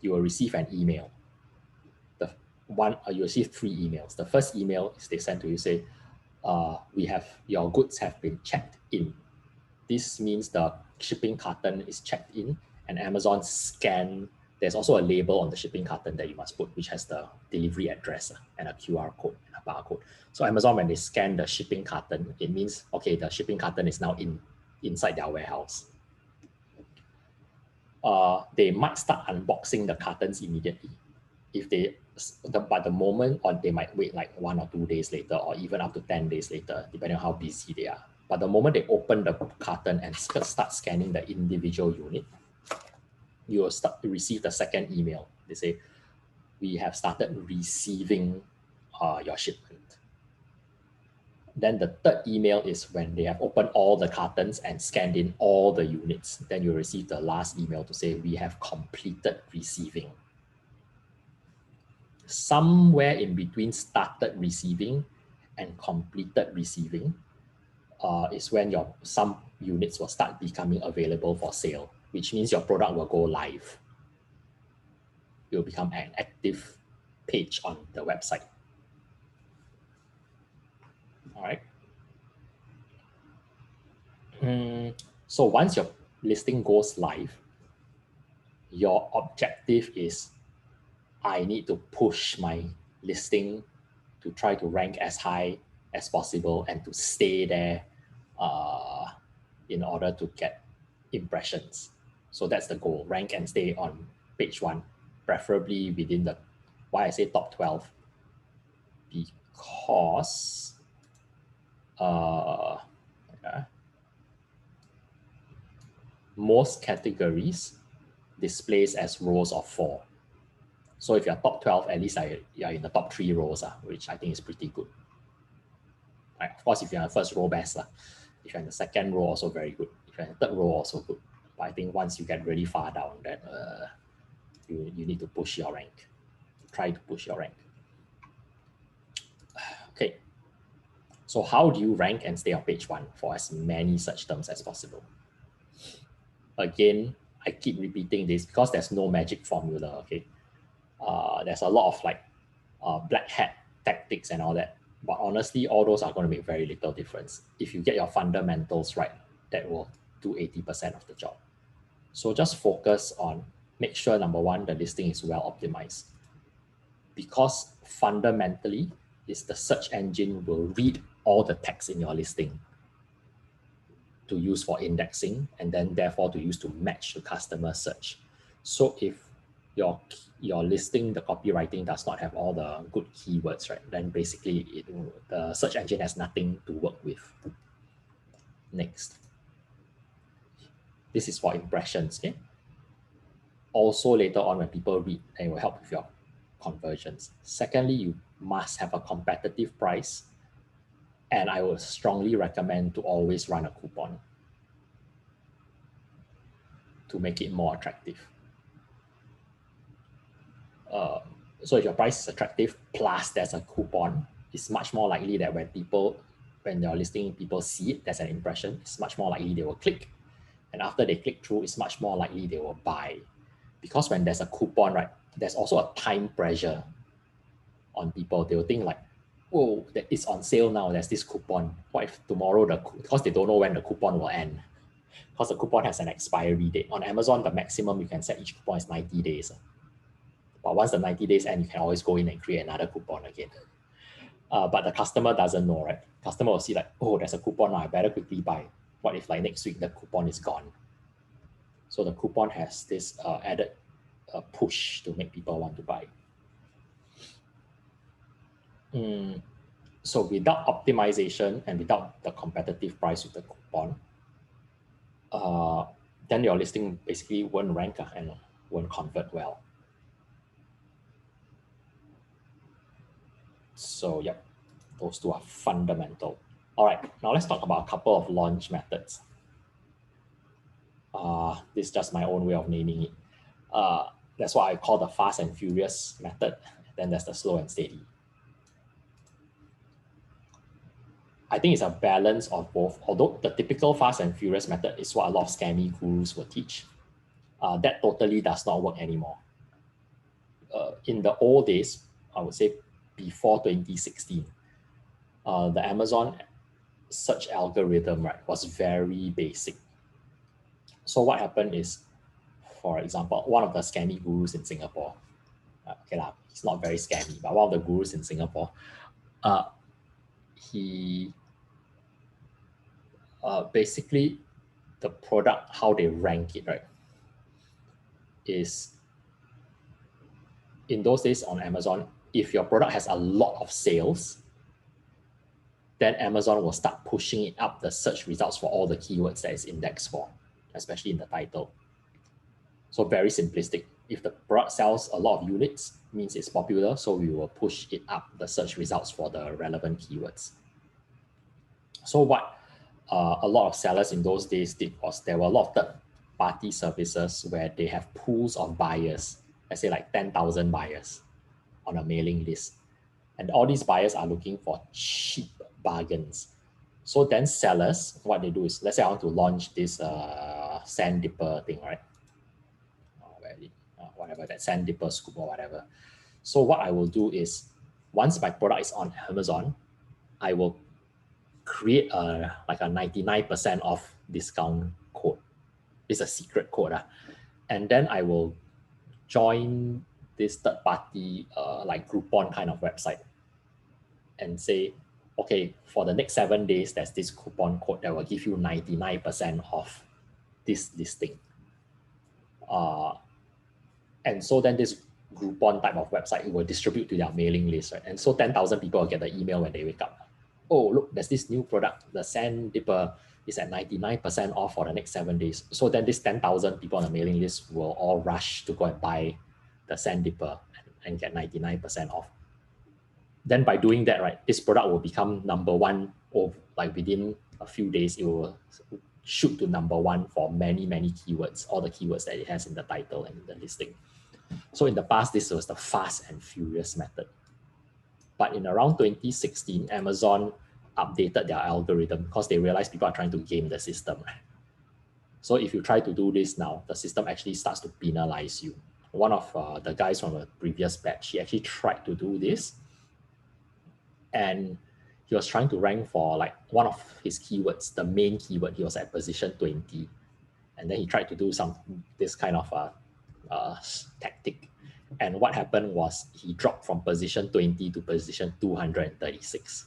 you will receive an email. you'll see 3 emails. The first email is they send to you say, your goods have been checked in. This means the shipping carton is checked in, and Amazon scan. There's also a label on the shipping carton that you must put, which has the delivery address and a QR code and a barcode. So Amazon, when they scan the shipping carton, it means, okay, the shipping carton is now inside their warehouse. They might start unboxing the cartons immediately. But the moment, or they might wait like 1 or 2 days later, or even up to 10 days later, depending on how busy they are. But the moment they open the carton and start scanning the individual unit, you will start to receive the second email. They say, we have started receiving your shipment. Then the third email is when they have opened all the cartons and scanned in all the units. Then you receive the last email to say, we have completed receiving. Somewhere in between started receiving and completed receiving is when some units will start becoming available for sale, which means your product will go live. It will become an active page on the website. All right. So once your listing goes live, your objective is, I need to push my listing to try to rank as high as possible and to stay there in order to get impressions. So that's the goal, rank and stay on page 1, preferably within the, why I say top 12, because most categories displays as rows of 4. So if you're top 12, at least you're in the top 3 rows, which I think is pretty good. Right. Of course, if you're in the first row, best. If you're in the second row, also very good. If you're in the third row, also good. But I think once you get really far down, then you need to push your rank. Try to push your rank. Okay. So how do you rank and stay on page 1 for as many search terms as possible? Again, I keep repeating this because there's no magic formula, okay? There's a lot of black hat tactics and all that. But honestly, all those are going to make very little difference. If you get your fundamentals right, that will do 80% of the job. So just focus on, make sure, number 1, the listing is well optimized. Because fundamentally, the search engine will read all the text in your listing to use for indexing, and then therefore to use to match the customer search. So if your listing, the copywriting does not have all the good keywords, right, then basically the search engine has nothing to work with. Next. This is for impressions. Okay? Also later on when people read, it will help with your conversions. Secondly, you must have a competitive price. And I would strongly recommend to always run a coupon to make it more attractive. So if your price is attractive, plus there's a coupon, it's much more likely that when you're listing, people see it, there's an impression, it's much more likely they will click. And after they click through, it's much more likely they will buy. Because when there's a coupon, right, there's also a time pressure on people. They will think like, oh, it's on sale now, there's this coupon. What if tomorrow, because they don't know when the coupon will end. Because the coupon has an expiry date. On Amazon, the maximum you can set each coupon is 90 days. But once the 90 days end, you can always go in and create another coupon again. But the customer doesn't know, right? Customer will see like, oh, there's a coupon now, I better quickly buy. What if like next week the coupon is gone? So the coupon has this added push to make people want to buy. So without optimization and without the competitive price with the coupon, then your listing basically won't rank and won't convert well. So yep, those two are fundamental. All right, now let's talk about a couple of launch methods. This is just my own way of naming it. That's what I call the fast and furious method. Then there's the slow and steady. I think it's a balance of both. Although the typical fast and furious method is what a lot of scammy gurus will teach, that totally does not work anymore. In the old days, I would say before 2016, the Amazon search algorithm, right, was very basic. So what happened is, for example, one of the scammy gurus in Singapore, okay lah, he's not very scammy, but one of the gurus in Singapore, he basically, the product, how they rank it, right, is in those days on Amazon, if your product has a lot of sales, then Amazon will start pushing it up the search results for all the keywords that it's indexed for, especially in the title. So very simplistic. If the product sells a lot of units, means it's popular, so we will push it up the search results for the relevant keywords. So what a lot of sellers in those days did was there were a lot of third-party services where they have pools of buyers, let's say like 10,000 buyers on a mailing list. And all these buyers are looking for cheap bargains. So then sellers, what they do is, let's say I want to launch this sand dipper thing, right? Whatever, that sand dipper scoop or whatever. So what I will do is, once my product is on Amazon, I will create like a 99% off discount code. It's a secret code. And then I will join this third party like Groupon kind of website and say, okay, for the next 7 days, there's this coupon code that will give you 99% off this listing. And so then this Groupon type of website, it will distribute to their mailing list, right? And so 10,000 people will get the email when they wake up. Oh, look, there's this new product. The sand dipper is at 99% off for the next 7 days. So then this 10,000 people on the mailing list will all rush to go and buy the sand dipper and get 99% off. Then by doing that, right, this product will become number one, or like within a few days, it will shoot to number one for many, many keywords, all the keywords that it has in the title and in the listing. So in the past, this was the fast and furious method. But in around 2016, Amazon updated their algorithm because they realized people are trying to game the system. So if you try to do this now, the system actually starts to penalize you. One of the guys from a previous batch, he actually tried to do this. And he was trying to rank for like one of his keywords, the main keyword, he was at position 20. And then he tried to do this kind of tactic. And what happened was he dropped from position 20 to position 236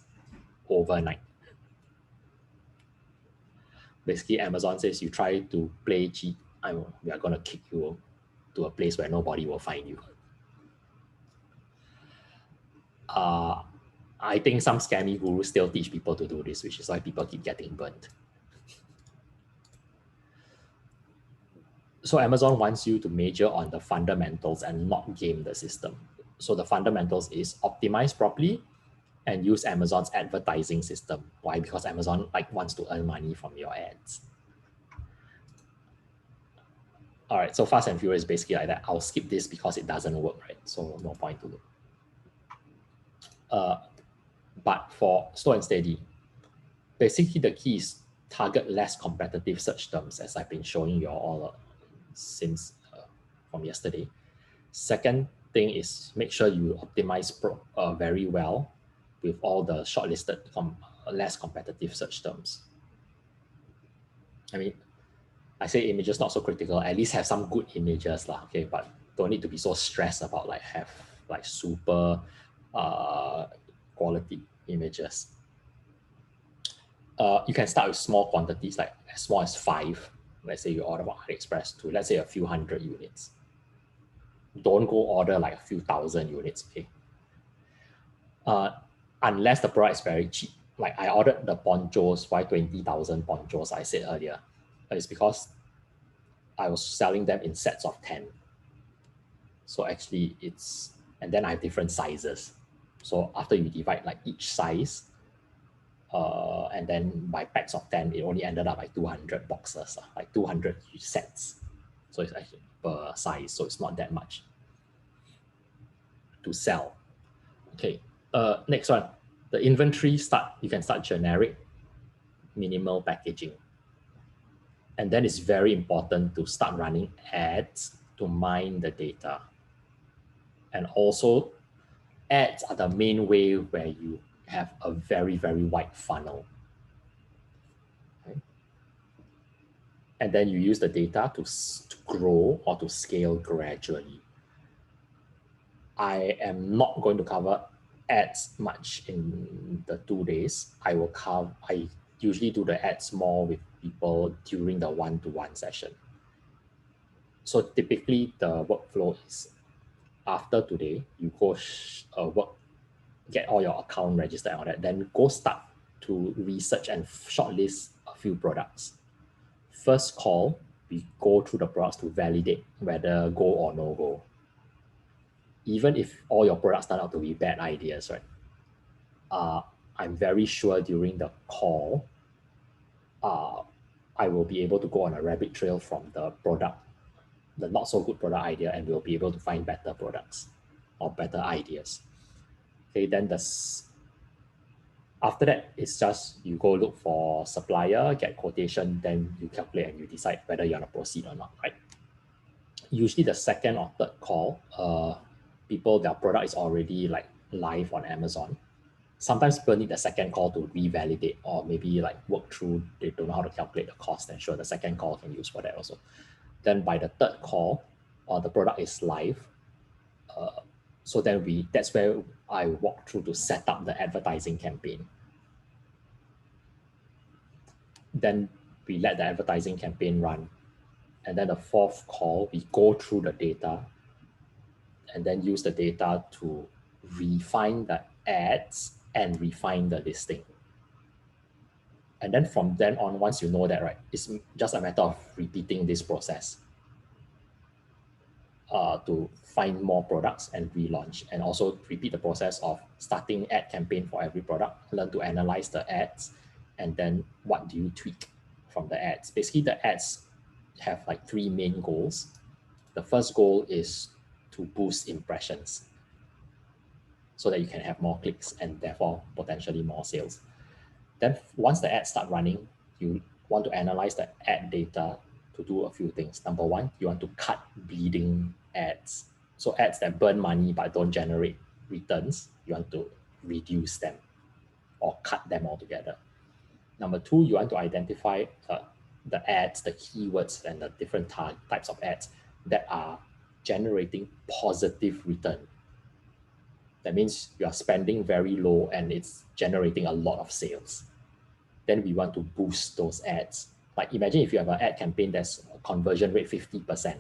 overnight. Basically, Amazon says you try to play cheat, we are going to kick you to a place where nobody will find you. I think some scammy gurus still teach people to do this, which is why people keep getting burnt. So Amazon wants you to major on the fundamentals and not game the system. So the fundamentals is optimize properly and use Amazon's advertising system. Why? Because Amazon wants to earn money from your ads. All right, so Fast and Furious is basically like that. I'll skip this because it doesn't work, right? So no point to look. But for Slow and Steady, basically the key is target less competitive search terms, as I've been showing you all since from yesterday. Second thing is make sure you optimize very well with all the shortlisted less competitive search terms. I mean, I say images not so critical, at least have some good images lah, okay, but don't need to be so stressed about have super quality images. You can start with small quantities, like as small as 5. Let's say you order from AliExpress to, let's say, a few hundred units. Don't go order like a few thousand units, okay? Unless the product is very cheap. Like I ordered the ponchos, why 20,000 ponchos I said earlier. It's because I was selling them in sets of 10. So actually and then I have different sizes. So after you divide like each size, and then by packs of 10, it only ended up like 200 boxes, like 200 sets. So it's actually per size, so it's not that much to sell. Okay, next one, the inventory you can start generic, minimal packaging. And then it's very important to start running ads to mine the data. And also ads are the main way where you have a very, very wide funnel. Okay? And then you use the data to grow or to scale gradually. I am not going to cover ads much in the 2 days. I usually do the ads more with people during the one-to-one session. So typically the workflow is after today, you go get all your account registered and all that, then go start to research and shortlist a few products. First call, we go through the products to validate whether go or no go. Even if all your products turn out to be bad ideas, right? I'm very sure during the call, I will be able to go on a rabbit trail from the product, the not so good product idea, and we'll be able to find better products or better ideas. Okay, then after that, it's just you go look for supplier, get quotation, then you calculate and you decide whether you want to proceed or not, right? Usually the second or third call, their product is already like live on Amazon. Sometimes people need the second call to revalidate or maybe like work through, they don't know how to calculate the cost, and sure, the second call can use for that also. Then by the third call, the product is live. So then that's where I walk through to set up the advertising campaign. Then we let the advertising campaign run. And then the fourth call, we go through the data and then use the data to refine the ads and refine the listing. And then from then on, once you know that, right, it's just a matter of repeating this process to find more products and relaunch, and also repeat the process of starting ad campaign for every product, learn to analyze the ads, and then what do you tweak from the ads. Basically, the ads have like 3 main goals. The first goal is to boost impressions so that you can have more clicks and therefore potentially more sales. Then once the ads start running, you want to analyze the ad data to do a few things. Number one, you want to cut bleeding ads. So ads that burn money but don't generate returns, you want to reduce them or cut them altogether. Number two, you want to identify the ads, the keywords, and the different types of ads that are generating positive return. That means you are spending very low and it's generating a lot of sales. Then we want to boost those ads. Like imagine if you have an ad campaign that's a conversion rate 50%.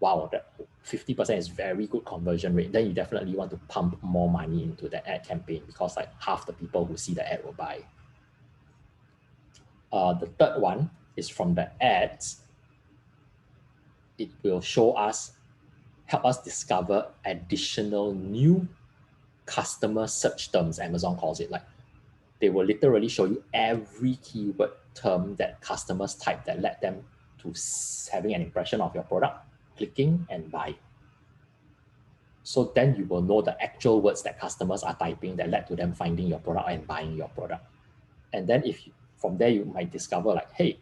Wow, that 50% is very good conversion rate. Then you definitely want to pump more money into the ad campaign because like half the people who see the ad will buy. The third one is from the ads. It will help us discover additional new customer search terms, Amazon calls it. Like they will literally show you every keyword term that customers type that led them to having an impression of your product, clicking and buy. So then you will know the actual words that customers are typing that led to them finding your product and buying your product. And then from there, you might discover like, hey,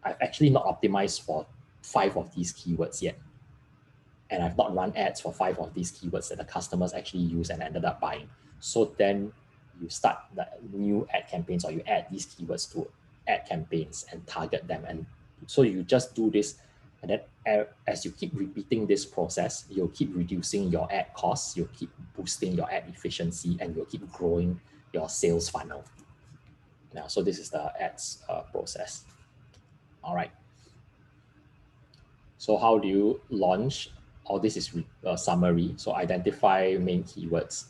I've actually not optimized for 5 of these keywords yet. And I've not run ads for 5 of these keywords that the customers actually use and ended up buying. So then you start the new ad campaigns, or you add these keywords to ad campaigns and target them. And so you just do this. And then as you keep repeating this process, you'll keep reducing your ad costs, you'll keep boosting your ad efficiency, and you'll keep growing your sales funnel. Now, so this is the ads process. All right. So how do you launch? All this is a summary. So identify main keywords,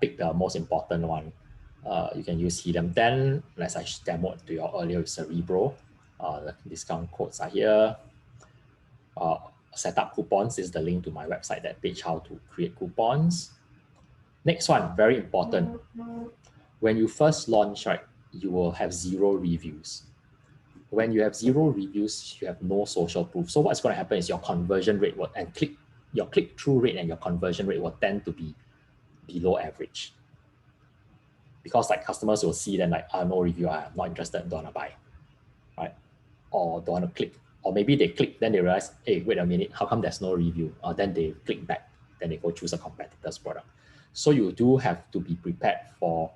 pick the most important one. You can use Helium 10, as I demoed to you earlier with Cerebro. The discount codes are here. Set up coupons is the link to my website, that page, how to create coupons. Next one, very important. When you first launch, right, you will have 0 reviews. When you have 0 reviews, you have no social proof. So what's going to happen is your conversion rate your click-through rate and your conversion rate will tend to be below average. Because like customers will see then like, no review, I'm not interested, don't want to buy, right? Or don't want to click. Or maybe they click, then they realize, hey, wait a minute, how come there's no review? Then they click back, then they go choose a competitor's product. So you do have to be prepared for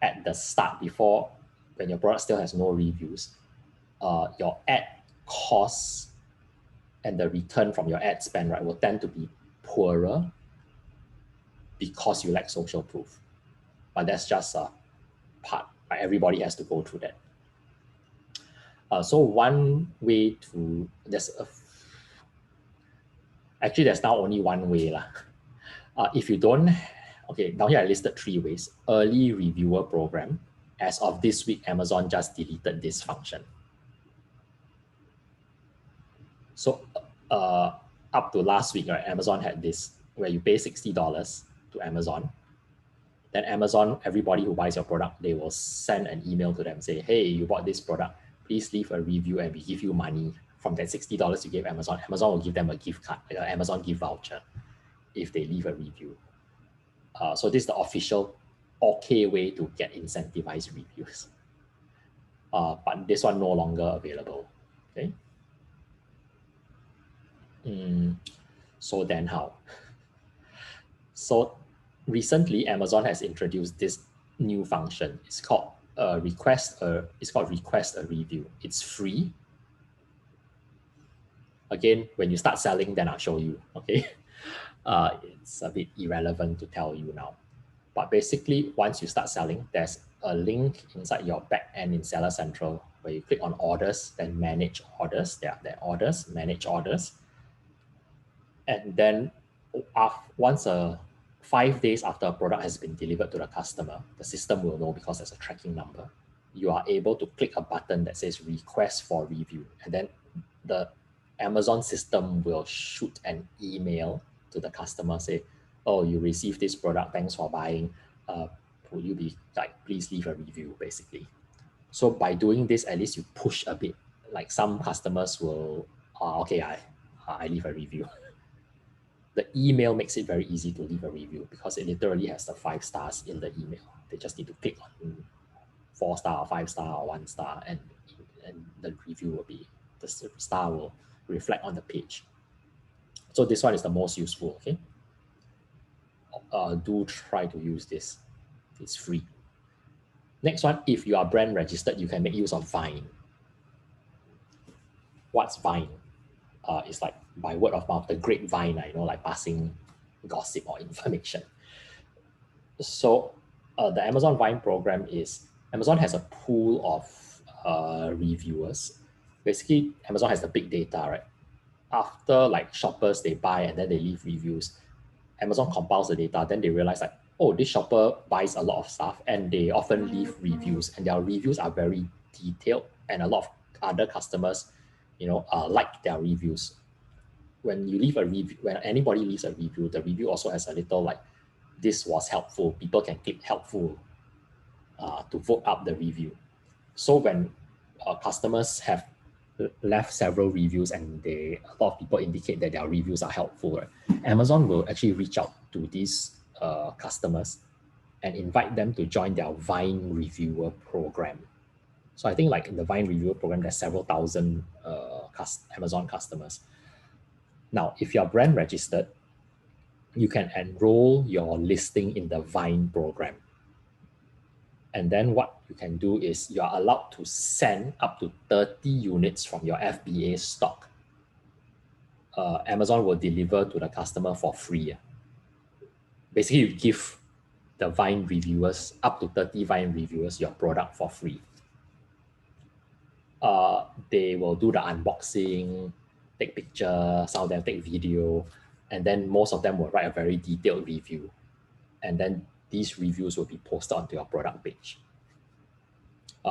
at the start, before, when your product still has no reviews, your ad costs and the return from your ad spend, right, will tend to be poorer because you lack social proof. But that's just a part, right? Everybody has to go through that. So one way to, actually there's now only one way lah. If you don't, okay, down here I listed 3 ways. Early reviewer program. As of this week, Amazon just deleted this function. So up to last week, right, Amazon had this where you pay $60 to Amazon. Then Amazon, everybody who buys your product, they will send an email to them, say, hey, you bought this product, please leave a review and we give you money from that $60 you gave Amazon. Amazon will give them a gift card, like an Amazon gift voucher, if they leave a review. So this is the official okay way to get incentivized reviews. But this one no longer available, okay? So then how? So recently, Amazon has introduced this new function. It's called request a review. It's free. Again, when you start selling, then I'll show you, okay? It's a bit irrelevant to tell you now. But basically, once you start selling, there's a link inside your back end in Seller Central where you click on orders, then manage orders. There are orders, manage orders. And then once 5 days after a product has been delivered to the customer, the system will know because there's a tracking number. You are able to click a button that says request for review. And then the Amazon system will shoot an email to the customer, say, oh, you received this product, thanks for buying. Will you be like, please leave a review, basically. So by doing this, at least you push a bit. Like some customers will, okay, I leave a review. The email makes it very easy to leave a review because it literally has the 5 stars in the email. They just need to click on 4 star or 5 star or 1 star, and the review will be, the star will reflect on the page. So this one is the most useful, okay? Do try to use this. It's free. Next one, if you are brand registered, you can make use of Vine. What's Vine? It's like by word of mouth, the grapevine, like passing gossip or information. So the Amazon Vine program is, Amazon has a pool of reviewers. Basically, Amazon has the big data, right? After like shoppers, they buy and then they leave reviews. Amazon compiles the data, then they realize like, oh, this shopper buys a lot of stuff and they often leave reviews, and their reviews are very detailed, and a lot of other customers, like their reviews. When you leave a review, when anybody leaves a review, the review also has a little like, this was helpful. People can click helpful to vote up the review. So when customers have left several reviews and a lot of people indicate that their reviews are helpful, right? Amazon will actually reach out to these customers and invite them to join their Vine reviewer program. So I think like in the Vine reviewer program, there's several thousand Amazon customers. Now, if you're brand registered, you can enroll your listing in the Vine program. And then what you can do is you are allowed to send up to 30 units from your FBA stock. Amazon will deliver to the customer for free. Basically, you give the Vine reviewers, up to 30 Vine reviewers, your product for free. They will do the unboxing, take picture, some of them take video, and then most of them will write a very detailed review. And then these reviews will be posted onto your product page.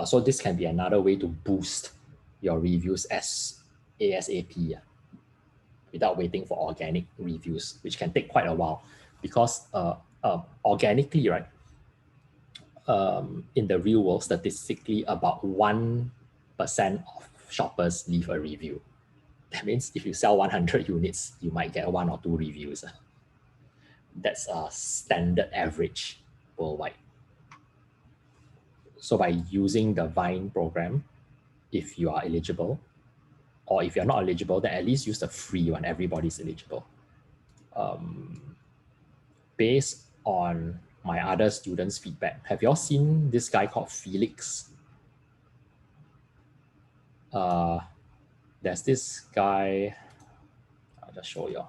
So this can be another way to boost your reviews ASAP, without waiting for organic reviews, which can take quite a while, because organically, right, in the real world, statistically, about 1% of shoppers leave a review. That means if you sell 100 units, you might get 1 or 2 reviews. That's a standard average worldwide. So by using the Vine program, if you are eligible, or if you're not eligible, then at least use the free one. Everybody's eligible. on my other students' feedback. Have you all seen this guy called Felix? There's this guy, I'll just show you.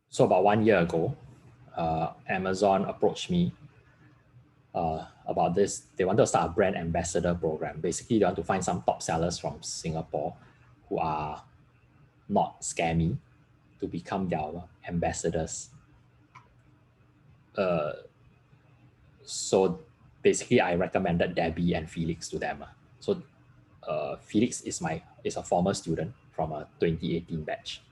So about 1 year ago, Amazon approached me about this. They wanted to start a brand ambassador program. Basically, they want to find some top sellers from Singapore who are not scammy to become their ambassadors. So basically, I recommended Debbie and Felix to them. So Felix is a former student from a 2018 batch.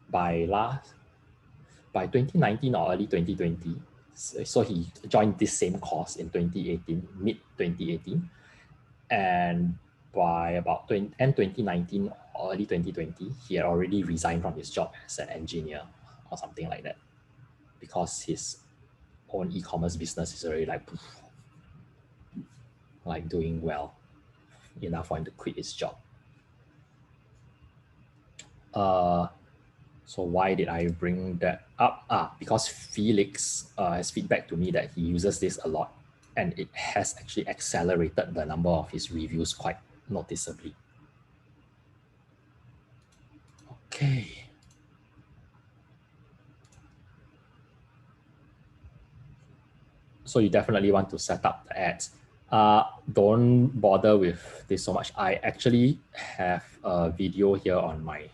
By 2019 or early 2020, so he joined this same course in 2018, mid 2018, and by about end 2019 or early 2020, he had already resigned from his job as an engineer or something like that, because his own e-commerce business is already like doing well enough for him to quit his job. So why did I bring that up? Because Felix has feedback to me that he uses this a lot, and it has actually accelerated the number of his reviews quite noticeably. Okay. So you definitely want to set up the ads. Don't bother with this so much. I actually have a video here on my,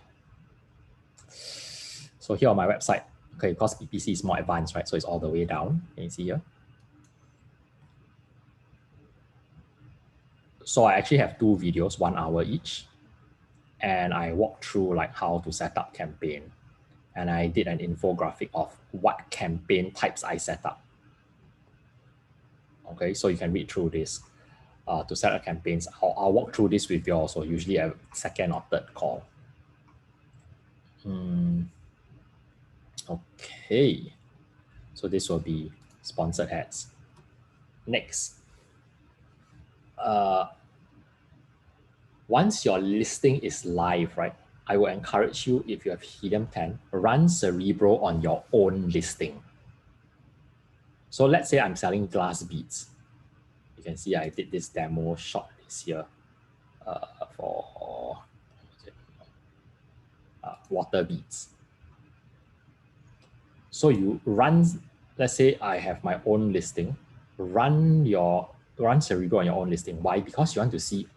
so here on my website, okay, because PPC is more advanced, right? So it's all the way down. Can you see here? So I actually have 2 videos, 1 hour each. And I walk through like how to set up campaign. And I did an infographic of what campaign types I set up. Okay, so you can read through this to set up campaigns. I'll walk through this with you also, usually a second or third call. Okay, so this will be sponsored ads. Next, once your listing is live, right, I will encourage you, if you have Helium 10, run Cerebro on your own listing. So let's say I'm selling glass beads. You can see I did this demo shot this year for water beads. So you run, let's say I have my own listing, run Cerebro on your own listing. Why? Because you want to see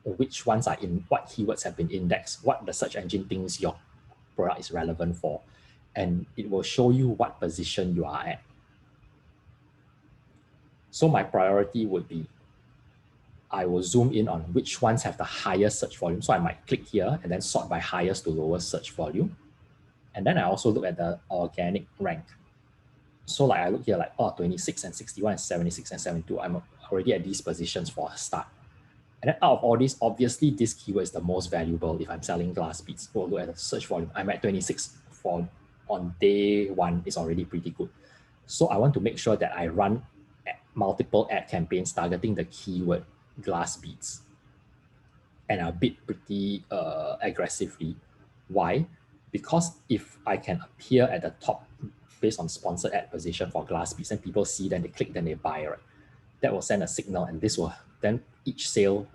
which ones are in, what keywords have been indexed, what the search engine thinks your product is relevant for, and it will show you what position you are at. So my priority would be, I will zoom in on which ones have the highest search volume. So I might click here and then sort by highest to lowest search volume. And then I also look at the organic rank. So like I look here like, 26 and 61 and 76 and 72. I'm already at these positions for a start. And then out of all these, obviously this keyword is the most valuable if I'm selling glass beads. We'll look at the search volume. I'm at 26 on day 1 is already pretty good. So I want to make sure that I run multiple ad campaigns targeting the keyword glass beads. And I'll bid pretty aggressively. Why? Because if I can appear at the top based on sponsored ad position for glass beads and people see, then they click, then they buy, right? That will send a signal, and this will then each sale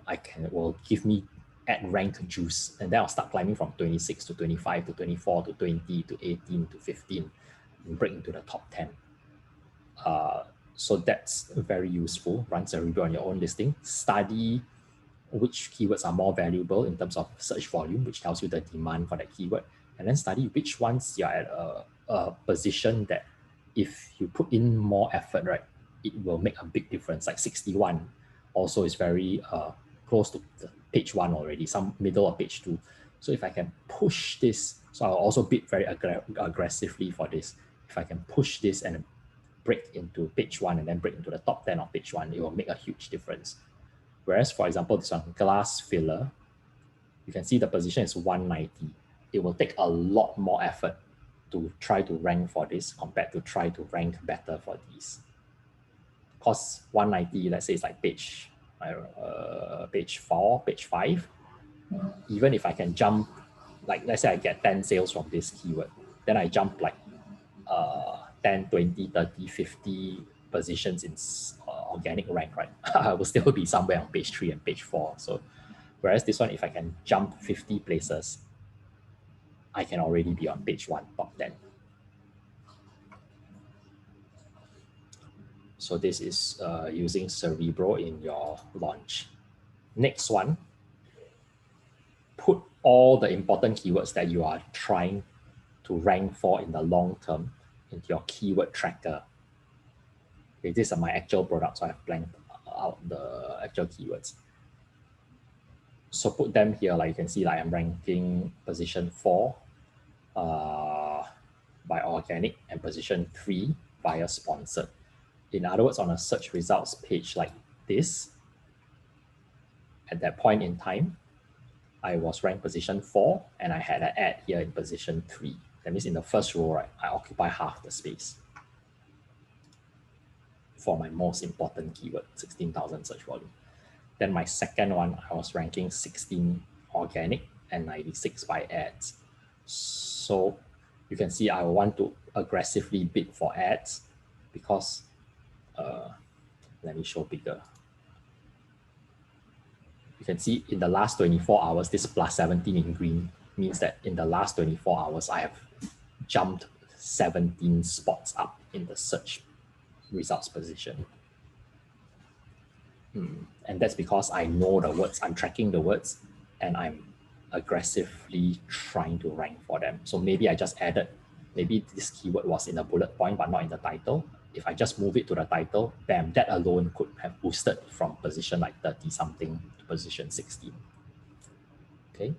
will give me ad rank juice, and then I'll start climbing from 26 to 25 to 24 to 20 to 18 to 15 and break into the top 10. So that's very useful. Run Cerebro on your own listing. Study which keywords are more valuable in terms of search volume, which tells you the demand for that keyword, and then study which ones you're at a position that if you put in more effort, right, it will make a big difference. Like 61 also is very close to page 1 already, some middle of page 2. So if I can push this, so I'll also bid very aggressively for this. If I can push this and break into page 1 and then break into the top 10 of page 1, it will make a huge difference. Whereas, for example, this one, glass filler, you can see the position is 190. It will take a lot more effort to try to rank for this compared to try to rank better for these. cost 190, let's say it's like page, I don't know, page 4, page 5. Even if I can jump, like let's say I get 10 sales from this keyword, then I jump like 10, 20, 30, 50 positions in organic rank, right? I will still be somewhere on page 3 and page 4. So whereas this one, if I can jump 50 places, I can already be on page 1, top 10. So this is using Cerebro in your launch. Next one, put all the important keywords that you are trying to rank for in the long term into your keyword tracker. Okay, these are my actual products, so I've blanked out the actual keywords. So put them here, like you can see, like I'm ranking position 4 by organic and position 3 via sponsored. In other words, on a search results page like this, at that point in time, I was ranked position 4 and I had an ad here in position 3. That means in the first row, right, I occupy half the space for my most important keyword, 16,000 search volume. Then my second one, I was ranking 16 organic and 96 by ads. So you can see I want to aggressively bid for ads because, let me show bigger. You can see in the last 24 hours, this plus 17 in green means that in the last 24 hours, I have jumped 17 spots up in the search results position. And that's because I know the words, I'm tracking the words, and I'm aggressively trying to rank for them. So maybe I just added, maybe this keyword was in a bullet point, but not in the title. If I just move it to the title, bam, that alone could have boosted from position like 30 something to position 16. Okay.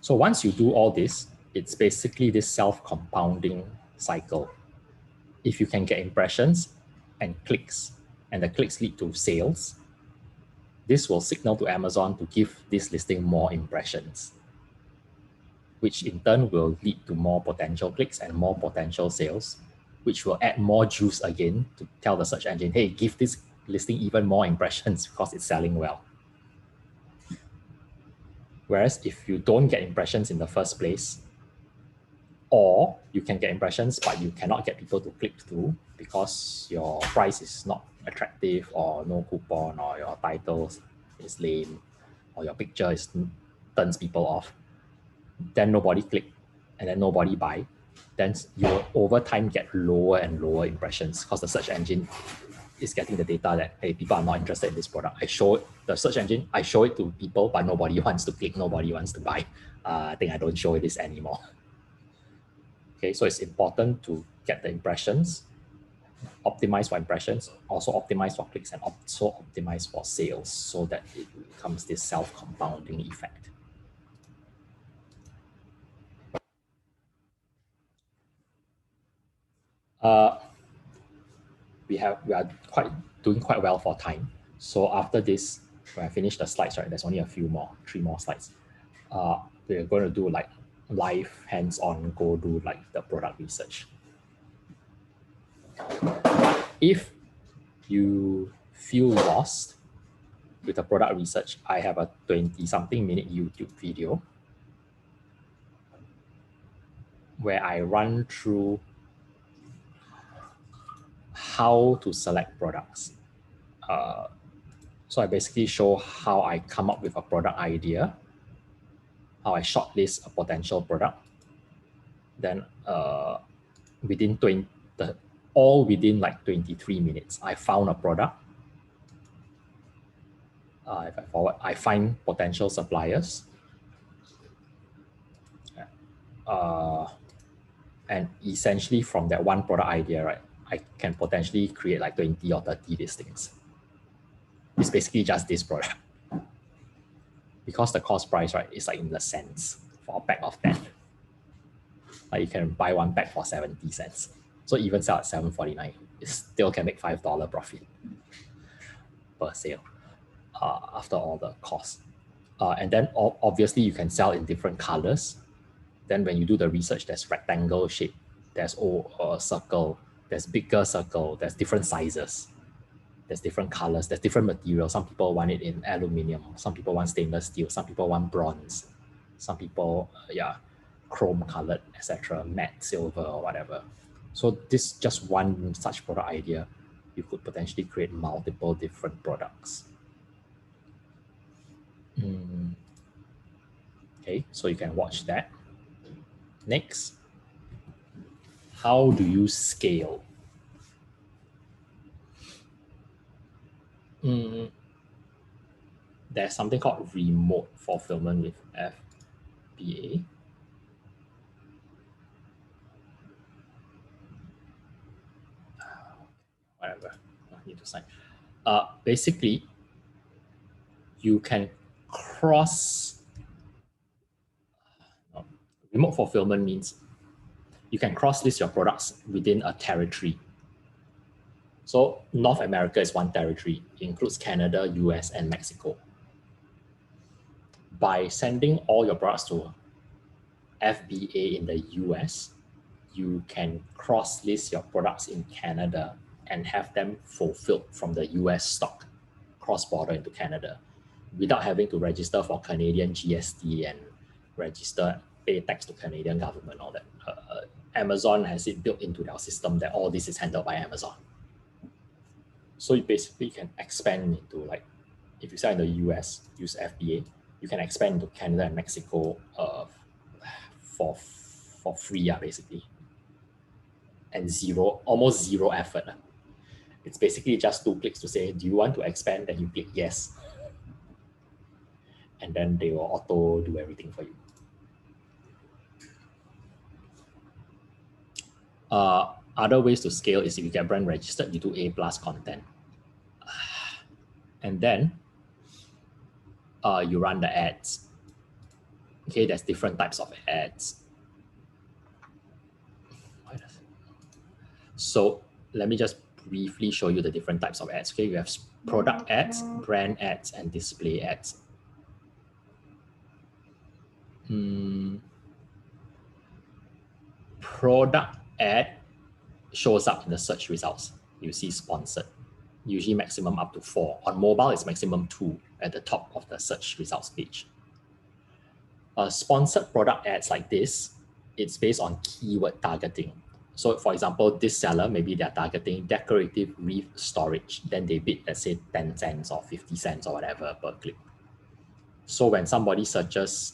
So once you do all this, it's basically this self-compounding cycle. If you can get impressions and clicks, and the clicks lead to sales, this will signal to Amazon to give this listing more impressions, which in turn will lead to more potential clicks and more potential sales, which will add more juice again to tell the search engine, hey, give this listing even more impressions because it's selling well. Whereas if you don't get impressions in the first place, or you can get impressions, but you cannot get people to click through because your price is not attractive or no coupon or your title is lame or your picture turns people off, then nobody click and then nobody buy, then you will over time get lower and lower impressions because the search engine is getting the data that, hey, people are not interested in this product. I show it, the search engine, I show it to people, but nobody wants to click, nobody wants to buy. I think I don't show this anymore. Okay, so it's important to get the impressions, optimize for impressions, also optimize for clicks, and also optimize for sales so that it becomes this self-compounding effect. We are doing quite well for time. So after this, when I finish the slides, right, there's only a few more, 3 more slides. We're going to do like live hands-on, go do like the product research. But if you feel lost with the product research, I have a 20-something minute YouTube video where I run through how to select products. So I basically show how I come up with a product idea, how I shortlist a potential product. Then within like 23 minutes, I found a product. If I forward, I find potential suppliers. And essentially from that one product idea, right, I can potentially create like 20 or 30 listings. It's basically just this product. Because the cost price, right, is like in the cents for a pack of 10. Like you can buy one pack for 70 cents. So even sell at $7.49, it still can make $5 profit per sale after all the costs. And then obviously you can sell in different colors. Then when you do the research, there's rectangle shape there's a circle, there's bigger circle, there's different sizes, there's different colors, there's different materials. Some people want it in aluminum, some people want stainless steel, some people want bronze, some people, chrome colored, etc., matte silver or whatever. So this is just one such product idea. You could potentially create multiple different products. Okay, so you can watch that. Next, how do you scale? There's something called remote fulfillment with FBA. Whatever, I need to sign. Basically, you can remote fulfillment means you can cross-list your products within a territory. So North America is one territory. It includes Canada, US, and Mexico. By sending all your products to FBA in the US, you can cross-list your products in Canada and have them fulfilled from the US stock cross-border into Canada without having to register for Canadian GST and pay tax to Canadian government, all that. Amazon has it built into their system that all this is handled by Amazon. So you basically can expand into, like, if you sell in the US, use FBA, you can expand into Canada and Mexico for free, basically. And almost zero effort. It's basically just 2 clicks to say, do you want to expand? Then you click yes. And then they will auto do everything for you. Other ways to scale is if you get brand registered, you do A+ content. And then you run the ads. Okay, there's different types of ads. So let me just briefly show you the different types of ads. Okay, you have product ads, brand ads, and display ads. Product ad shows up in the search results. You see sponsored, usually maximum up to 4. On mobile, it's maximum 2 at the top of the search results page. Sponsored product ads like this, it's based on keyword targeting. So for example, this seller, maybe they're targeting decorative wreath storage. Then they bid, let's say 10 cents or 50 cents or whatever per click. So when somebody searches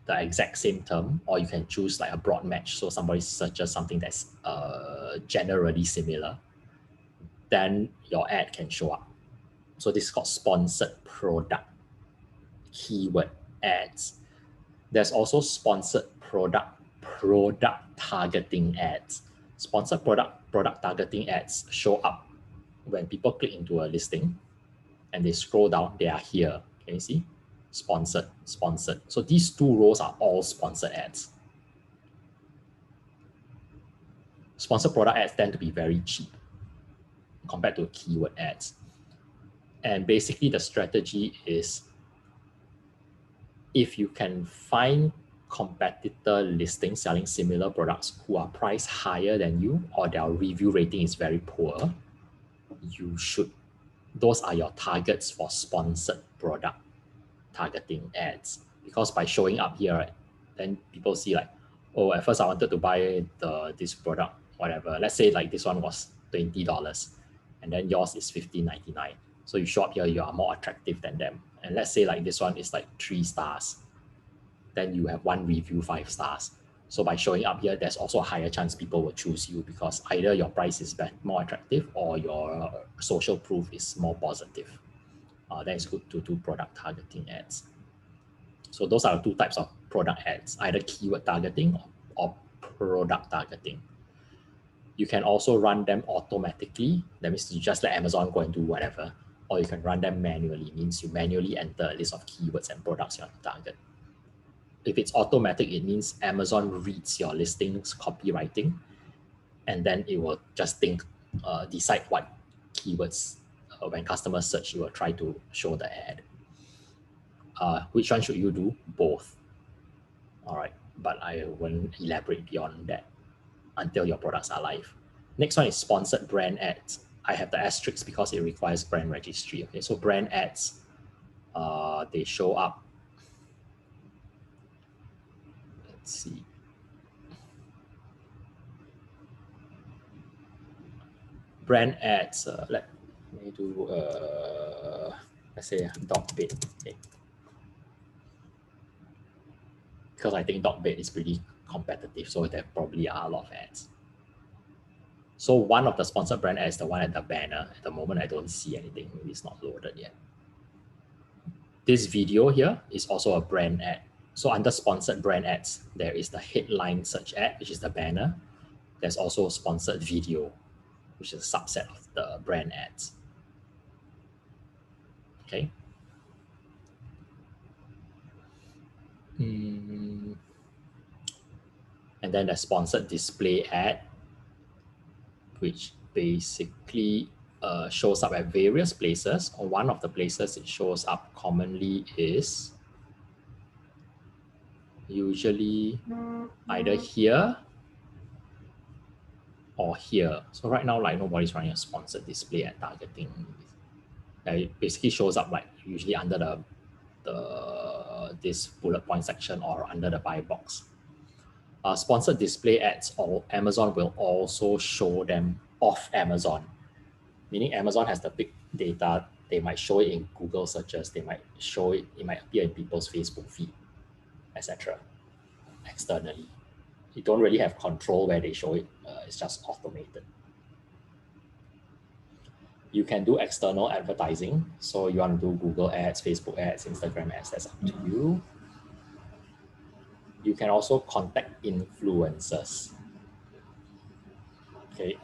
the exact same term, or you can choose like a broad match. So somebody searches something that's generally similar, then your ad can show up. So this is called sponsored product keyword ads. There's also sponsored product targeting ads. Sponsored product targeting ads show up when people click into a listing and they scroll down, they are here. Can you see? Sponsored. So these 2 rows are all sponsored ads. Sponsored product ads tend to be very cheap compared to keyword ads. And basically the strategy is, if you can find competitor listings selling similar products who are priced higher than you, or their review rating is very poor, those are your targets for sponsored product targeting ads. Because by showing up here, right, then people see like, oh, at first I wanted to buy this product, whatever. Let's say like this one was $20 and then yours is $15.99. So you show up here, you are more attractive than them. And let's say like this one is like 3 stars. Then you have 1 review 5 stars. So by showing up here, there's also a higher chance people will choose you because either your price is more attractive or your social proof is more positive. Then it's good to do product targeting ads. So those are 2 types of product ads, either keyword targeting or product targeting. You can also run them automatically. That means you just let Amazon go and do whatever. Or you can run them manually. It means you manually enter a list of keywords and products you want to target. If it's automatic, it means Amazon reads your listings copywriting, and then it will just decide what keywords, when customers search, it will try to show the ad. Which one should you do? Both. All right, but I won't elaborate beyond that. until your products are live. Next one is sponsored brand ads. I have the asterisk because it requires brand registry. Okay, so brand ads, they show up. Let's see. Brand ads, let me do, let's say dog bed. Okay. Because I think dog bed is pretty competitive, so there probably are a lot of ads. So one of the sponsored brand ads, the one at the banner. At the moment, I don't see anything. Maybe it's not loaded yet. This video here is also a brand ad. So under sponsored brand ads, there is the headline search ad, which is the banner. There's also sponsored video, which is a subset of the brand ads. Okay. And then the sponsored display ad, which basically shows up at various places. Or one of the places it shows up commonly is usually either here or here. So right now, like nobody's running a sponsored display ad targeting. It basically shows up like usually under this bullet point section or under the buy box. Sponsored display ads, or Amazon will also show them off Amazon, meaning Amazon has the big data. They might show it in Google searches. They might show it. It might appear in people's Facebook feed, etc. Externally, you don't really have control where they show it. It's just automated. You can do external advertising. So you want to do Google ads, Facebook ads, Instagram ads, that's up to you. You can also contact influencers. Okay,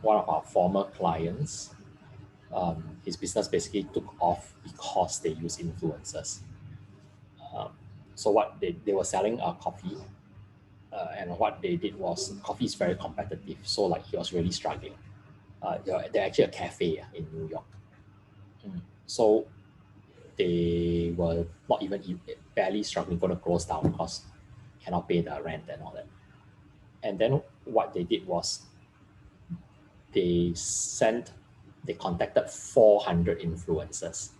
one of our former clients, his business basically took off because they use influencers. So what they were selling coffee, and what they did was, coffee is very competitive. So like he was really struggling. They're actually a cafe in New York. So they were not even barely struggling, going to close down because cannot pay the rent and all that. And then what they did was they contacted 400 influencers.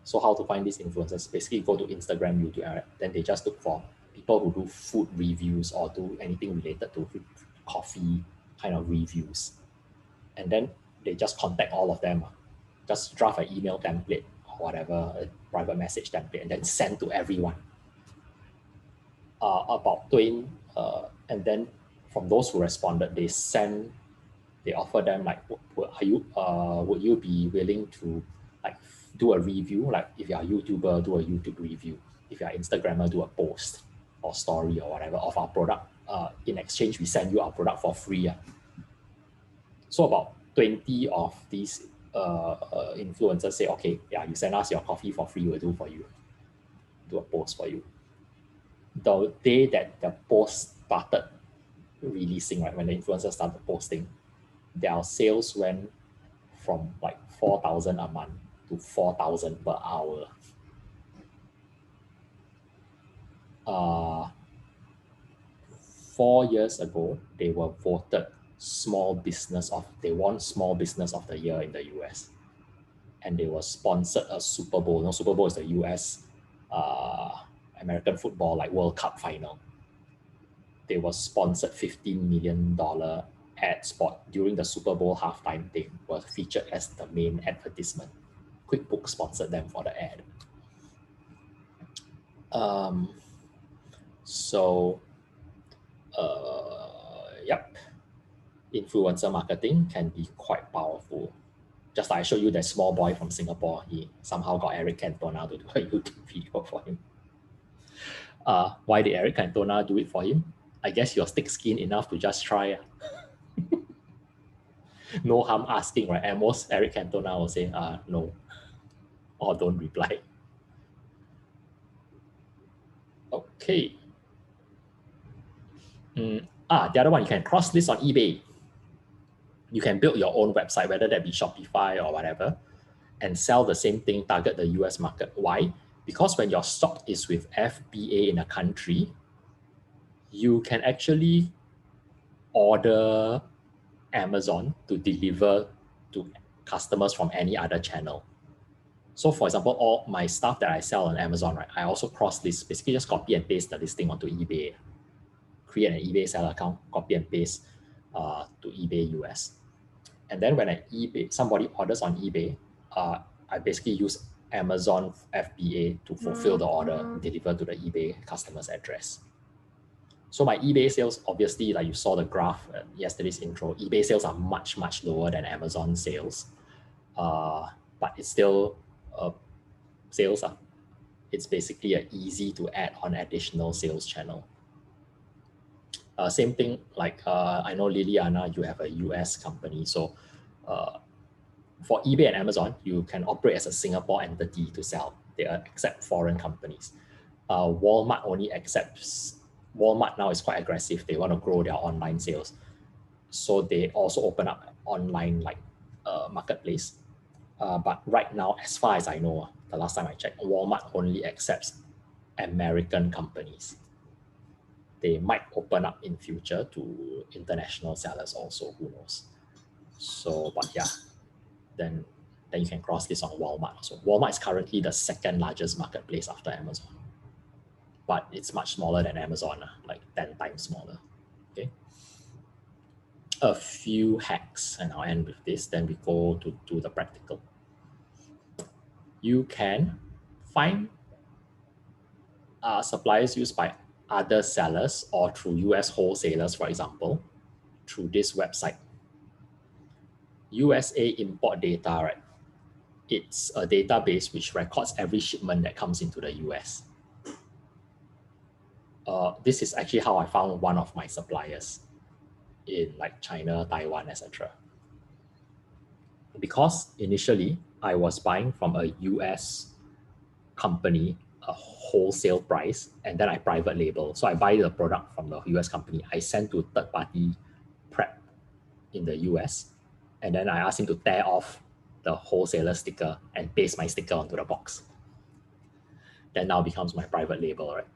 So how to find these influencers? Basically go to Instagram, YouTube, then they just look for people who do food reviews or do anything related to coffee kind of reviews. And then they just contact all of them, just draft an email template or whatever, a private message template, and then send to everyone. About 20, and then from those who responded, they offer them like, would you be willing to like do a review? Like if you're a YouTuber, do a YouTube review. If you're an Instagrammer, do a post or story or whatever of our product. In exchange, we send you our product for free. So about 20 of these influencers say, okay, yeah, you send us your coffee for free, we'll do for you. Do a post for you. The day that the post started releasing, right, when the influencers started posting, their sales went from like 4,000 a month to 4,000 per hour. 4 years ago, they were voted they won Small Business of the Year in the US. And they were sponsored a Super Bowl. No, Super Bowl is the US American football, like World Cup final. They were sponsored $15 million ad spot during the Super Bowl halftime. They were featured as the main advertisement. QuickBooks sponsored them for the ad. Yep. Influencer marketing can be quite powerful. Just like I showed you that small boy from Singapore, he somehow got Eric Cantona to do a YouTube video for him. Why did Eric Cantona do it for him? I guess he was thick-skinned enough to just try. No harm asking, right? At most, Eric Cantona will say, no, or don't reply. Okay. The other one, you can cross-list on eBay. You can build your own website, whether that be Shopify or whatever, and sell the same thing, target the US market. Why? Because when your stock is with FBA in a country, you can actually order Amazon to deliver to customers from any other channel. So for example, all my stuff that I sell on Amazon, right, I also cross list, basically just copy and paste the listing onto eBay, create an eBay seller account, copy and paste to eBay US. And then when somebody orders on eBay, I basically use Amazon FBA to fulfill the order, deliver to the eBay customer's address. So my eBay sales, obviously, like you saw the graph at yesterday's intro, eBay sales are much, much lower than Amazon sales. But it's still sales. It's basically an easy to add on additional sales channel. Same thing, like I know Liliana, you have a US company. So for eBay and Amazon, you can operate as a Singapore entity to sell. They accept foreign companies. Walmart only accepts, Walmart now is quite aggressive. They want to grow their online sales. So they also open up online like marketplace. But right now, as far as I know, the last time I checked, Walmart only accepts American companies. They might open up in future to international sellers also, who knows. So, but yeah, then you can cross this on Walmart. So Walmart is currently the second largest marketplace after Amazon, but it's much smaller than Amazon, like 10 times smaller, okay? A few hacks, and I'll end with this, then we go to the practical. You can find suppliers used by other sellers or through US wholesalers, for example, through this website. USA import data, right? It's a database which records every shipment that comes into the US. This is actually how I found one of my suppliers in like China, Taiwan, etc. Because initially I was buying from a US company, a wholesale price, and then I private label. So I buy the product from the US company, I send to third-party prep in the US, and then I ask him to tear off the wholesaler sticker and paste my sticker onto the box. Then now becomes my private label, right?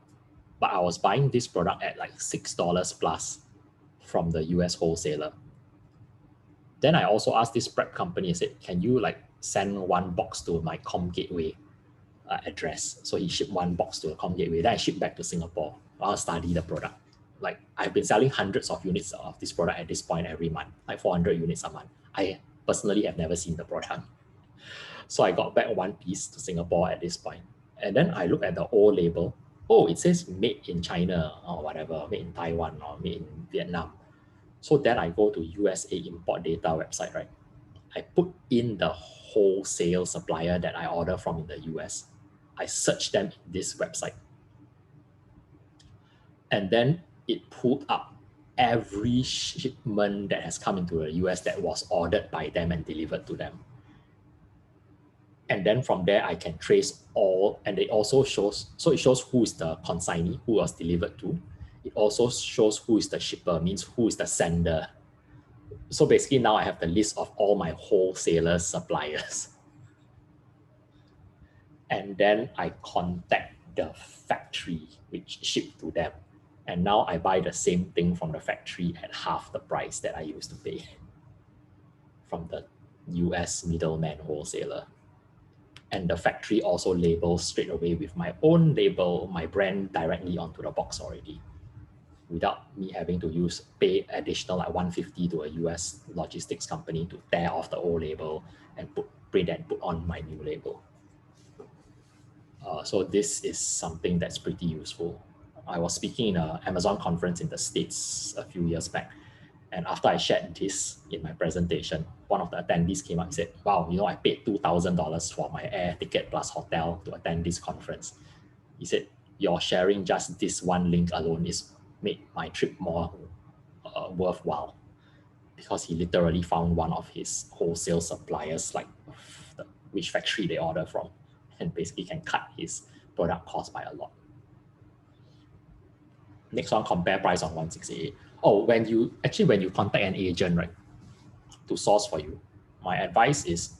But I was buying this product at like $6 plus from the US wholesaler. Then I also asked this prep company, I said, can you like send one box to my Com Gateway address? So he shipped one box to a Com Gateway. Then I shipped back to Singapore. I'll study the product. Like I've been selling hundreds of units of this product at this point every month, like 400 units a month. I personally have never seen the product. So I got back one piece to Singapore at this point. And then I look at the old label. Oh, it says made in China or whatever, made in Taiwan or made in Vietnam. So then I go to USA import data website, right? I put in the wholesale supplier that I order from in the US. I search them in this website. And then it pulled up every shipment that has come into the US that was ordered by them and delivered to them. And then from there, I can trace all, and it also shows, so it shows who is the consignee, who was delivered to. It also shows who is the shipper, means who is the sender. So basically now I have the list of all my wholesaler suppliers. And then I contact the factory which shipped to them. And now I buy the same thing from the factory at half the price that I used to pay from the US middleman wholesaler. And the factory also labels straight away with my own label, my brand directly onto the box already, without me having to pay additional like $150 to a US logistics company to tear off the old label and print and put on my new label. So this is something that's pretty useful. I was speaking in an Amazon conference in the States a few years back. And after I shared this in my presentation, one of the attendees came up and said, wow, you know, I paid $2,000 for my air ticket plus hotel to attend this conference. He said, you're sharing just this one link alone is made my trip more worthwhile, because he literally found one of his wholesale suppliers, like which factory they order from, and basically can cut his product cost by a lot. Next one, compare price on 168. Oh, when you contact an agent, right, to source for you, my advice is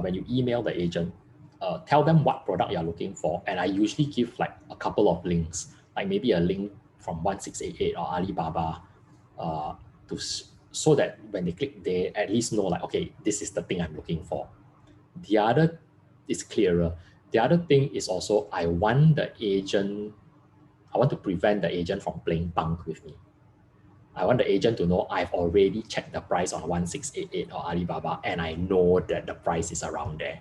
when you email the agent, tell them what product you're looking for. And I usually give like a couple of links, like maybe a link from 1688 or Alibaba so that when they click, they at least know like, okay, this is the thing I'm looking for. The other is clearer. The other thing is also I want to prevent the agent from playing punk with me. I want the agent to know I've already checked the price on 1688 or Alibaba and I know that the price is around there.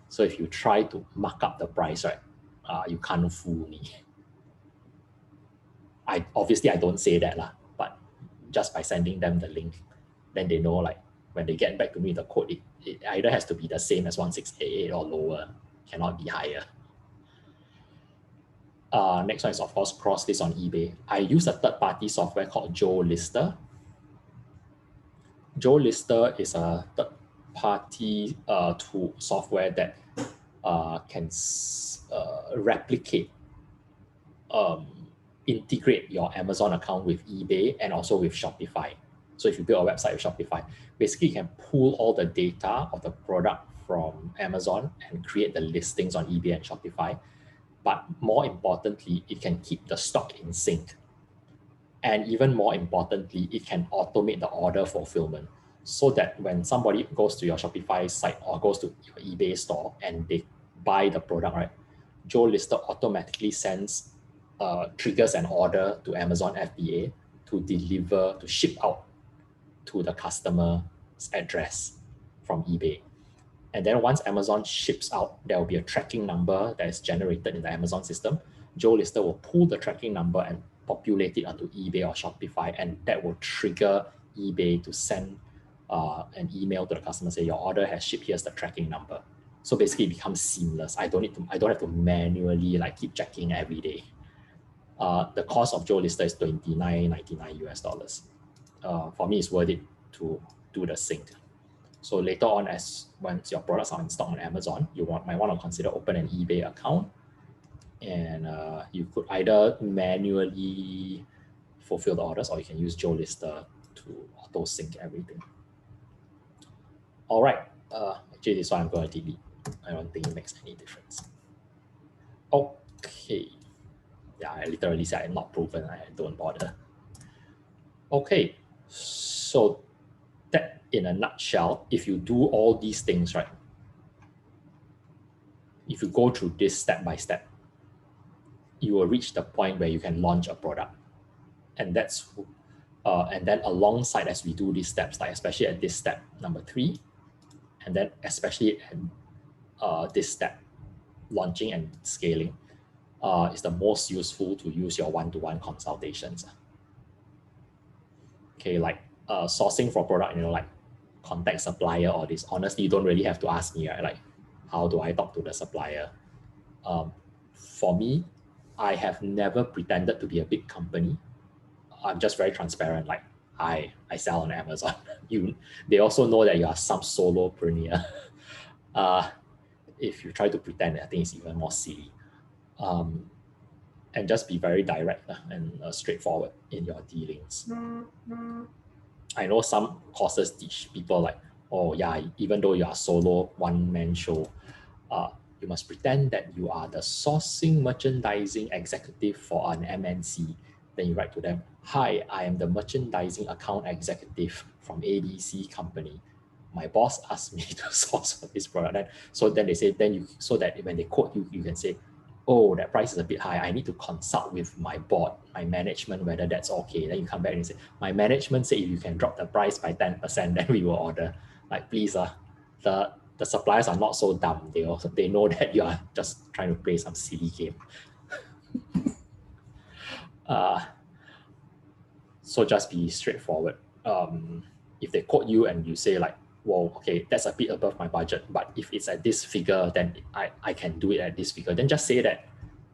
So if you try to mark up the price, right, you can't fool me. Obviously I don't say that, but just by sending them the link, then they know like when they get back to me the code, it either has to be the same as 1688 or lower, cannot be higher. Next one is of course cross-list on eBay. I use a third-party software called Joe Lister. Joe Lister is a third-party tool software that can replicate, integrate your Amazon account with eBay and also with Shopify. So if you build a website with Shopify, basically you can pull all the data of the product from Amazon and create the listings on eBay and Shopify. But more importantly, it can keep the stock in sync. And even more importantly, it can automate the order fulfillment so that when somebody goes to your Shopify site or goes to your eBay store and they buy the product, right, Joe Lister automatically triggers an order to Amazon FBA to ship out to the customer's address from eBay. And then once Amazon ships out, there will be a tracking number that is generated in the Amazon system. Joe Lister will pull the tracking number and populate it onto eBay or Shopify, and that will trigger eBay to send an email to the customer, say your order has shipped, here's the tracking number. So basically it becomes seamless. I don't have to manually like keep checking every day. The cost of Joe Lister is $29.99 US. For me, it's worth it to do the sync. So later on, once your products are in stock on Amazon, you might want to consider open an eBay account, and you could either manually fulfill the orders or you can use Joe Lister to auto sync everything. All right, actually this one I'm going to delete. I don't think it makes any difference. Okay, yeah, I literally said I'm not proven. I don't bother. Okay, so that in a nutshell, if you do all these things right, if you go through this step by step, you will reach the point where you can launch a product. And that's and then alongside as we do these steps, like especially at this step number 3, and then especially at this step, launching and scaling, is the most useful to use your one-to-one consultations. Okay, like sourcing for product, like contact supplier or this, honestly, you don't really have to ask me, right? Like, how do I talk to the supplier? For me, I have never pretended to be a big company. I'm just very transparent. Like, I sell on Amazon. They also know that you are some solopreneur. If you try to pretend, I think it's even more silly. And just be very direct and straightforward in your dealings. I know some courses teach people like, oh yeah, even though you are solo one-man show, you must pretend that you are the sourcing merchandising executive for an MNC. Then you write to them, hi, I am the merchandising account executive from ABC company. My boss asked me to source for this product. Then they say, so that when they quote you, you can say, oh, that price is a bit high. I need to consult with my board, my management, whether that's okay. Then you come back and say, my management say if you can drop the price by 10%, then we will order. Like, please, the suppliers are not so dumb. They know that you are just trying to play some silly game. So just be straightforward. If they quote you and you say like, well, okay, that's a bit above my budget, but if it's at this figure, then I can do it at this figure, then just say that.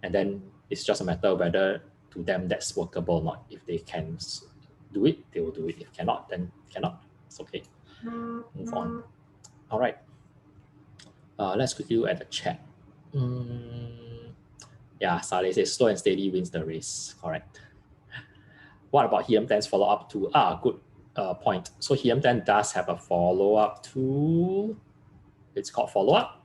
And then it's just a matter of whether to them that's workable or not. If they can do it, they will do it. If cannot, then cannot. It's okay. Move on. All right. Let's quickly look at the chat. Yeah, Saleh says slow and steady wins the race. Correct. What about Helium10's follow-up tool? Good point. So Helium10 does have a follow-up tool. It's called Follow-up.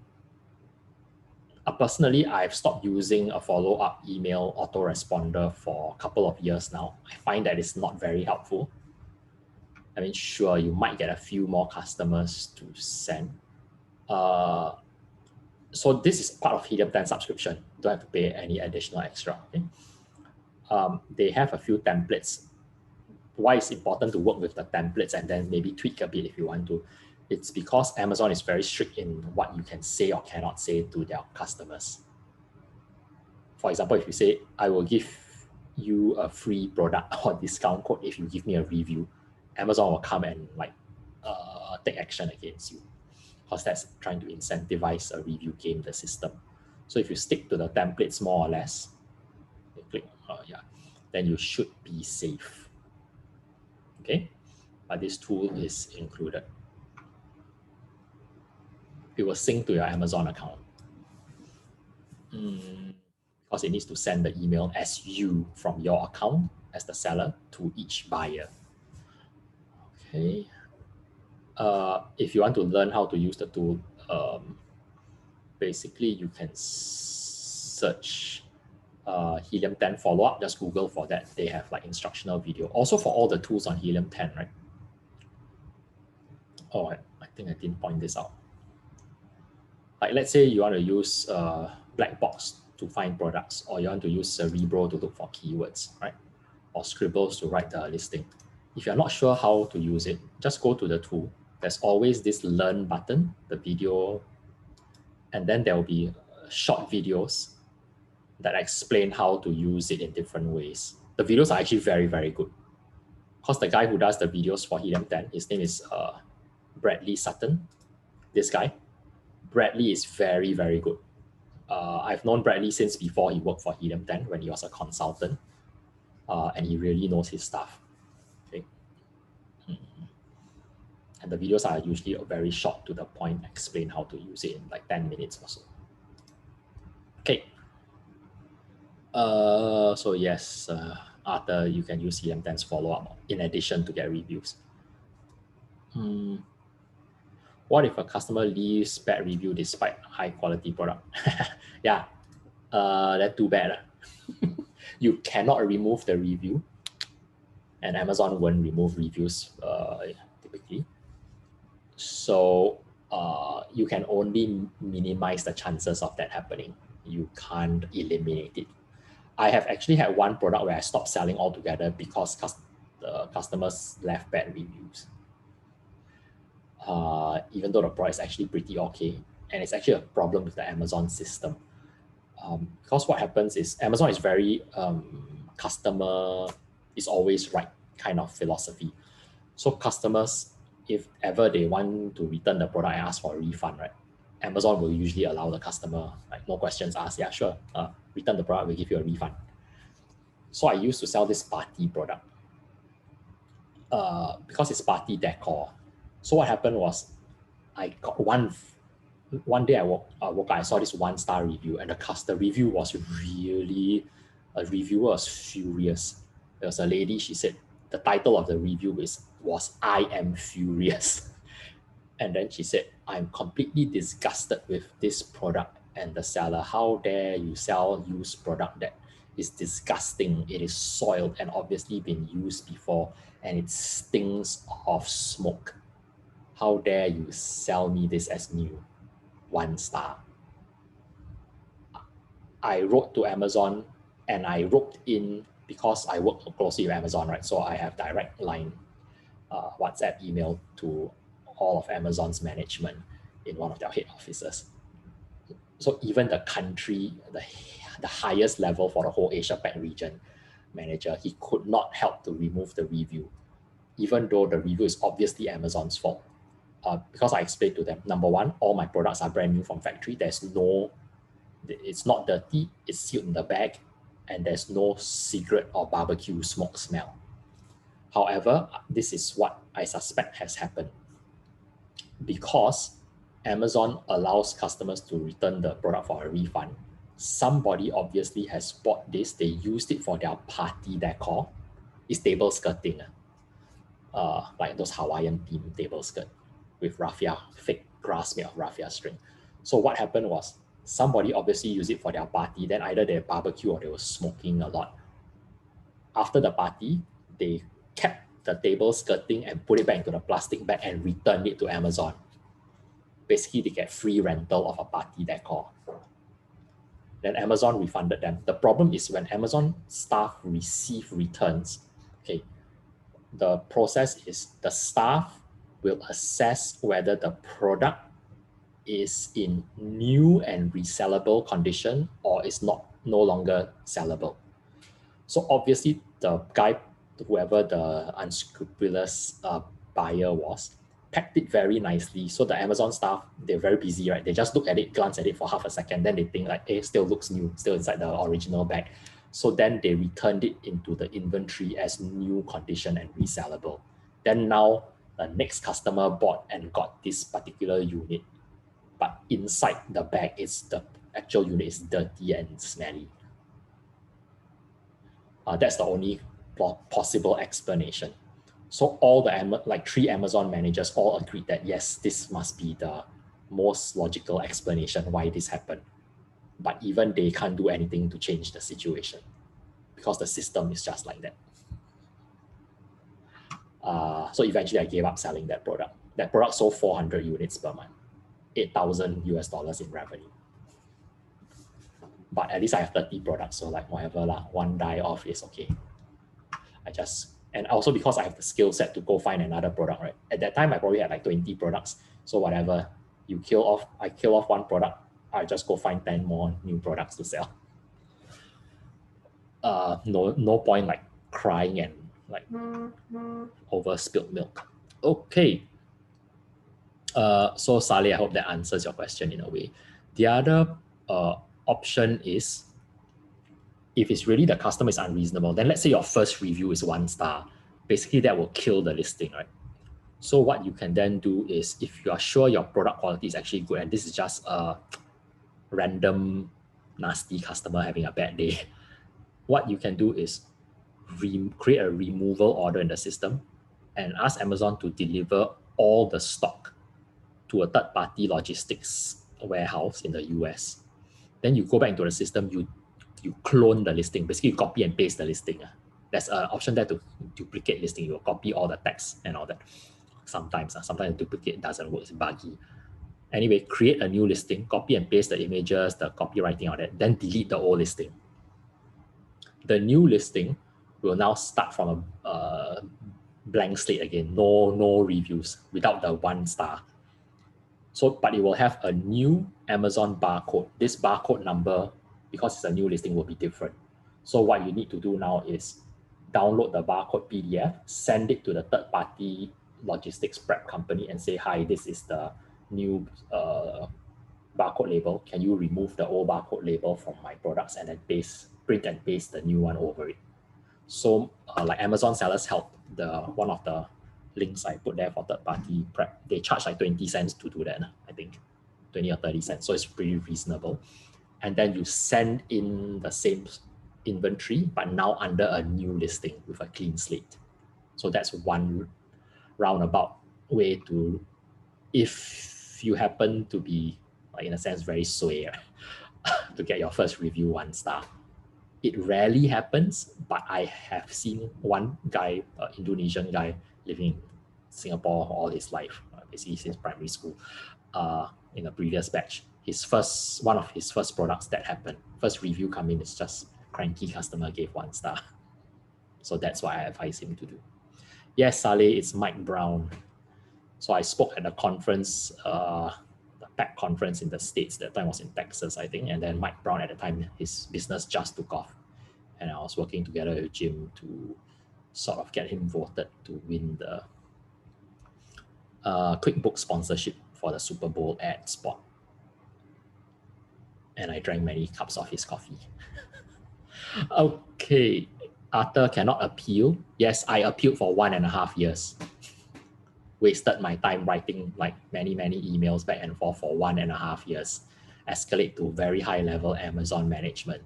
Personally, I've stopped using a follow-up email autoresponder for a couple of years now. I find that it's not very helpful. I mean, sure, you might get a few more customers to send. So this is part of Helium 10 subscription. You don't have to pay any additional extra. Okay? They have a few templates. Why it's important to work with the templates and then maybe tweak a bit if you want to? It's because Amazon is very strict in what you can say or cannot say to their customers. For example, if you say, I will give you a free product or discount code if you give me a review, Amazon will come and take action against you, because that's trying to incentivize a review game, the system. So if you stick to the templates more or less, you click, then you should be safe. Okay, but this tool is included. It will sync to your Amazon account. Because it needs to send the email as you from your account as the seller to each buyer. Okay. If you want to learn how to use the tool, basically you can search Helium 10 follow-up, just Google for that. They have like instructional video. Also for all the tools on Helium 10, right? Oh, I think I didn't point this out. Like let's say you want to use Blackbox to find products, or you want to use Cerebro to look for keywords, right? Or Scribbles to write the listing. If you're not sure how to use it, just go to the tool. There's always this learn button, the video, and then there will be short videos that explain how to use it in different ways. The videos are actually very, very good. Because the guy who does the videos for Helium 10, his name is Bradley Sutton. This guy, Bradley is very, very good. I've known Bradley since before he worked for Helium 10 when he was a consultant, and he really knows his stuff. Okay. And the videos are usually very short, to the point, explain how to use it in like 10 minutes or so. Okay. So yes, Arthur, you can use Helium 10's follow-up in addition to get reviews. What if a customer leaves bad review despite high quality product? Yeah, that's too bad. You cannot remove the review, and Amazon won't remove reviews typically. So you can only minimize the chances of that happening. You can't eliminate it. I have actually had one product where I stopped selling altogether because the customers left bad reviews. Even though the product is actually pretty okay, and it's actually a problem with the Amazon system. Because what happens is Amazon is very customer is always right kind of philosophy. So customers, if ever they want to return the product and ask for a refund, right, Amazon will usually allow the customer, like no questions asked, yeah, sure, return the product, we'll give you a refund. So I used to sell this party product because it's party decor. So what happened was, I got one day I woke up, I saw this 1-star review, and the review was really, a reviewer was furious. There was a lady, she said, the title of the review was I am furious. And then she said, I'm completely disgusted with this product and the seller. How dare you sell used product that is disgusting. It is soiled and obviously been used before, and it stinks of smoke. How dare you sell me this as new? 1 star. I wrote to Amazon, and I wrote in, because I work closely with Amazon, right? So I have direct line, WhatsApp, email to all of Amazon's management in one of their head offices. So even the country, the highest level for the whole Asia Pac region manager, he could not help to remove the review, even though the review is obviously Amazon's fault. Because I explained to them, number one, all my products are brand new from factory. It's not dirty, it's sealed in the bag, and there's no cigarette or barbecue smoke smell. However, this is what I suspect has happened. Because Amazon allows customers to return the product for a refund, somebody obviously has bought this, they used it for their party decor. It's table skirting, like those Hawaiian themed table skirt with raffia, fake grass made of raffia string. So what happened was, somebody obviously used it for their party, then either they barbecue or they were smoking a lot. After the party, they kept the table skirting and put it back into the plastic bag and return it to Amazon. Basically, they get free rental of a party decor. Then Amazon refunded them. The problem is when Amazon staff receive returns, okay, the process is the staff will assess whether the product is in new and resellable condition or is no longer sellable. So obviously the guy, whoever the unscrupulous buyer was, packed it very nicely. So the Amazon staff, they're very busy, right? They just look at it, glance at it for half a second, then they think like, hey, still looks new, still inside the original bag. So then they returned it into the inventory as new condition and resellable. Then now the next customer bought and got this particular unit, but inside the bag, the actual unit is dirty and smelly. That's the only possible explanation. So all the 3 Amazon managers all agreed that yes, this must be the most logical explanation why this happened. But even they can't do anything to change the situation because the system is just like that. So eventually I gave up selling that product. That product sold 400 units per month, $8,000 in revenue. But at least I have 30 products, so like whatever lah, one die off is okay. And also because I have the skill set to go find another product, right? At that time, I probably had like 20 products. So whatever, I kill off one product, I just go find 10 more new products to sell. No point like crying and like over spilled milk. Okay. So Saleh, I hope that answers your question in a way. The other option is, if it's really the customer is unreasonable, then let's say your first review is 1 star, basically that will kill the listing, right? So what you can then do is, if you are sure your product quality is actually good and this is just a random nasty customer having a bad day, what you can do is create a removal order in the system and ask Amazon to deliver all the stock to a third-party logistics warehouse in the US. Then you go back into the system, you clone the listing, basically you copy and paste the listing. There's an option there to duplicate listing. You copy all the text and all that. Sometimes duplicate doesn't work, it's buggy. Anyway, create a new listing, copy and paste the images, the copywriting, all that, then delete the old listing. The new listing will now start from a blank slate again, no reviews, without the 1 star. So, but it will have a new Amazon barcode. This barcode number, because it's a new listing, will be different. So what you need to do now is download the barcode PDF, send it to the third-party logistics prep company and say, hi, this is the new barcode label. Can you remove the old barcode label from my products and then print and paste the new one over it? So like Amazon Sellers Help, one of the links I put there for third-party prep, they charge like 20 cents to do that, I think, 20 or 30 cents. So it's pretty reasonable. And then you send in the same inventory, but now under a new listing with a clean slate. So that's one roundabout way to, if you happen to be, like, in a sense, very sway, to get your first review 1 star. It rarely happens, but I have seen one guy, Indonesian guy, living in Singapore all his life, basically since primary school, in a previous batch. One of his first products that happened, first review come in, is just cranky customer gave 1 star. So that's what I advise him to do. Yes, Saleh, it's Mike Brown. So I spoke at a conference, the PAC conference in the States. That time was in Texas, I think. And then Mike Brown at the time, his business just took off. And I was working together with Jim to sort of get him voted to win the QuickBooks sponsorship for the Super Bowl ad spot. And I drank many cups of his coffee. Okay, Arthur cannot appeal. Yes, I appealed for 1.5 years. Wasted my time writing like many emails back and forth for 1.5 years. Escalate to very high level Amazon management.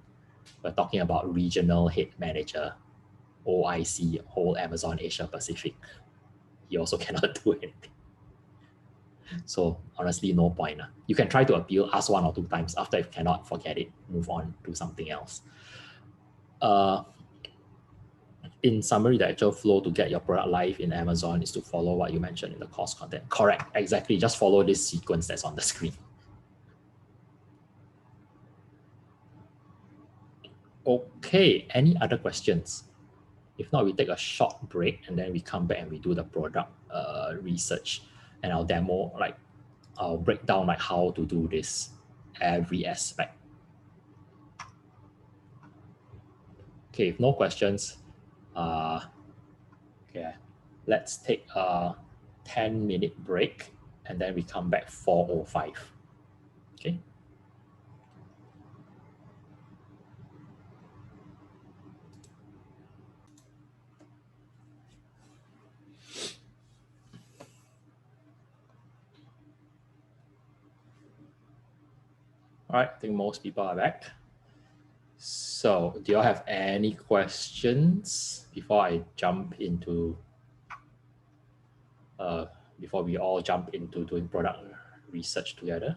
We're talking about regional head manager, OIC, whole Amazon Asia Pacific. He also cannot do anything. So honestly, no point. You can try to appeal, ask 1 or 2 times. After, if you cannot, forget it, move on, do something else. in summary, the actual flow to get your product live in Amazon is to follow what you mentioned in the course content. Correct, exactly. Just follow this sequence that's on the screen. Okay, any other questions? If not, we take a short break and then we come back and we do the product research, and I'll demo, like I'll break down like how to do this, every aspect. Okay, if no questions, okay, let's take a 10-minute break and then we come back 4:05. Okay. All right, I think most people are back. So do you all have any questions before I jump into, before we all jump into doing product research together?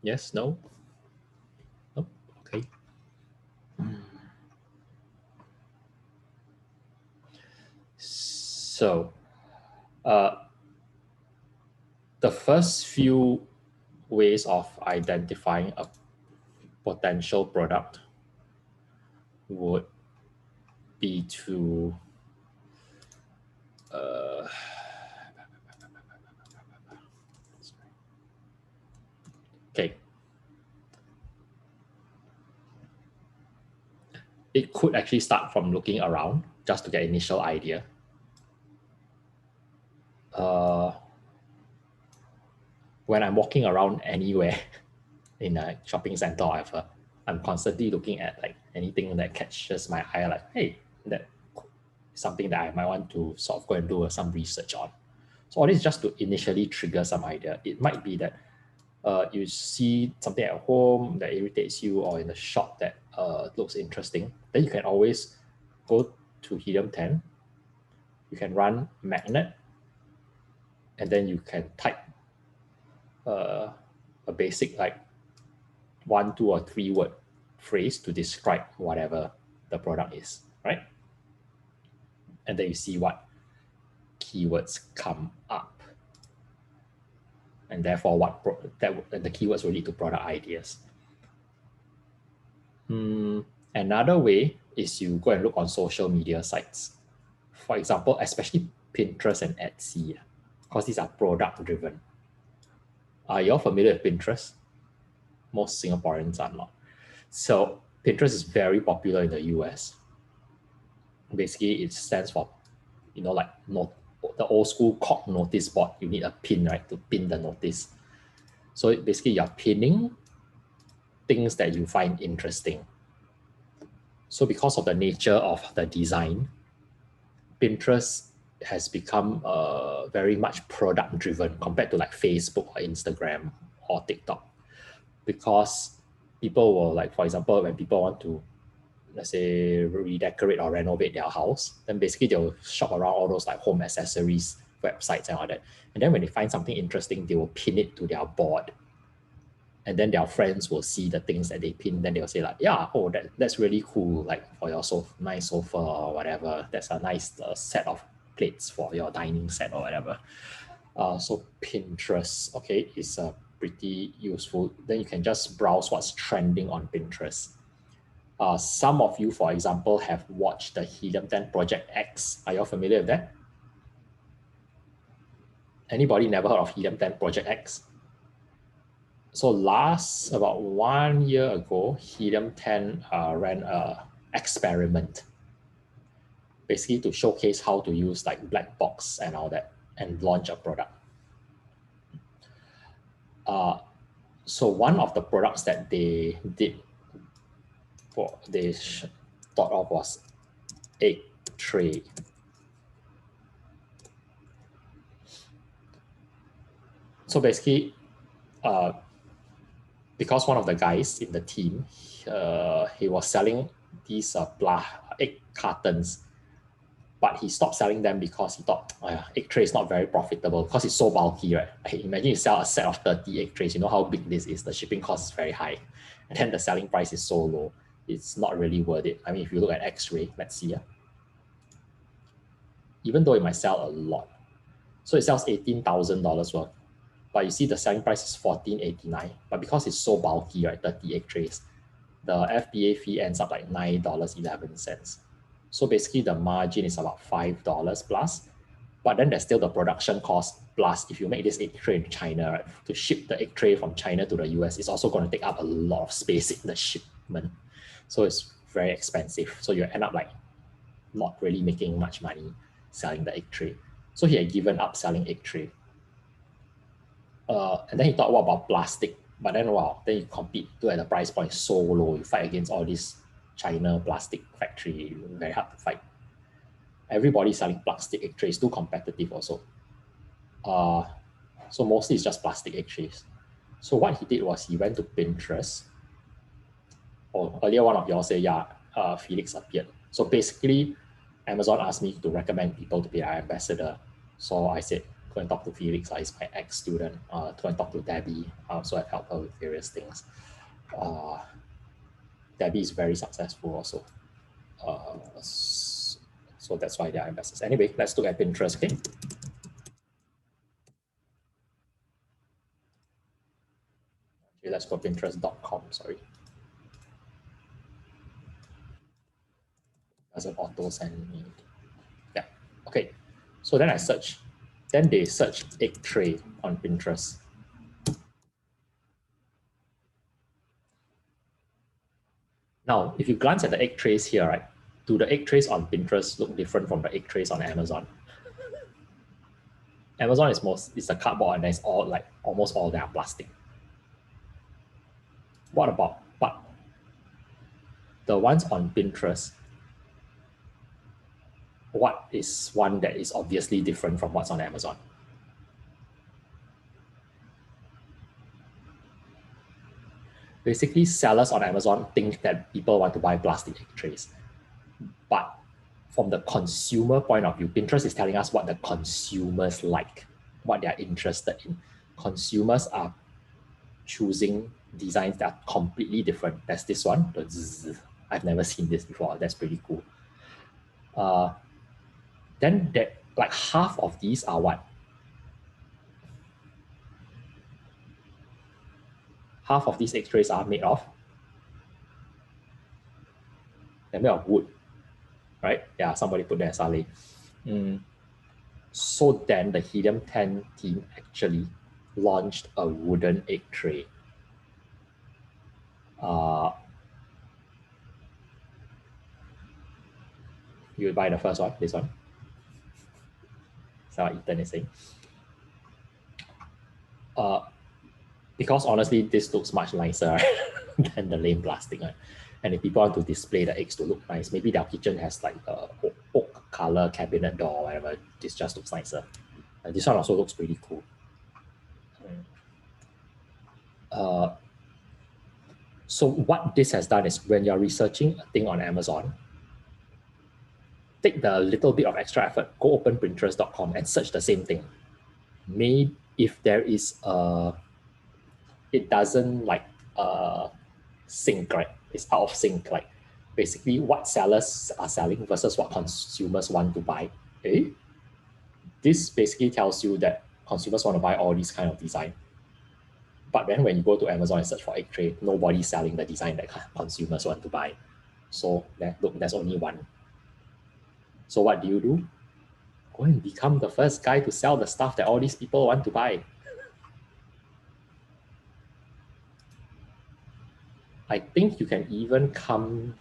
Yes, no? Nope, okay. So the first few ways of identifying a potential product would be to okay. It could actually start from looking around just to get initial idea. When I'm walking around anywhere in a shopping center or whatever, I'm constantly looking at like anything that catches my eye, like, hey, that is something that I might want to sort of go and do some research on. So all this is just to initially trigger some idea. It might be that you see something at home that irritates you or in the shop that looks interesting. Then you can always go to Helium 10. You can run magnet, and then you can type a basic like 1, 2, or 3 word phrase to describe whatever the product is, right? And then you see what keywords come up, and therefore what the keywords will lead to product ideas. Another way is you go and look on social media sites. For example, especially Pinterest and Etsy, because these are product driven. Are you all familiar with Pinterest? Most Singaporeans are not. So Pinterest is very popular in the US. Basically, it stands for, like the old school cork notice board. You need a pin, right, to pin the notice. So basically, you're pinning things that you find interesting. So because of the nature of the design, Pinterest has become very much product driven compared to like Facebook or Instagram or TikTok. Because people will, like, for example, when people want to, let's say, redecorate or renovate their house, then basically they'll shop around all those like home accessories websites and all that. And then when they find something interesting, they will pin it to their board. And then their friends will see the things that they pin. Then they'll say like, yeah, oh, that's really cool. Like for your nice sofa or whatever. That's a nice set of plates for your dining set or whatever. So Pinterest, okay, is pretty useful. Then you can just browse what's trending on Pinterest. Some of you, for example, have watched the Helium 10 Project X. Are you familiar with that? Anybody never heard of Helium 10 Project X? So about 1 year ago, Helium 10 ran an experiment, basically to showcase how to use like black box and all that and launch a product. So one of the products that they did, thought of was egg tray. So basically, because one of the guys in the team, he was selling these egg cartons, but he stopped selling them because he thought egg tray is not very profitable because it's so bulky, right? Imagine you sell a set of 30 egg trays, you know how big this is, the shipping cost is very high, and then the selling price is so low. it's not really worth it. I mean, if you look at X-ray, let's see. Even though it might sell a lot. So it sells $18,000 worth. But you see the selling price is $14.89. But because it's so bulky, right, 38 trays, the FBA fee ends up like $9.11. So basically the margin is about $5 plus. But then there's still the production cost plus if you make this egg tray in China, right, to ship the egg tray from China to the US, it's also going to take up a lot of space in the shipment. So it's very expensive. So you end up like not really making much money selling the egg tray. So he had given up selling egg tray. And then he thought, what about plastic? But then, wow, then you compete to at the price point so low. You fight against all these China plastic factory, very hard to fight. Everybody's selling plastic egg trays, too competitive also. So mostly it's just plastic egg trays. So what he did was he went to Pinterest. Oh, earlier one of y'all said, yeah, Felix appeared. So basically, Amazon asked me to recommend people to be our ambassador. So I said, go and talk to Felix. He's my ex-student. Go and talk to Debbie. So I've helped her with various things. Debbie is very successful also. So that's why they are ambassadors. Anyway, let's look at Pinterest, okay? Okay, let's go Pinterest.com, sorry. Doesn't auto send me. Yeah, okay. So then I search. Then they search egg tray on Pinterest. Now, if you glance at the egg trays here, right, do the egg trays on Pinterest look different from the egg trays on Amazon? Amazon is a cardboard and it's all like almost all they are plastic. What about but the ones on Pinterest? What is one that is obviously different from what's on Amazon? Basically, sellers on Amazon think that people want to buy plastic egg trays. But from the consumer point of view, Pinterest is telling us what the consumers like, what they're interested in. Consumers are choosing designs that are completely different. That's this one. The zzz. I've never seen this before. That's pretty cool. Then that like half of these are what? Half of these egg trays are made of? They're made of wood, right? Yeah, somebody put there, Saleh. So then the Helium 10 team actually launched a wooden egg tray. You would buy the first one, this one. Is that what Ethan is saying? Because honestly, this looks much nicer than the lame plastic one. And if people want to display the eggs to look nice, maybe their kitchen has like a oak color cabinet door or whatever. This just looks nicer. And this one also looks pretty cool. So what this has done is when you're researching a thing on Amazon, take the little bit of extra effort, go open Pinterest.com and search the same thing. Maybe if there is it doesn't like sync, right? It's out of sync, like basically what sellers are selling versus what consumers want to buy. This basically tells you that consumers want to buy all these kind of design. But then when you go to Amazon and search for egg tray, nobody's selling the design that consumers want to buy. So look, there's only one. So what do? Go and become the first guy to sell the stuff that all these people want to buy. I think you can even come.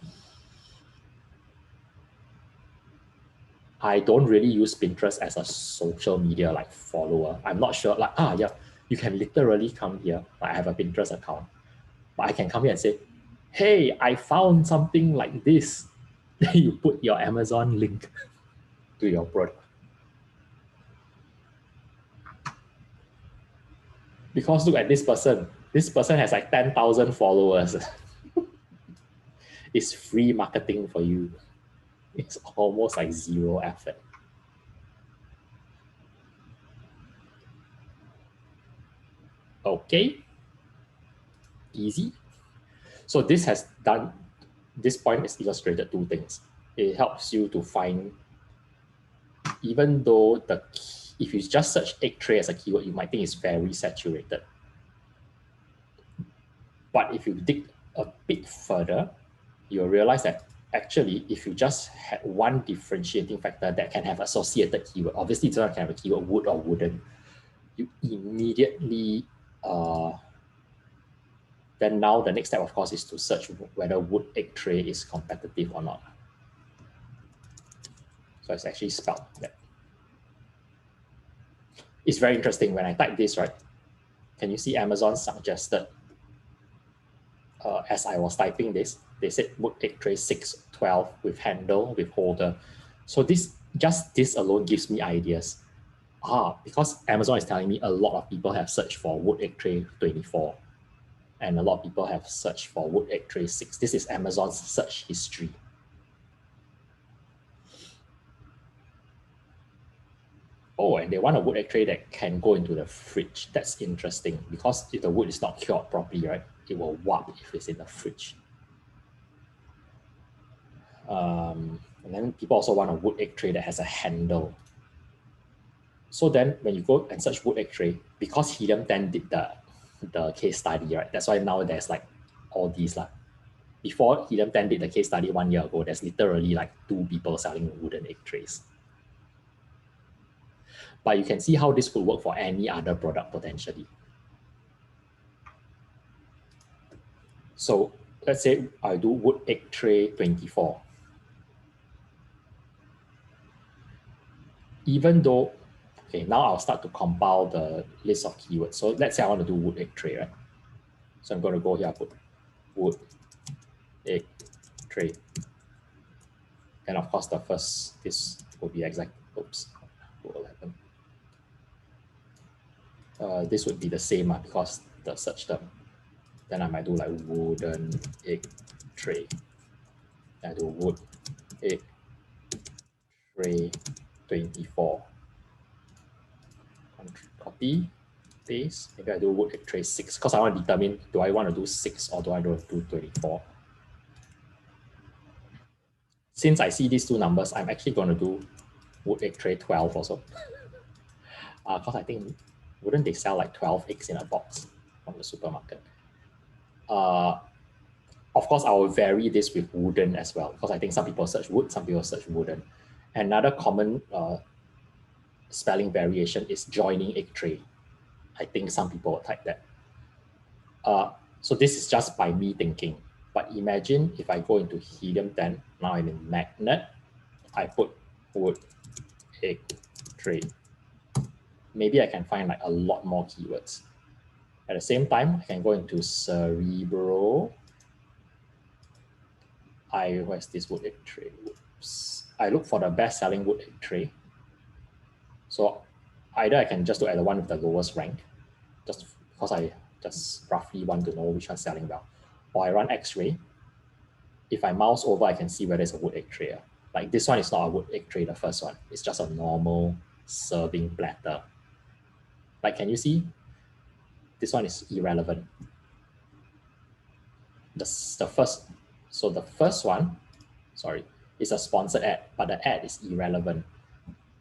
I don't really use Pinterest as a social media like follower. I'm not sure, like, yeah, you can literally come here. Like I have a Pinterest account, but I can come here and say, hey, I found something like this. Then you put your Amazon link to your product. Because look at this person. This person has like 10,000 followers. It's free marketing for you. It's almost like zero effort. Okay. Easy. So this has done this point is illustrated two things. It helps you to find, even though if you just search egg tray as a keyword, you might think it's very saturated. But if you dig a bit further, you'll realize that actually, if you just had one differentiating factor that can have associated keyword, obviously it's not can have a keyword wood or wooden, you immediately, then now the next step, of course, is to search whether wood egg tray is competitive or not. So it's actually spelled that. It's very interesting. When I type this, right, can you see Amazon suggested, as I was typing this, they said wood egg tray 612 with handle, with holder. So just this alone gives me ideas. Because Amazon is telling me a lot of people have searched for wood egg tray 24, and a lot of people have searched for wood egg tray 6. This is Amazon's search history. Oh, and they want a wood egg tray that can go into the fridge. That's interesting, because if the wood is not cured properly, right, it will warp if it's in the fridge. And then people also want a wood egg tray that has a handle. So then when you go and search wood egg tray, because Helium 10 did the case study, right? That's why now there's like all these. Before Helium 10 did the case study 1 year ago, there's literally like 2 people selling wooden egg trays. But you can see how this could work for any other product potentially. So let's say I do wood egg tray 24. Even though, okay, now I'll start to compile the list of keywords. So let's say I want to do wood egg tray, right? So I'm going to go here, put wood egg tray. And of course, the first, this will be exact, oops, 11. This would be the same because the search term. Then I might do like wooden egg tray. I do wood egg tray 24. Copy, paste. Maybe I do wood egg tray 6 because I want to determine, do I want to do 6 or do I want to do 24? Since I see these two numbers, I'm actually going to do wood egg tray 12 also. Because I think, wouldn't they sell like 12 eggs in a box from the supermarket? Of course, I will vary this with wooden as well, because I think some people search wood, some people search wooden. Another common spelling variation is joining egg tray. I think some people will type that. So this is just by me thinking. But imagine if I go into Helium 10, now I'm in magnet, I put wood egg tray. Maybe I can find like a lot more keywords. At the same time, I can go into Cerebro. Where's this wood egg tray? Oops. I look for the best-selling wood egg tray. So either I can just look at the one with the lowest rank, just because I just roughly want to know which one's selling well. Or I run X-ray. If I mouse over, I can see whether it's a wood egg tray. Like this one is not a wood egg tray, the first one. It's just a normal serving platter. Like, can you see? This one is irrelevant. The first one, sorry, is a sponsored ad, but the ad is irrelevant.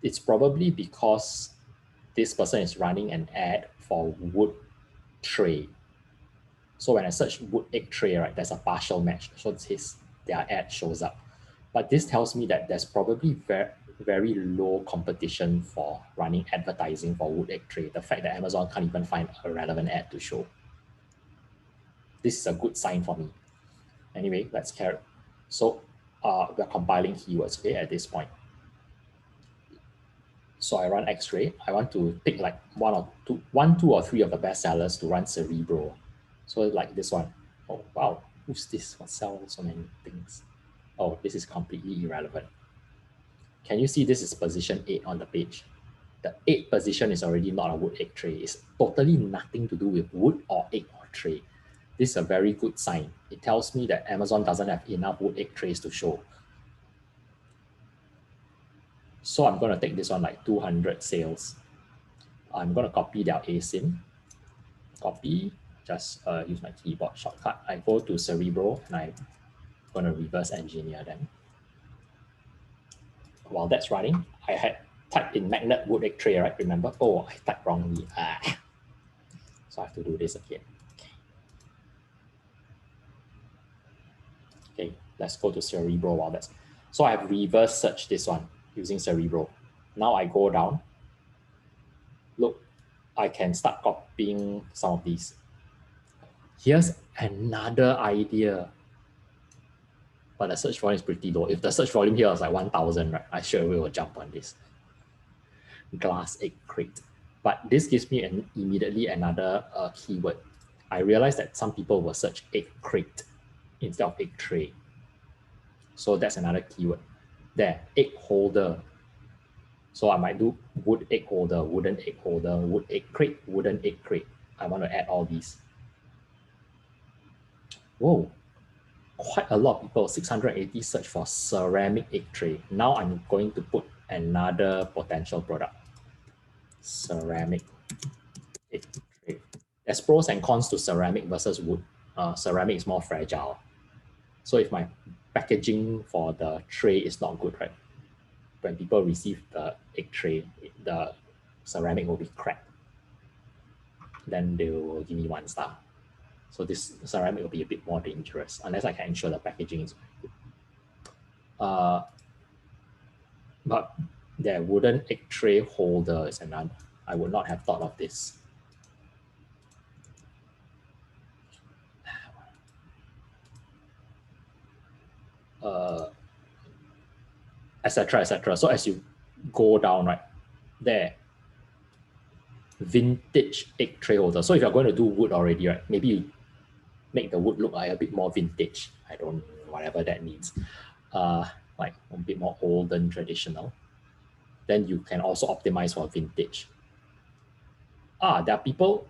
It's probably because this person is running an ad for wood tray. So when I search wood egg tray, right, there's a partial match. So their ad shows up. But this tells me that there's probably very low competition for running advertising for wood egg tray. The fact that Amazon can't even find a relevant ad to show. This is a good sign for me. Anyway, let's carry. So we're compiling keywords, okay, at this point. So I run X-ray. I want to pick like one, two, or three of the best sellers to run Cerebro. So like this one. Oh, wow. Who's this? What sells so many things? Oh, this is completely irrelevant. Can you see this is position 8 on the page? The 8th position is already not a wood egg tray. It's totally nothing to do with wood or egg or tray. This is a very good sign. It tells me that Amazon doesn't have enough wood egg trays to show. So I'm going to take this one like 200 sales. I'm going to copy their ASIN. Copy, just use my keyboard shortcut. I go to Cerebro and I going to reverse engineer them. While that's running, I had typed in magnet wood egg tray, right? Remember? Oh, I typed wrongly. So I have to do this again. Okay, let's go to Cerebro while that's. So I have reverse searched this one using Cerebro. Now I go down. Look, I can start copying some of these. Here's another idea. But the search volume is pretty low. If the search volume here was like 1,000, right, I sure will jump on this. Glass egg crate. But this gives me immediately another keyword. I realized that some people will search egg crate instead of egg tray. So that's another keyword. There, egg holder. So I might do wood egg holder, wooden egg holder, wood egg crate, wooden egg crate. I want to add all these. Whoa, quite a lot of people, 680 search for ceramic egg tray. Now I'm going to put another potential product. Ceramic egg tray. There's pros and cons to ceramic versus wood. Ceramic is more fragile. So if my packaging for the tray is not good, right? When people receive the egg tray, the ceramic will be cracked. Then they will give me 1 star. So this ceramic will be a bit more dangerous unless I can ensure the packaging is good. But the wooden egg tray holder is another. I would not have thought of this. Etc. etc. So as you go down, right there, vintage egg tray holder. So if you're going to do wood already, right, maybe you make the wood look like a bit more vintage. I don't, whatever that means. Like a bit more old and traditional. Then you can also optimize for vintage. There are people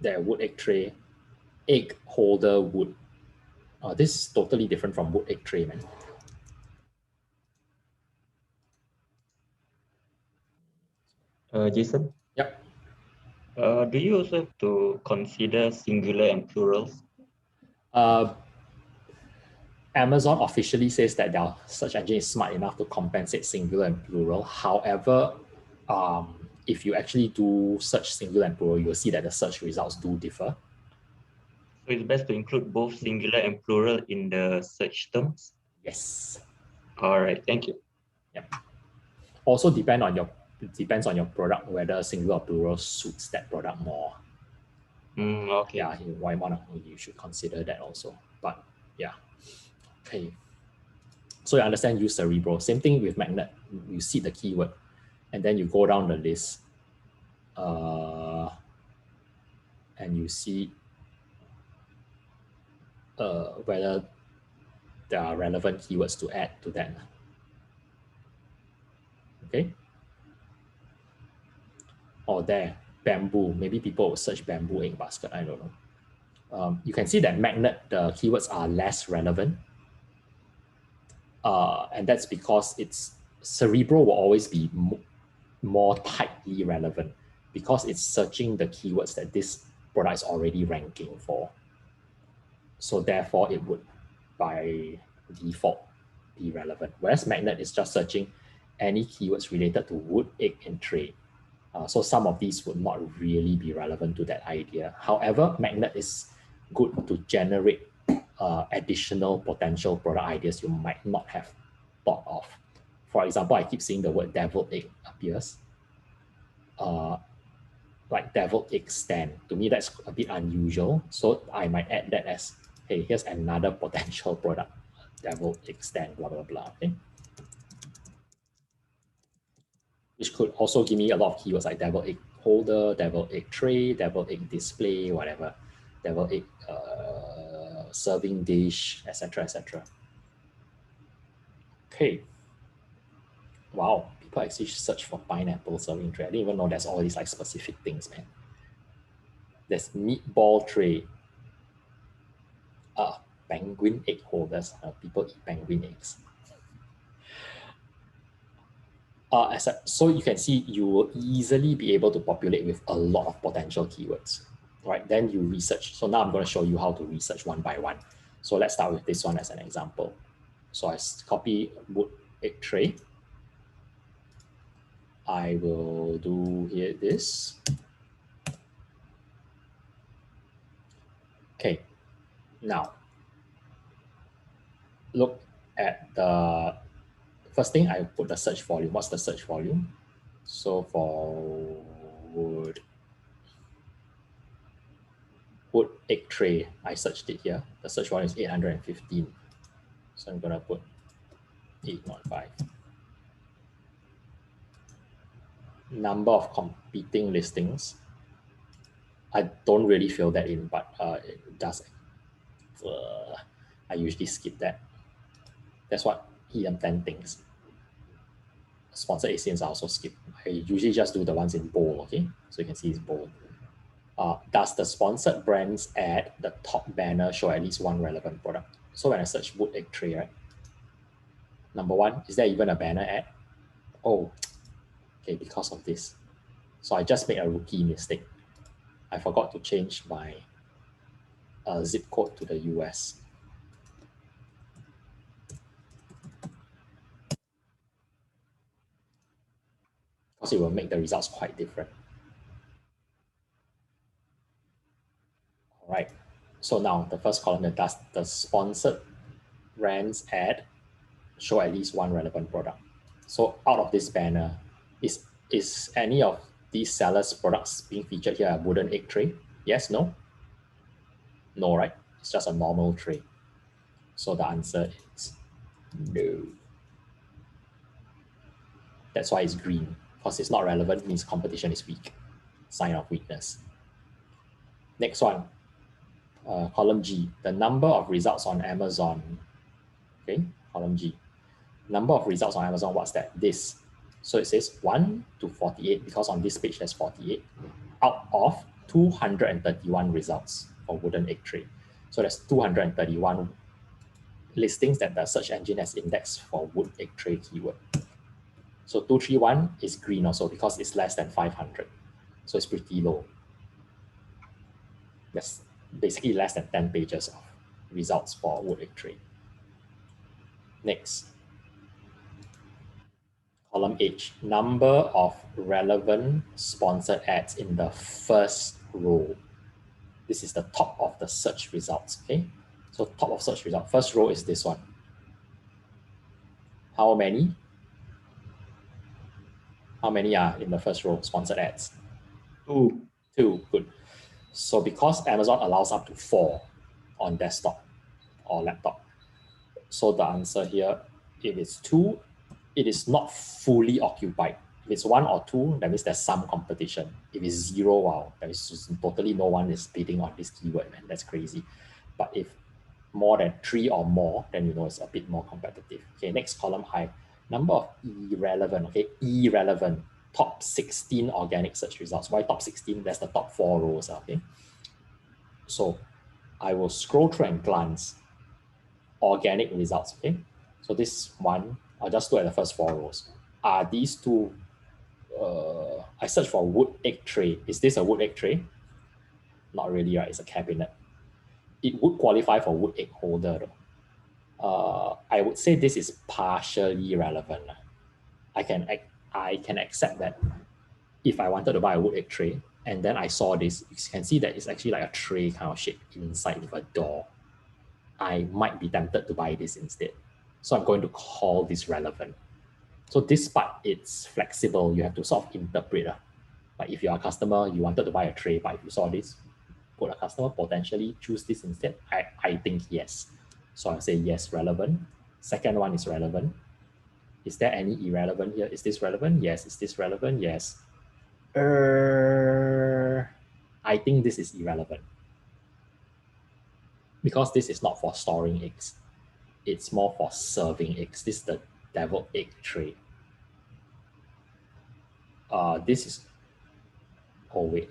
that wood egg tray, egg holder wood. This is totally different from wood egg tray, man.
Jason?
Yep.
Do you also have to consider singular and plurals?
Amazon officially says that their search engine is smart enough to compensate singular and plural. However, if you actually do search singular and plural, you'll see that the search results do differ.
So it's best to include both singular and plural in the search terms?
Yes.
All right, thank you.
Yep. Also depends on your product, whether singular or plural suits that product more.
Okay.
Yeah, you should consider that also. But yeah. Okay. So you understand, use Cerebro. Same thing with Magnet. You see the keyword and then you go down the list and you see whether there are relevant keywords to add to that. Okay. Or there, bamboo. Maybe people will search bamboo egg basket. I don't know. You can see that Magnet, the keywords are less relevant. And that's because Cerebro will always be more tightly relevant because it's searching the keywords that this product is already ranking for. So therefore it would by default be relevant. Whereas Magnet is just searching any keywords related to wood, egg, and tray. So some of these would not really be relevant to that idea. However, Magnet is good to generate additional potential product ideas you might not have thought of. For example, I keep seeing the word deviled egg appears. Like deviled egg stand. To me, that's a bit unusual. So I might add that as, hey, here's another potential product. Deviled egg stand, blah, blah, blah. Okay. Which could also give me a lot of keywords like deviled egg holder, deviled egg tray, deviled egg display, whatever. Deviled egg serving dish, etc., etc. Okay. Wow, people actually search for pineapple serving tray. I didn't even know there's all these like specific things, man. There's meatball tray. Penguin egg holders. People eat penguin eggs. So you can see you will easily be able to populate with a lot of potential keywords, right? Then you research. So now I'm going to show you how to research one by one. So let's start with this one as an example. So I copy wood egg tray. I will do here this. Okay, now look at the first thing. I put the search volume. What's the search volume? So for wood egg tray, I searched it here. The search volume is 815. So I'm gonna put 815. Number of competing listings. I don't really fill that in, but it does. I usually skip that. That's what EM10 thinks. Sponsored ASINs I also skip. I usually just do the ones in bold, okay? So you can see it's bold. Does the sponsored brands ad, the top banner, show at least one relevant product? So when I search wood egg tray, right? Number one, is there even a banner ad? Oh, okay, because of this. So I just made a rookie mistake. I forgot to change my zip code to the US. Because it will make the results quite different. All right. So now the first column, does the sponsored brands ad show at least one relevant product? So out of this banner, is any of these sellers' products being featured here a wooden egg tray? Yes, no? No, right? It's just a normal tray. So the answer is no. That's why it's green, because it's not relevant, means competition is weak. Sign of weakness. Next one, column G, the number of results on Amazon. Okay, column G. Number of results on Amazon, what's that? This. So it says 1 to 48, because on this page there's 48, out of 231 results for wooden egg tray. So there's 231 listings that the search engine has indexed for wood egg tray keyword. So 231 is green also because it's less than 500. So it's pretty low. That's basically less than 10 pages of results for wood egg tray. Next. Column H, number of relevant sponsored ads in the first row. This is the top of the search results, okay? So top of search result, first row is this one. How many? How many are in the first row, sponsored ads?
2.
2, good. So because Amazon allows up to 4 on desktop or laptop, so the answer here, if it's 2, it is not fully occupied. If it's 1 or 2, that means there's some competition. If it's 0, wow, there is totally no one is bidding on this keyword, man. That's crazy. But if more than 3 or more, then you know it's a bit more competitive. Okay, next column, high. Number of irrelevant, okay, irrelevant, top 16 organic search results. Why top 16? That's the top 4 rows, okay? So I will scroll through and glance organic results, okay? So this one, I'll just look at the first 4 rows. Are these two, I search for wood egg tray. Is this a wood egg tray? Not really, right? It's a cabinet. It would qualify for wood egg holder though. I would say this is partially relevant. I can accept that if I wanted to buy a wood egg tray and then I saw this, you can see that it's actually like a tray kind of shape inside with a door. I might be tempted to buy this instead. So I'm going to call this relevant. So this part, it's flexible. You have to sort of interpret. Like if you're a customer, you wanted to buy a tray, but if you saw this, could a customer potentially choose this instead? I think yes. So I'll say yes, relevant. Second one is relevant. Is there any irrelevant here? Is this relevant? Yes. Is this relevant? Yes. I think this is irrelevant because this is not for storing eggs. It's more for serving eggs. This is the deviled egg tray. This is, oh wait,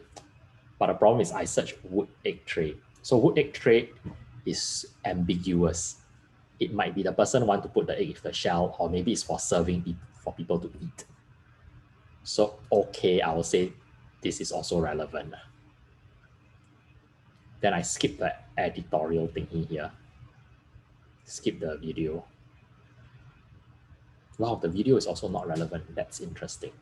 but the problem is I search wood egg tray. So wood egg tray is ambiguous. It might be the person want to put the egg in the shell, or maybe it's for serving for people to eat. So, okay, I will say this is also relevant. Then I skip the editorial thingy here. skip the video. Wow, the video is also not relevant. That's interesting.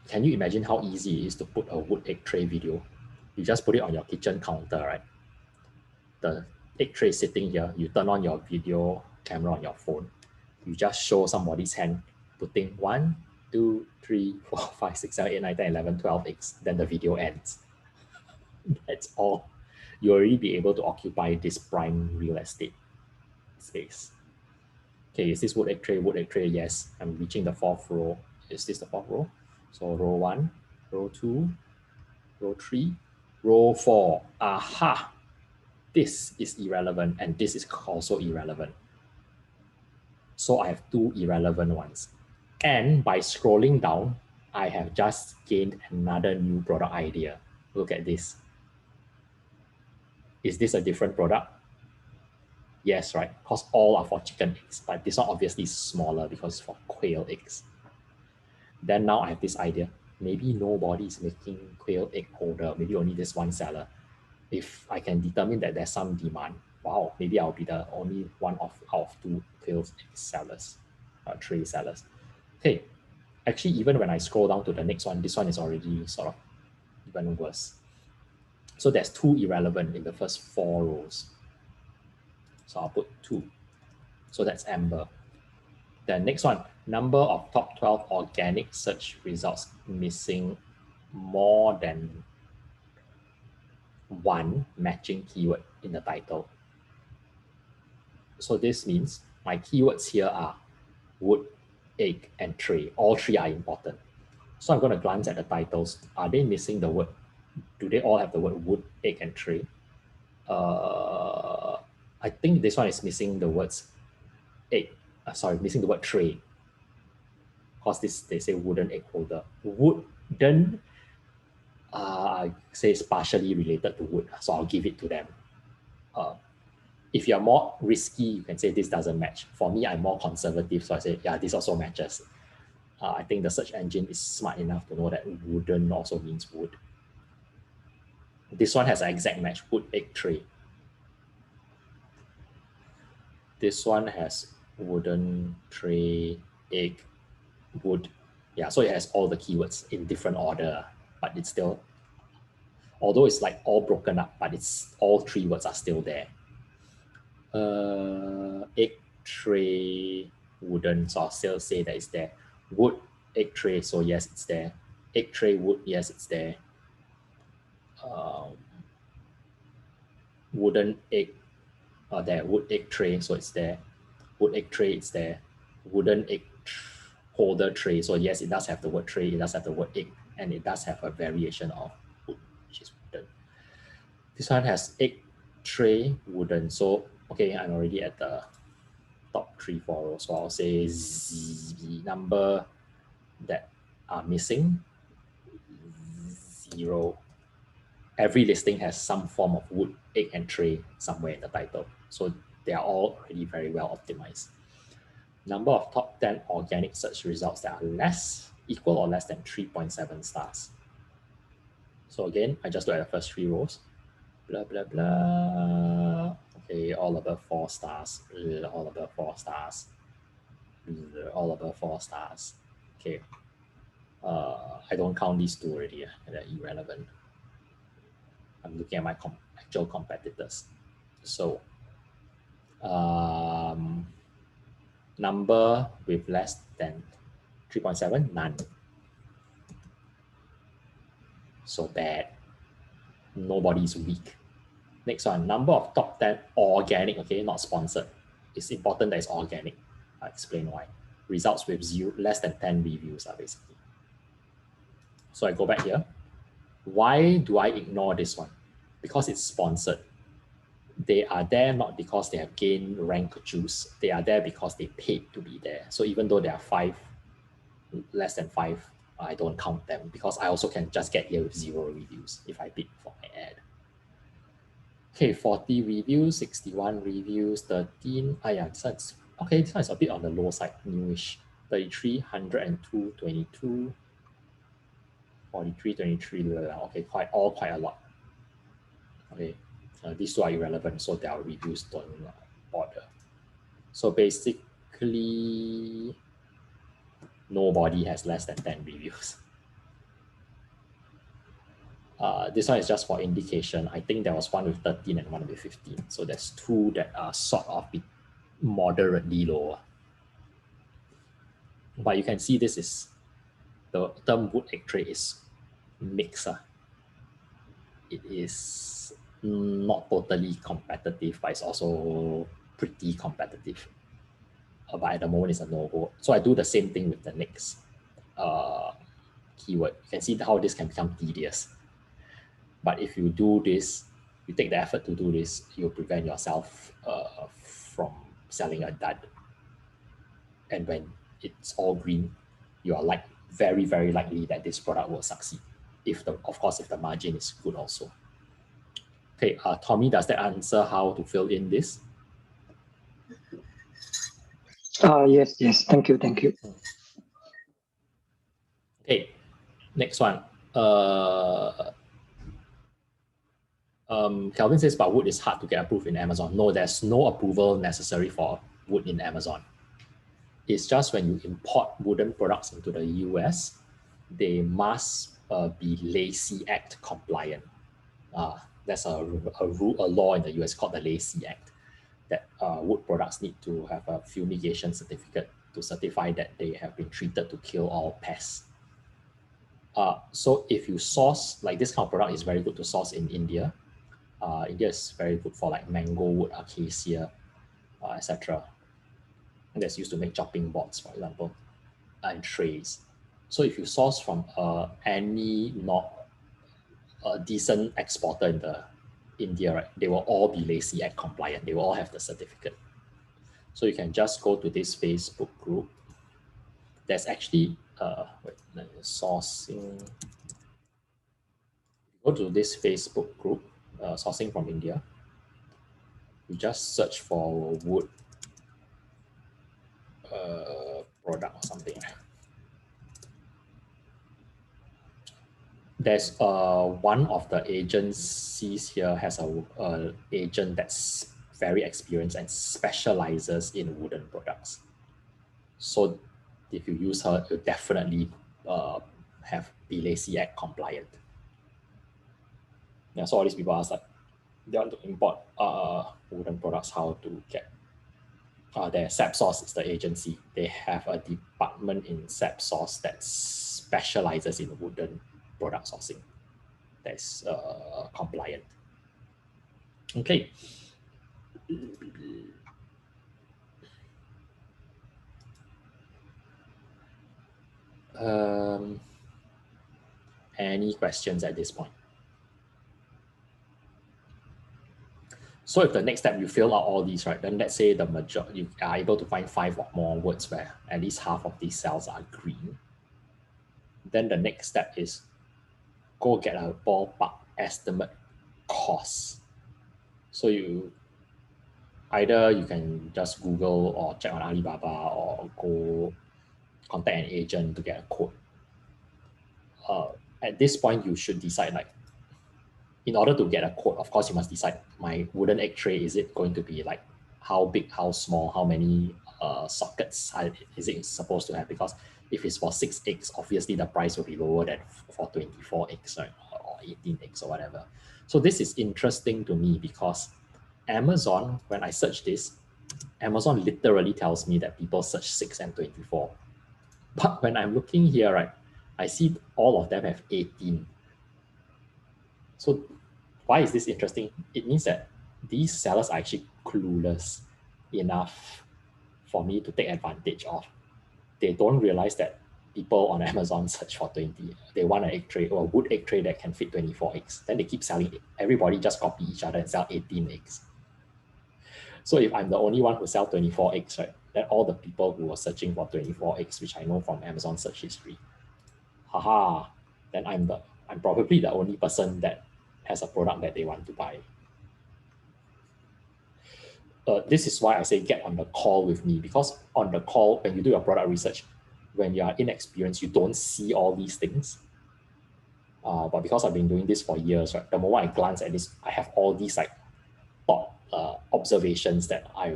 Can you imagine how easy it is to put a wood egg tray video? You just put it on your kitchen counter, right? The egg tray sitting here, you turn on your video camera on your phone. You just show somebody's hand putting 1, 2, 3, 4, 5, 6, 7, 8, 9, 10, 11, 12 eggs. Then the video ends. That's all. You already be able to occupy this prime real estate space. Okay, is this wood egg tray? Wood egg tray, yes. I'm reaching the 4th row. Is this the 4th row? So row 1, row 2, row 3, row 4. Aha! This is irrelevant and this is also irrelevant. So I have 2 irrelevant ones. And by scrolling down, I have just gained another new product idea. Look at this. Is this a different product? Yes, right? Because all are for chicken eggs, but this one obviously is smaller because it's for quail eggs. Then now I have this idea. Maybe nobody is making quail egg holder. Maybe only this one seller. If I can determine that there's some demand, wow, maybe I'll be the only one out of 2 quail egg sellers, tray sellers. Okay, actually, even when I scroll down to the next one, this one is already sort of even worse. So there's 2 irrelevant in the first 4 rows. So I'll put 2. So that's amber. The next one, number of top 12 organic search results missing more than 1 matching keyword in the title. So this means my keywords here are wood, egg, and tray. All 3 are important. So I'm going to glance at the titles. Are they missing the word? Do they all have the word wood, egg, and tray? I think this one is missing the words egg. Missing the word tray. Because they say wooden egg holder. Wooden, I say it's partially related to wood, so I'll give it to them. If you're more risky, you can say this doesn't match. For me, I'm more conservative, so I say, yeah, this also matches. I think the search engine is smart enough to know that wooden also means wood. This one has an exact match, wood, egg, tray. This one has wooden, tray, egg, wood. Yeah, so it has all the keywords in different order, but it's still, although it's like all broken up, but it's all 3 words are still there. Egg, tray, wooden, so I'll still say that it's there. Wood, egg, tray, so yes, it's there. Egg, tray, wood, yes, it's there. Wooden, egg, there, wood, egg, tray, so it's there. Wood, egg, tray, it's there. Wooden, egg, holder, tray, so yes, it does have the word tray, it does have the word egg, and it does have a variation of wood, which is wooden. This one has egg, tray, wooden, so okay, I'm already at the top 3, 4 rows, so I'll say the number that are missing, 0. Every listing has some form of wood, egg, and tray somewhere in the title. So they are all already very well optimized. Number of top 10 organic search results that are equal or less than 3.7 stars. So again, I just look at the first 3 rows. Blah, blah, blah. Okay, all above 4 stars. All above 4 stars. All above 4 stars. Okay. I don't count these 2 already. They're irrelevant. I'm looking at my actual competitors. So, number with less than 3.7, none. So bad. Nobody's weak. Next one, number of top 10 organic, okay, not sponsored. It's important that it's organic. I'll explain why. Results with less than 10 reviews are basically. So I go back here. Why do I ignore this one? Because it's sponsored. They are there not because they have gained rank juice. They are there because they paid to be there. So even though there are 5, less than 5, I don't count them because I also can just get here with 0 reviews if I bid for my ad. Okay, 40 reviews, 61 reviews, 13. This one's, okay, this one is a bit on the low side, newish. 33, 102, 22. 43, 23, okay, quite a lot. Okay, These two are irrelevant, so their reviews don't bother. So basically, nobody has less than 10 reviews. This one is just for indication. I think there was one with 13 and one with 15. So there's two that are sort of moderately lower. But you can see this is, the term wood egg tray is mixed. It is not totally competitive, but it's also pretty competitive. But at the moment it's a no-go. So I do the same thing with the next keyword. You can see how this can become tedious. But if you do this, you take the effort to do this, you'll prevent yourself from selling a dud. And when it's all green, you are very, very likely that this product will succeed. Of course, if the margin is good also. Okay, Tommy, does that answer how to fill in this?
Yes, thank you.
Okay, next one. Calvin says, but wood is hard to get approved in Amazon. No, there's no approval necessary for wood in Amazon. It's just when you import wooden products into the US, they must be Lacey Act compliant. There's a law in the US called the Lacey Act that wood products need to have a fumigation certificate to certify that they have been treated to kill all pests. So if you source, like this kind of product is very good to source in India. India is very good for like mango wood, acacia, etc. And that's used to make chopping boards, for example, and trays. So if you source from any not decent exporter in India, right, they will all be Lacey Act compliant. They will all have the certificate. So you can just go to this Facebook group. There's actually sourcing. Go to this Facebook group, sourcing from India. You just search for wood product or something. There's one of the agencies here has a agent that's very experienced and specializes in wooden products. So if you use her, you definitely be Lacey Act compliant. Yeah, so all these people ask like, they want to import wooden products, how to get their SAPSOurce is the agency. They have a department in SAPSOurce that specializes in wooden product sourcing that's compliant. Okay. Any questions at this point? So if the next step you fill out all these, right, then let's say you are able to find 5 or more words where at least half of these cells are green. Then the next step is go get a ballpark estimate cost. So either you can just Google or check on Alibaba or go contact an agent to get a quote. At this point, you should decide, like, in order to get a quote, of course, you must decide my wooden egg tray, is it going to be like how big, how small, how many sockets is it supposed to have? Because if it's for 6 eggs, obviously the price will be lower than for 24 eggs, right? Or 18 eggs or whatever. So this is interesting to me because Amazon, when I search this, Amazon literally tells me that people search 6 and 24. But when I'm looking here, right, I see all of them have 18. So why is this interesting? It means that these sellers are actually clueless enough for me to take advantage of. They don't realize that people on Amazon search for 20. They want an egg tray or a wood egg tray that can fit 24 eggs. Then they keep selling it. Everybody just copy each other and sell 18 eggs. So if I'm the only one who sells 24 eggs, right, then all the people who are searching for 24 eggs, which I know from Amazon search history, then I'm probably the only person that has a product that they want to buy. This is why I say get on the call with me, because on the call, when you do your product research, when you are inexperienced, you don't see all these things. But because I've been doing this for years, right, the moment I glance at this, I have all these like observations that I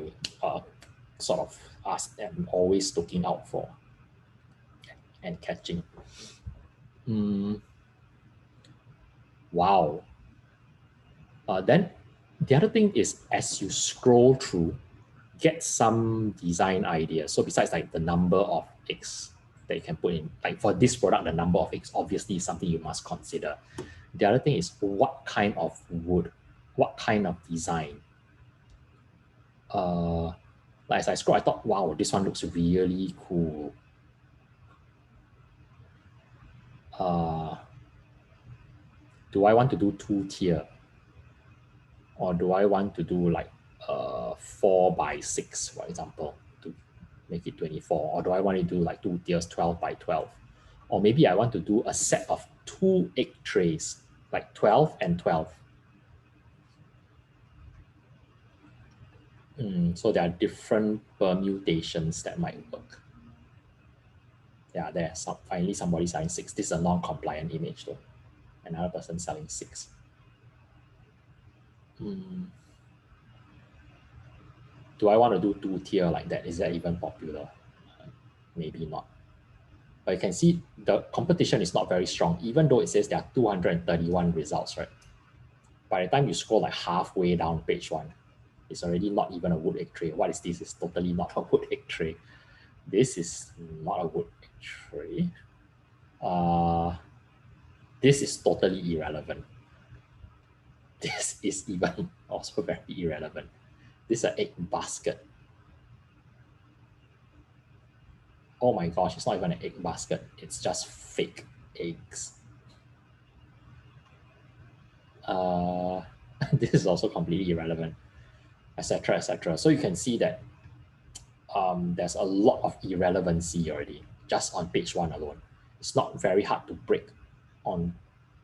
sort of am always looking out for and catching. Wow. Then the other thing is, as you scroll through, get some design ideas. So besides like the number of eggs that you can put in, like for this product, the number of eggs obviously is something you must consider. The other thing is what kind of wood, what kind of design. Like as I scroll, I thought, wow, this one looks really cool. Do I want to do 2-tier? Or do I want to do like 4x6, for example, to make it 24? Or do I want to do like 2 tiers, 12x12? Or maybe I want to do a set of 2 egg trays, like 12 and 12. So there are different permutations that might work. Yeah, there's finally somebody selling 6. This is a non-compliant image though. Another person selling 6. Do I want to do 2-tier like that? Is that even popular? Maybe not. But you can see the competition is not very strong, even though it says there are 231 results, right? By the time you scroll like halfway down page 1, it's already not even a wood egg tray. What is this? It's totally not a wood egg tray. This is not a wood egg tray. This is totally irrelevant. This is even also very irrelevant. This is an egg basket. Oh my gosh, it's not even an egg basket. It's just fake eggs. This is also completely irrelevant, etc., etc. So you can see that there's a lot of irrelevancy already just on page 1 alone. It's not very hard to break on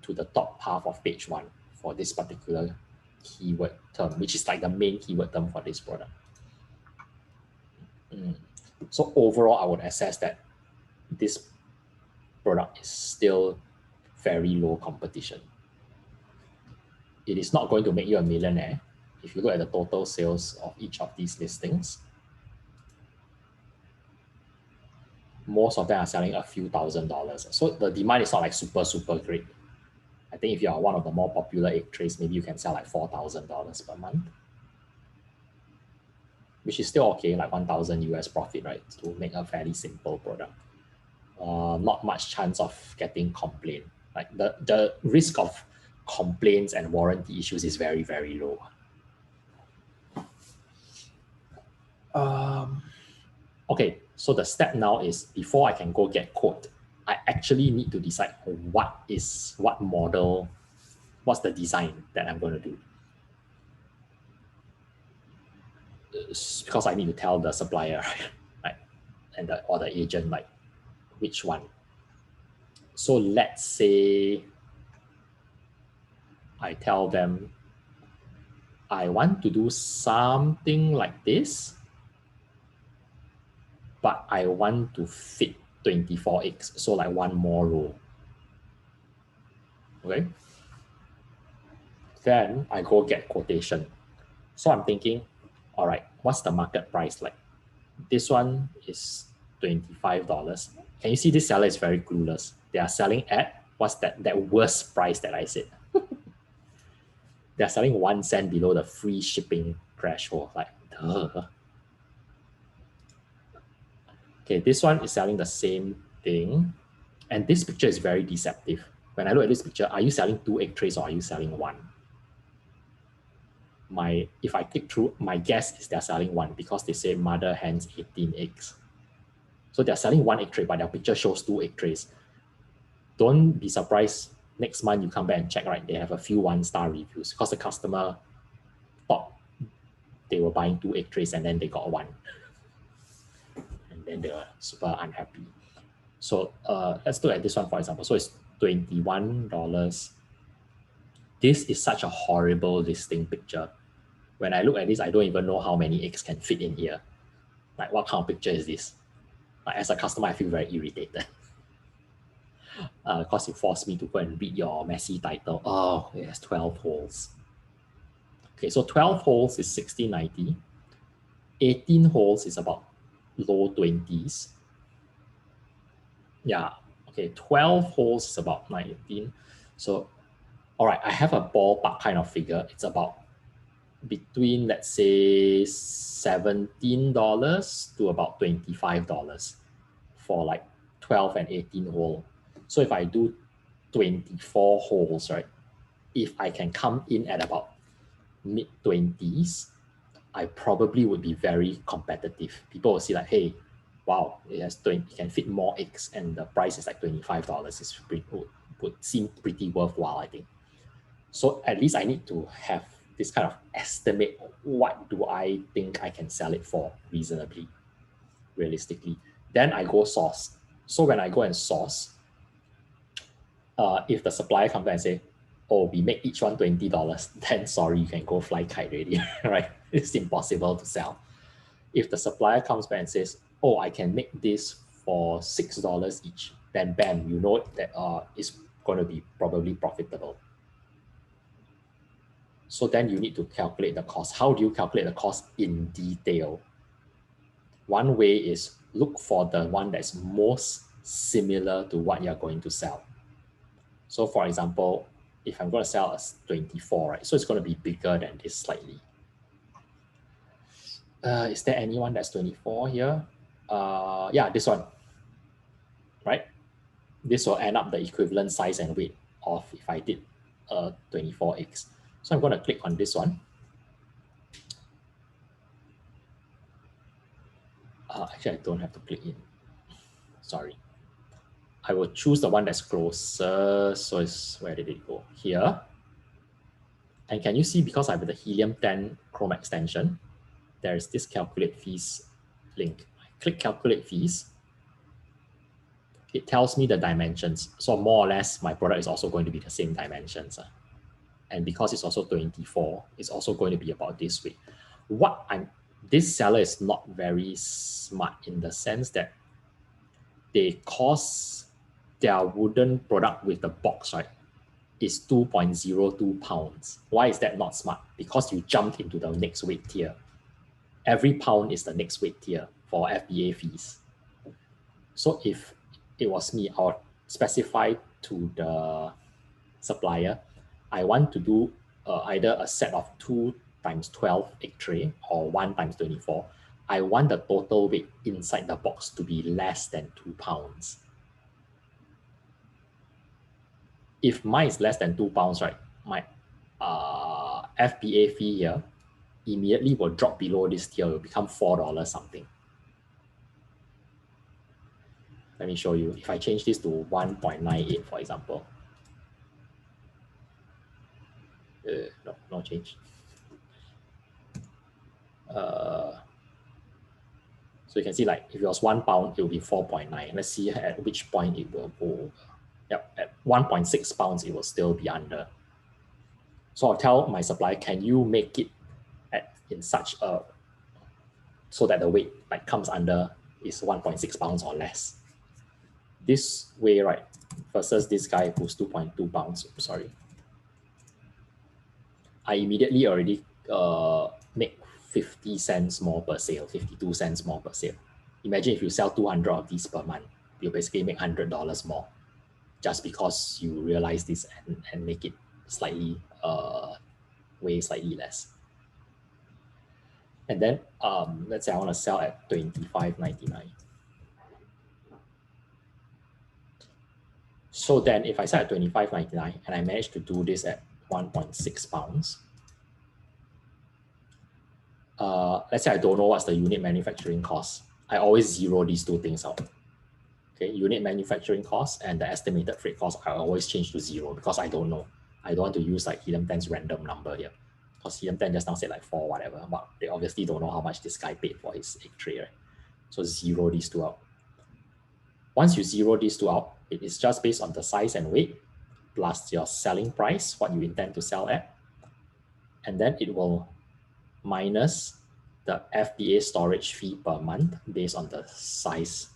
to the top half of page 1 for this particular keyword term, which is like the main keyword term for this product. So overall, I would assess that this product is still very low competition. It is not going to make you a millionaire. If you look at the total sales of each of these listings, most of them are selling a few $1,000s. So the demand is not like super great. I think if you are one of the more popular egg trays, maybe you can sell like $4,000 per month, which is still okay, like 1,000 US profit, right? To make a fairly simple product. Not much chance of getting complaint. Like the risk of complaints and warranty issues is very, very low. Okay, so the step now is before I can go get quote, I actually need to decide what model, what's the design that I'm going to do. Because I need to tell the supplier, right? And or the agent, like, which one. So let's say I tell them I want to do something like this, but I want to fit 24 eggs, so like one more row. Okay. Then I go get quotation. So I'm thinking, all right, what's the market price like? This one is $25. Can you see this seller is very clueless? They are selling at, what's that worst price that I said? They're selling 1 cent below the free shipping threshold. Like, duh. Okay, this one is selling the same thing. And this picture is very deceptive. When I look at this picture, are you selling 2 egg trays or are you selling 1? If I click through, my guess is they're selling 1 because they say mother hens 18 eggs. So they're selling 1 egg tray, but their picture shows 2 egg trays. Don't be surprised next month you come back and check, right? They have a few 1-star reviews because the customer thought they were buying 2 egg trays and then they got 1. And then they were super unhappy. So let's look at this one, for example. So it's $21. This is such a horrible listing picture. When I look at this, I don't even know how many eggs can fit in here. Like, what kind of picture is this? Like, as a customer, I feel very irritated. Because it forced me to go and read your messy title. Oh, it has 12 holes. Okay, so 12 holes is 1690. 18 holes is about low 20s. Yeah, okay, 12 holes is about 19. So, all right, I have a ballpark kind of figure. It's about between, let's say, $17 to about $25 for like 12 and 18 hole. So if I do 24 holes, right, if I can come in at about mid-20s, I probably would be very competitive. People will see like, hey, wow, it can fit more eggs and the price is like $25. It's would seem pretty worthwhile, I think. So at least I need to have this kind of estimate, what do I think I can sell it for reasonably, realistically. Then I go source. So when I go and source, if the supplier comes back and say, oh, we make each one $20, then sorry, you can go fly kite already, right? It's impossible to sell. If the supplier comes back and says, oh, I can make this for $6 each, then bam, you know that it's going to be probably profitable. So then you need to calculate the cost. How do you calculate the cost in detail? One way is look for the one that's most similar to what you're going to sell. So for example, if I'm going to sell a 24, right? So it's going to be bigger than this slightly. Is there anyone that's 24 here? Yeah, this one, right? This will end up the equivalent size and weight of if I did 24 eggs. So I'm going to click on this one. Actually, I don't have to click in. Sorry. I will choose the one that's closer. So it's, where did it go? Here. And can you see, because I have the Helium 10 Chrome extension, there's this calculate fees link. I click calculate fees. It tells me the dimensions. So more or less, my product is also going to be the same dimensions. And because it's also 24, it's also going to be about this way. This seller is not very smart in the sense that they cost their wooden product with the box, right, is 2.02 pounds. Why is that not smart? Because you jumped into the next weight tier. Every pound is the next weight tier for FBA fees. So if it was me, I would specify to the supplier, I want to do either a set of 2 times 12 egg tray or 1 times 24. I want the total weight inside the box to be less than 2 pounds. If mine is less than 2 pounds, right, my FBA fee here immediately will drop below this tier. It will become $4 something. Let me show you. If I change this to 1.98, for example. No change. So you can see, like, if it was 1 pound, it will be 4.9. Let's see at which point it will go. Yep, at 1.6 pounds, it will still be under. So I'll tell my supplier, can you make it in such a, so that the weight like comes under is 1.6 pounds or less. This way, right, versus this guy who's 2.2 pounds, sorry. I immediately already make 50 cents more per sale, 52 cents more per sale. Imagine if you sell 200 of these per month, you basically make $100 more just because you realize this and make it slightly, way slightly less. And then let's say I want to sell at $25.99. So then if I sell at $25.99 and I manage to do this at 1.6 pounds, let's say I don't know what's the unit manufacturing cost. I always zero these two things out. Okay, unit manufacturing cost and the estimated freight cost, I always change to 0 because I don't know. I don't want to use like Helium 10's random number here. Because Helium 10 just now said like 4 whatever, but they obviously don't know how much this guy paid for his egg tray, right? So zero these two out. Once you zero these two out, it is just based on the size and weight plus your selling price, what you intend to sell at. And then it will minus the FBA storage fee per month based on the size.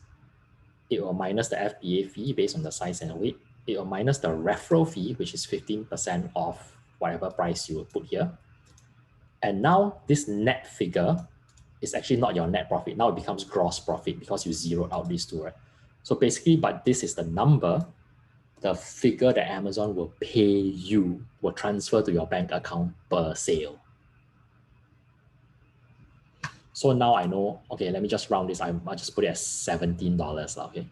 It will minus the FBA fee based on the size and weight. It will minus the referral fee, which is 15% of whatever price you will put here. And now this net figure is actually not your net profit. Now it becomes gross profit because you zeroed out these two, right? So basically, but this is the number, the figure that Amazon will pay you, will transfer to your bank account per sale. So now I know, okay, let me just round this. I'll just put it as $17, okay?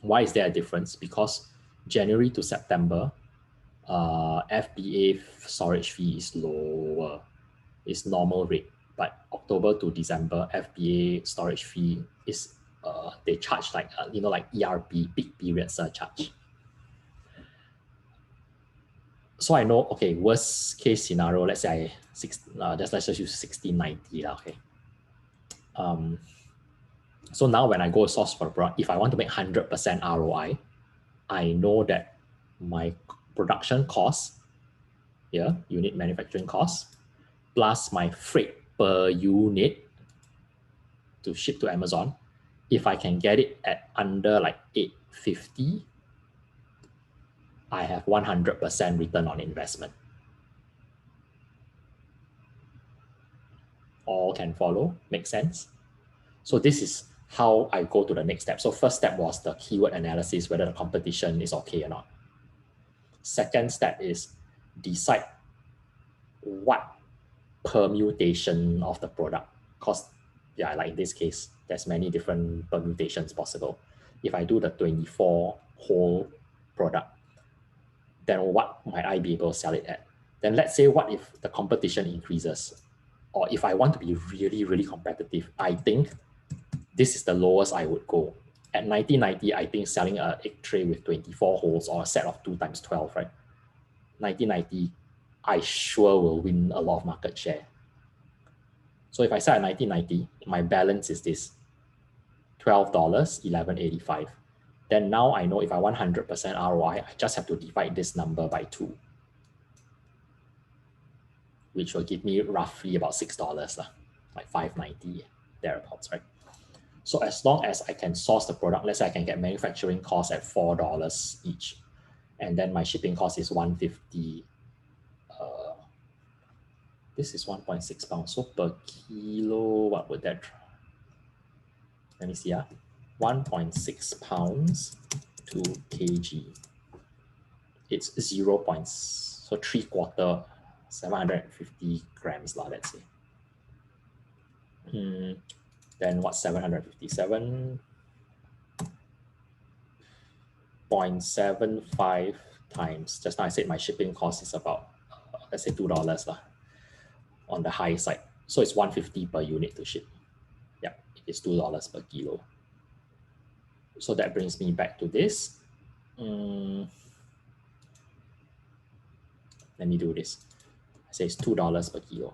Why is there a difference? Because January to September, FBA storage fee is lower, it's normal rate. But October to December, FBA storage fee is, they charge like, like ERP, peak period surcharge. So I know, okay, worst case scenario, let's say let's just use 1690, okay. So now when I go source for a product, if I want to make 100% ROI, I know that my production cost, unit manufacturing cost, plus my freight per unit to ship to Amazon, if I can get it at under like $8.50, I have 100% return on investment. All can follow, make sense? So this is how I go to the next step. So first step was the keyword analysis, whether the competition is okay or not. Second step is decide what permutation of the product. Because like in this case, there's many different permutations possible. If I do the 24 whole product, then what might I be able to sell it at? Then let's say, what if the competition increases? Or if I want to be really, really competitive, I think this is the lowest I would go. At 1990, I think selling an egg tray with 24 holes or a set of 2 times 12, right? 1990, I sure will win a lot of market share. So if I sell at 1990, my balance is this, $12, $11.85. Then now I know if I want 100% ROI, I just have to divide this number by 2, which will give me roughly about $6, like $5.90, thereabouts, right? So as long as I can source the product, let's say I can get manufacturing costs at $4 each, and then my shipping cost is $1.50. This is 1.6 pounds. So per kilo, what would that? Let me see. 1.6 pounds to kg. It's 0. So 3/4, 750 grams, let's say. Then what's 757.75 times. Just now I said my shipping cost is about, let's say $2 on the high side. So it's 150 per unit to ship. Yeah, it's $2 per kilo. So that brings me back to this. Let me do this. I say it's $2 per kilo.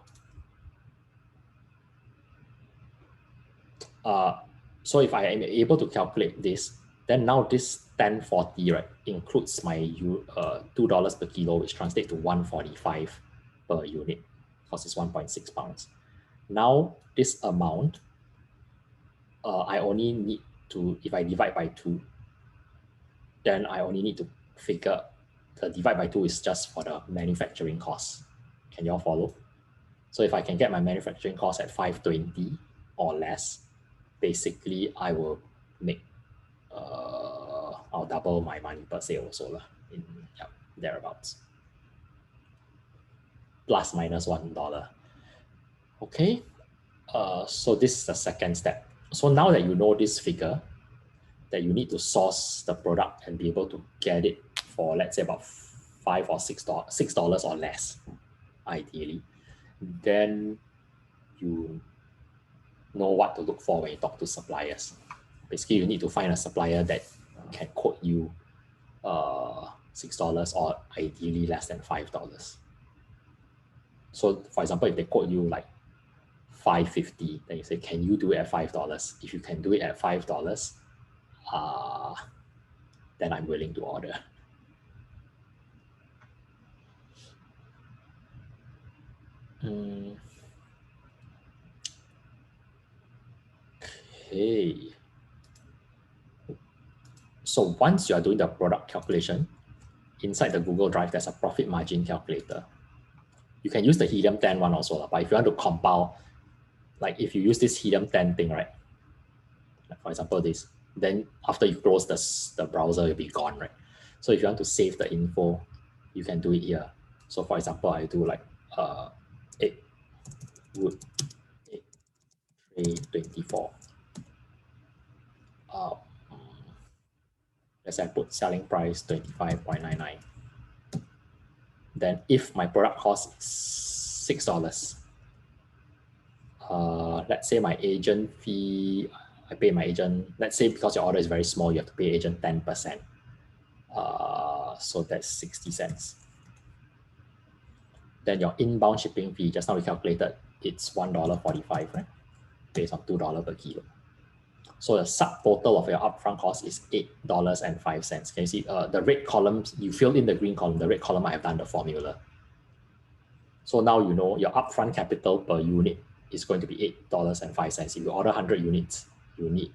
So if I am able to calculate this, then now this 1040, right, includes my $2 per kilo, which translates to 145 per unit, because it's 1.6 pounds. Now this amount, I only need to, if I divide by 2, then I only need to figure the divide by 2 is just for the manufacturing cost. Can you all follow? So if I can get my manufacturing cost at 520 or less, basically I will make, I'll double my money per sale also in thereabouts. Plus minus $1. Okay, so this is the second step. So now that you know this figure, that you need to source the product and be able to get it for, let's say, about $5 or $6 or less, ideally, then you know what to look for when you talk to suppliers. Basically, you need to find a supplier that can quote you $6 or ideally less than $5. So for example, if they quote you like $5.50, then you say, can you do it at $5? If you can do it at $5, then I'm willing to order. Okay. So once you are doing the product calculation, inside the Google Drive, there's a profit margin calculator. You can use the helium-10 one also, but if you want to compile, like if you use this helium-10 thing, right? Like for example, this, then after you close the browser, it'll be gone, right? So if you want to save the info, you can do it here. So for example, I do like 8 wood 8 tray 24. Let's say I put selling price 25.99. Then if my product cost is $6, let's say my agent fee, I pay my agent, let's say because your order is very small, you have to pay agent 10%. So that's 60 cents. Then your inbound shipping fee, just now we calculated, it's $1.45, right? Based on $2 per kilo. So the subtotal of your upfront cost is $8.05. Can you see the red columns, you filled in the green column, the red column I have done the formula. So now you know your upfront capital per unit is going to be $8.05. If you order 100 units, you need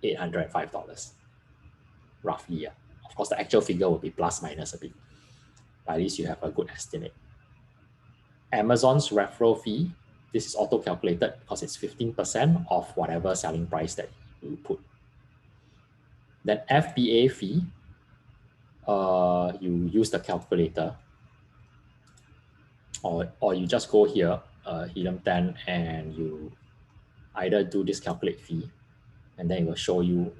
$805, roughly. Yeah. Of course, the actual figure will be plus minus a bit, but at least you have a good estimate. Amazon's referral fee, this is auto-calculated because it's 15% of whatever selling price that you put. Then FBA fee, you use the calculator, or you just go here, helium-10, and you either do this calculate fee, and then it will show you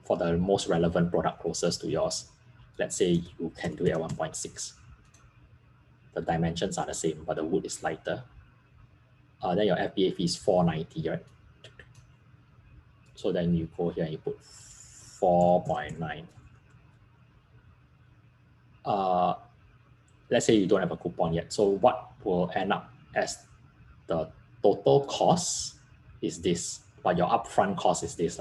for the most relevant product closest to yours. Let's say you can do it at 1.6. The dimensions are the same, but the wood is lighter. Then your FBA fee is $4.90, right? So then you go here and you put 4.9. Let's say you don't have a coupon yet. So what will end up as the total cost is this, but your upfront cost is this.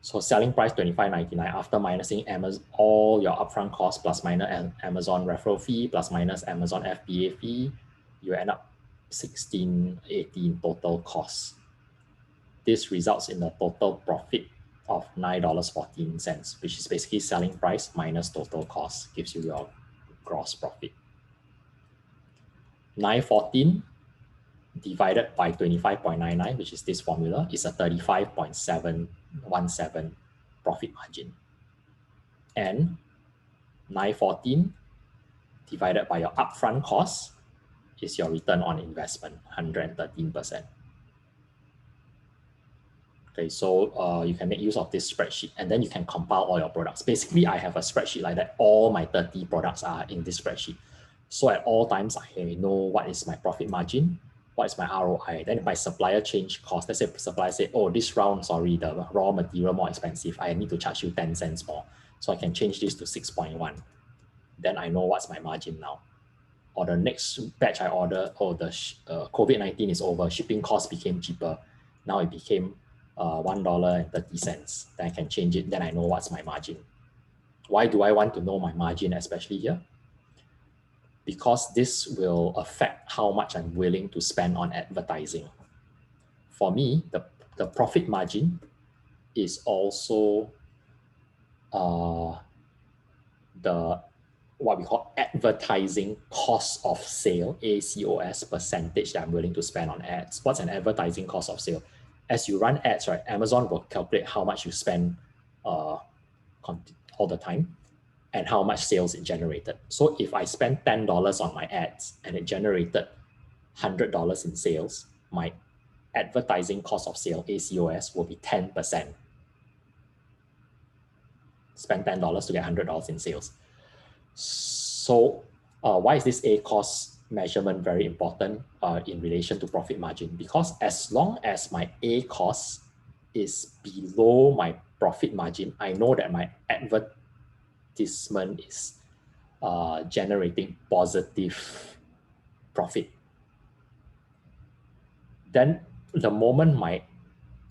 So selling price $25.99 after minusing Amazon, all your upfront costs plus minus Amazon referral fee plus minus Amazon FBA fee, you end up $16.80 total cost. This results in a total profit of $9.14, which is basically selling price minus total cost, gives you your gross profit. 914 divided by 25.99, which is this formula, is a 35.717 profit margin. And 914 divided by your upfront cost is your return on investment, 113%. Okay, so you can make use of this spreadsheet and then you can compile all your products. Basically, I have a spreadsheet like that. All my 30 products are in this spreadsheet. So at all times, I know what is my profit margin, what is my ROI. Then if my supplier change cost, let's say supplier say, oh, this round, sorry, the raw material more expensive. I need to charge you 10 cents more. So I can change this to 6.1. Then I know what's my margin now. Or the next batch I order, oh, the COVID-19 is over, shipping cost became cheaper. Now it became $1.30. Then I can change it. Then I know what's my margin. Why do I want to know my margin, especially here? Because this will affect how much I'm willing to spend on advertising. For me, the profit margin is also the what we call advertising cost of sale, ACOS percentage that I'm willing to spend on ads. What's an advertising cost of sale? As you run ads, right, Amazon will calculate how much you spend all the time and how much sales it generated. So if I spend $10 on my ads and it generated $100 in sales, my advertising cost of sale, ACOS, will be 10%. Spend $10 to get $100 in sales. So why is this ACOS measurement very important in relation to profit margin? Because as long as my ACOS is below my profit margin, I know that my advertisement is generating positive profit. Then the moment my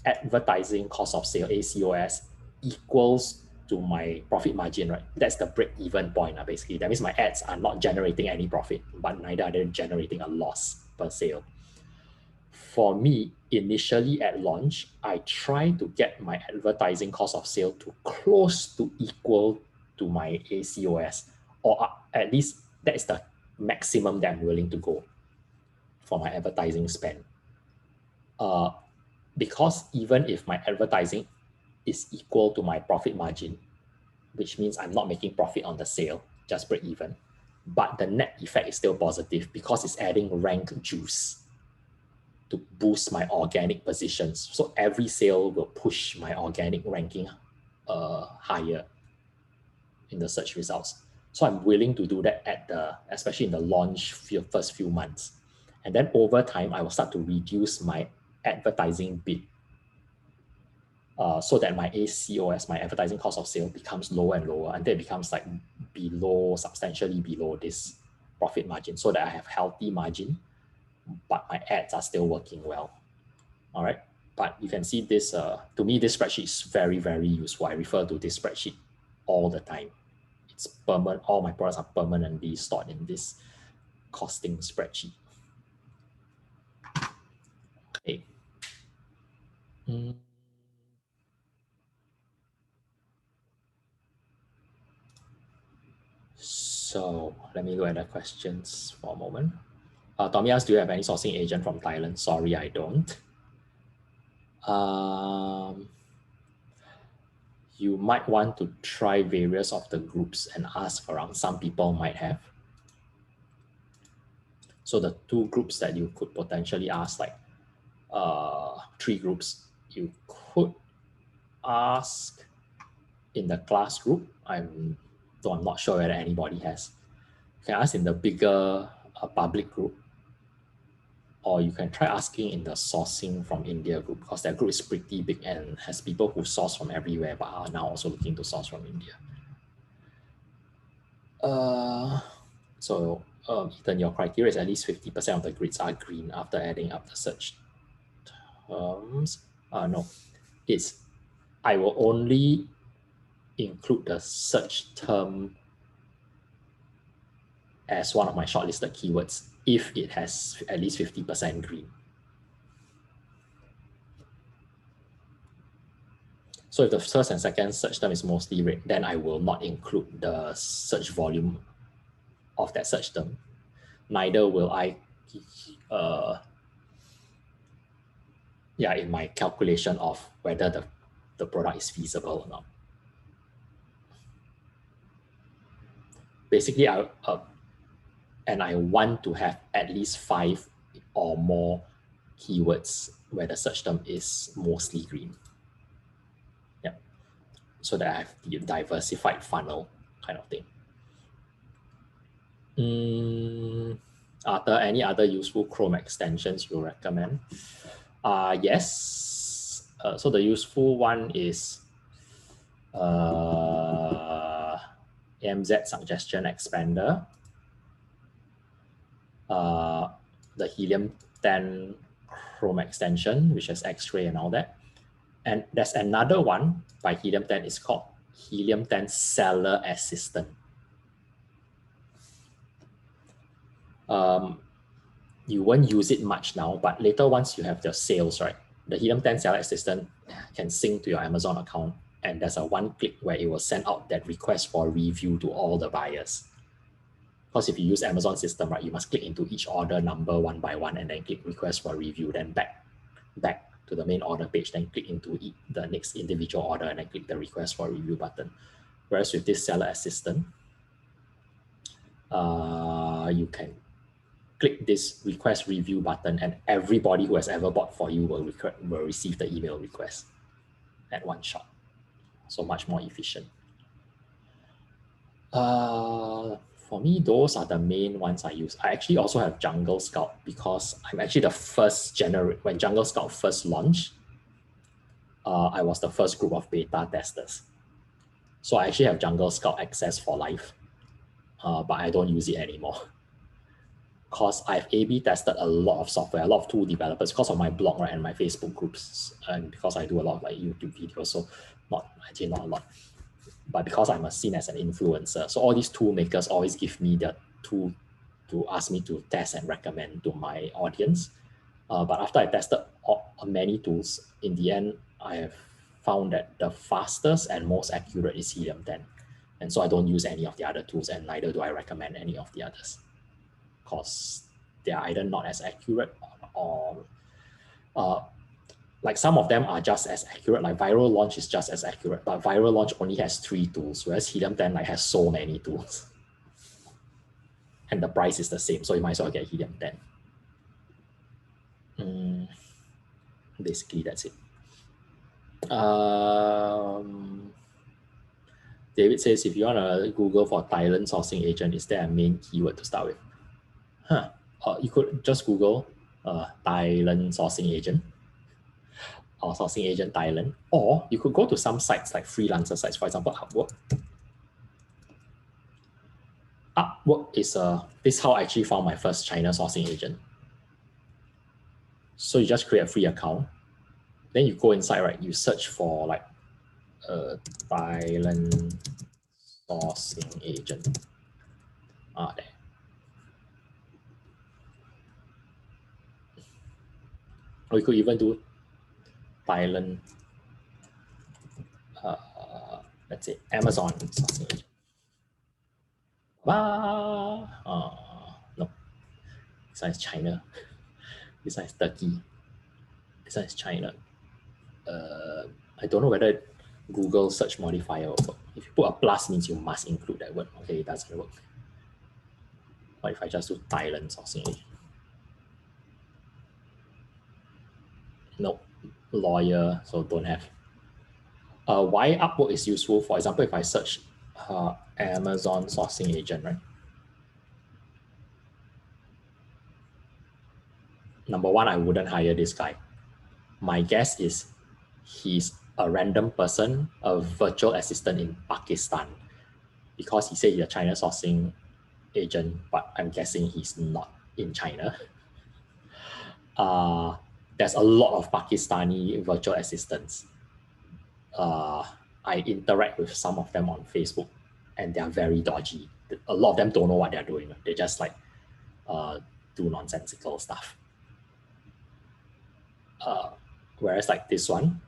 advertising cost of sale, ACOS, equals to my profit margin, right? That's the break-even point, basically. That means my ads are not generating any profit, but neither are they generating a loss per sale. For me, initially at launch, I try to get my advertising cost of sale to close to equal to my ACOS, or at least that is the maximum that I'm willing to go for my advertising spend. Because even if my advertising is equal to my profit margin, which means I'm not making profit on the sale, just break even, but the net effect is still positive because it's adding rank juice to boost my organic positions. So every sale will push my organic ranking higher in the search results. So I'm willing to do that especially in the launch first few months. And then over time, I will start to reduce my advertising bid so that my ACOS, my advertising cost of sale, becomes lower and lower until it becomes like substantially below this profit margin, so that I have healthy margin, but my ads are still working well. All right. But you can see this, to me, this spreadsheet is very, very useful. I refer to this spreadsheet all the time. It's permanent. All my products are permanently stored in this costing spreadsheet. Okay. So let me look at the questions for a moment. Tommy asks, do you have any sourcing agent from Thailand? Sorry, I don't. You might want to try various of the groups and ask around. Some people might have. So the two groups that you could potentially ask, like 3 groups, you could ask in the class group. Though I'm not sure whether anybody has. You can ask in the bigger public group, or you can try asking in the sourcing from India group, because that group is pretty big and has people who source from everywhere but are now also looking to source from India. Ethan, your criteria is at least 50% of the grids are green after adding up the search terms. No, I will only include the search term as one of my shortlisted keywords if it has at least 50% green. So if the first and second search term is mostly red, then I will not include the search volume of that search term. Neither will I, in my calculation of whether the product is feasible or not. Basically, I want to have at least 5 or more keywords where the search term is mostly green. Yeah, so that I have the diversified funnel kind of thing. Are there any other useful Chrome extensions you recommend? Yes. So the useful one is AMZ Suggestion Expander, the Helium 10 Chrome extension, which has X-ray and all that. And there's another one by Helium 10, it's called Helium 10 Seller Assistant. You won't use it much now, but later once you have your sales, right, the Helium 10 Seller Assistant can sync to your Amazon account, and there's a one-click where it will send out that request for review to all the buyers. Because if you use Amazon system, right, you must click into each order number one by one and then click request for review, then back to the main order page, then click into the next individual order and then click the request for review button. Whereas with this Seller Assistant, you can click this request review button and everybody who has ever bought for you will receive the email request at one shot. So much more efficient. For me, those are the main ones I use. I actually also have Jungle Scout because I'm actually the first when Jungle Scout first launched, I was the first group of beta testers. So I actually have Jungle Scout access for life, but I don't use it anymore. Because I've A/B tested a lot of software, a lot of tool developers because of my blog, right, and my Facebook groups, and because I do a lot of like YouTube videos, so not a lot, but because I'm seen as an influencer. So all these tool makers always give me the tool to ask me to test and recommend to my audience. But after I tested many tools, in the end, I have found that the fastest and most accurate is Helium 10. And so I don't use any of the other tools, and neither do I recommend any of the others. because they're either not as accurate or like some of them are just as accurate, like Viral Launch is just as accurate, but Viral Launch only has 3 tools, whereas Helium 10 like has so many tools. And the price is the same, so you might as well get Helium 10. Basically, that's it. David says, if you want to Google for Thailand sourcing agent, is there a main keyword to start with? You could just Google Thailand sourcing agent or sourcing agent Thailand, or you could go to some sites like freelancer sites, for example, Upwork. Upwork is this is how I actually found my first China sourcing agent. So you just create a free account, then you go inside, right? You search for like Thailand sourcing agent. There. Or you could even do Thailand, let's say Amazon sourcing agent. No, this one is China. This one is Turkey. This one is China. I don't know whether Google search modifier will work. If you put a plus, means you must include that word. Okay, it doesn't work. What if I just do Thailand sourcing agent? Nope, lawyer, so don't have. Why Upwork is useful, for example, if I search Amazon sourcing agent, right? Number one, I wouldn't hire this guy. My guess is he's a random person, a virtual assistant in Pakistan, because he said he's a China sourcing agent, but I'm guessing he's not in China. There's a lot of Pakistani virtual assistants. I interact with some of them on Facebook, and they're very dodgy. A lot of them don't know what they're doing. They just like do nonsensical stuff. Whereas like this one,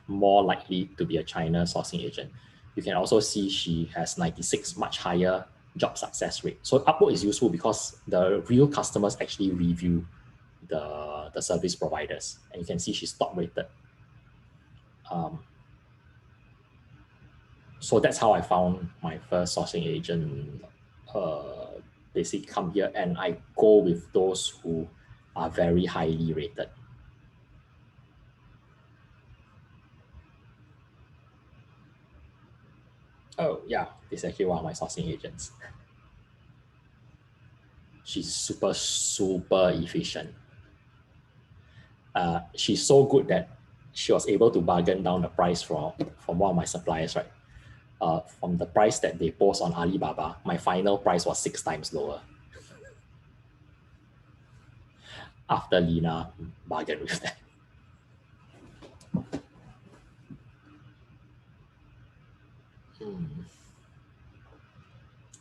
more likely to be a China sourcing agent. You can also see she has 96, much higher job success rate. So Upwork is useful because the real customers actually review the service providers, and you can see she's top rated. So that's how I found my first sourcing agent. Basically come here, and I go with those who are very highly rated. Oh yeah, this is actually one of my sourcing agents. She's super, super efficient. She's so good that she was able to bargain down the price from one of my suppliers, right? From the price that they post on Alibaba, my final price was 6 times lower. After Lina bargained with that.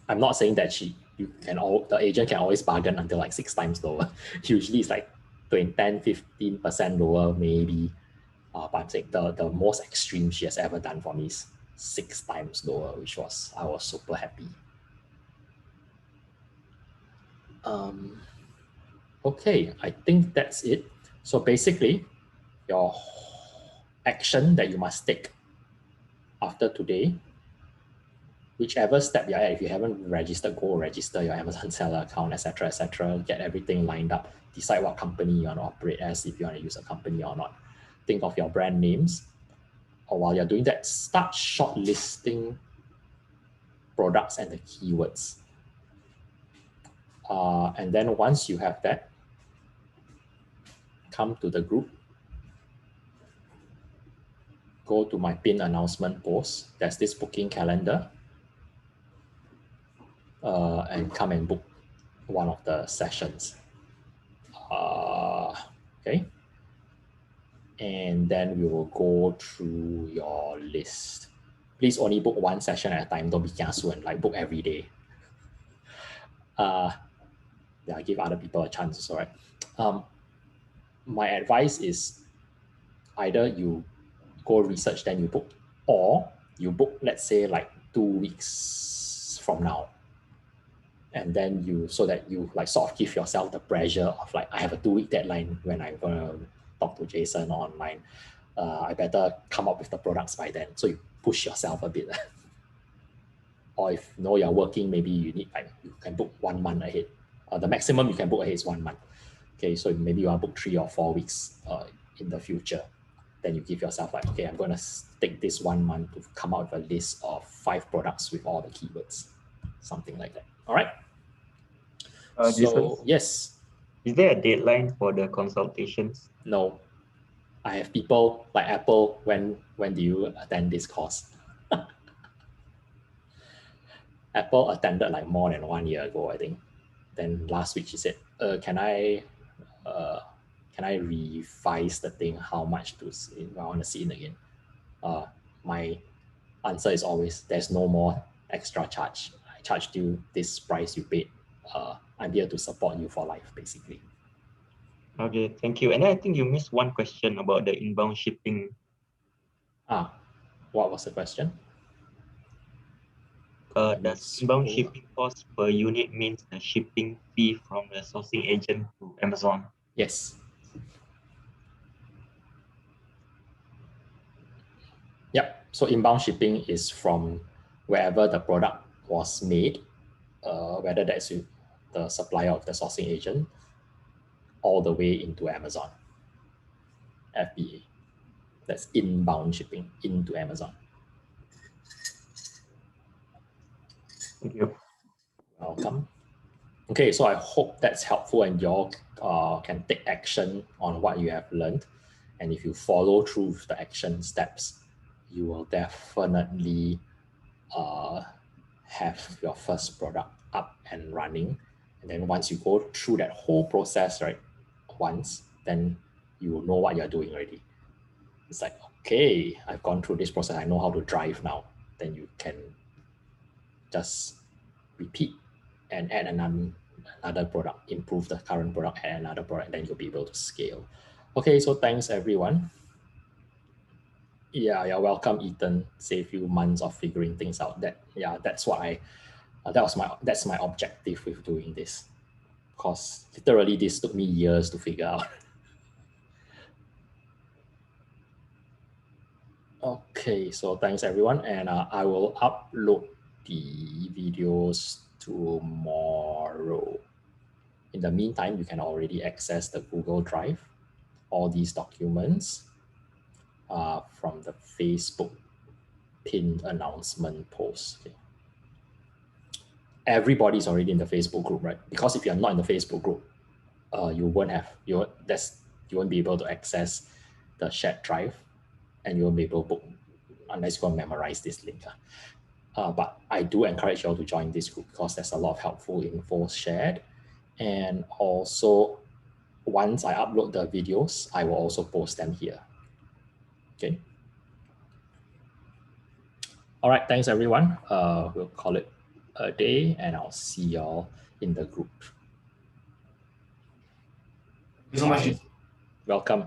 I'm not saying that the agent can always bargain until like 6 times lower. Usually it's like 10-15% lower maybe. But I'm saying the most extreme she has ever done for me is 6 times lower, which I was super happy. Okay, I think that's it. So basically, your action that you must take after today, whichever step you're at, if you haven't registered, go register your Amazon seller account, etc., get everything lined up, decide what company you want to operate as, if you want to use a company or not. Think of your brand names. Or while you're doing that, start shortlisting products and the keywords. And then once you have that, come to the group, go to my pin announcement post. There's this booking calendar, and come and book one of the sessions. Okay. And then we will go through your list. Please only book one session at a time. Don't be kiasu and like book every day. Yeah, give other people a chance also, right? My advice is either you go research, then you book, or you book, let's say like 2 weeks from now. And then so that you like sort of give yourself the pressure of like, I have a 2-week deadline when I'm gonna talk to Jason online. I better come up with the products by then. So you push yourself a bit. Or if you know you're working, maybe you need like, you can book 1 month ahead. The maximum you can book ahead is 1 month. Okay, so maybe you want to book 3 or 4 weeks in the future. Then you give yourself like, okay, I'm going to take this 1 month to come out with a list of 5 products with all the keywords, something like that. All right.
Jason,
yes.
is there a deadline for the consultations?
No. I have people like Apple, when do you attend this course? Apple attended like more than 1 year ago, I think. Then last week she said, can I revise the thing? How much to see? I want to see it again. My answer is always, there's no more extra charge. I charged you this price you paid. I'm here to support you for life, basically.
Okay, thank you. And I think you missed one question about the inbound shipping.
What was the question?
Does inbound shipping cost per unit means the shipping fee from the sourcing agent to Amazon?
Yes. Yep. So inbound shipping is from wherever the product was made, whether that's the supplier of the sourcing agent, all the way into Amazon. FBA. That's inbound shipping into Amazon.
Thank you.
Welcome. Okay, so I hope that's helpful and you all can take action on what you have learned. And if you follow through with the action steps, you will definitely have your first product up and running. And then once you go through that whole process, right, then you will know what you're doing already. It's like, okay, I've gone through this process. I know how to drive now. Then you can just repeat and add another product, improve the current product, add another product, then you'll be able to scale. Okay, so thanks everyone. Yeah, you're welcome, Ethan. Save you months of figuring things out. That's what that's my objective with doing this. Because literally this took me years to figure out. Okay, so thanks everyone, and I will upload the videos tomorrow. In the meantime, you can already access the Google Drive, all these documents from the Facebook pinned announcement post. Okay. Everybody's already in the Facebook group, right? Because if you're not in the Facebook group, you won't be able to access the shared drive, and you won't be able to book unless you can memorize this link. But I do encourage you all to join this group because there's a lot of helpful info shared. And also, once I upload the videos, I will also post them here. Okay. All right, thanks everyone. We'll call it a day and I'll see y'all in the group.
Thank you so much.
Welcome.